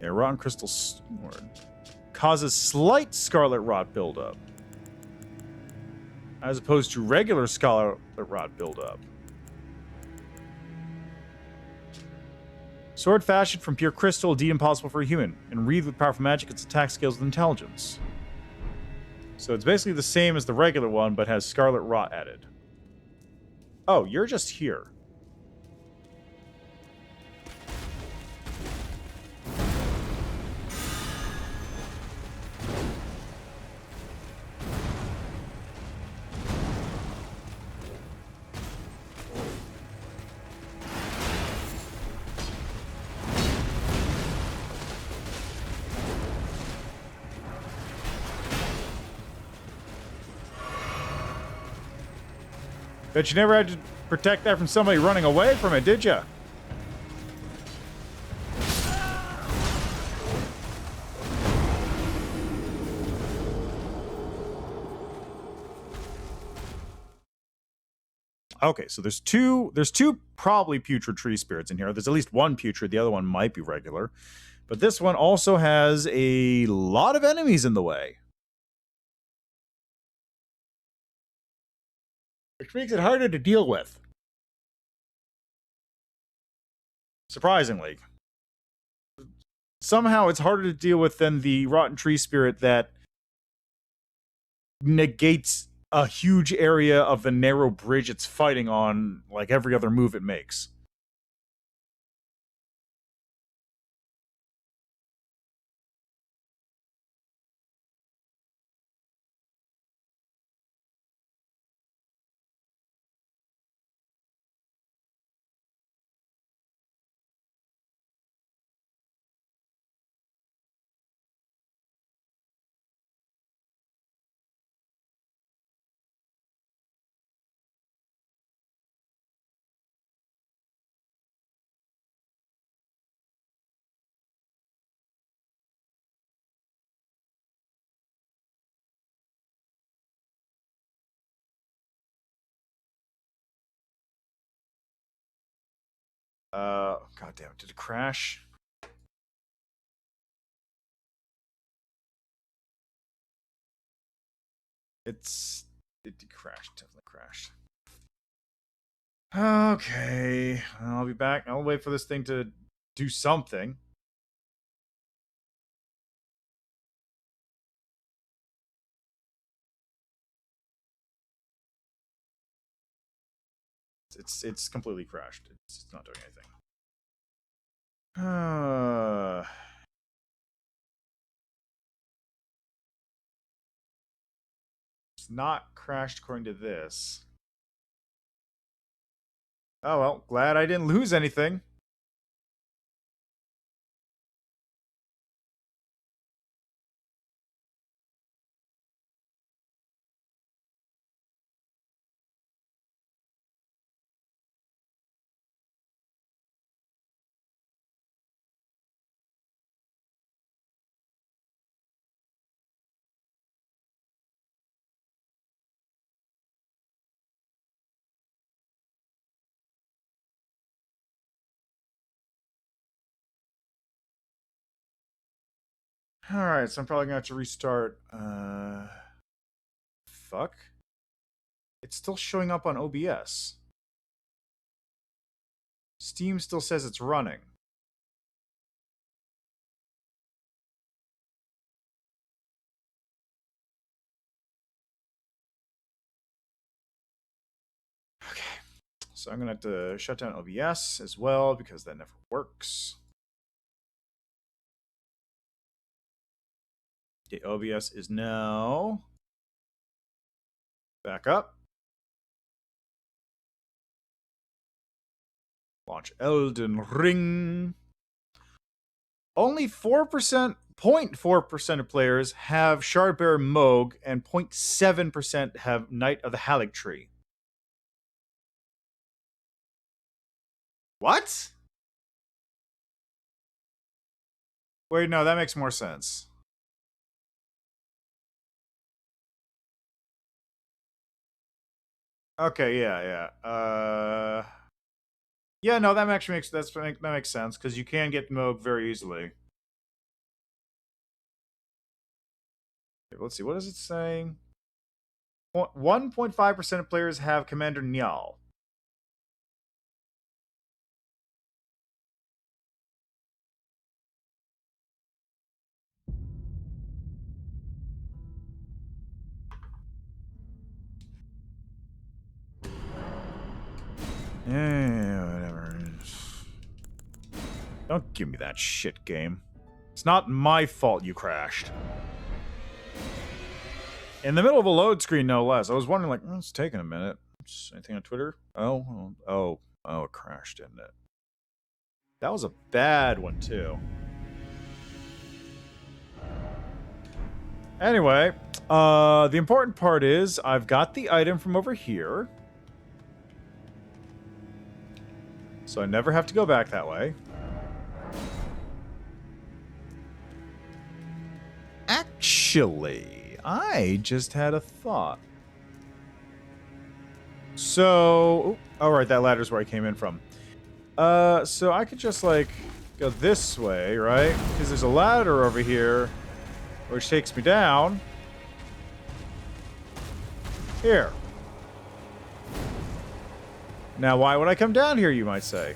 Yeah, Rotten Crystal Sword. Causes slight Scarlet Rot buildup. As opposed to regular Scarlet Rot buildup. Sword fashioned from pure crystal, indeed impossible for a human, and wreathed with powerful magic, its attack scales with intelligence. So it's basically the same as the regular one, but has Scarlet Rot added. Oh, you're just here. Bet you never had to protect that from somebody running away from it, did you? Okay, so there's two probably putrid tree spirits in here. There's at least one putrid, the other one might be regular. But this one also has a lot of enemies in the way. Which makes it harder to deal with. Surprisingly. Somehow it's harder to deal with than the rotten tree spirit that negates a huge area of the narrow bridge it's fighting on, like every other move it makes. God damn it, did it crash? It crashed, definitely crashed. Okay, I'll be back. I'll wait for this thing to do something. It's completely crashed. It's not doing anything. It's not crashed according to this. Oh well, glad I didn't lose anything. Alright, so I'm probably gonna have to restart. Fuck. It's still showing up on OBS. Steam still says it's running. Okay. So I'm gonna have to shut down OBS as well because that never works. Okay, OBS is now back up. Launch Elden Ring. Only 0.4% of players have Shardbearer Moog, and 0.7% have Knight of the Halig Tree. What? Wait, no, that makes more sense. Okay, yeah. Yeah, no, that actually that makes sense because you can get Moog very easily. Okay, let's see, what is it saying? 1.5% of players have Commander Nyal. Yeah, whatever. Don't give me that shit game. It's not my fault you crashed. In the middle of a load screen, no less. I was wondering, like, it's taking a minute. Anything on Twitter? Oh, it crashed, didn't it? That was a bad one, too. Anyway, the important part is I've got the item from over here. So I never have to go back that way. Actually, I just had a thought. So, alright, that ladder's where I came in from. So I could just, like, go this way, right? Because there's a ladder over here, which takes me down. Here. Now, why would I come down here, you might say?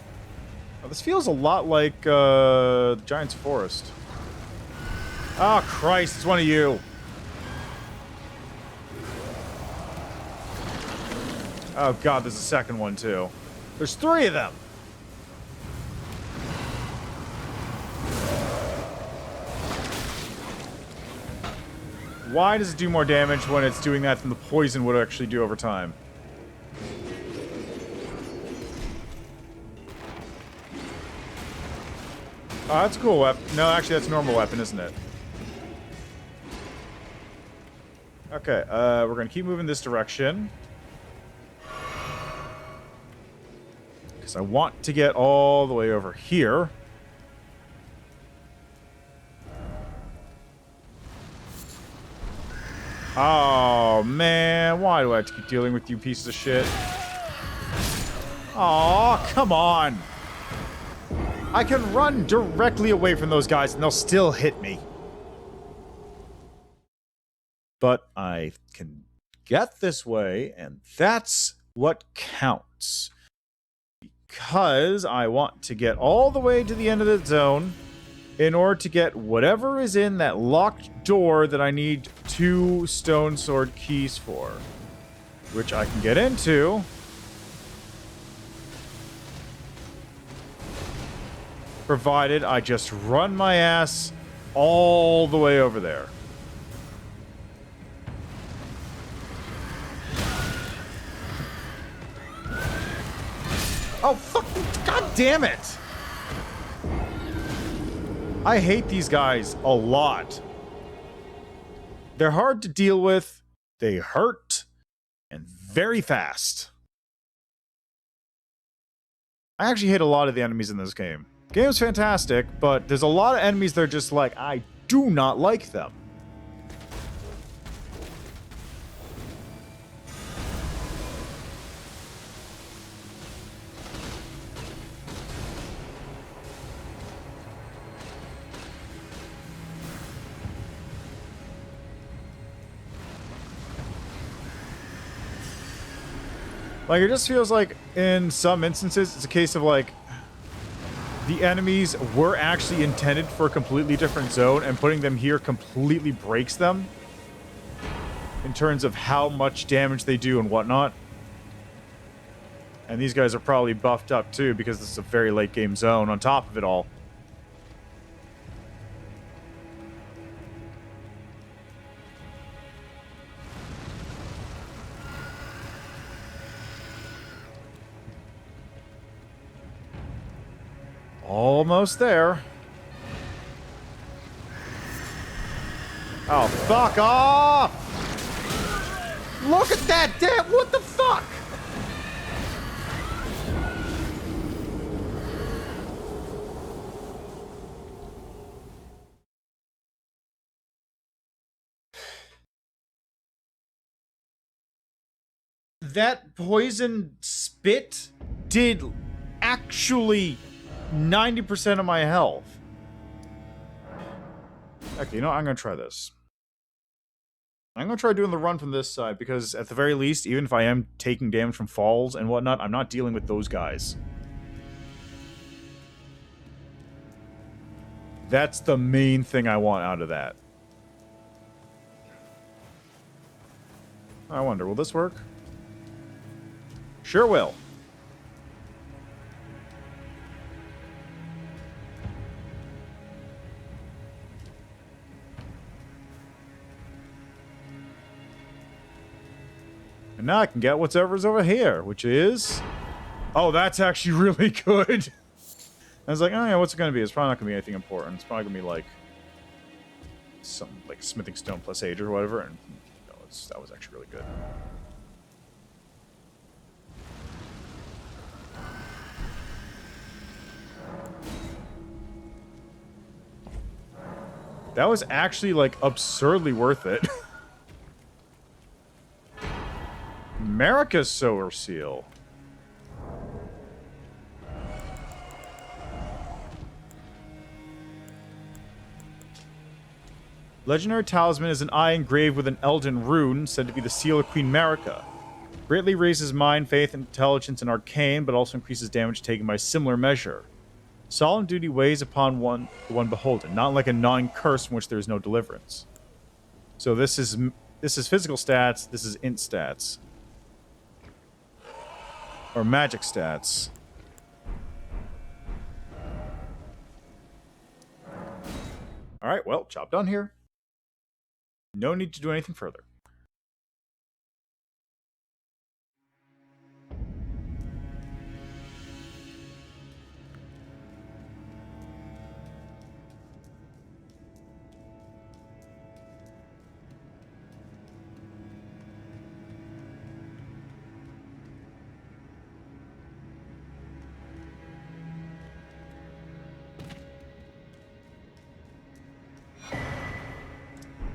Well, this feels a lot like, Giant's Forest. Oh, Christ, it's one of you. Oh, God, there's a second one, too. There's 3 of them. Why does it do more damage when it's doing that than the poison would actually do over time? Oh, that's a cool weapon. No, actually, that's a normal weapon, isn't it? Okay, we're gonna keep moving this direction. Because I want to get all the way over here. Oh, man. Why do I have to keep dealing with you pieces of shit? Aw, come on. I can run directly away from those guys and they'll still hit me. But I can get this way, and that's what counts. Because I want to get all the way to the end of the zone in order to get whatever is in that locked door that I need 2 stone sword keys for. Which I can get into. Provided I just run my ass all the way over there. Oh, fucking god damn it! I hate these guys a lot. They're hard to deal with, they hurt, and very fast. I actually hate a lot of the enemies in this game. Game's fantastic, but there's a lot of enemies that are just like, I do not like them. Like, it just feels like, in some instances, it's a case of, like, the enemies were actually intended for a completely different zone, and putting them here completely breaks them in terms of how much damage they do and whatnot. And these guys are probably buffed up, too, because this is a very late-game zone on top of it all. Almost there. Oh, fuck off! Look at that! Damn, what the fuck? that poison spit did actually 90% of my health. Okay, you know what? I'm going to try this. I'm going to try doing the run from this side, because at the very least, even if I am taking damage from falls and whatnot, I'm not dealing with those guys. That's the main thing I want out of that. I wonder, will this work? Sure will. And now I can get whatever's over here, which is... Oh, that's actually really good. I was like, oh yeah, what's it going to be? It's probably not going to be anything important. It's probably going to be like... something like smithing stone plus age or whatever. And that was actually really good. That was actually, like, absurdly worth it. America's Sower Seal. Legendary Talisman is an eye engraved with an Elden rune, said to be the seal of Queen Marika. Greatly raises mind, faith, intelligence, and arcane, but also increases damage taken by similar measure. Solemn duty weighs upon the one beholden, not like a non-curse from which there is no deliverance. So this is physical stats, this is int stats. Or magic stats. Alright, well, job done here. No need to do anything further.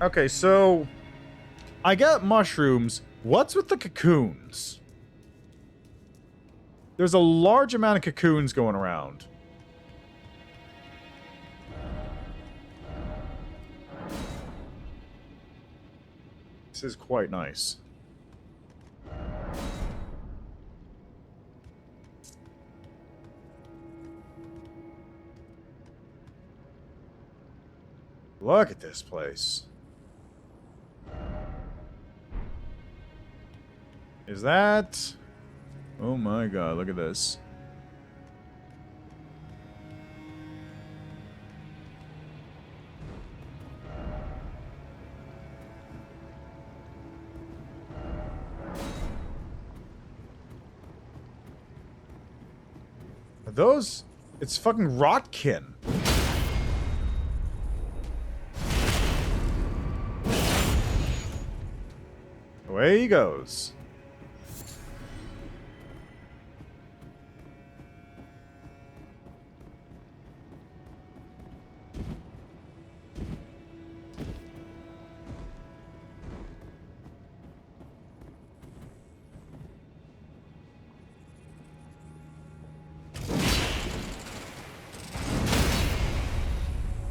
Okay, so I got mushrooms. What's with the cocoons? There's a large amount of cocoons going around. This is quite nice. Look at this place. Is that... Oh my god, look at this. Are those... It's fucking Rotkin. Away he goes.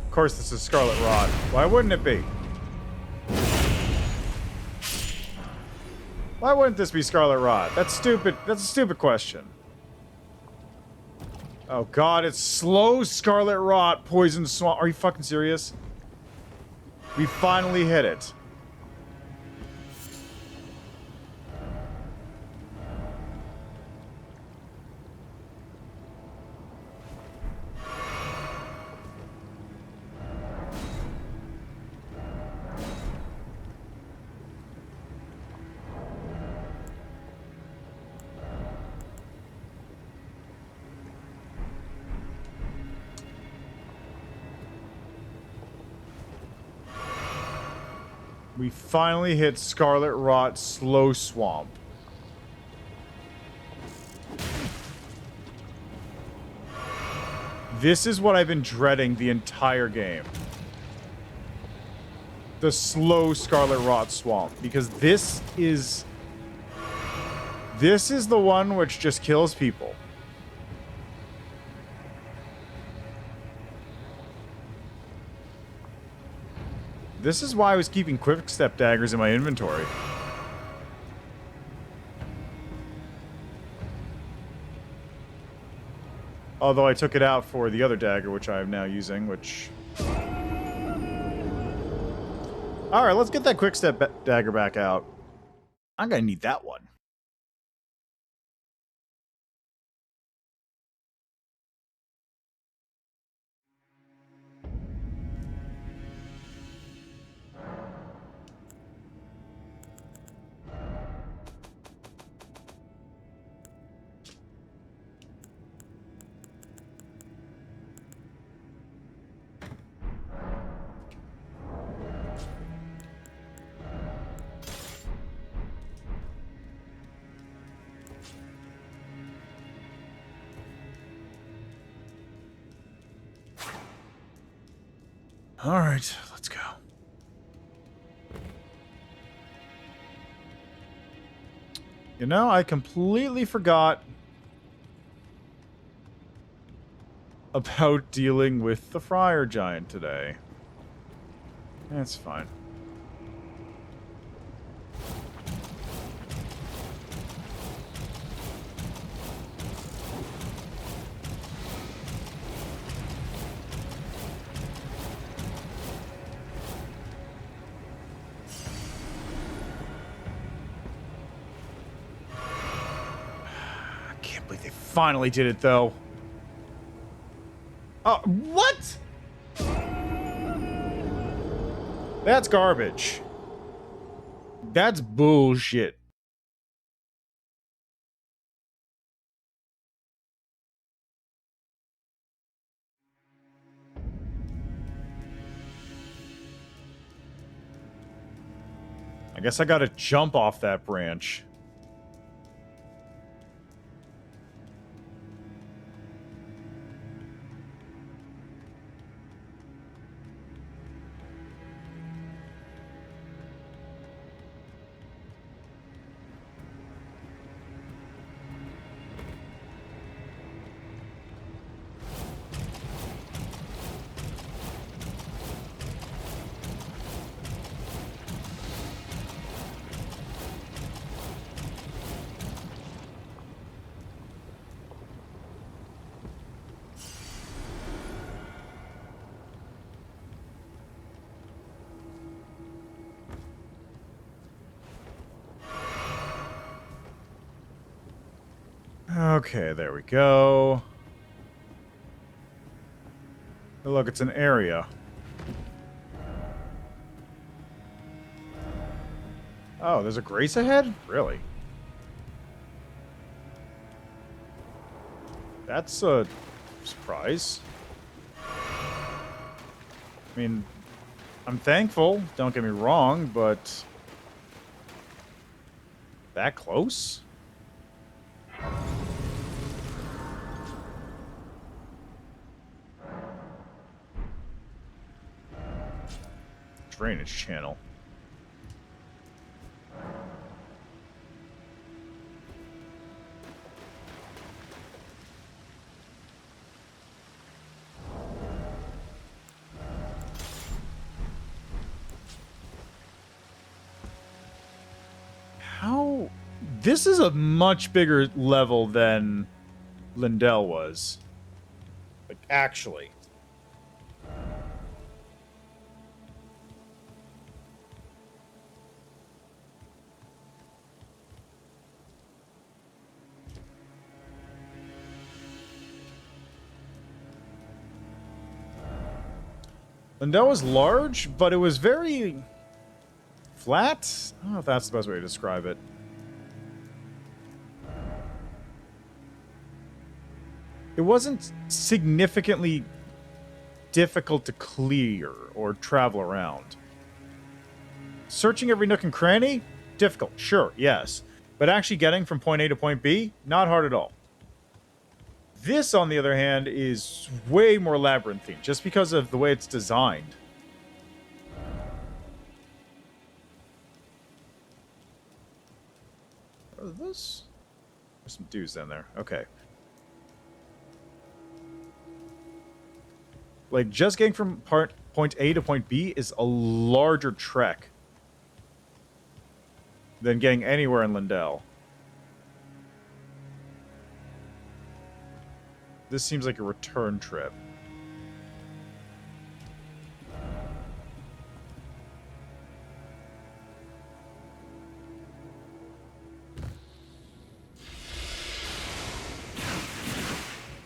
Of course, this is Scarlet Rot. Why wouldn't it be? Why wouldn't this be Scarlet Rot? That's stupid. That's a stupid question. Oh god, it's slow Scarlet Rot, Poison Swamp. Are you fucking serious? We finally hit it. We finally hit Scarlet Rot Slow Swamp. This is what I've been dreading the entire game. The slow Scarlet Rot Swamp. Because this is... This is the one which just kills people. This is why I was keeping quick step daggers in my inventory. Although I took it out for the other dagger, which I am now using, which... Alright, let's get that quick step dagger back out. I'm gonna need that one. Alright, let's go. You know, I completely forgot about dealing with the Friar Giant today. That's fine. Finally did it, though. Oh, what? That's garbage. That's bullshit. I guess I gotta jump off that branch. Okay, there we go. Oh, look, it's an area. Oh, there's a grace ahead? Really? That's a surprise. I mean, I'm thankful, don't get me wrong, but... that close? Drainage channel. How... this is a much bigger level than Lindell was. Like, actually. Lindell was large, but it was very flat. I don't know if that's the best way to describe it. It wasn't significantly difficult to clear or travel around. Searching every nook and cranny? Difficult, sure, yes. But actually getting from point A to point B? Not hard at all. This, on the other hand, is way more labyrinthine, just because of the way it's designed. What is this? There's some dudes down there. Okay. Like, just getting from point A to point B is a larger trek than getting anywhere in Lindell. This seems like a return trip.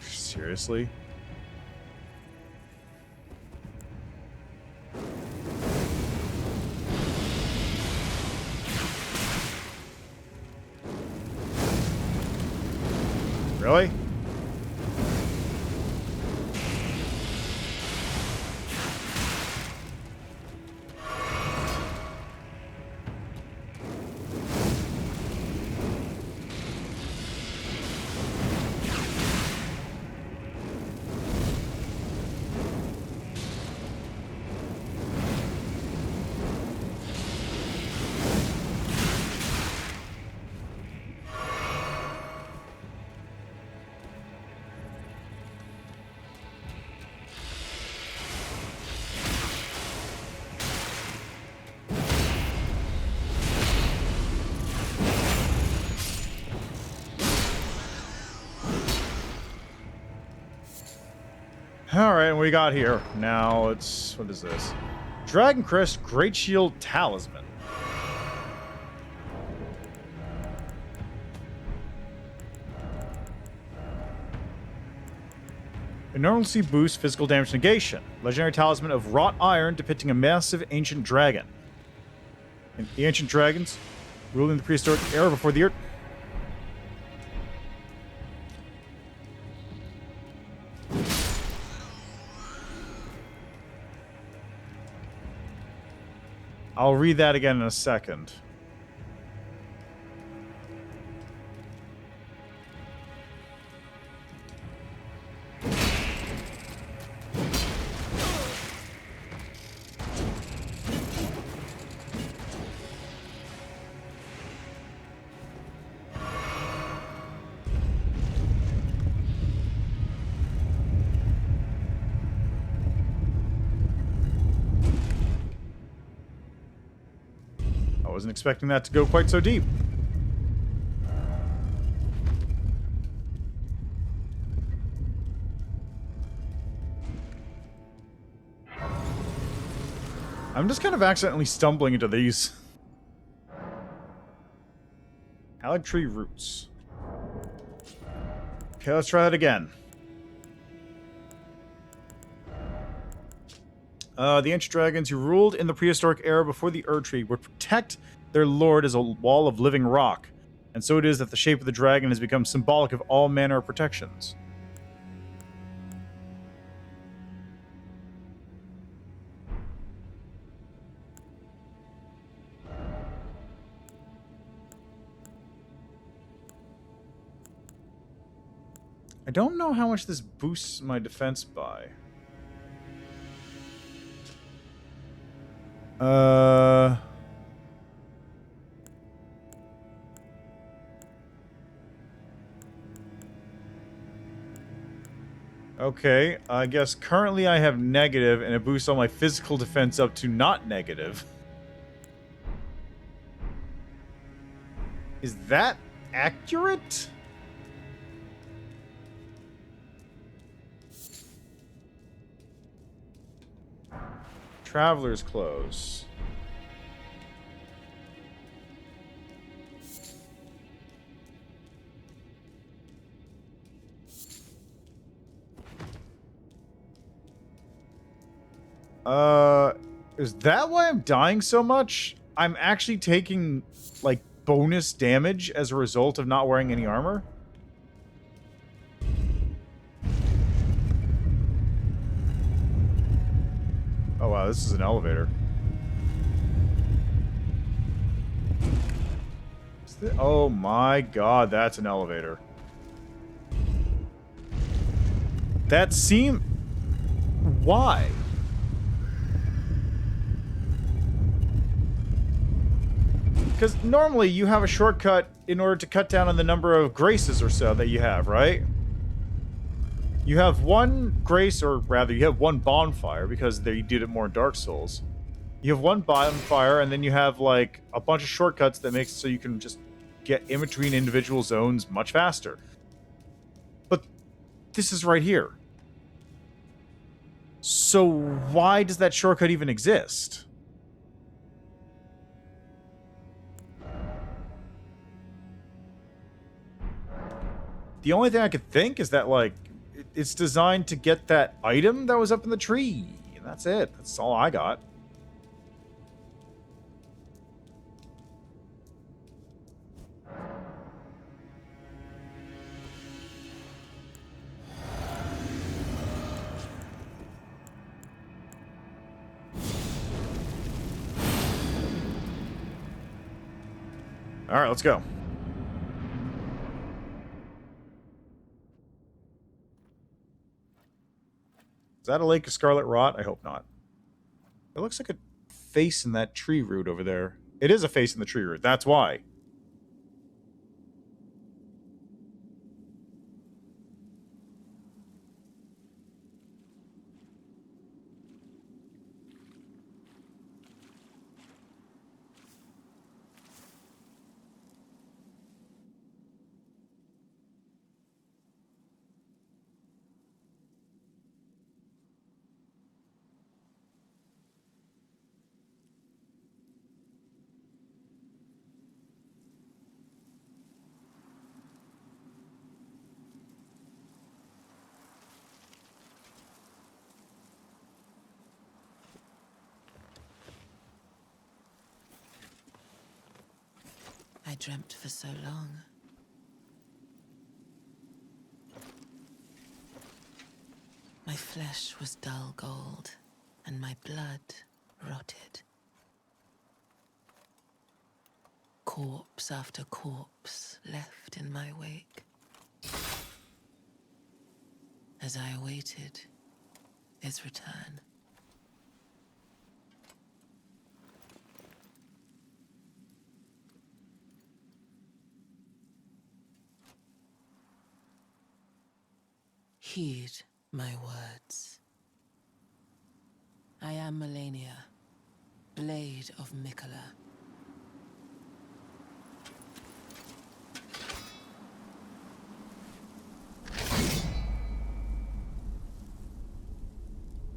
Seriously? Really? Alright, and we got here. Now it's... what is this? Dragon Crest Great Shield Talisman. Enormously boosts physical damage negation. Legendary Talisman of Wrought Iron depicting a massive ancient dragon. And the ancient dragons ruling the prehistoric era before the earth. I'll read that again in a second. I wasn't expecting that to go quite so deep. I'm just kind of accidentally stumbling into these. Alec tree roots. Okay, let's try that again. The ancient dragons who ruled in the prehistoric era before the Erd Tree would protect their lord as a wall of living rock. And so it is that the shape of the dragon has become symbolic of all manner of protections. I don't know how much this boosts my defense by. Okay, I guess currently I have negative, and it boosts all my physical defense up to not negative. Is that accurate? Traveler's Close. Is that why I'm dying so much? I'm actually taking, like, bonus damage as a result of not wearing any armor? Oh wow, this is an elevator. Oh my god, that's an elevator. That seemed... Why? Because normally you have a shortcut in order to cut down on the number of graces or so that you have, right? You have one grace, or rather, you have one bonfire, because they did it more in Dark Souls. You have one bonfire, and then you have, like, a bunch of shortcuts that makes it so you can just get in between individual zones much faster. But this is right here. So why does that shortcut even exist? The only thing I could think is that, like, it's designed to get that item that was up in the tree. And that's it. That's all I got. All right, let's go. Is that a lake of scarlet rot? I hope not. It looks like a face in that tree root over there. It is a face in the tree root. That's why. I dreamt for so long. My flesh was dull gold, and my blood rotted. Corpse after corpse left in my wake. As I awaited his return. Heed my words. I am Melania, Blade of Mikola.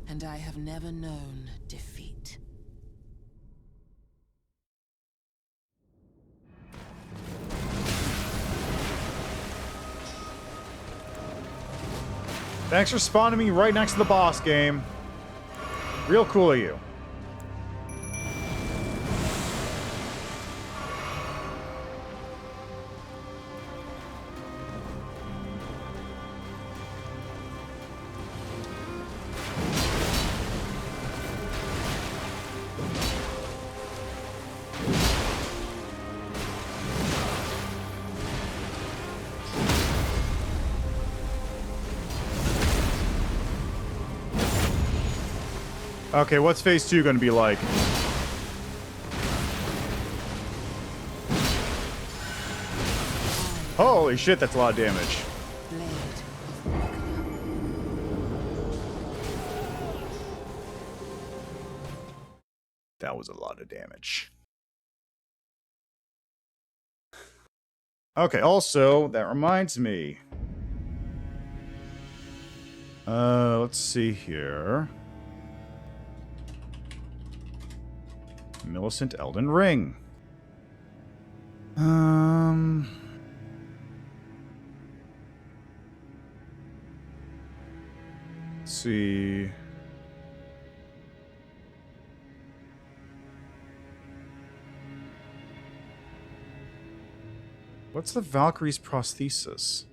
And I have never known defeat. Thanks for spawning me right next to the boss game. Real cool of you. Okay, what's phase 2 gonna be like? Holy shit, that's a lot of damage. That was a lot of damage. Okay, also, that reminds me. Let's see here. Millicent Elden Ring. Let's see. What's the Valkyrie's prosthesis?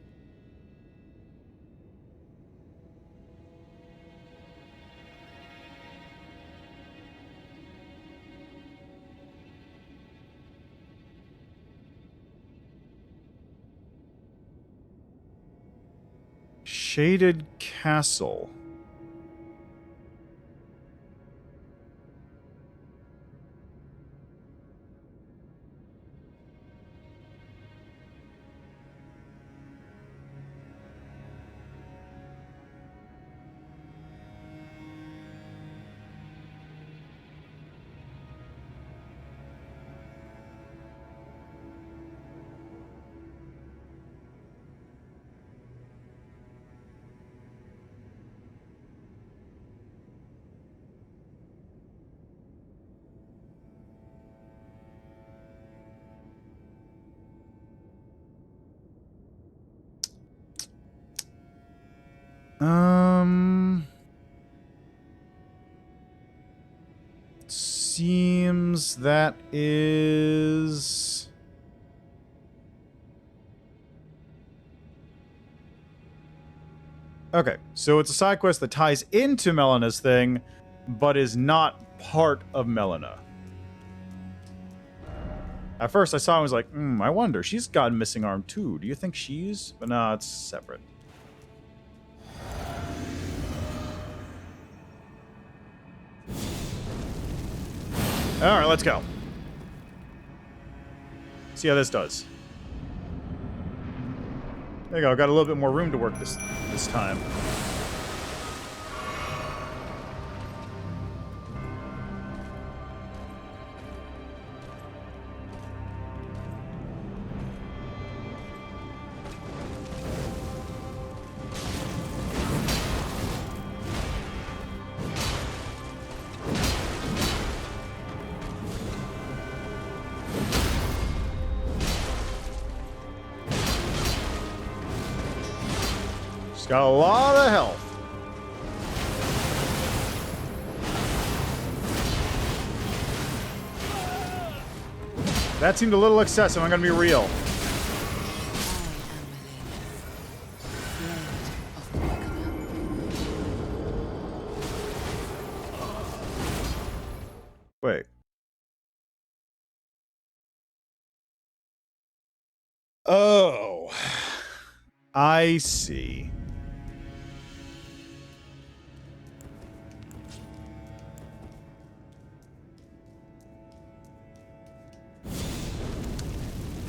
Shaded Castle. Seems that is... Okay, so it's a side quest that ties into Melena's thing, but is not part of Melina. At first I saw it and was like, I wonder, she's got a missing arm too. Do you think she's... But no, it's separate. Alright, let's go. See how this does. There you go, got a little bit more room to work this time. She's got a lot of health. That seemed a little excessive, I'm gonna be real. Wait. Oh. I see.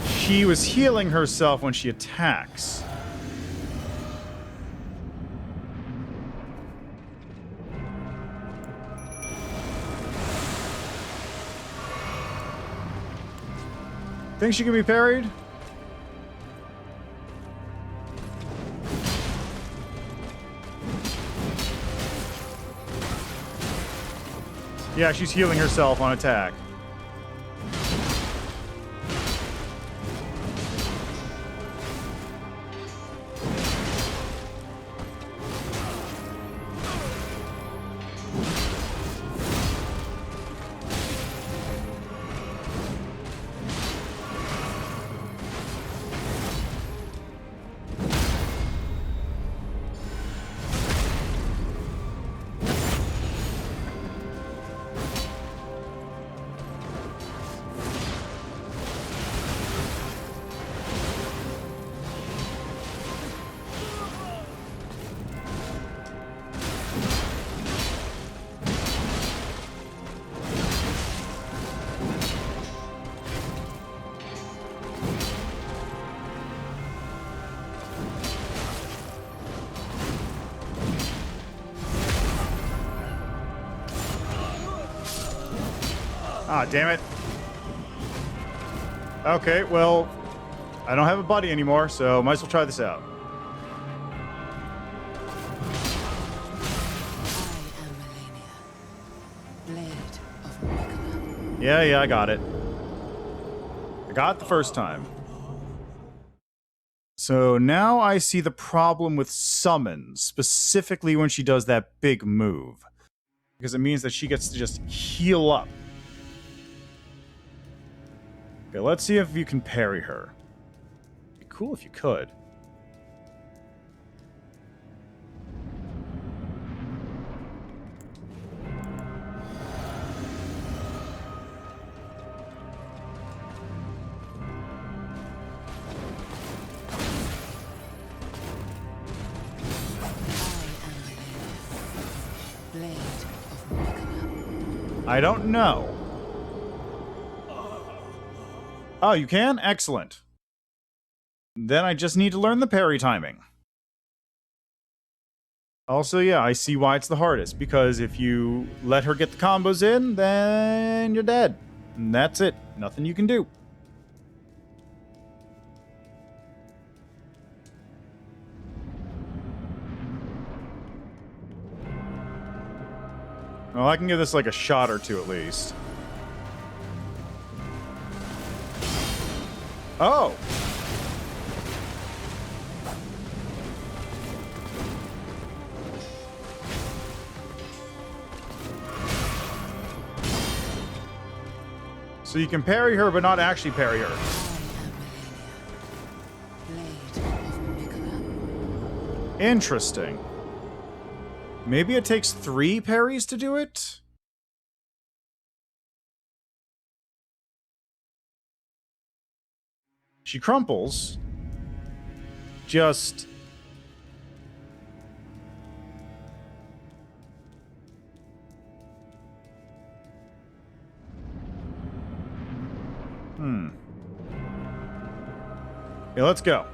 She was healing herself when she attacks. Think she can be parried? Yeah, she's healing herself on attack. Ah, damn it. Okay, well, I don't have a buddy anymore, so might as well try this out. Yeah, I got it. I got it the first time. So now I see the problem with summons, specifically when she does that big move. Because it means that she gets to just heal up. Okay, let's see if you can parry her. It'd be cool if you could. I don't know. Oh, you can? Excellent. Then I just need to learn the parry timing. Also, yeah, I see why it's the hardest, because if you let her get the combos in, then you're dead. And that's it. Nothing you can do. Well, I can give this like a shot or two at least. Oh! So you can parry her, but not actually parry her. Interesting. Maybe it takes 3 parries to do it? She crumples. Just... Yeah, let's go.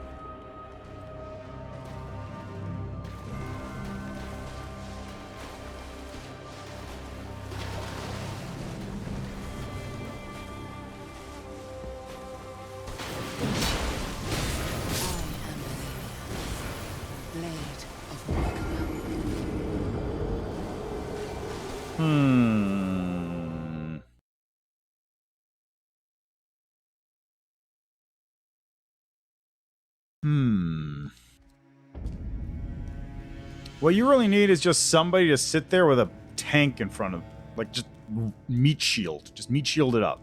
What you really need is just somebody to sit there with a tank in front of, like, just meat shield. Just meat shield it up.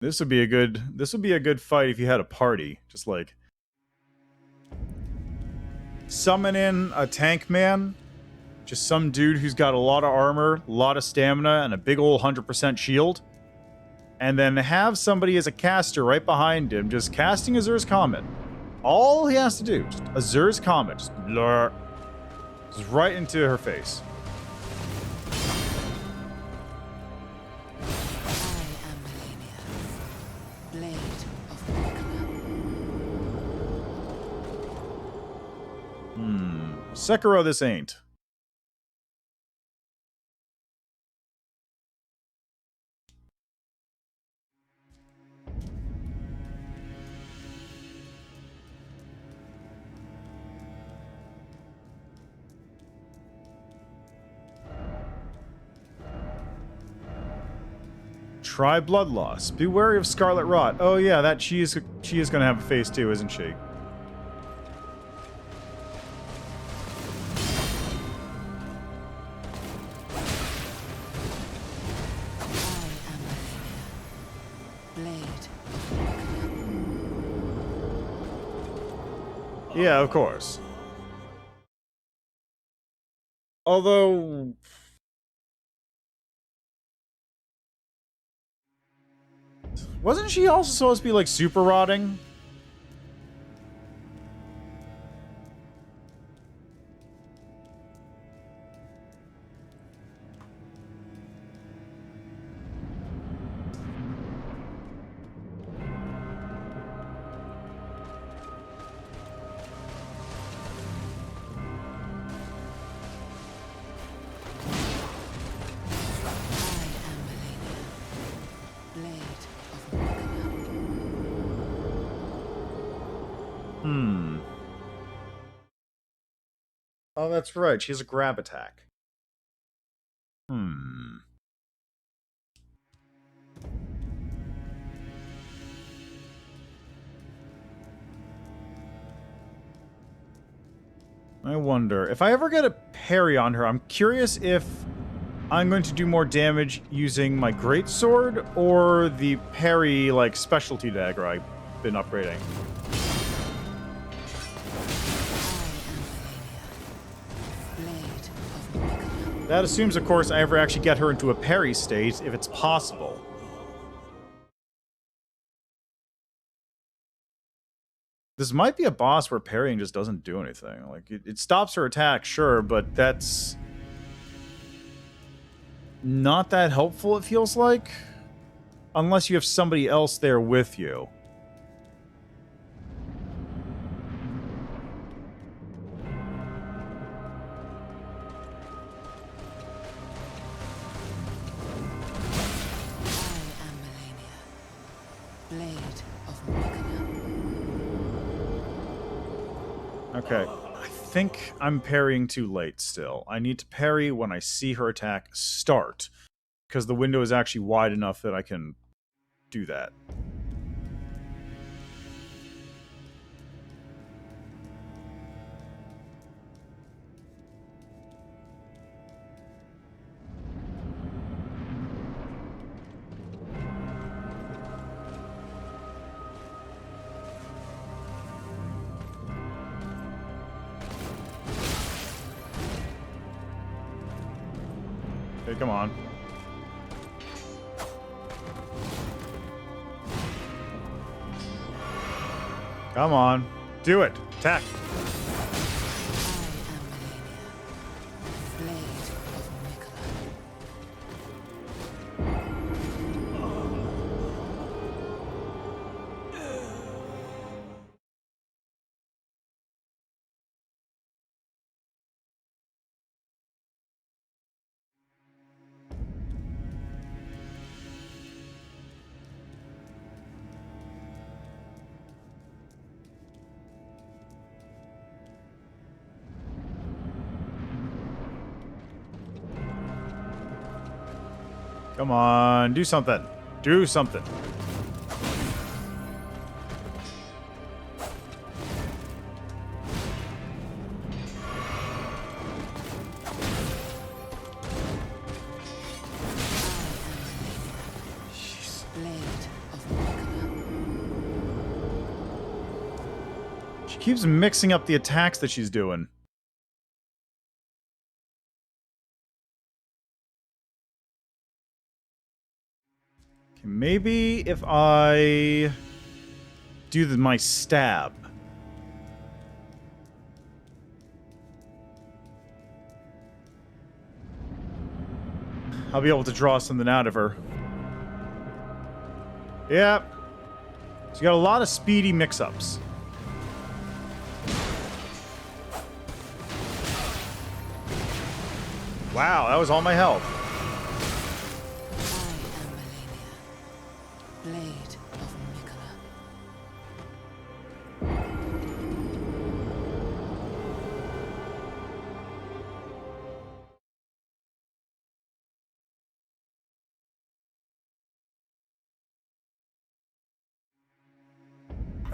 This would be a good fight if you had a party. Just like summon in a tank man, just some dude who's got a lot of armor, a lot of stamina, and a big old 100% shield. And then have somebody as a caster right behind him, just casting Azur's Comet. All he has to do, just Azur's Comet, just blur, just right into her face. Sekiro, this ain't. Try blood loss. Be wary of scarlet rot. Oh yeah, that she is gonna have a face too, isn't she? Yeah, of course. Although... wasn't she also supposed to be, like, super rotting? Oh, that's right. She has a grab attack. I wonder. If I ever get a parry on her, I'm curious if I'm going to do more damage using my greatsword or the parry, like, specialty dagger I've been upgrading. That assumes, of course, I ever actually get her into a parry state, if it's possible. This might be a boss where parrying just doesn't do anything. Like, it stops her attack, sure, but that's not that helpful, it feels like. Unless you have somebody else there with you. Okay. I think I'm parrying too late still. I need to parry when I see her attack start, because the window is actually wide enough that I can do that. Okay, come on. Come on. Do it. Attack. Come on, do something. Do something. She keeps mixing up the attacks that she's doing. Okay, maybe if I do my stab. I'll be able to draw something out of her. Yep. She's got a lot of speedy mix-ups. Wow, that was all my health. Blade of Nicola.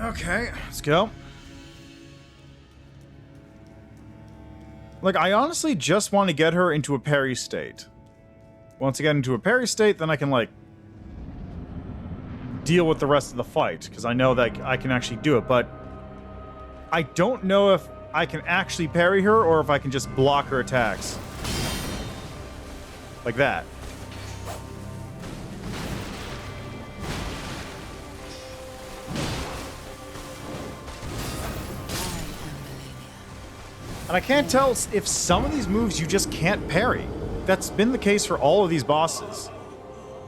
Okay, let's go. Like, I honestly just want to get her into a parry state. Once I get into a parry state, then I can, like, deal with the rest of the fight, because I know that I can actually do it, but I don't know if I can actually parry her or if I can just block her attacks. Like that. And I can't tell if some of these moves you just can't parry. That's been the case for all of these bosses.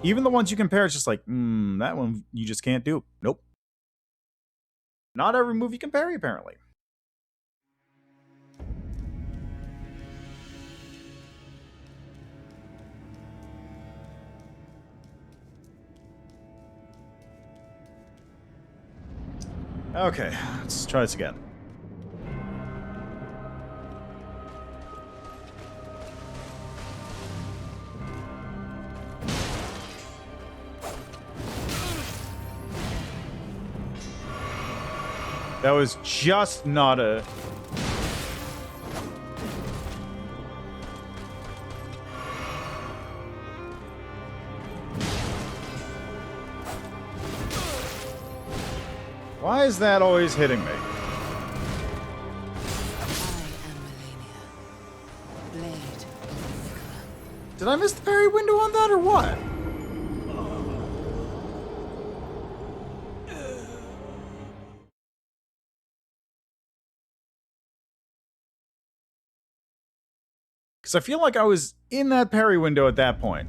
Even the ones you can parry, it's just like, that one you just can't do. Nope. Not every move you can parry, apparently. Okay, let's try this again. That was just not a... Why is that always hitting me? Did I miss the parry window on that or what? Because I feel like I was in that parry window at that point.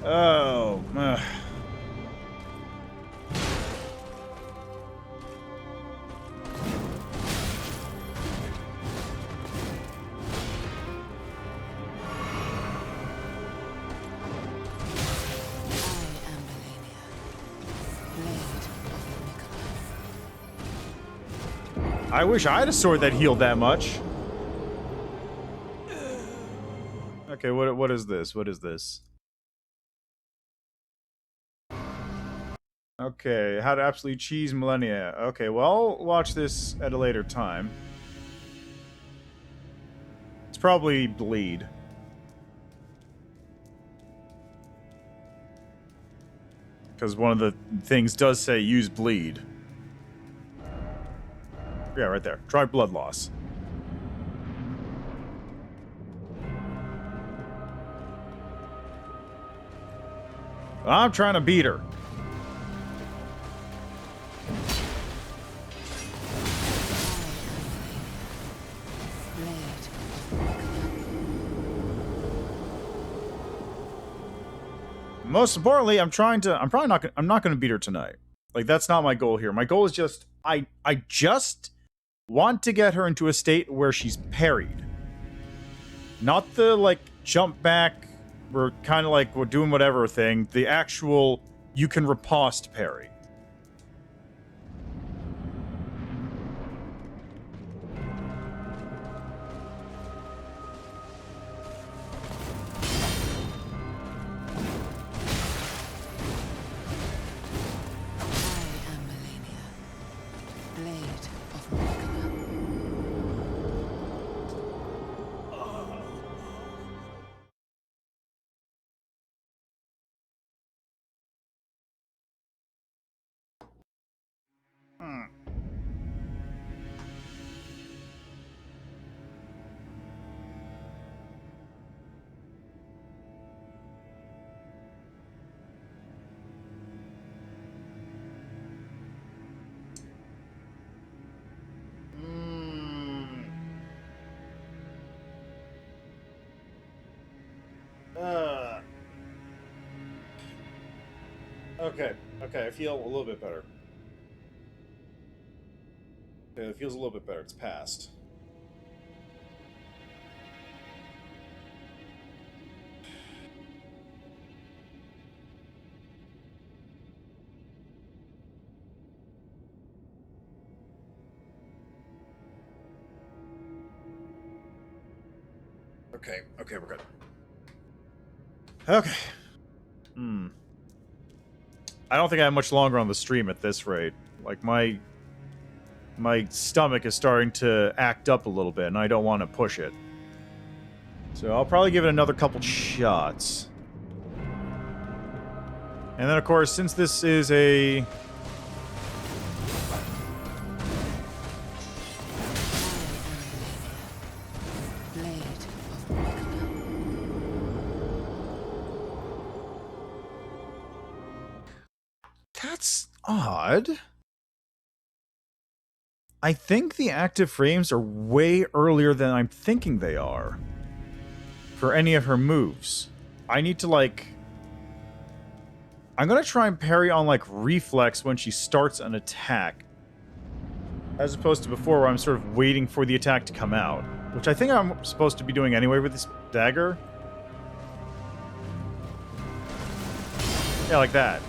Oh, I wish I had a sword that healed that much. Okay, what is this? What is this? Okay, how to absolutely cheese millennia. Okay, well, I'll watch this at a later time. It's probably bleed. Because one of the things does say use bleed. Yeah, right there. Try blood loss. I'm trying to beat her. Most importantly, I'm not going to beat her tonight. Like, that's not my goal here. My goal is just, I just want to get her into a state where she's parried. Not the, like, jump back, we're kind of like, we're doing whatever thing. The actual, you can riposte parry. Okay, I feel a little bit better. Okay, it feels a little bit better. It's passed. Okay, we're good. Okay. I don't think I have much longer on the stream at this rate. Like, my stomach is starting to act up a little bit, and I don't want to push it. So I'll probably give it another couple shots. And then, of course, since this is a... That's odd. I think the active frames are way earlier than I'm thinking they are. For any of her moves. I need to, like... I'm gonna try and parry on, like, reflex when she starts an attack. As opposed to before, where I'm sort of waiting for the attack to come out. Which I think I'm supposed to be doing anyway with this dagger. Yeah, like that.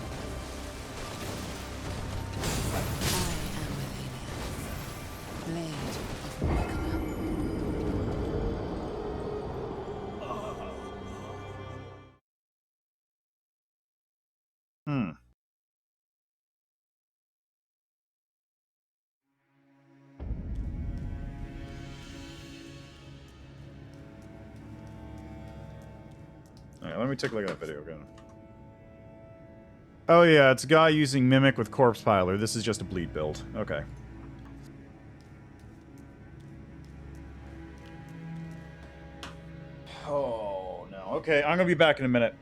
Alright, let me take a look at that video again. Oh yeah, it's a guy using Mimic with Corpse Piler. This is just a bleed build. Okay. Oh, no. Okay, I'm gonna be back in a minute.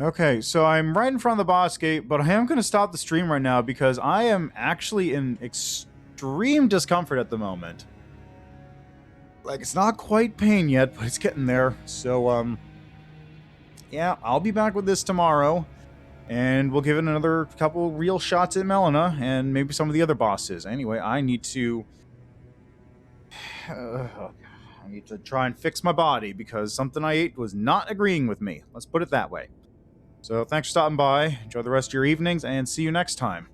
Okay, so I'm right in front of the boss gate, but I am going to stop the stream right now because I am actually in extreme discomfort at the moment. Like, it's not quite pain yet, but it's getting there. So, yeah, I'll be back with this tomorrow, and we'll give it another couple real shots at Melina and maybe some of the other bosses. Anyway, I need to... I need to try and fix my body because something I ate was not agreeing with me. Let's put it that way. So thanks for stopping by. Enjoy the rest of your evenings, and see you next time.